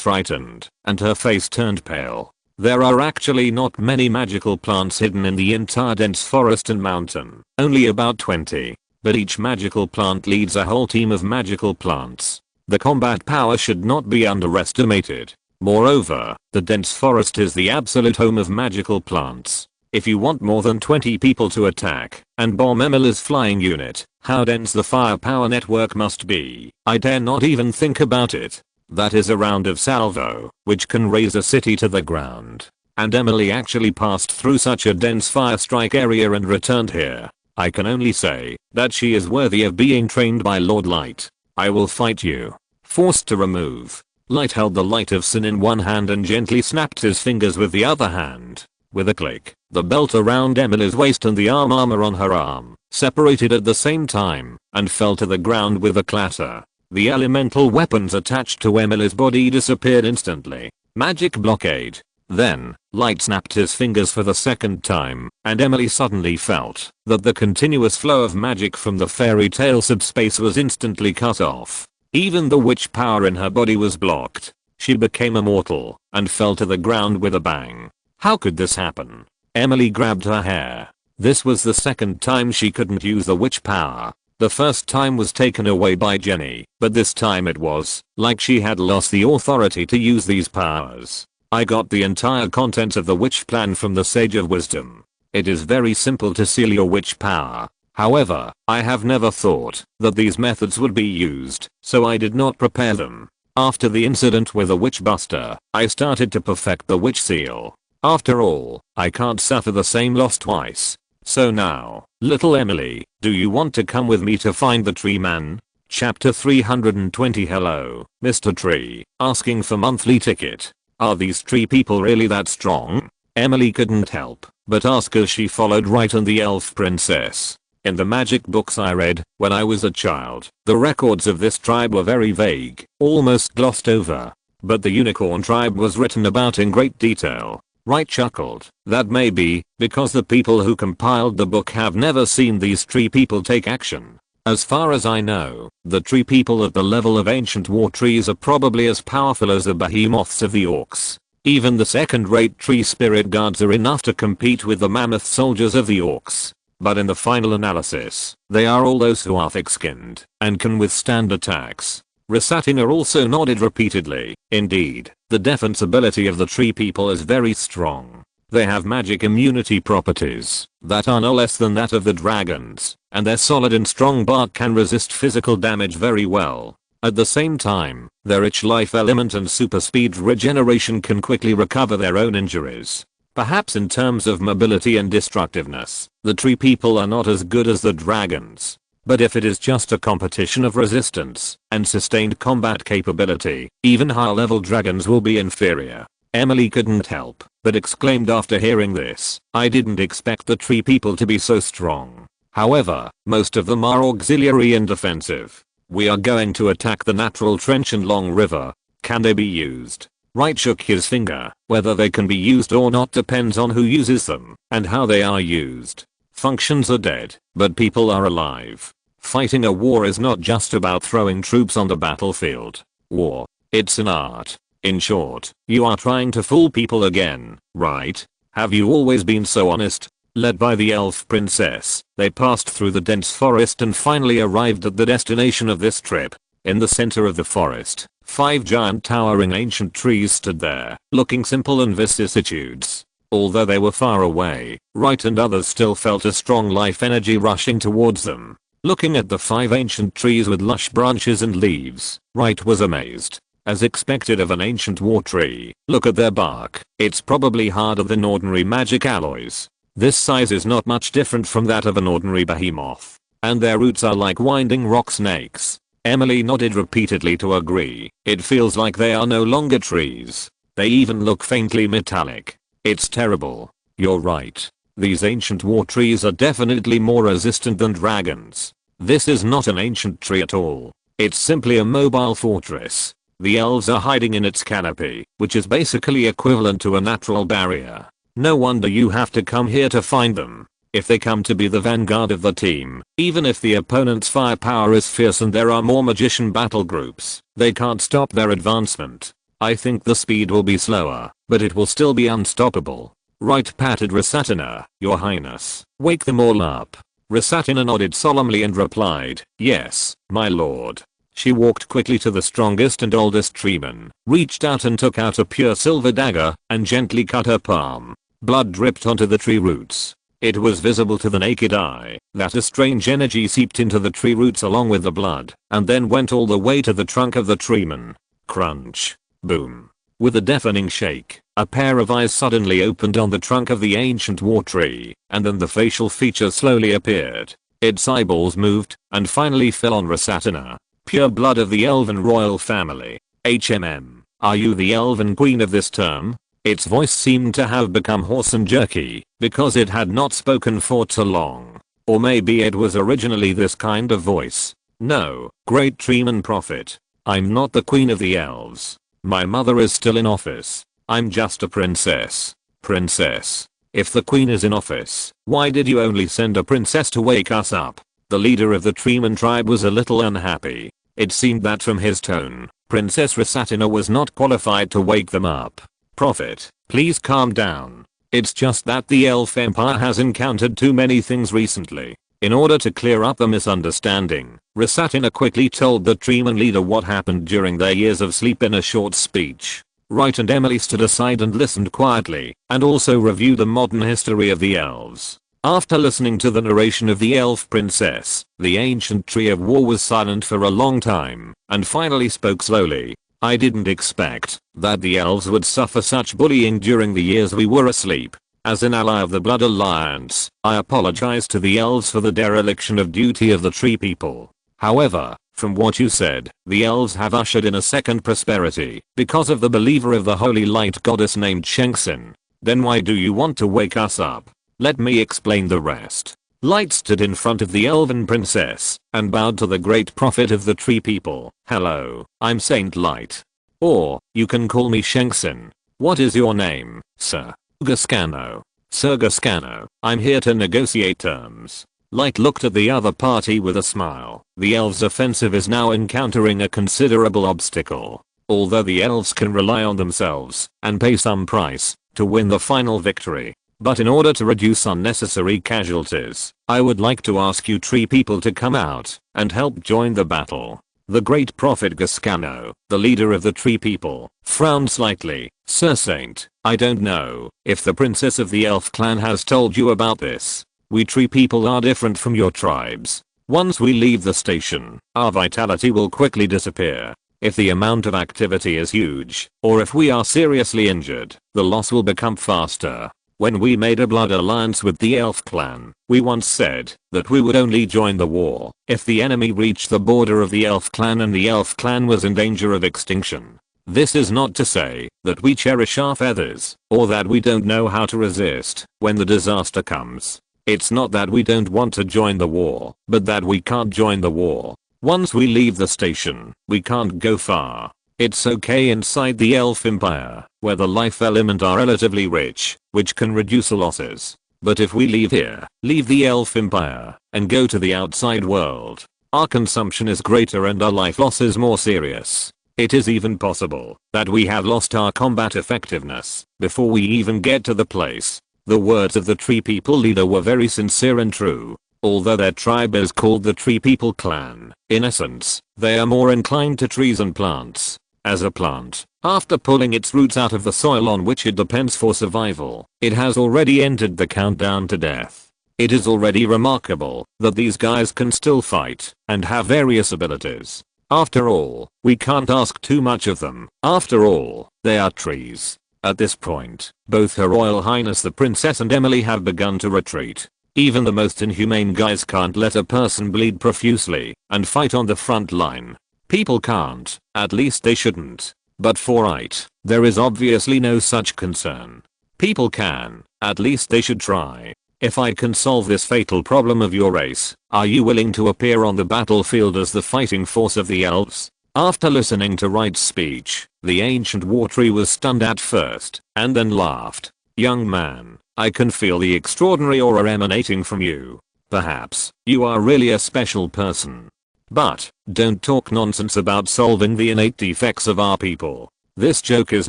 frightened and her face turned pale. There are actually not many magical plants hidden in the entire dense forest and mountain. Only about 20. But each magical plant leads a whole team of magical plants. The combat power should not be underestimated. Moreover, the dense forest is the absolute home of magical plants. If you want more than 20 people to attack and bomb Emily's flying unit, how dense the firepower network must be. I dare not even think about it. That is a round of salvo, which can raise a city to the ground. And Emily actually passed through such a dense fire strike area and returned here. I can only say that she is worthy of being trained by Lord Light. I will fight you. Forced to remove. Light held the light of sin in one hand and gently snapped his fingers with the other hand. With a click, the belt around Emily's waist and the armor on her arm separated at the same time and fell to the ground with a clatter. The elemental weapons attached to Emily's body disappeared instantly. Magic blockade. Then, Light snapped his fingers for the second time, and Emily suddenly felt that the continuous flow of magic from the fairy tale subspace was instantly cut off. Even the witch power in her body was blocked. She became immortal and fell to the ground with a bang. How could this happen? Emily grabbed her hair. This was the second time she couldn't use the witch power. The first time was taken away by Jenny, but this time it was like she had lost the authority to use these powers. I got the entire contents of the witch plan from the Sage of Wisdom. It is very simple to seal your witch power. However, I have never thought that these methods would be used, so I did not prepare them. After the incident with the witch buster, I started to perfect the witch seal. After all, I can't suffer the same loss twice. So now, little Emily, do you want to come with me to find the tree man? Chapter 320. Hello, Mr. Tree, asking for monthly ticket. Are these tree people really that strong? Emily couldn't help but ask as she followed Wright and the elf princess. In the magic books I read when I was a child, the records of this tribe were very vague, almost glossed over. But the unicorn tribe was written about in great detail. Wright chuckled. That may be because the people who compiled the book have never seen these tree people take action. As far as I know, the tree people at the level of ancient war trees are probably as powerful as the behemoths of the orcs. Even the second-rate tree spirit guards are enough to compete with the mammoth soldiers of the orcs. But in the final analysis, they are all those who are thick-skinned and can withstand attacks. Rasatina also nodded repeatedly. Indeed, the defense ability of the tree people is very strong. They have magic immunity properties that are no less than that of the dragons, and their solid and strong bark can resist physical damage very well. At the same time, their rich life element and super speed regeneration can quickly recover their own injuries. Perhaps in terms of mobility and destructiveness, the tree people are not as good as the dragons. But if it is just a competition of resistance and sustained combat capability, even higher level dragons will be inferior. Emily couldn't help but exclaimed after hearing this, I didn't expect the tree people to be so strong. However, most of them are auxiliary and defensive. We are going to attack the natural trench and long river. Can they be used? Wright shook his finger. Whether they can be used or not depends on who uses them and how they are used. Functions are dead, but people are alive. Fighting a war is not just about throwing troops on the battlefield. War. It's an art. In short, you are trying to fool people again, right? Have you always been so honest? Led by the elf princess, they passed through the dense forest and finally arrived at the destination of this trip. In the center of the forest, 5 giant towering ancient trees stood there, looking simple and vicissitudes. Although they were far away, Wright and others still felt a strong life energy rushing towards them. Looking at the 5 ancient trees with lush branches and leaves, Wright was amazed. As expected of an ancient war tree, look at their bark. It's probably harder than ordinary magic alloys. This size is not much different from that of an ordinary behemoth. And their roots are like winding rock snakes. Emily nodded repeatedly to agree. It feels like they are no longer trees. They even look faintly metallic. It's terrible. You're right. These ancient war trees are definitely more resistant than dragons. This is not an ancient tree at all. It's simply a mobile fortress. The elves are hiding in its canopy, which is basically equivalent to a natural barrier. No wonder you have to come here to find them. If they come to be the vanguard of the team, even if the opponent's firepower is fierce and there are more magician battle groups, they can't stop their advancement. I think the speed will be slower, but it will still be unstoppable. Wright patted Rasatina. Your Highness, wake them all up. Rasatina nodded solemnly and replied, yes, my lord. She walked quickly to the strongest and oldest treeman, reached out and took out a pure silver dagger, and gently cut her palm. Blood dripped onto the tree roots. It was visible to the naked eye that a strange energy seeped into the tree roots along with the blood, and then went all the way to the trunk of the treeman. Crunch. Boom. With a deafening shake, a pair of eyes suddenly opened on the trunk of the ancient war tree, and then the facial features slowly appeared. Its eyeballs moved, and finally fell on Rasatina. Pure blood of the elven royal family. Are you the elven queen of this term? Its voice seemed to have become hoarse and jerky, because it had not spoken for too long. Or maybe it was originally this kind of voice. No, great treeman prophet. I'm not the queen of the elves. My mother is still in office. I'm just a princess. Princess. If the queen is in office, why did you only send a princess to wake us up? The leader of the treeman tribe was a little unhappy. It seemed that from his tone, Princess Rasatina was not qualified to wake them up. Prophet, please calm down. It's just that the elf empire has encountered too many things recently. In order to clear up the misunderstanding, Rasatina quickly told the treeman leader what happened during their years of sleep in a short speech. Wright and Emily stood aside and listened quietly, and also reviewed the modern history of the elves. After listening to the narration of the elf princess, the ancient tree of war was silent for a long time, and finally spoke slowly. I didn't expect that the elves would suffer such bullying during the years we were asleep. As an ally of the Blood Alliance, I apologize to the elves for the dereliction of duty of the tree people. However, from what you said, the elves have ushered in a second prosperity because of the believer of the holy light goddess named Shengsin. Then why do you want to wake us up? Let me explain the rest. Light stood in front of the elven princess and bowed to the great prophet of the tree people. Hello, I'm Saint Light. Or, you can call me Shengsin. What is your name, sir? Gascano. Sir Gascano, I'm here to negotiate terms. Light looked at the other party with a smile. The elves' offensive is now encountering a considerable obstacle. although the elves can rely on themselves and pay some price to win the final victory. But in order to reduce unnecessary casualties, I would like to ask you tree people to come out and help join the battle. The great prophet Gascano, the leader of the tree people, frowned slightly. Sir Saint, I don't know if the princess of the elf clan has told you about this. We tree people are different from your tribes. Once we leave the station, our vitality will quickly disappear. If the amount of activity is huge, or if we are seriously injured, the loss will become faster. When we made a blood alliance with the elf clan, we once said that we would only join the war if the enemy reached the border of the elf clan and the elf clan was in danger of extinction. This is not to say that we cherish our feathers or that we don't know how to resist when the disaster comes. It's not that we don't want to join the war, but that we can't join the war. Once we leave the station, we can't go far. It's okay inside the elf empire, where the life element are relatively rich, which can reduce losses. But if we leave here, leave the elf empire, and go to the outside world, our consumption is greater and our life loss is more serious. It is even possible that we have lost our combat effectiveness before we even get to the place. The words of the tree people leader were very sincere and true. Although their tribe is called the Tree People Clan, in essence, they are more inclined to trees and plants. As a plant, after pulling its roots out of the soil on which it depends for survival, it has already entered the countdown to death. It is already remarkable that these guys can still fight and have various abilities. After all, we can't ask too much of them. After all, they are trees. At this point, both Her Royal Highness the Princess and Emily have begun to retreat. Even the most inhumane guys can't let a person bleed profusely and fight on the front line. People can't, at least they shouldn't. But for Wright, there is obviously no such concern. People can, at least they should try. If I can solve this fatal problem of your race, are you willing to appear on the battlefield as the fighting force of the elves? After listening to Wright's speech, the ancient war tree was stunned at first, and then laughed. Young man, I can feel the extraordinary aura emanating from you. Perhaps, you are really a special person. But, don't talk nonsense about solving the innate defects of our people. This joke is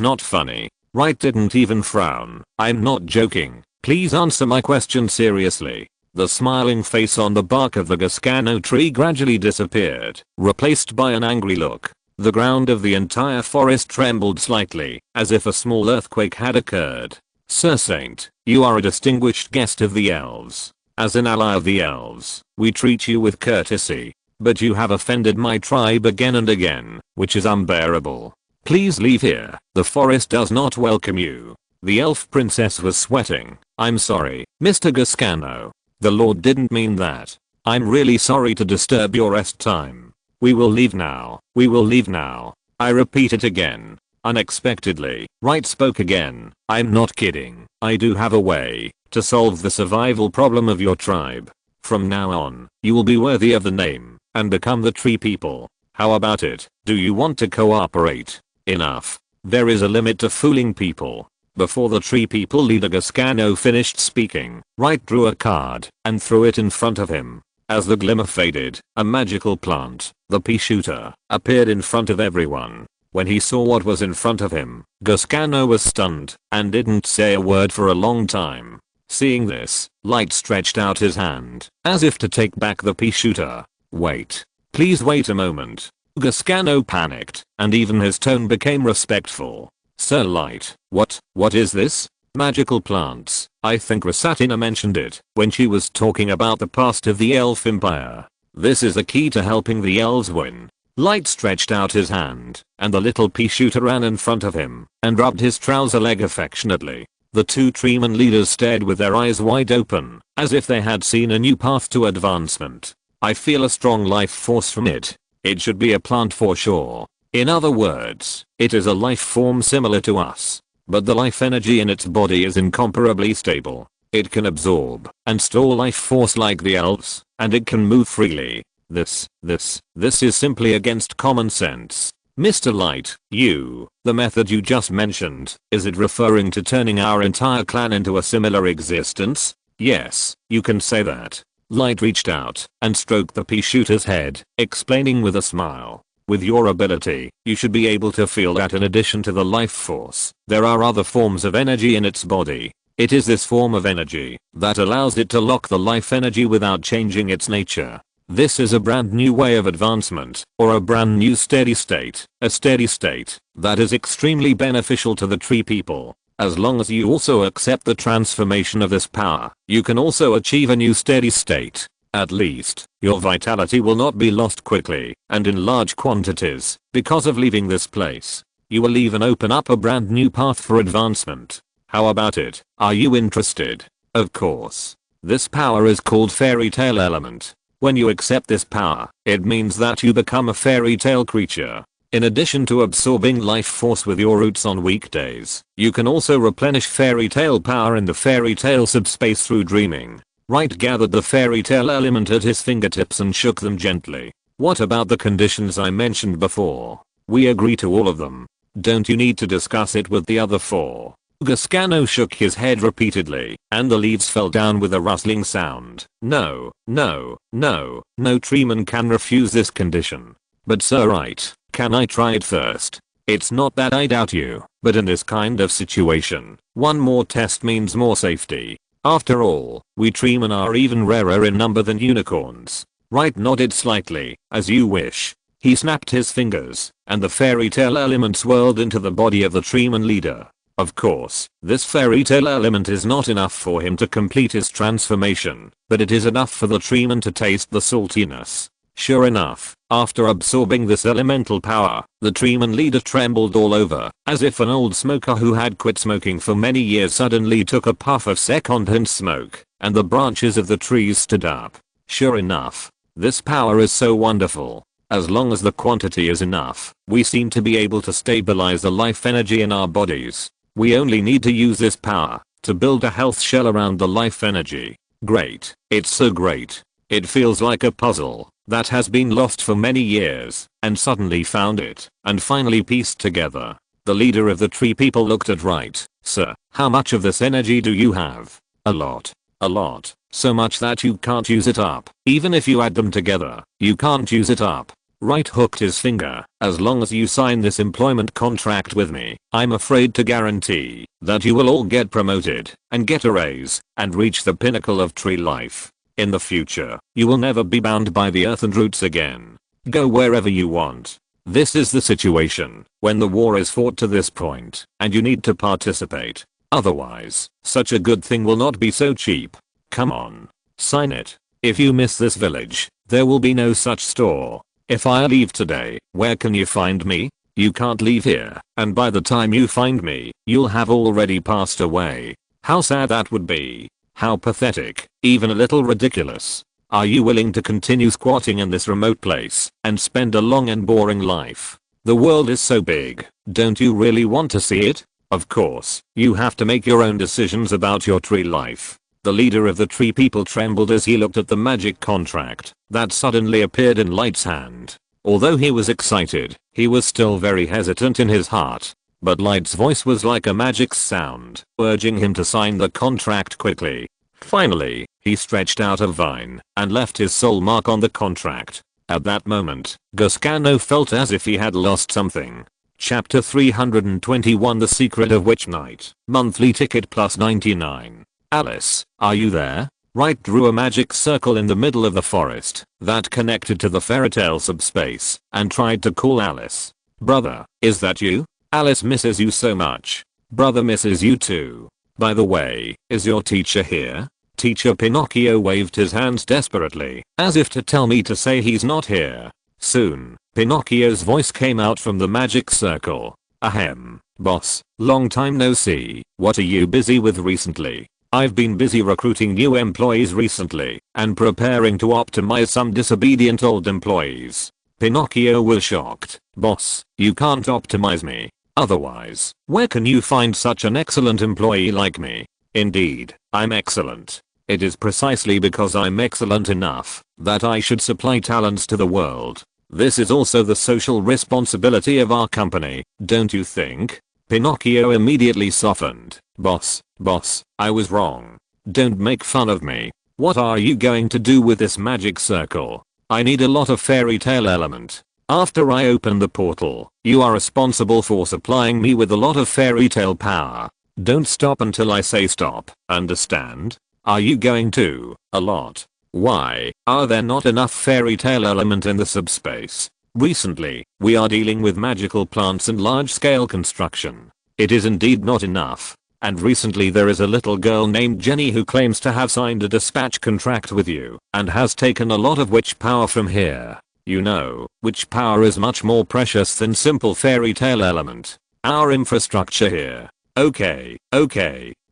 not funny. Wright didn't even frown. I'm not joking. Please answer my question seriously. The smiling face on the bark of the Gascano tree gradually disappeared, replaced by an angry look. The ground of the entire forest trembled slightly, as if a small earthquake had occurred. Sir Saint, you are a distinguished guest of the elves. As an ally of the elves, we treat you with courtesy. But you have offended my tribe again and again, which is unbearable. Please leave here. The forest does not welcome you. The elf princess was sweating. I'm sorry, Mr. Gascano. The Lord didn't mean that. I'm really sorry to disturb your rest time. We will leave now. We will leave now. I repeat it again. Unexpectedly, Wright spoke again. I'm not kidding. I do have a way to solve the survival problem of your tribe. From now on, you will be worthy of the name and become the tree people. How about it? Do you want to cooperate? Enough. There is a limit to fooling people. Before the tree people leader Gascano finished speaking, Wright drew a card and threw it in front of him. As the glimmer faded, a magical plant, the pea shooter, appeared in front of everyone. When he saw what was in front of him, Gascano was stunned and didn't say a word for a long time. Seeing this, Light stretched out his hand, as if to take back the pea shooter. Wait. Please wait a moment. Gascano panicked, and even his tone became respectful. Sir Light, what is this? Magical plants. I think Rosatina mentioned it when she was talking about the past of the elf empire. This is the key to helping the elves win. Light stretched out his hand, and the little pea shooter ran in front of him and rubbed his trouser leg affectionately. The two treeman leaders stared with their eyes wide open, as if they had seen a new path to advancement. I feel a strong life force from it. It should be a plant for sure. In other words, it is a life form similar to us. But the life energy in its body is incomparably stable. It can absorb and store life force like the elves, and it can move freely. This is simply against common sense. Mr. Light, the method you just mentioned, is it referring to turning our entire clan into a similar existence? Yes, you can say that. Light reached out and stroked the pea shooter's head, explaining with a smile. With your ability, you should be able to feel that in addition to the life force, there are other forms of energy in its body. It is this form of energy that allows it to lock the life energy without changing its nature. This is a brand new way of advancement, or a brand new steady state, a steady state that is extremely beneficial to the tree people. As long as you also accept the transformation of this power, you can also achieve a new steady state. At least, your vitality will not be lost quickly and in large quantities because of leaving this place. You will even open up a brand new path for advancement. How about it? Are you interested? Of course. This power is called fairy tale element. When you accept this power, it means that you become a fairy tale creature. In addition to absorbing life force with your roots on weekdays, you can also replenish fairy tale power in the fairy tale subspace through dreaming. Wright gathered the fairy tale element at his fingertips and shook them gently. What about the conditions I mentioned before? We agree to all of them. Don't you need to discuss it with the other four? Gascano shook his head repeatedly, and the leaves fell down with a rustling sound. No treeman can refuse this condition. But Sir Wright, can I try it first? It's not that I doubt you, but in this kind of situation, one more test means more safety. After all, we treemen are even rarer in number than unicorns. Wright nodded slightly, as you wish. He snapped his fingers, and the fairy tale element swirled into the body of the treeman leader. Of course, this fairy tale element is not enough for him to complete his transformation, but it is enough for the treeman to taste the saltiness. Sure enough, after absorbing this elemental power, the treeman leader trembled all over, as if an old smoker who had quit smoking for many years suddenly took a puff of second-hand smoke, and the branches of the trees stood up. Sure enough, this power is so wonderful. As long as the quantity is enough, we seem to be able to stabilize the life energy in our bodies. We only need to use this power to build a health shell around the life energy. Great. It's so great. It feels like a puzzle that has been lost for many years and suddenly found it and finally pieced together. The leader of the tree people looked at Wright. Sir, how much of this energy do you have? A lot. A lot. So much that you can't use it up. Even if you add them together, you can't use it up. Wright hooked his finger. As long as you sign this employment contract with me, I'm afraid to guarantee that you will all get promoted and get a raise and reach the pinnacle of tree life. In the future, you will never be bound by the earth and roots again. Go wherever you want. This is the situation when the war is fought to this point and you need to participate. Otherwise, such a good thing will not be so cheap. Come on. Sign it. If you miss this village, there will be no such store. If I leave today, where can you find me? You can't leave here, and by the time you find me, you'll have already passed away. How sad that would be. How pathetic, even a little ridiculous. Are you willing to continue squatting in this remote place and spend a long and boring life? The world is so big, don't you really want to see it? Of course, you have to make your own decisions about your tree life. The leader of the tree people trembled as he looked at the magic contract that suddenly appeared in Light's hand. Although he was excited, he was still very hesitant in his heart. But Light's voice was like a magic sound, urging him to sign the contract quickly. Finally, he stretched out a vine and left his soul mark on the contract. At that moment, Gascano felt as if he had lost something. Chapter 321 The Secret of Witch Night. Monthly ticket plus 99. Alice, are you there? Wright drew a magic circle in the middle of the forest that connected to the fairytale subspace and tried to call Alice. Brother, is that you? Alice misses you so much. Brother misses you too. By the way, is your teacher here? Teacher Pinocchio waved his hands desperately, as if to tell me to say he's not here. Soon, Pinocchio's voice came out from the magic circle. Ahem, boss, long time no see. What are you busy with recently? I've been busy recruiting new employees recently and preparing to optimize some disobedient old employees. Pinocchio was shocked. Boss, you can't optimize me. Otherwise, where can you find such an excellent employee like me? Indeed, I'm excellent. It is precisely because I'm excellent enough that I should supply talents to the world. This is also the social responsibility of our company, don't you think? Pinocchio immediately softened. Boss, I was wrong. Don't make fun of me. What are you going to do with this magic circle? I need a lot of fairy tale element. After I open the portal, you are responsible for supplying me with a lot of fairy tale power. Don't stop until I say stop, understand? Are you going to? A lot. Why are there not enough fairy tale element in the subspace? Recently, we are dealing with magical plants and large-scale construction. It is indeed not enough. And recently there is a little girl named Jenny who claims to have signed a dispatch contract with you and has taken a lot of witch power from here. You know, witch power is much more precious than simple fairy tale element. Our infrastructure here. Okay.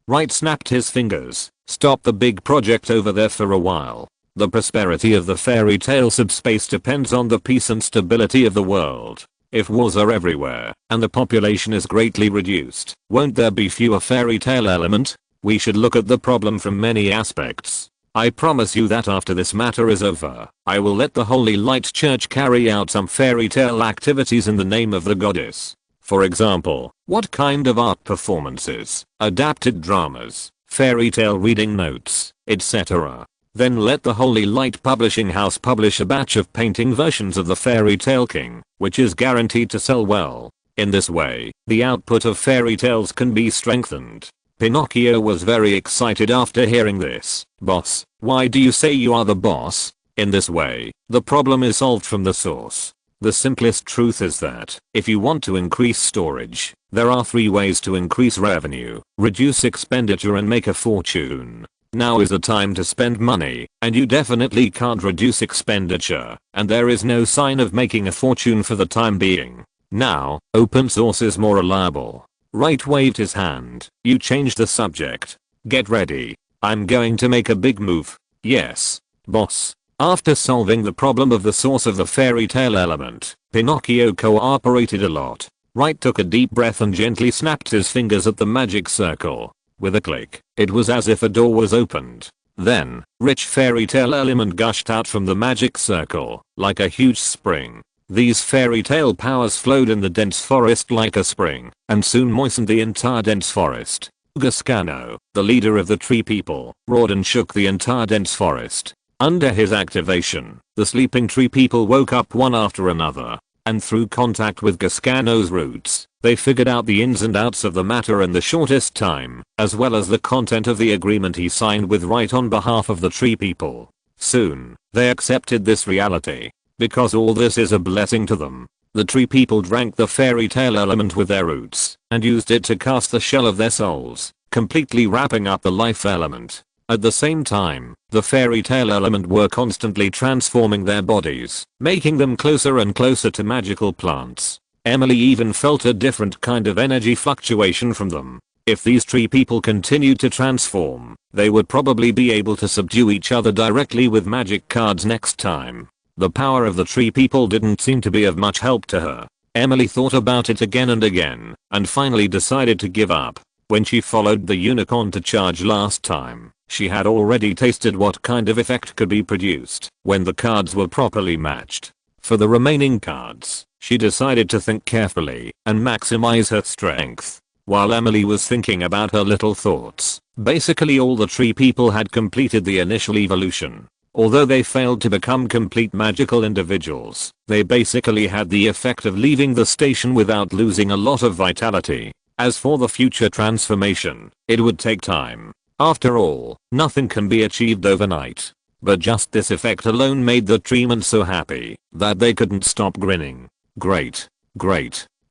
Wright snapped his fingers. Stop the big project over there for a while. The prosperity of the fairy tale subspace depends on the peace and stability of the world. If wars are everywhere, and the population is greatly reduced, won't there be fewer fairy tale element? We should look at the problem from many aspects. I promise you that after this matter is over, I will let the Holy Light Church carry out some fairy tale activities in the name of the goddess. For example, what kind of art performances, adapted dramas, fairy tale reading notes, etc. Then let the Holy Light Publishing House publish a batch of painting versions of the Fairy Tale King, which is guaranteed to sell well. In this way, the output of fairy tales can be strengthened. Pinocchio was very excited after hearing this. Boss, why do you say you are the boss? In this way, the problem is solved from the source. The simplest truth is that, if you want to increase storage, there are 3 ways to increase revenue, reduce expenditure and make a fortune. Now is the time to spend money, and you definitely can't reduce expenditure, and there is no sign of making a fortune for the time being. Now, open source is more reliable. Wright waved his hand. You changed the subject. Get ready. I'm going to make a big move. Yes, boss. After solving the problem of the source of the fairy tale element, Pinocchio cooperated a lot. Wright took a deep breath and gently snapped his fingers at the magic circle. With a click, it was as if a door was opened. Then, rich fairy tale element gushed out from the magic circle, like a huge spring. These fairy tale powers flowed in the dense forest like a spring, and soon moistened the entire dense forest. Gascano, the leader of the tree people, roared and shook the entire dense forest. Under his activation, the sleeping tree people woke up one after another, and through contact with Gascano's roots, they figured out the ins and outs of the matter in the shortest time, as well as the content of the agreement he signed with Wright on behalf of the tree people. Soon, they accepted this reality. Because all this is a blessing to them. The tree people drank the fairy tale element with their roots, and used it to cast the shell of their souls, completely wrapping up the life element. At the same time, the fairy tale element were constantly transforming their bodies, making them closer and closer to magical plants. Emily even felt a different kind of energy fluctuation from them. If these tree people continued to transform, they would probably be able to subdue each other directly with magic cards next time. The power of the tree people didn't seem to be of much help to her. Emily thought about it again and again, and finally decided to give up. When she followed the unicorn to charge last time, she had already tasted what kind of effect could be produced when the cards were properly matched. For the remaining cards, she decided to think carefully and maximize her strength. While Emily was thinking about her little thoughts, basically all the tree people had completed the initial evolution. Although they failed to become complete magical individuals, they basically had the effect of leaving the station without losing a lot of vitality. As for the future transformation, it would take time. After all, nothing can be achieved overnight. But just this effect alone made the treemen so happy that they couldn't stop grinning. Great.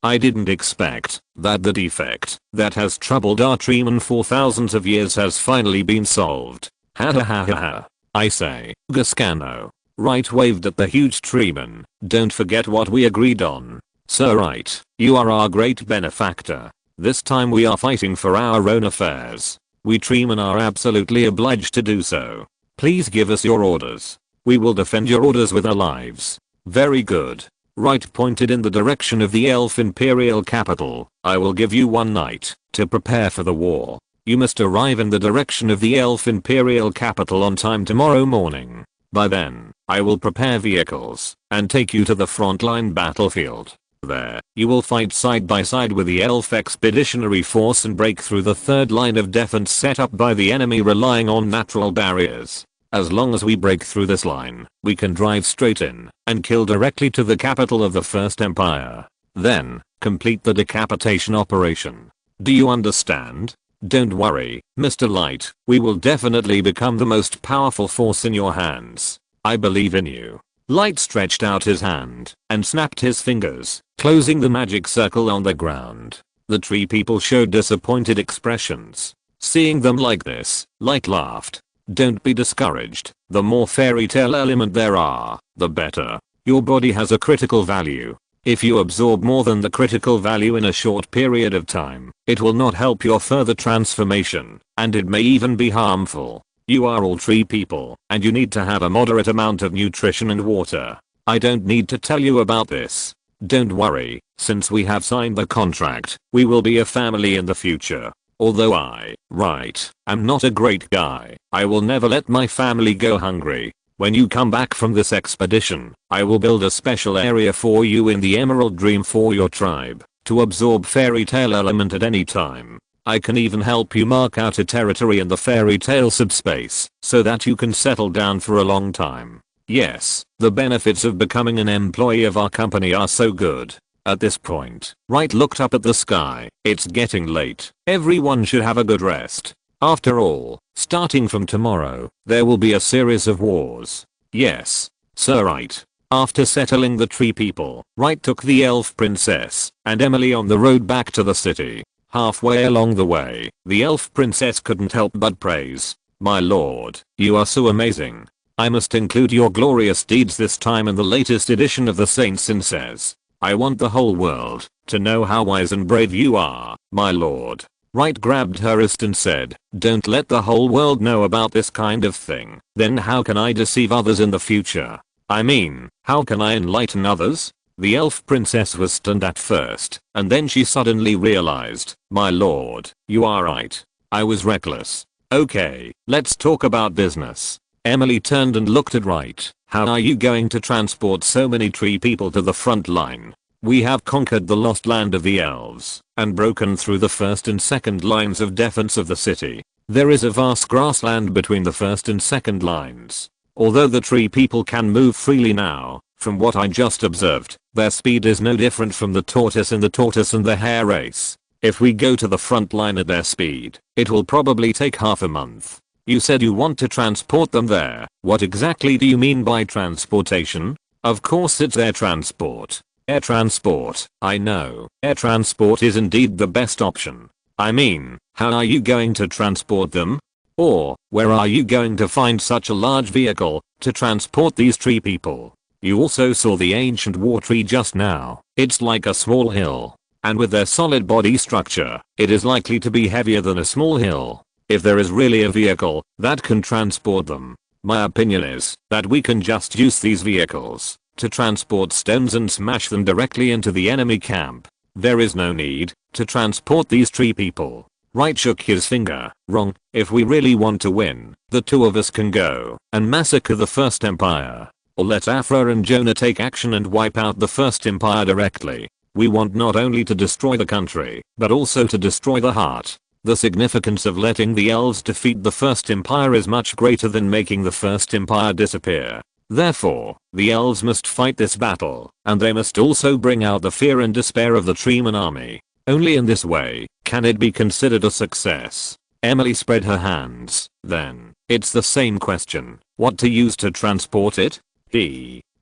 I didn't expect that the defect that has troubled our treemen for thousands of years has finally been solved. Ha ha ha ha ha. I say, Gascano. Wright waved at the huge treeman. Don't forget what we agreed on. Sir Wright, you are our great benefactor. This time we are fighting for our own affairs. We treemen are absolutely obliged to do so. Please give us your orders. We will defend your orders with our lives. Very good. Wright pointed in the direction of the elf imperial capital. I will give you 1 night to prepare for the war. You must arrive in the direction of the elf imperial capital on time tomorrow morning. By then, I will prepare vehicles and take you to the frontline battlefield. There, you will fight side by side with the elf expeditionary force and break through the third line of defense set up by the enemy relying on natural barriers. As long as we break through this line, we can drive straight in and kill directly to the capital of the First Empire. Then, complete the decapitation operation. Do you understand? Don't worry, Mr. Light, we will definitely become the most powerful force in your hands. I believe in you. Light stretched out his hand and snapped his fingers, closing the magic circle on the ground. The tree people showed disappointed expressions. Seeing them like this, Light laughed. Don't be discouraged. The more fairy tale element there are, the better. Your body has a critical value. If you absorb more than the critical value in a short period of time, it will not help your further transformation, and it may even be harmful. You are all tree people, and you need to have a moderate amount of nutrition and water. I don't need to tell you about this. Don't worry, since we have signed the contract, we will be a family in the future. Although I, Wright, am not a great guy, I will never let my family go hungry. When you come back from this expedition, I will build a special area for you in the Emerald Dream for your tribe, to absorb fairy tale element at any time. I can even help you mark out a territory in the fairy tale subspace, so that you can settle down for a long time. Yes, the benefits of becoming an employee of our company are so good. At this point, Wright looked up at the sky. It's getting late. Everyone should have a good rest. After all, starting from tomorrow, there will be a series of wars. Yes, Sir Wright. After settling the tree people, Wright took the elf princess and Emily on the road back to the city. Halfway along the way, the elf princess couldn't help but praise. My lord, you are so amazing. I must include your glorious deeds this time in the latest edition of the Saints and says. I want the whole world to know how wise and brave you are, my lord. Wright grabbed her wrist and said, don't let the whole world know about this kind of thing. Then how can I deceive others in the future? I mean, how can I enlighten others? The elf princess was stunned at first, and then she suddenly realized, my lord, you are right. I was reckless. Okay, let's talk about business. Emily turned and looked at Wright. How are you going to transport so many tree people to the front line? We have conquered the lost land of the elves and broken through the first and second lines of defense of the city. There is a vast grassland between the first and second lines. Although the tree people can move freely now, from what I just observed, their speed is no different from the tortoise and the hare race. If we go to the front line at their speed, it will probably take half a month. You said you want to transport them there. What exactly do you mean by transportation? Of course it's air transport. Air transport, I know. Air transport is indeed the best option. I mean, how are you going to transport them? Or, where are you going to find such a large vehicle to transport these tree people? You also saw the ancient war tree just now. It's like a small hill. And with their solid body structure, it is likely to be heavier than a small hill. If there is really a vehicle that can transport them, my opinion is that we can just use these vehicles to transport stones and smash them directly into the enemy camp. There is no need to transport these tree people. Wright shook his finger. Wrong. If we really want to win, the two of us can go and massacre the First Empire. Or let Afra and Jonah take action and wipe out the First Empire directly. We want not only to destroy the country, but also to destroy the heart. The significance of letting the elves defeat the First Empire is much greater than making the First Empire disappear. Therefore, the elves must fight this battle, and they must also bring out the fear and despair of the Treeman army. Only in this way can it be considered a success. Emily spread her hands. Then, it's the same question. What to use to transport it?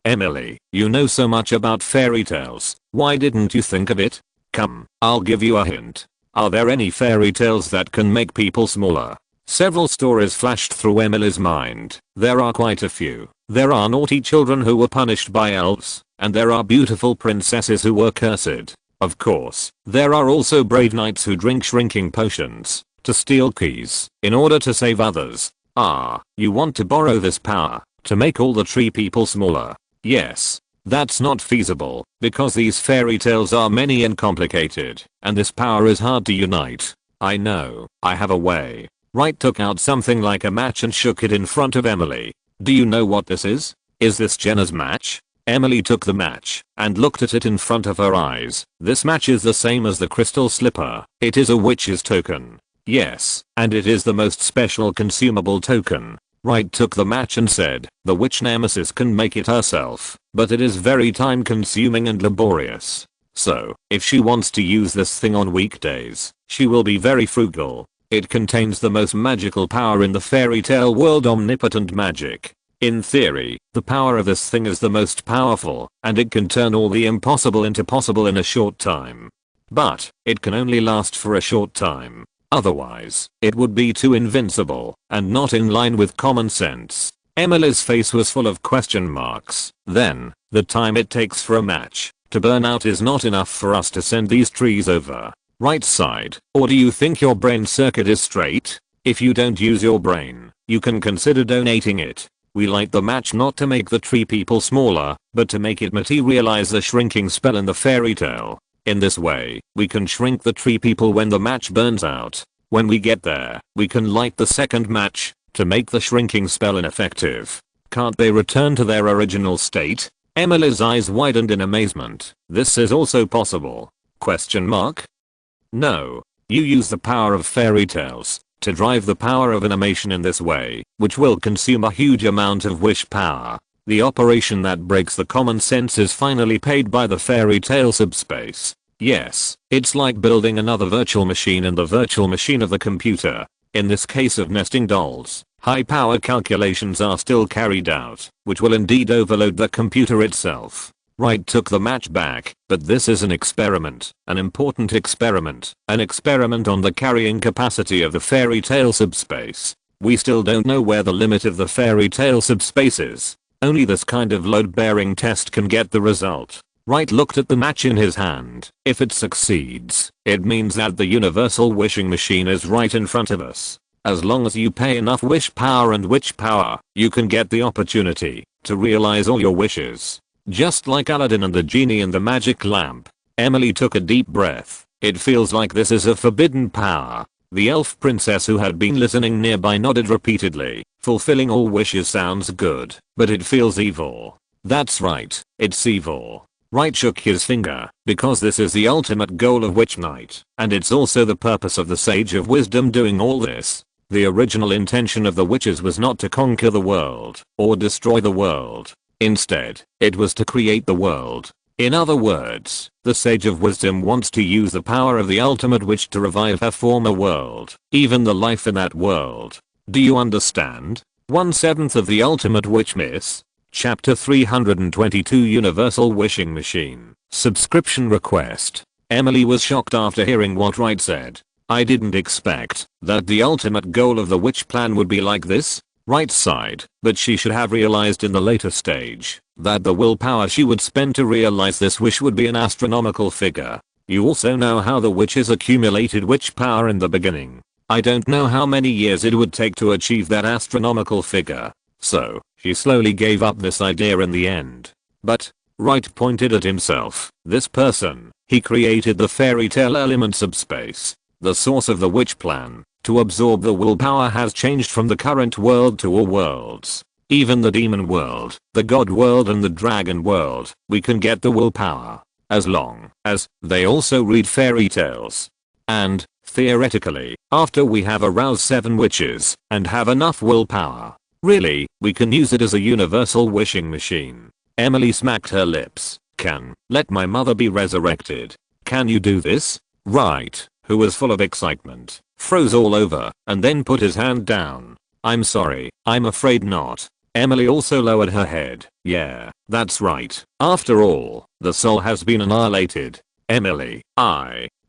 Emily, you know so much about fairy tales. Why didn't you think of it? Come, I'll give you a hint. Are there any fairy tales that can make people smaller? Several stories flashed through Emily's mind. There are quite a few. There are naughty children who were punished by elves, and there are beautiful princesses who were cursed. Of course, there are also brave knights who drink shrinking potions to steal keys in order to save others. Ah, you want to borrow this power to make all the tree people smaller? Yes. That's not feasible, because these fairy tales are many and complicated, and this power is hard to unite. I know, I have a way. Wright took out something like a match and shook it in front of Emily. Do you know what this is? Is this Jenna's match? Emily took the match and looked at it in front of her eyes. This match is the same as the crystal slipper. It is a witch's token. Yes, and it is the most special consumable token. Wright took the match and said, the witch nemesis can make it herself, but it is very time consuming and laborious. So, if she wants to use this thing on weekdays, she will be very frugal. It contains the most magical power in the fairy tale world, omnipotent magic. In theory, the power of this thing is the most powerful, and it can turn all the impossible into possible in a short time. But, it can only last for a short time. Otherwise, it would be too invincible, and not in line with common sense. Emily's face was full of question marks. Then, the time it takes for a match to burn out is not enough for us to send these trees over. Right side, or do you think your brain circuit is straight? If you don't use your brain, you can consider donating it. We light the match not to make the tree people smaller, but to make it materialize the shrinking spell in the fairy tale. In this way, we can shrink the tree people when the match burns out. When we get there, we can light the second match to make the shrinking spell ineffective. Can't they return to their original state? Emily's eyes widened in amazement. This is also possible? Question mark? No. You use the power of fairy tales to drive the power of animation in this way, which will consume a huge amount of wish power. The operation that breaks the common sense is finally paid by the fairy tale subspace. Yes, it's like building another virtual machine in the virtual machine of the computer. In this case of nesting dolls, high power calculations are still carried out, which will indeed overload the computer itself. Wright took the match back, but this is an experiment, an important experiment, an experiment on the carrying capacity of the fairy tale subspace. We still don't know where the limit of the fairy tale subspace is. Only this kind of load-bearing test can get the result. Wright looked at the match in his hand. If it succeeds, it means that the universal wishing machine is right in front of us. As long as you pay enough wish power and witch power, you can get the opportunity to realize all your wishes. Just like Aladdin and the genie in the magic lamp. Emily took a deep breath. It feels like this is a forbidden power. The elf princess who had been listening nearby nodded repeatedly. Fulfilling all wishes sounds good, but it feels evil. That's right, it's evil. Wright shook his finger, because this is the ultimate goal of Witch Night, and it's also the purpose of the Sage of Wisdom doing all this. The original intention of the witches was not to conquer the world, or destroy the world. Instead, it was to create the world. In other words, the Sage of Wisdom wants to use the power of the ultimate witch to revive her former world, even the life in that world. Do you understand? 1/7 of the ultimate witch miss. Chapter 322 Universal Wishing Machine. Subscription request. Emily was shocked after hearing what Wright said. I didn't expect that the ultimate goal of the witch plan would be like this. Wright sighed, but she should have realized in the later stage that the willpower she would spend to realize this wish would be an astronomical figure. You also know how the witches accumulated witch power in the beginning. I don't know how many years it would take to achieve that astronomical figure. So, she slowly gave up this idea in the end. But, Wright pointed at himself. This person, he created the fairy tale element subspace. The source of the witch plan, to absorb the willpower has changed from the current world to all worlds. Even the demon world, the god world and the dragon world, we can get the willpower. As long as they also read fairy tales. And, theoretically, after we have aroused 7 witches, and have enough willpower. Really, we can use it as a universal wishing machine. Emily smacked her lips. Let my mother be resurrected. Can you do this? Wright, who was full of excitement, froze all over, and then put his hand down. I'm sorry, I'm afraid not. Emily also lowered her head. Yeah, that's right. After all, the soul has been annihilated. Emily,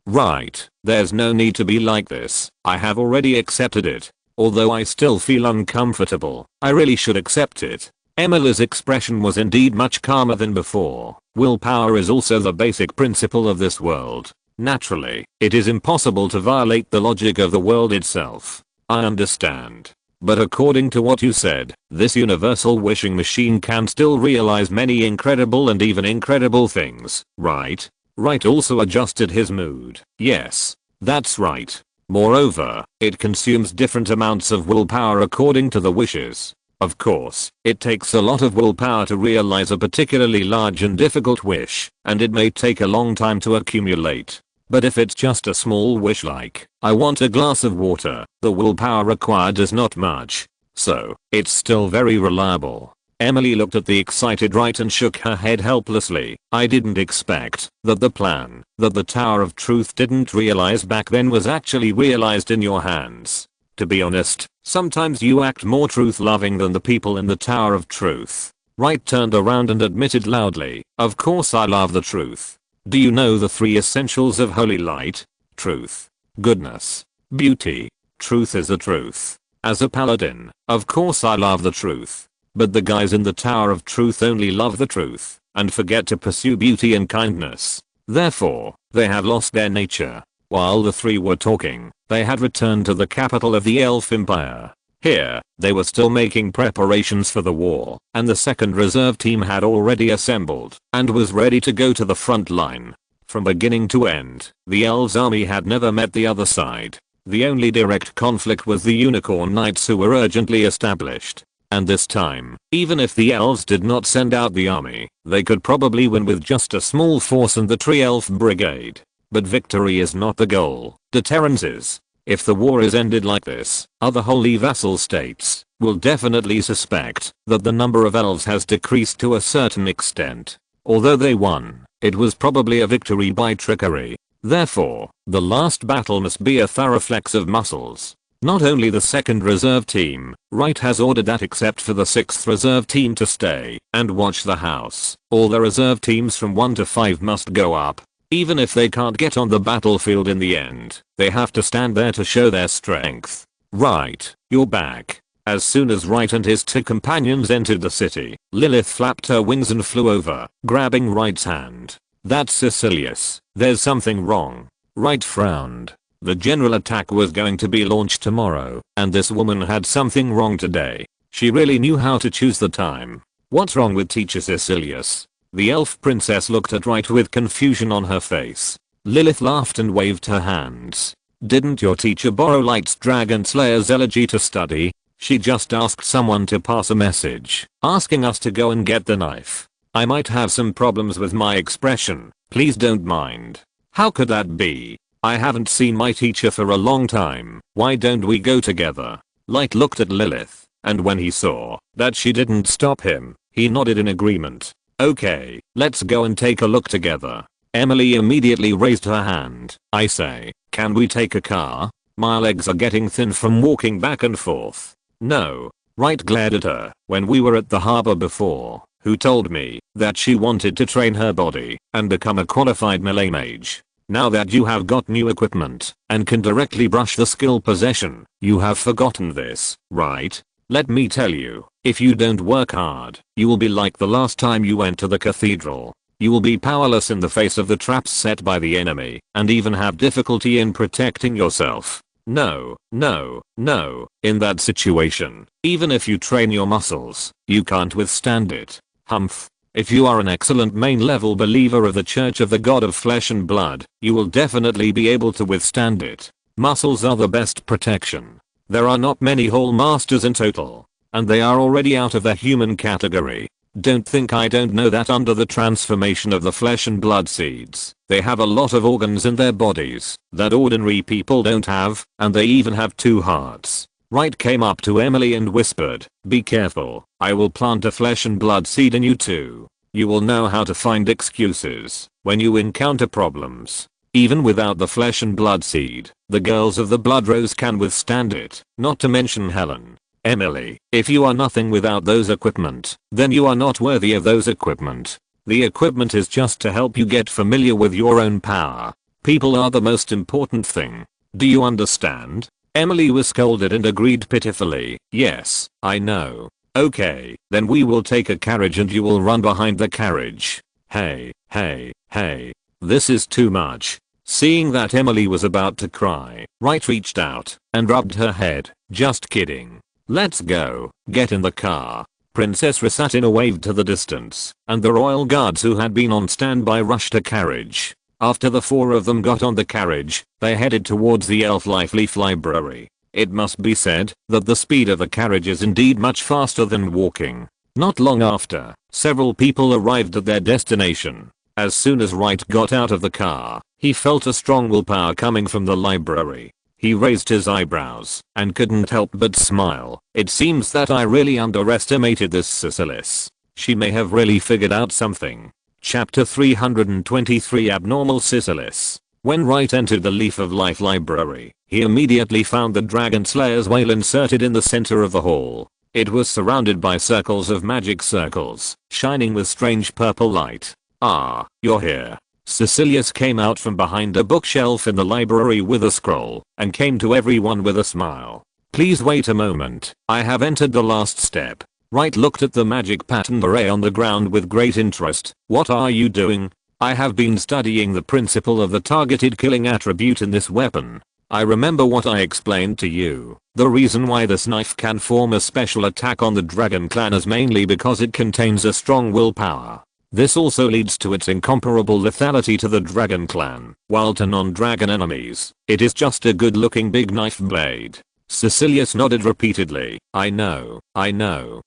Right, there's no need to be like this. I have already accepted it. Although I still feel uncomfortable, I really should accept it. Emily's expression was indeed much calmer than before. Willpower is also the basic principle of this world. Naturally, it is impossible to violate the logic of the world itself. I understand. But according to what you said, this universal wishing machine can still realize many incredible and even incredible things, right? Wright also adjusted his mood. Yes, that's right. Moreover, it consumes different amounts of willpower according to the wishes. Of course, it takes a lot of willpower to realize a particularly large and difficult wish, and it may take a long time to accumulate. But if it's just a small wish like, I want a glass of water, the willpower required is not much. so it's still very reliable. Emily looked at the excited Wright and shook her head helplessly. I didn't expect that the plan that the Tower of Truth didn't realize back then was actually realized in your hands. To be honest, sometimes you act more truth-loving than the people in the Tower of Truth. Wright turned around and admitted loudly, of course I love the truth. Do you know the 3 essentials of holy light? Truth, goodness, beauty. Truth is the truth. As a paladin, of course I love the truth. But the guys in the Tower of Truth only love the truth and forget to pursue beauty and kindness. Therefore, they have lost their nature. While the 3 were talking, they had returned to the capital of the Elf Empire. Here, they were still making preparations for the war, and the 2nd Reserve Team had already assembled and was ready to go to the front line. From beginning to end, the Elves' army had never met the other side. The only direct conflict was the Unicorn Knights who were urgently established. And this time, even if the elves did not send out the army, they could probably win with just a small force and the Tree Elf Brigade. But victory is not the goal, deterrence is. If the war is ended like this, other holy vassal states will definitely suspect that the number of elves has decreased to a certain extent. Although they won, it was probably a victory by trickery. Therefore, the last battle must be a thorough flex of muscles. Not only the 2nd Reserve Team, Wright has ordered that except for the 6th Reserve Team to stay and watch the house, all the reserve teams from 1 to 5 must go up. Even if they can't get on the battlefield in the end, they have to stand there to show their strength. Wright, you're back. As soon as Wright and his 2 companions entered the city, Lilith flapped her wings and flew over, grabbing Wright's hand. That's Cecilius. There's something wrong. Wright frowned. The general attack was going to be launched tomorrow, and this woman had something wrong today. She really knew how to choose the time. What's wrong with Teacher Cecilius? The elf princess looked at Wright with confusion on her face. Lilith laughed and waved her hands. Didn't your teacher borrow Light's Dragon Slayer's elegy to study? She just asked someone to pass a message, asking us to go and get the knife. I might have some problems with my expression, please don't mind. How could that be? I haven't seen my teacher for a long time, why don't we go together? Light looked at Lilith, and when he saw that she didn't stop him, he nodded in agreement. Okay, let's go and take a look together. Emily immediately raised her hand. I say, can we take a car? My legs are getting thin from walking back and forth. No. Wright glared at her when we were at the harbor before, who told me that she wanted to train her body and become a qualified melee mage. Now that you have got new equipment and can directly brush the skill possession, you have forgotten this, right? Let me tell you, if you don't work hard, you will be like the last time you went to the cathedral. You will be powerless in the face of the traps set by the enemy and even have difficulty in protecting yourself. No, no, no. In that situation, even if you train your muscles, you can't withstand it. Humph. If you are an excellent main level believer of the Church of the God of Flesh and Blood, you will definitely be able to withstand it. Muscles are the best protection. There are not many whole masters in total, and they are already out of the human category. Don't think I don't know that under the transformation of the flesh and blood seeds, they have a lot of organs in their bodies that ordinary people don't have, and they even have 2 hearts. Wright came up to Emily and whispered, be careful, I will plant a flesh and blood seed in you too. You will know how to find excuses when you encounter problems. Even without the flesh and blood seed, the girls of the Blood Rose can withstand it, not to mention Helen. Emily, if you are nothing without those equipment, then you are not worthy of those equipment. The equipment is just to help you get familiar with your own power. People are the most important thing. Do you understand? Emily was scolded and agreed pitifully, yes, I know. Okay, then we will take a carriage and you will run behind the carriage. Hey, hey, hey. This is too much. Seeing that Emily was about to cry, Wright reached out and rubbed her head. Just kidding. Let's go. Get in the car. Princess Rasatina waved to the distance, and the royal guards who had been on standby rushed a carriage. After the 4 of them got on the carriage, they headed towards the Elf Life Leaf Library. It must be said that the speed of the carriage is indeed much faster than walking. Not long after, several people arrived at their destination. As soon as Wright got out of the car, he felt a strong willpower coming from the library. He raised his eyebrows and couldn't help but smile. It seems that I really underestimated this Sysilis. She may have really figured out something. Chapter 323 Abnormal Sysilis. When Wright entered the Leaf of Life library, he immediately found the Dragon Slayer's whale inserted in the center of the hall. It was surrounded by circles of magic circles, shining with strange purple light. "Ah, you're here." Cecilius came out from behind a bookshelf in the library with a scroll, and came to everyone with a smile. "Please wait a moment, I have entered the last step." Wright looked at the magic pattern array on the ground with great interest. "What are you doing?" "I have been studying the principle of the targeted killing attribute in this weapon. I remember what I explained to you. The reason why this knife can form a special attack on the Dragon Clan is mainly because it contains a strong willpower. This also leads to its incomparable lethality to the Dragon Clan, while to non-dragon enemies, it is just a good-looking big knife blade." Cecilius nodded repeatedly. I know,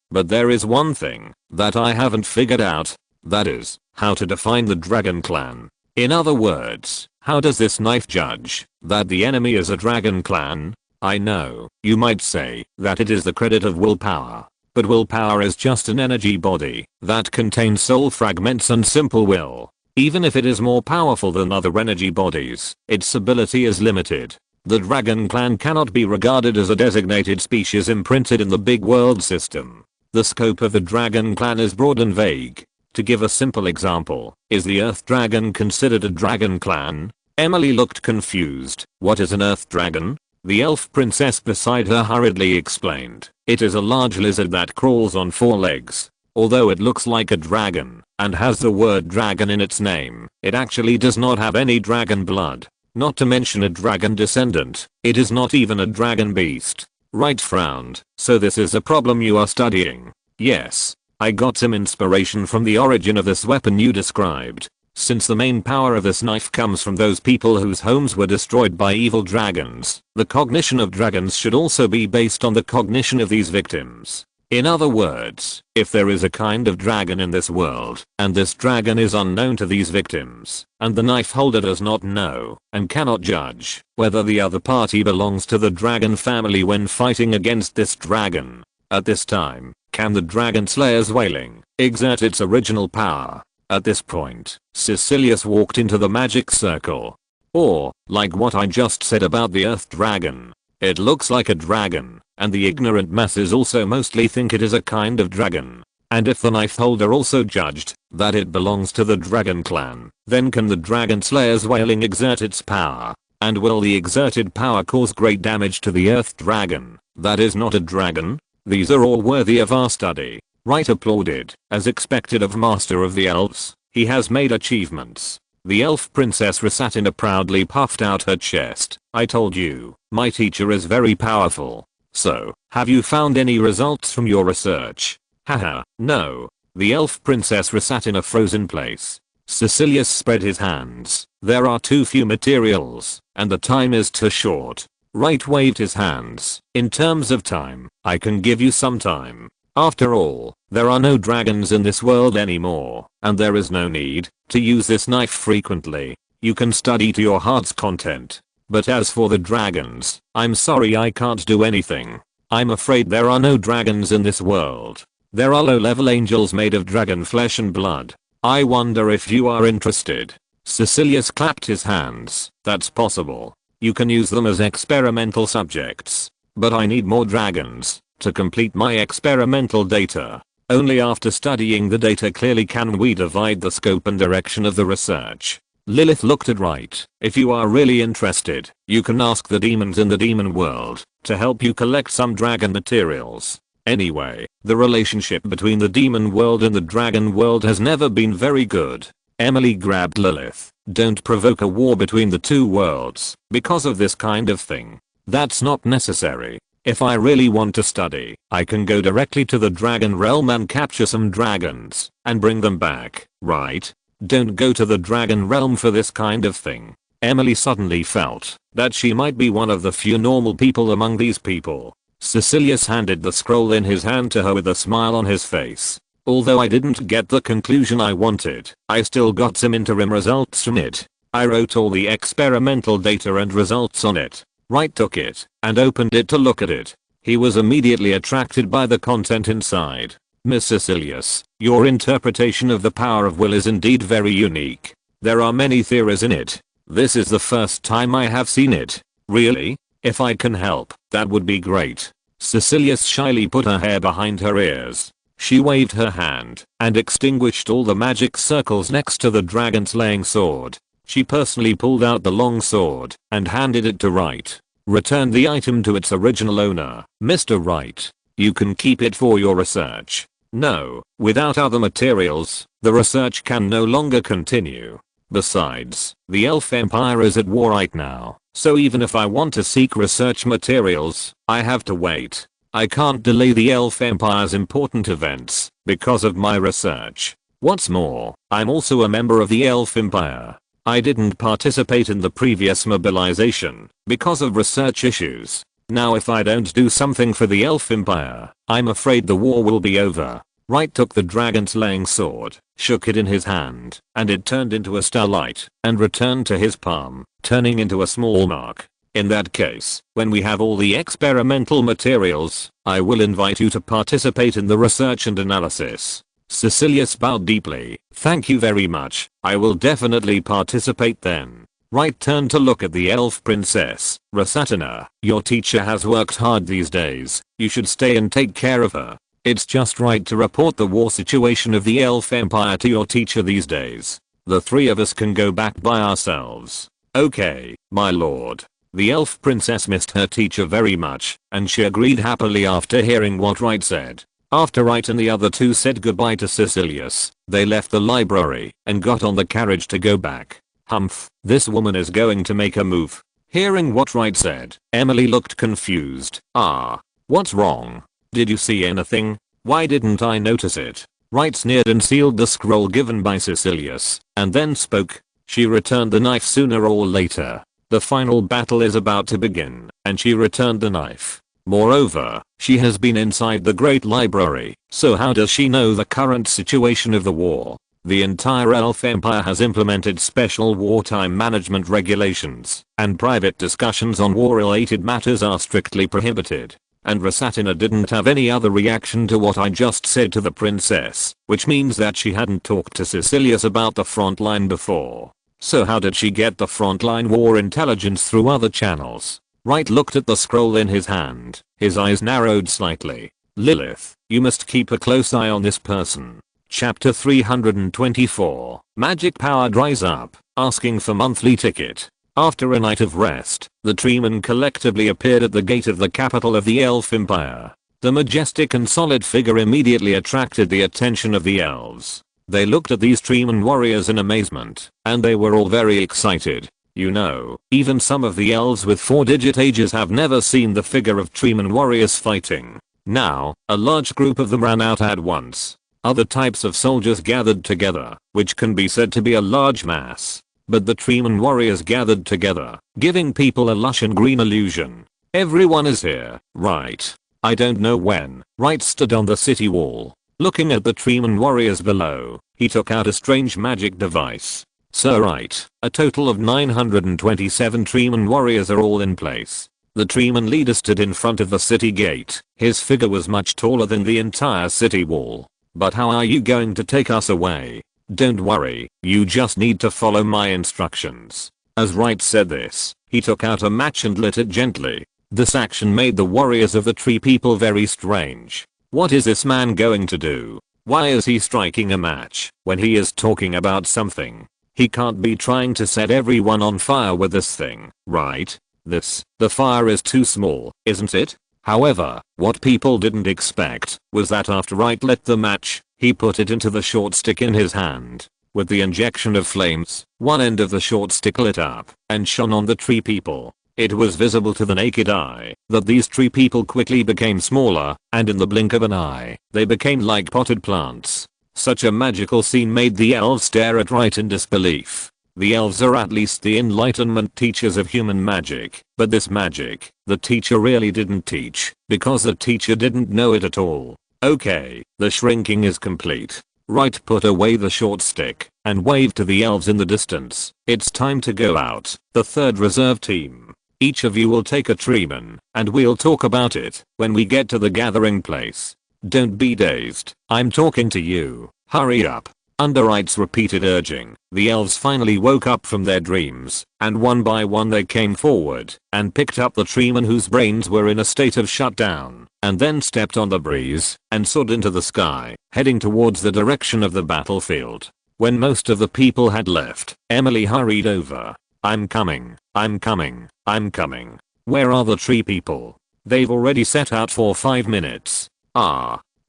but there is one thing that I haven't figured out. That is, how to define the Dragon Clan. In other words, how does this knife judge that the enemy is a Dragon Clan? I know, you might say that it is the credit of willpower. But willpower is just an energy body that contains soul fragments and simple will. Even if it is more powerful than other energy bodies, its ability is limited. The Dragon Clan cannot be regarded as a designated species imprinted in the big world system. The scope of the Dragon Clan is broad and vague. To give a simple example, is the Earth Dragon considered a Dragon Clan? Emily looked confused. What is an Earth Dragon? The elf princess beside her hurriedly explained. It is a large lizard that crawls on 4 legs. Although it looks like a dragon and has the word dragon in its name, it actually does not have any dragon blood. Not to mention a dragon descendant. It is not even a dragon beast. Wright frowned. So this is a problem you are studying? Yes. I got some inspiration from the origin of this weapon you described. Since the main power of this knife comes from those people whose homes were destroyed by evil dragons, the cognition of dragons should also be based on the cognition of these victims. In other words, if there is a kind of dragon in this world, and this dragon is unknown to these victims, and the knife holder does not know, and cannot judge, whether the other party belongs to the dragon family when fighting against this dragon, at this time, can the Dragon Slayer's wailing exert its original power? At this point, Cecilius walked into the magic circle. Or, like what I just said about the Earth Dragon, it looks like a dragon, and the ignorant masses also mostly think it is a kind of dragon. And if the knife holder also judged that it belongs to the Dragon Clan, then can the Dragon Slayer's wailing exert its power? And will the exerted power cause great damage to the Earth Dragon that is not a dragon? These are all worthy of our study. Wright applauded, as expected of Master of the Elves. He has made achievements. The elf princess Rasatina proudly puffed out her chest. I told you, my teacher is very powerful. So, have you found any results from your research? Haha, no. The elf princess Rasatina froze in place. Cecilius spread his hands. There are too few materials, and the time is too short. Wright waved his hands. In terms of time, I can give you some time. After all, there are no dragons in this world anymore, and there is no need to use this knife frequently. You can study to your heart's content. But as for the dragons, I'm sorry I can't do anything. I'm afraid there are no dragons in this world. There are low-level angels made of dragon flesh and blood. I wonder if you are interested. Cecilius clapped his hands. That's possible. You can use them as experimental subjects. But I need more dragons to complete my experimental data. Only after studying the data clearly can we divide the scope and direction of the research. Lilith looked at Wright. If you are really interested, you can ask the demons in the demon world to help you collect some dragon materials. Anyway, the relationship between the demon world and the dragon world has never been very good. Emily grabbed Lilith. Don't provoke a war between the two worlds because of this kind of thing. That's not necessary. If I really want to study, I can go directly to the dragon realm and capture some dragons and bring them back, right? Don't go to the dragon realm for this kind of thing. Emily suddenly felt that she might be one of the few normal people among these people. Cecilius handed the scroll in his hand to her with a smile on his face. Although I didn't get the conclusion I wanted, I still got some interim results from it. I wrote all the experimental data and results on it. Wright took it and opened it to look at it. He was immediately attracted by the content inside. Miss Cecilius, your interpretation of the power of will is indeed very unique. There are many theories in it. This is the first time I have seen it. Really? If I can help, that would be great. Cecilius shyly put her hair behind her ears. She waved her hand and extinguished all the magic circles next to the dragon slaying sword. She personally pulled out the long sword and handed it to Wright. Returned the item to its original owner. Mr. Wright, you can keep it for your research. No, without other materials, the research can no longer continue. Besides, the Elf Empire is at war right now, so even if I want to seek research materials, I have to wait. I can't delay the Elf Empire's important events because of my research. What's more, I'm also a member of the Elf Empire. I didn't participate in the previous mobilization because of research issues. Now if I don't do something for the Elf Empire, I'm afraid the war will be over. Wright took the dragon slaying sword, shook it in his hand, and it turned into a starlight and returned to his palm, turning into a small mark. In that case, when we have all the experimental materials, I will invite you to participate in the research and analysis. Cecilius bowed deeply. Thank you very much. I will definitely participate then. Wright turned to look at the elf princess. Rasatina, your teacher has worked hard these days. You should stay and take care of her. It's just right to report the war situation of the Elf Empire to your teacher these days. The three of us can go back by ourselves. Okay, my lord. The elf princess missed her teacher very much, and she agreed happily after hearing what Wright said. After Wright and the other two said goodbye to Cecilius, they left the library and got on the carriage to go back. Humph, this woman is going to make a move. Hearing what Wright said, Emily looked confused. What's wrong? Did you see anything? Why didn't I notice it? Wright sneered and sealed the scroll given by Cecilius, and then spoke. She returned the knife sooner or later. The final battle is about to begin, and she returned the knife. Moreover, she has been inside the Great Library, so how does she know the current situation of the war? The entire Elf Empire has implemented special wartime management regulations, and private discussions on war-related matters are strictly prohibited. And Rasatina didn't have any other reaction to what I just said to the princess, which means that she hadn't talked to Cecilius about the frontline before. So how did she get the frontline war intelligence through other channels? Wright looked at the scroll in his hand. His eyes narrowed slightly. Lilith, you must keep a close eye on this person. Chapter 324. Magic power dries up, asking for monthly ticket. After a night of rest, the Treemen collectively appeared at the gate of the capital of the Elf Empire. The majestic and solid figure immediately attracted the attention of the elves. They looked at these Treemen warriors in amazement, and they were all very excited. You know, even some of the elves with 4-digit ages have never seen the figure of Treemen warriors fighting. Now, a large group of them ran out at once. Other types of soldiers gathered together, which can be said to be a large mass. But the Treemen warriors gathered together, giving people a lush and green illusion. Everyone is here, right? I don't know when. Wright stood on the city wall, looking at the Treemen warriors below. He took out a strange magic device. Sir Wright, a total of 927 Treemen warriors are all in place. The Treemen leader stood in front of the city gate. His figure was much taller than the entire city wall. But how are you going to take us away? Don't worry, you just need to follow my instructions. As Wright said this, he took out a match and lit it gently. This action made the warriors of the tree people very strange. What is this man going to do? Why is he striking a match when he is talking about something? He can't be trying to set everyone on fire with this thing, right? The fire is too small, isn't it? However, what people didn't expect was that after Wright lit the match, he put it into the short stick in his hand. With the injection of flames, one end of the short stick lit up and shone on the tree people. It was visible to the naked eye that these tree people quickly became smaller, and in the blink of an eye, they became like potted plants. Such a magical scene made the elves stare at Wright in disbelief. The elves are at least the enlightenment teachers of human magic, but this magic, the teacher really didn't teach, because the teacher didn't know it at all. Okay, the shrinking is complete. Wright put away the short stick and waved to the elves in the distance. It's time to go out. The third reserve team. Each of you will take a treeman, and we'll talk about it when we get to the gathering place. Don't be dazed, I'm talking to you, hurry up. Under Wright's repeated urging, the elves finally woke up from their dreams, and one by one they came forward and picked up the treemen whose brains were in a state of shutdown, and then stepped on the breeze and soared into the sky, heading towards the direction of the battlefield. When most of the people had left, Emily hurried over. I'm coming, I'm coming, I'm coming. Where are the tree people? They've already set out for 5 minutes.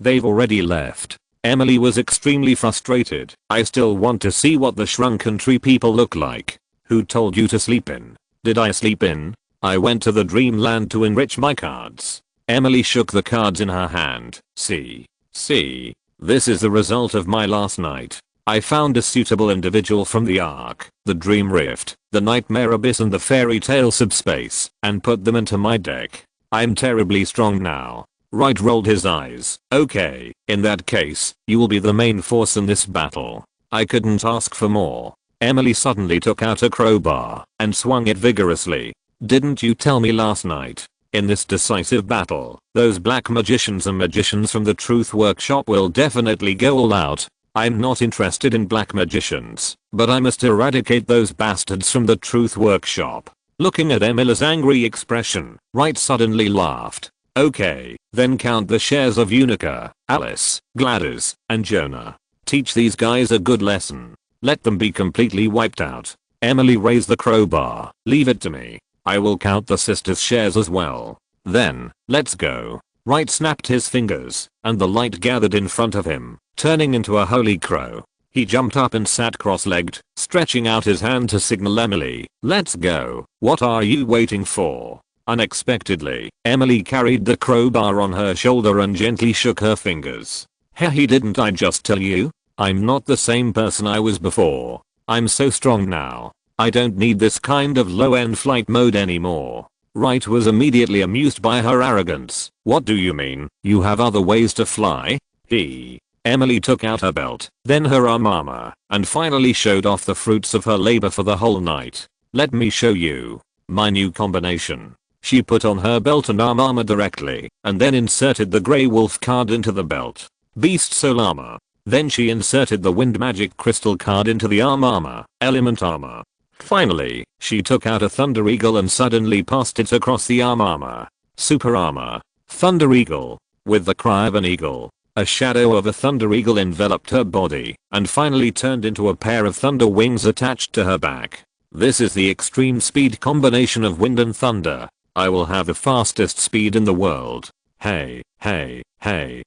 They've already left. Emily was extremely frustrated. I still want to see what the shrunken tree people look like. Who told you to sleep in? Did I sleep in? I went to the dreamland to enrich my cards. Emily shook the cards in her hand. See, this is the result of my last night. I found a suitable individual from the Ark, the Dream Rift, the Nightmare Abyss and the Fairy Tale Subspace, and put them into my deck. I'm terribly strong now. Wright rolled his eyes. Okay, in that case, you will be the main force in this battle. I couldn't ask for more. Emily suddenly took out a crowbar and swung it vigorously. Didn't you tell me last night? In this decisive battle, those black magicians and magicians from the Truth Workshop will definitely go all out. I'm not interested in black magicians, but I must eradicate those bastards from the Truth Workshop. Looking at Emily's angry expression, Wright suddenly laughed. Okay, then count the shares of Unica, Alice, Gladys, and Jonah. Teach these guys a good lesson. Let them be completely wiped out. Emily raised the crowbar. Leave it to me. I will count the sisters' shares as well. Then, let's go. Wright snapped his fingers, and the light gathered in front of him, turning into a holy crow. He jumped up and sat cross-legged, stretching out his hand to signal Emily. Let's go. What are you waiting for? Unexpectedly, Emily carried the crowbar on her shoulder and gently shook her fingers. Hey, didn't I just tell you? I'm not the same person I was before. I'm so strong now. I don't need this kind of low-end flight mode anymore. Wright was immediately amused by her arrogance. What do you mean? You have other ways to fly? Emily took out her belt, then her arm armor, and finally showed off the fruits of her labor for the whole night. Let me show you my new combination. She put on her belt and arm armor directly, and then inserted the Grey Wolf card into the belt. Beast Soul armor. Then she inserted the Wind Magic Crystal card into the arm armor, Element armor. Finally, she took out a Thunder Eagle and suddenly passed it across the arm armor. Super armor. Thunder Eagle. With the cry of an eagle, a shadow of a Thunder Eagle enveloped her body, and finally turned into a pair of thunder wings attached to her back. This is the extreme speed combination of wind and thunder. I will have the fastest speed in the world. Hey,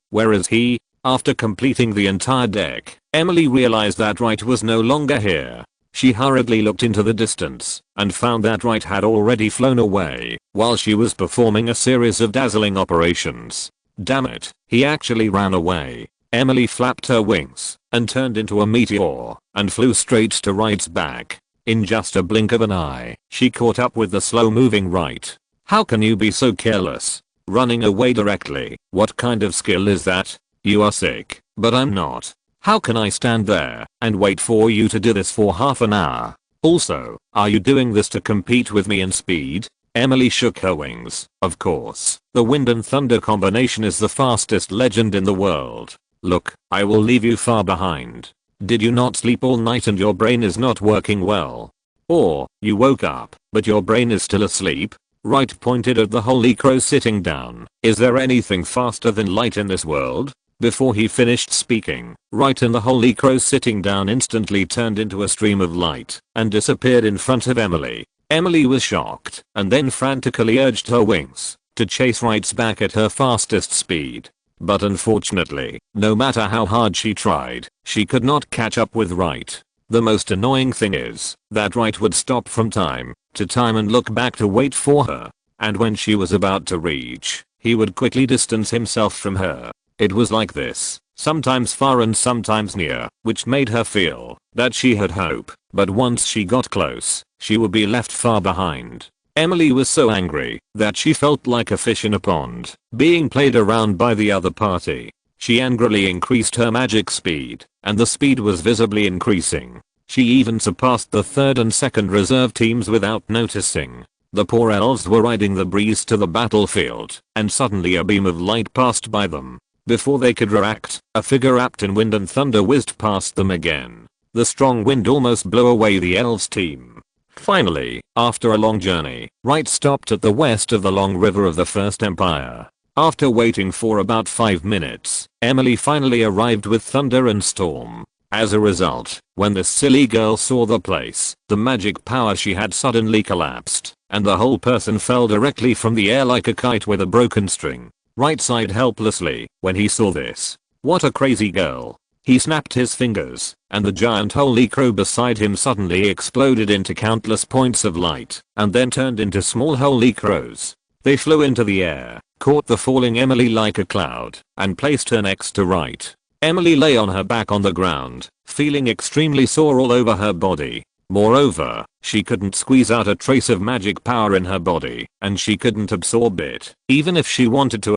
where is he? After completing the entire deck, Emily realized that Wright was no longer here. She hurriedly looked into the distance and found that Wright had already flown away while she was performing a series of dazzling operations. Damn it, he actually ran away. Emily flapped her wings and turned into a meteor and flew straight to Wright's back. In just a blink of an eye, she caught up with the slow-moving Wright. How can you be so careless? Running away directly. What kind of skill is that? You are sick, but I'm not. How can I stand there and wait for you to do this for half an hour? Also, are you doing this to compete with me in speed? Emily shook her wings. Of course, the wind and thunder combination is the fastest legend in the world. Look, I will leave you far behind. Did you not sleep all night and your brain is not working well? Or, you woke up, but your brain is still asleep? Wright pointed at the Holy Crow sitting down. Is there anything faster than light in this world? Before he finished speaking, Wright and the Holy Crow sitting down instantly turned into a stream of light and disappeared in front of Emily. Emily was shocked and then frantically urged her wings to chase Wright's back at her fastest speed. But unfortunately, no matter how hard she tried, she could not catch up with Wright. The most annoying thing is that Wright would stop from time to time and look back to wait for her, and when she was about to reach, he would quickly distance himself from her. It was like this, sometimes far and sometimes near, which made her feel that she had hope, but once she got close, she would be left far behind. Emily was so angry that she felt like a fish in a pond, being played around by the other party. She angrily increased her magic speed, and the speed was visibly increasing. She even surpassed the third and second reserve teams without noticing. The poor elves were riding the breeze to the battlefield, and suddenly a beam of light passed by them. Before they could react, a figure wrapped in wind and thunder whizzed past them again. The strong wind almost blew away the elves' team. Finally, after a long journey, Wright stopped at the west of the long river of the First Empire. After waiting for about 5 minutes, Emily finally arrived with thunder and storm. As a result, when the silly girl saw the place, the magic power she had suddenly collapsed, and the whole person fell directly from the air like a kite with a broken string. Wright sighed helplessly when he saw this. What a crazy girl. He snapped his fingers, and the giant holy crow beside him suddenly exploded into countless points of light, and then turned into small holy crows. They flew into the air, caught the falling Emily like a cloud, and placed her next to Wright. Emily lay on her back on the ground, feeling extremely sore all over her body. Moreover, she couldn't squeeze out a trace of magic power in her body, and she couldn't absorb it, even if she wanted to.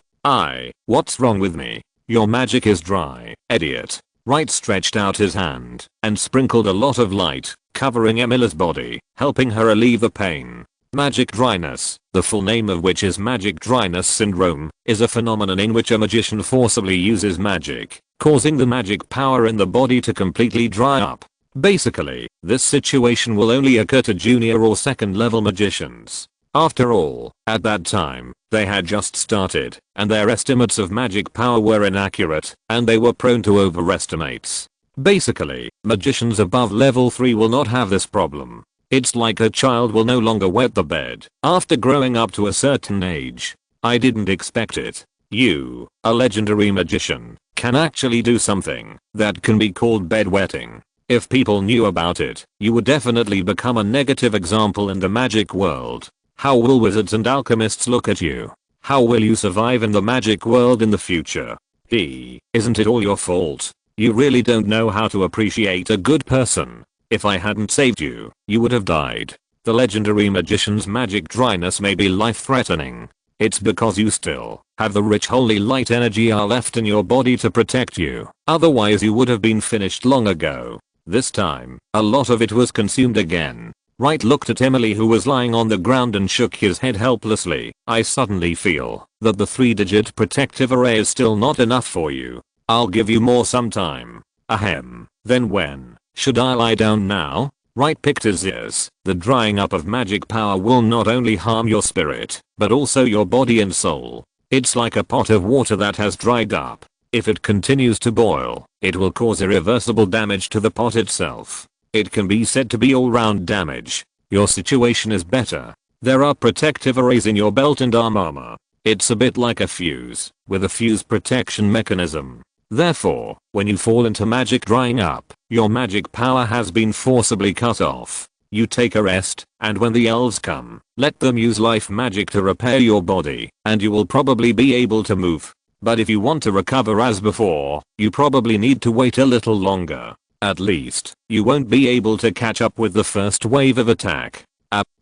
What's wrong with me? Your magic is dry, idiot. Wright stretched out his hand and sprinkled a lot of light, covering Emily's body, helping her relieve the pain. Magic dryness, the full name of which is magic dryness syndrome, is a phenomenon in which a magician forcibly uses magic, causing the magic power in the body to completely dry up. Basically, this situation will only occur to junior or second level magicians. After all, at that time, they had just started, and their estimates of magic power were inaccurate, and they were prone to overestimates. Basically, magicians above level 3 will not have this problem. It's like a child will no longer wet the bed after growing up to a certain age. I didn't expect it. You, a legendary magician, can actually do something that can be called bedwetting. If people knew about it, you would definitely become a negative example in the magic world. How will wizards and alchemists look at you? How will you survive in the magic world in the future? Isn't it all your fault? You really don't know how to appreciate a good person. If I hadn't saved you, you would have died. The legendary magician's magic dryness may be life-threatening. It's because you still have the rich holy light energy left in your body to protect you. Otherwise you would have been finished long ago. This time, a lot of it was consumed again. Wright looked at Emily, who was lying on the ground, and shook his head helplessly. I suddenly feel that the 3-digit protective array is still not enough for you. I'll give you more sometime. Ahem. Then when? Should I lie down now? Wright picked his ears. The drying up of magic power will not only harm your spirit, but also your body and soul. It's like a pot of water that has dried up. If it continues to boil, it will cause irreversible damage to the pot itself. It can be said to be all-round damage. Your situation is better. There are protective arrays in your belt and arm armor. It's a bit like a fuse, with a fuse protection mechanism. Therefore, when you fall into magic drying up, your magic power has been forcibly cut off. You take a rest, and when the elves come, let them use life magic to repair your body, and you will probably be able to move. But if you want to recover as before, you probably need to wait a little longer. At least, you won't be able to catch up with the first wave of attack.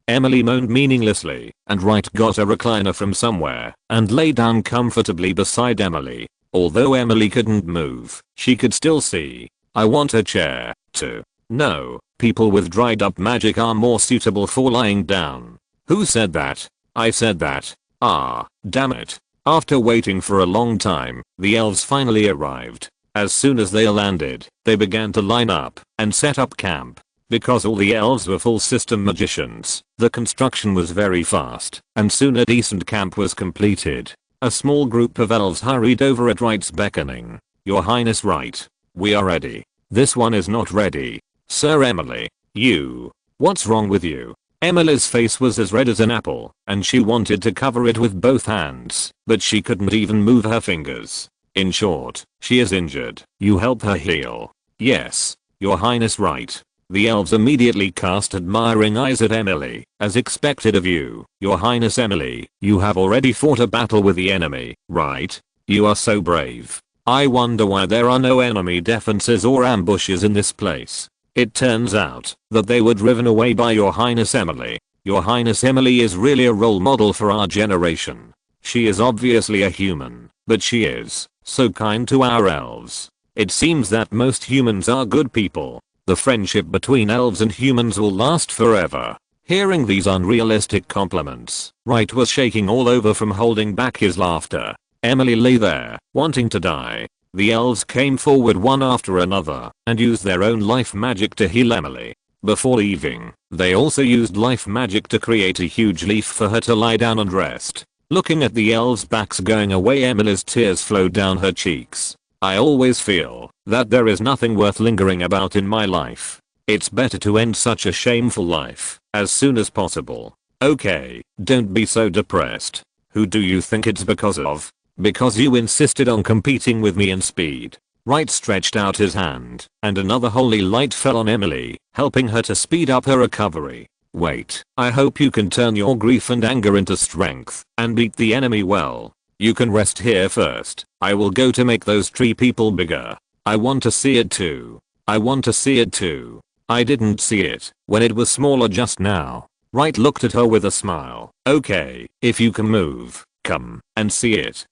Emily moaned meaninglessly, and Wright got a recliner from somewhere and lay down comfortably beside Emily. Although Emily couldn't move, she could still see. I want a chair, too. No, people with dried up magic are more suitable for lying down. Who said that? I said that. Damn it. After waiting for a long time, the elves finally arrived. As soon as they landed, they began to line up and set up camp. Because all the elves were full system magicians, the construction was very fast, and soon a decent camp was completed. A small group of elves hurried over at Wright's beckoning. Your Highness Wright, we are ready. This one is not ready. Sir Emily, you. What's wrong with you? Emily's face was as red as an apple, and she wanted to cover it with both hands, but she couldn't even move her fingers. In short, she is injured. You help her heal. Yes, Your Highness Wright. The elves immediately cast admiring eyes at Emily, as expected of you. Your Highness Emily, you have already fought a battle with the enemy, right? You are so brave. I wonder why there are no enemy defenses or ambushes in this place. It turns out that they were driven away by Your Highness Emily. Your Highness Emily is really a role model for our generation. She is obviously a human, but she is so kind to our elves. It seems that most humans are good people. The friendship between elves and humans will last forever. Hearing these unrealistic compliments, Wright was shaking all over from holding back his laughter. Emily lay there, wanting to die. The elves came forward one after another and used their own life magic to heal Emily. Before leaving, they also used life magic to create a huge leaf for her to lie down and rest. Looking at the elves' backs going away, Emily's tears flowed down her cheeks. I always feel that there is nothing worth lingering about in my life. It's better to end such a shameful life as soon as possible. Okay, don't be so depressed. Who do you think it's because of? Because you insisted on competing with me in speed. Wright stretched out his hand, and another holy light fell on Emily, helping her to speed up her recovery. Wait, I hope you can turn your grief and anger into strength, and beat the enemy well. You can rest here first. I will go to make those tree people bigger. I want to see it too. I want to see it too. I didn't see it when it was smaller just now. Wright looked at her with a smile. Okay, if you can move, come and see it.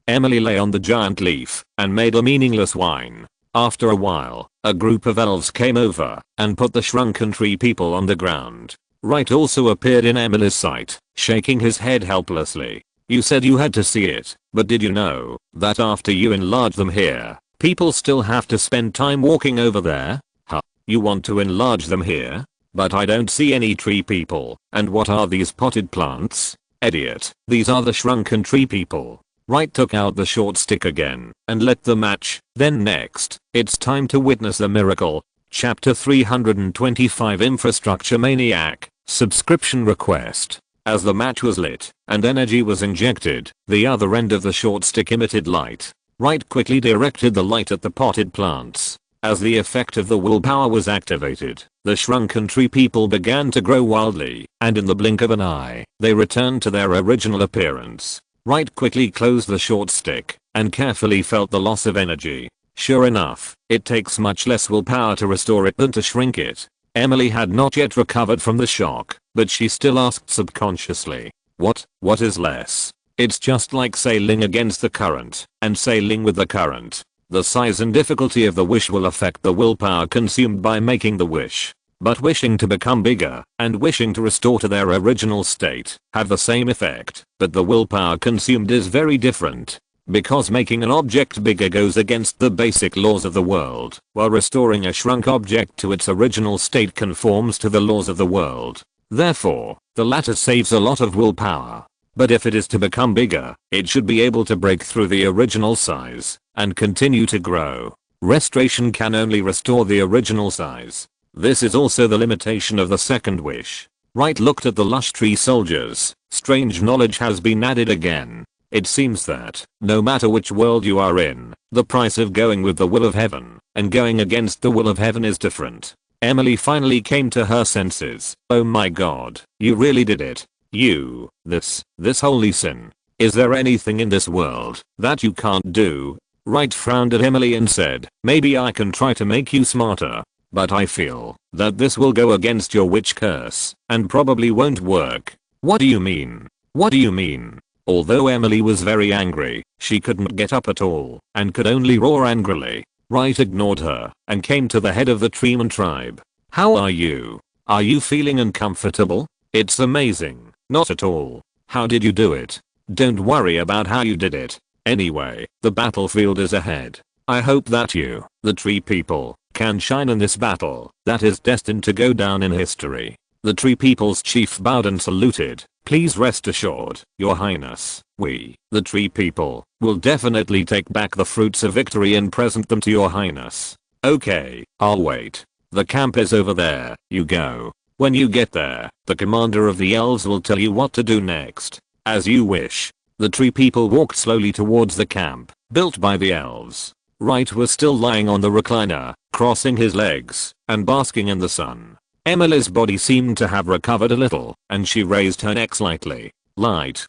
Emily lay on the giant leaf and made a meaningless whine. After a while, a group of elves came over and put the shrunken tree people on the ground. Wright also appeared in Emily's sight, shaking his head helplessly. You said you had to see it, but did you know that after you enlarge them here, people still have to spend time walking over there? Huh? You want to enlarge them here? But I don't see any tree people. And what are these potted plants? Idiot. These are the shrunken tree people. Wright took out the short stick again and lit the match. Then next, it's time to witness the miracle. Chapter 325 Infrastructure Maniac. Subscription request. As the match was lit and energy was injected, the other end of the short stick emitted light. Wright quickly directed the light at the potted plants. As the effect of the willpower was activated, the shrunken tree people began to grow wildly, and in the blink of an eye, they returned to their original appearance. Wright quickly closed the short stick and carefully felt the loss of energy. Sure enough, it takes much less willpower to restore it than to shrink it. Emily had not yet recovered from the shock, but she still asked subconsciously, What is less? It's just like sailing against the current and sailing with the current. The size and difficulty of the wish will affect the willpower consumed by making the wish. But wishing to become bigger and wishing to restore to their original state have the same effect, but the willpower consumed is very different. Because making an object bigger goes against the basic laws of the world, while restoring a shrunk object to its original state conforms to the laws of the world. Therefore, the latter saves a lot of willpower. But if it is to become bigger, it should be able to break through the original size and continue to grow. Restoration can only restore the original size. This is also the limitation of the second wish. Wright looked at the lush tree soldiers. Strange knowledge has been added again. It seems that, no matter which world you are in, the price of going with the will of heaven and going against the will of heaven is different. Emily finally came to her senses. Oh my god, you really did it. You, this holy sin. Is there anything in this world that you can't do? Wright frowned at Emily and said, maybe I can try to make you smarter. But I feel that this will go against your witch curse and probably won't work. What do you mean? What do you mean? Although Emily was very angry, she couldn't get up at all and could only roar angrily. Wright ignored her and came to the head of the Treeman tribe. How are you? Are you feeling uncomfortable? It's amazing. Not at all. How did you do it? Don't worry about how you did it. Anyway, the battlefield is ahead. I hope that you, the tree people, can shine in this battle that is destined to go down in history. The tree people's chief bowed and saluted. Please rest assured, your highness, we, the tree people, will definitely take back the fruits of victory and present them to your highness. Okay, I'll wait. The camp is over there, you go. When you get there, the commander of the elves will tell you what to do next. As you wish. The tree people walked slowly towards the camp, built by the elves. Wright was still lying on the recliner, crossing his legs, and basking in the sun. Emily's body seemed to have recovered a little, and she raised her neck slightly. Light.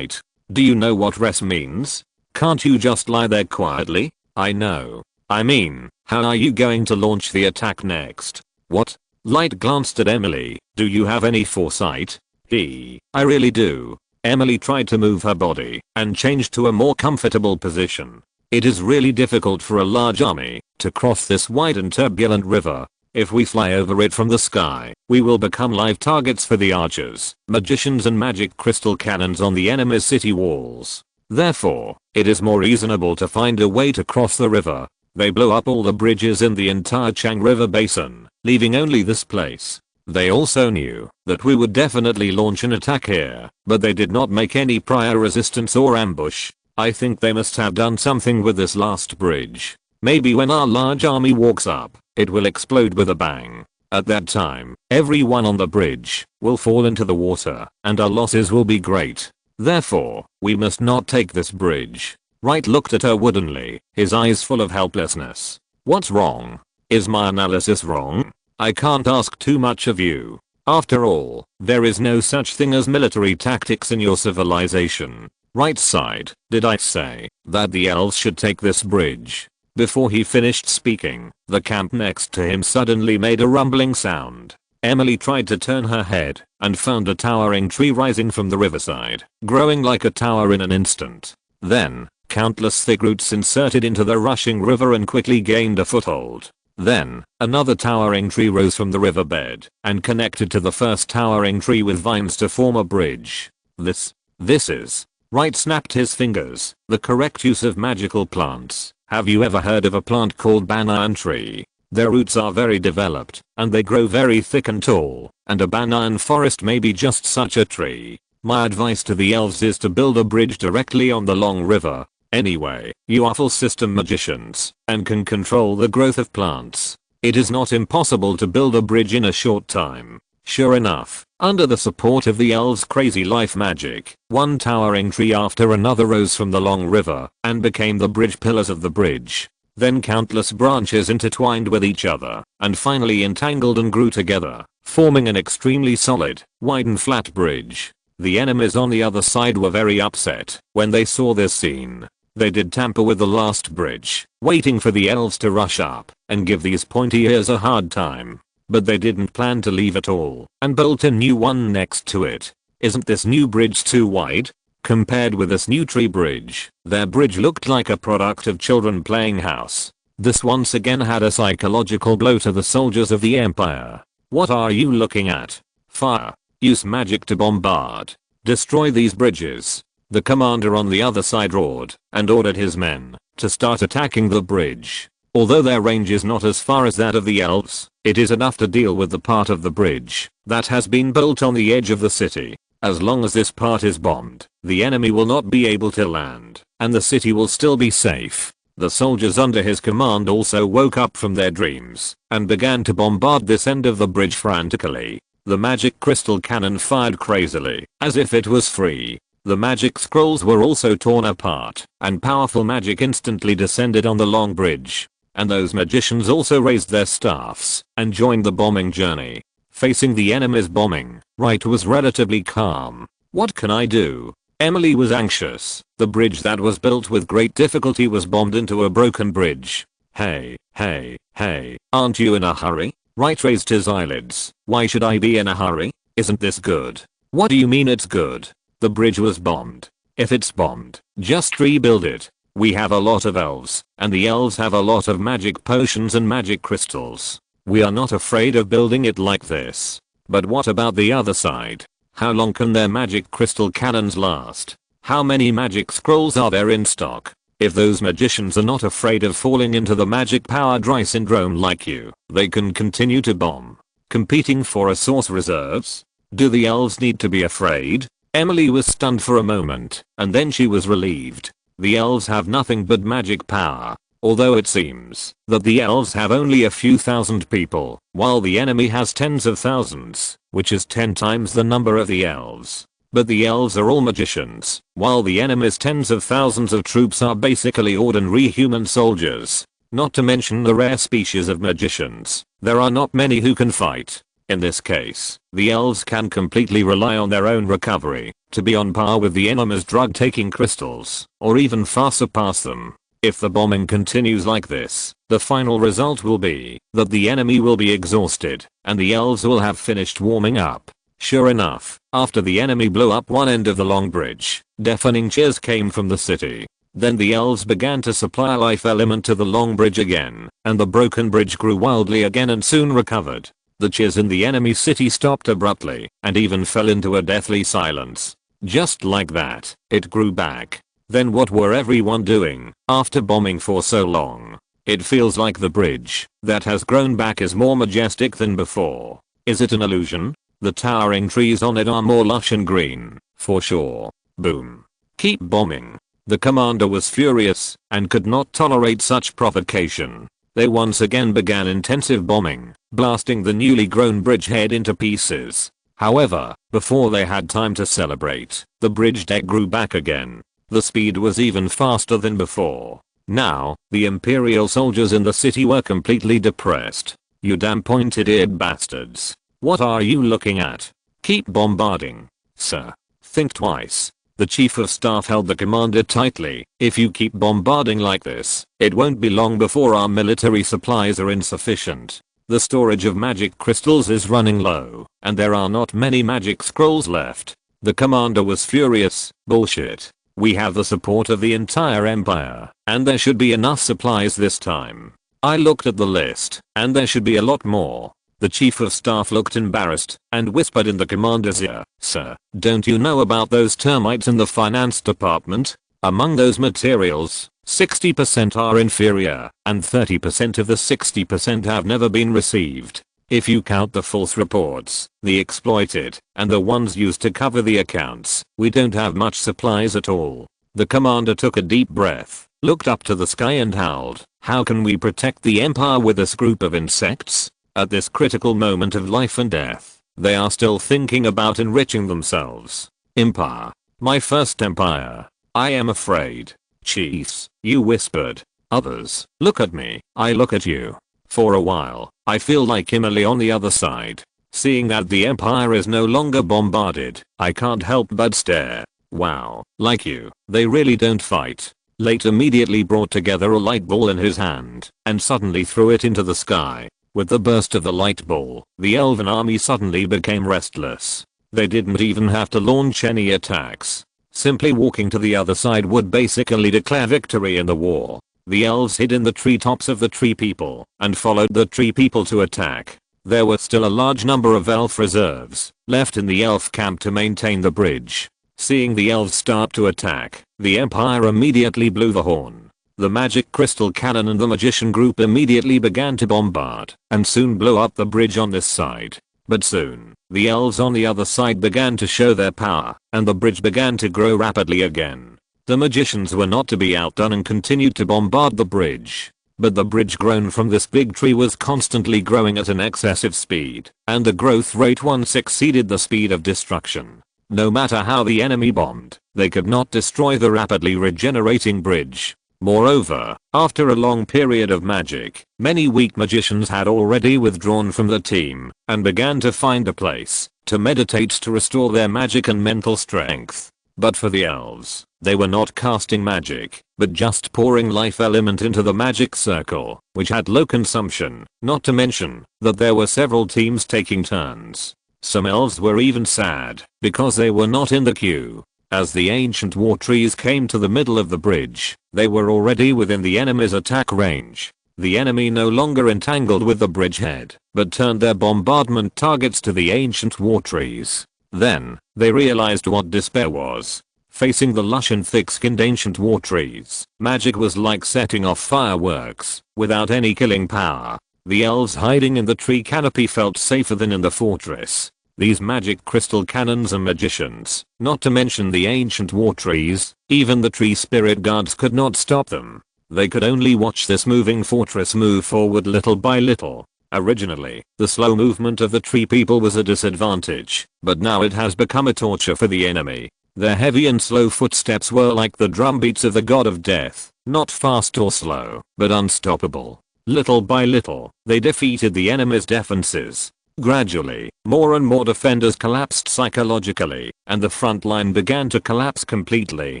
Do you know what rest means? Can't you just lie there quietly? I know. I mean, how are you going to launch the attack next? What? Light glanced at Emily. Do you have any foresight? I really do. Emily tried to move her body and changed to a more comfortable position. It is really difficult for a large army to cross this wide and turbulent river. If we fly over it from the sky, we will become live targets for the archers, magicians and magic crystal cannons on the enemy's city walls. Therefore, it is more reasonable to find a way to cross the river. They blow up all the bridges in the entire Chang River basin, leaving only this place. They also knew that we would definitely launch an attack here, but they did not make any prior resistance or ambush. I think they must have done something with this last bridge. Maybe when our large army walks up, it will explode with a bang. At that time, everyone on the bridge will fall into the water, and our losses will be great. Therefore, we must not take this bridge. Wright looked at her woodenly, his eyes full of helplessness. What's wrong? Is my analysis wrong? I can't ask too much of you. After all, there is no such thing as military tactics in your civilization. Wright sighed. Did I say that the elves should take this bridge? Before he finished speaking, the camp next to him suddenly made a rumbling sound. Emily tried to turn her head and found a towering tree rising from the riverside, growing like a tower in an instant. Then, countless thick roots inserted into the rushing river and quickly gained a foothold. Then, another towering tree rose from the riverbed and connected to the first towering tree with vines to form a bridge. This is. Wright snapped his fingers. The correct use of magical plants. Have you ever heard of a plant called banyan tree? Their roots are very developed, and they grow very thick and tall, and a banyan forest may be just such a tree. My advice to the elves is to build a bridge directly on the long river. Anyway, you are full system magicians, and can control the growth of plants. It is not impossible to build a bridge in a short time. Sure enough, under the support of the elves' crazy life magic, one towering tree after another rose from the long river, and became the bridge pillars of the bridge. Then countless branches intertwined with each other, and finally entangled and grew together, forming an extremely solid, wide and flat bridge. The enemies on the other side were very upset when they saw this scene. They did tamper with the last bridge, waiting for the elves to rush up and give these pointy ears a hard time. But they didn't plan to leave at all and built a new one next to it. Isn't this new bridge too wide? Compared with this new tree bridge, their bridge looked like a product of children playing house. This once again had a psychological blow to the soldiers of the Empire. What are you looking at? Fire. Use magic to bombard. Destroy these bridges. The commander on the other side roared and ordered his men to start attacking the bridge. Although their range is not as far as that of the elves, it is enough to deal with the part of the bridge that has been built on the edge of the city. As long as this part is bombed, the enemy will not be able to land, and the city will still be safe. The soldiers under his command also woke up from their dreams and began to bombard this end of the bridge frantically. The magic crystal cannon fired crazily, as if it was free. The magic scrolls were also torn apart, and powerful magic instantly descended on the long bridge. And those magicians also raised their staffs and joined the bombing journey. Facing the enemy's bombing, Wright was relatively calm. What can I do? Emily was anxious. The bridge that was built with great difficulty was bombed into a broken bridge. Hey, aren't you in a hurry? Wright raised his eyelids. Why should I be in a hurry? Isn't this good? What do you mean it's good? The bridge was bombed. If it's bombed, just rebuild it. We have a lot of elves, and the elves have a lot of magic potions and magic crystals. We are not afraid of building it like this. But what about the other side? How long can their magic crystal cannons last? How many magic scrolls are there in stock? If those magicians are not afraid of falling into the magic power dry syndrome like you, they can continue to bomb. Competing for a source reserves? Do the elves need to be afraid? Emily was stunned for a moment, and then she was relieved. The elves have nothing but magic power. Although it seems that the elves have only a few thousand people, while the enemy has tens of thousands, which is 10 times the number of the elves. But the elves are all magicians, while the enemy's tens of thousands of troops are basically ordinary human soldiers. Not to mention the rare species of magicians, there are not many who can fight. In this case, the elves can completely rely on their own recovery to be on par with the enemy's drug-taking crystals, or even far surpass them. If the bombing continues like this, the final result will be that the enemy will be exhausted, and the elves will have finished warming up. Sure enough, after the enemy blew up one end of the long bridge, deafening cheers came from the city. Then the elves began to supply a life element to the long bridge again, and the broken bridge grew wildly again and soon recovered. The cheers in the enemy city stopped abruptly and even fell into a deathly silence. Just like that, it grew back. Then what were everyone doing after bombing for so long? It feels like the bridge that has grown back is more majestic than before. Is it an illusion? The towering trees on it are more lush and green, for sure. Boom. Keep bombing. The commander was furious and could not tolerate such provocation. They once again began intensive bombing, blasting the newly grown bridgehead into pieces. However, before they had time to celebrate, the bridge deck grew back again. The speed was even faster than before. Now, the Imperial soldiers in the city were completely depressed. You damn pointed-eared bastards. What are you looking at? Keep bombarding. Sir. Think twice. The chief of staff held the commander tightly. If you keep bombarding like this, it won't be long before our military supplies are insufficient. The storage of magic crystals is running low, and there are not many magic scrolls left. The commander was furious. Bullshit. We have the support of the entire empire, and there should be enough supplies this time. I looked at the list, and there should be a lot more. The chief of staff looked embarrassed and whispered in the commander's ear, "Sir, don't you know about those termites in the finance department? Among those materials, 60% are inferior, and 30% of the 60% have never been received. If you count the false reports, the exploited, and the ones used to cover the accounts, we don't have much supplies at all." The commander took a deep breath, looked up to the sky and howled, "How can we protect the empire with this group of insects?" At this critical moment of life and death, they are still thinking about enriching themselves. Empire. My first empire. I am afraid. Chiefs, you whispered. Others, look at me. I look at you. For a while, I feel like Emily on the other side. Seeing that the empire is no longer bombarded, I can't help but stare. Wow, like you, they really don't fight. Late immediately brought together a light ball in his hand and suddenly threw it into the sky. With the burst of the light ball, the elven army suddenly became restless. They didn't even have to launch any attacks. Simply walking to the other side would basically declare victory in the war. The elves hid in the treetops of the tree people and followed the tree people to attack. There were still a large number of elf reserves left in the elf camp to maintain the bridge. Seeing the elves start to attack, the empire immediately blew the horn. The magic crystal cannon and the magician group immediately began to bombard and soon blew up the bridge on this side. But soon, the elves on the other side began to show their power and the bridge began to grow rapidly again. The magicians were not to be outdone and continued to bombard the bridge. But the bridge grown from this big tree was constantly growing at an excessive speed, and the growth rate once exceeded the speed of destruction. No matter how the enemy bombed, they could not destroy the rapidly regenerating bridge. Moreover, after a long period of magic, many weak magicians had already withdrawn from the team and began to find a place to meditate to restore their magic and mental strength. But for the elves, they were not casting magic, but just pouring life element into the magic circle, which had low consumption, not to mention that there were several teams taking turns. Some elves were even sad because they were not in the queue. As the ancient war trees came to the middle of the bridge, they were already within the enemy's attack range. The enemy no longer entangled with the bridgehead, but turned their bombardment targets to the ancient war trees. Then, they realized what despair was. Facing the lush and thick-skinned ancient war trees, magic was like setting off fireworks, without any killing power. The elves hiding in the tree canopy felt safer than in the fortress. These magic crystal cannons and magicians, not to mention the ancient war trees, even the tree spirit guards could not stop them. They could only watch this moving fortress move forward little by little. Originally, the slow movement of the tree people was a disadvantage, but now it has become a torture for the enemy. Their heavy and slow footsteps were like the drumbeats of the god of death, not fast or slow, but unstoppable. Little by little, they defeated the enemy's defenses. Gradually, more and more defenders collapsed psychologically, and the front line began to collapse completely.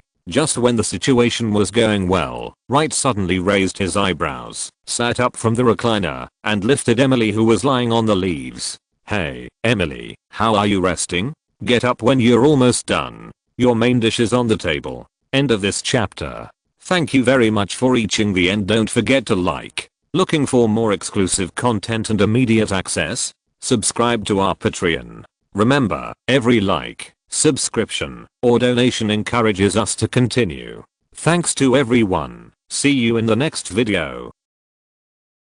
Just when the situation was going well, Wright suddenly raised his eyebrows, sat up from the recliner, and lifted Emily who was lying on the leaves. "Hey, Emily, how are you resting? Get up when you're almost done. Your main dish is on the table." End of this chapter. Thank you very much for reaching the end. Don't forget to like. Looking for more exclusive content and immediate access? Subscribe to our Patreon. Remember, every like, subscription, or donation encourages us to continue. Thanks to everyone. See you in the next video.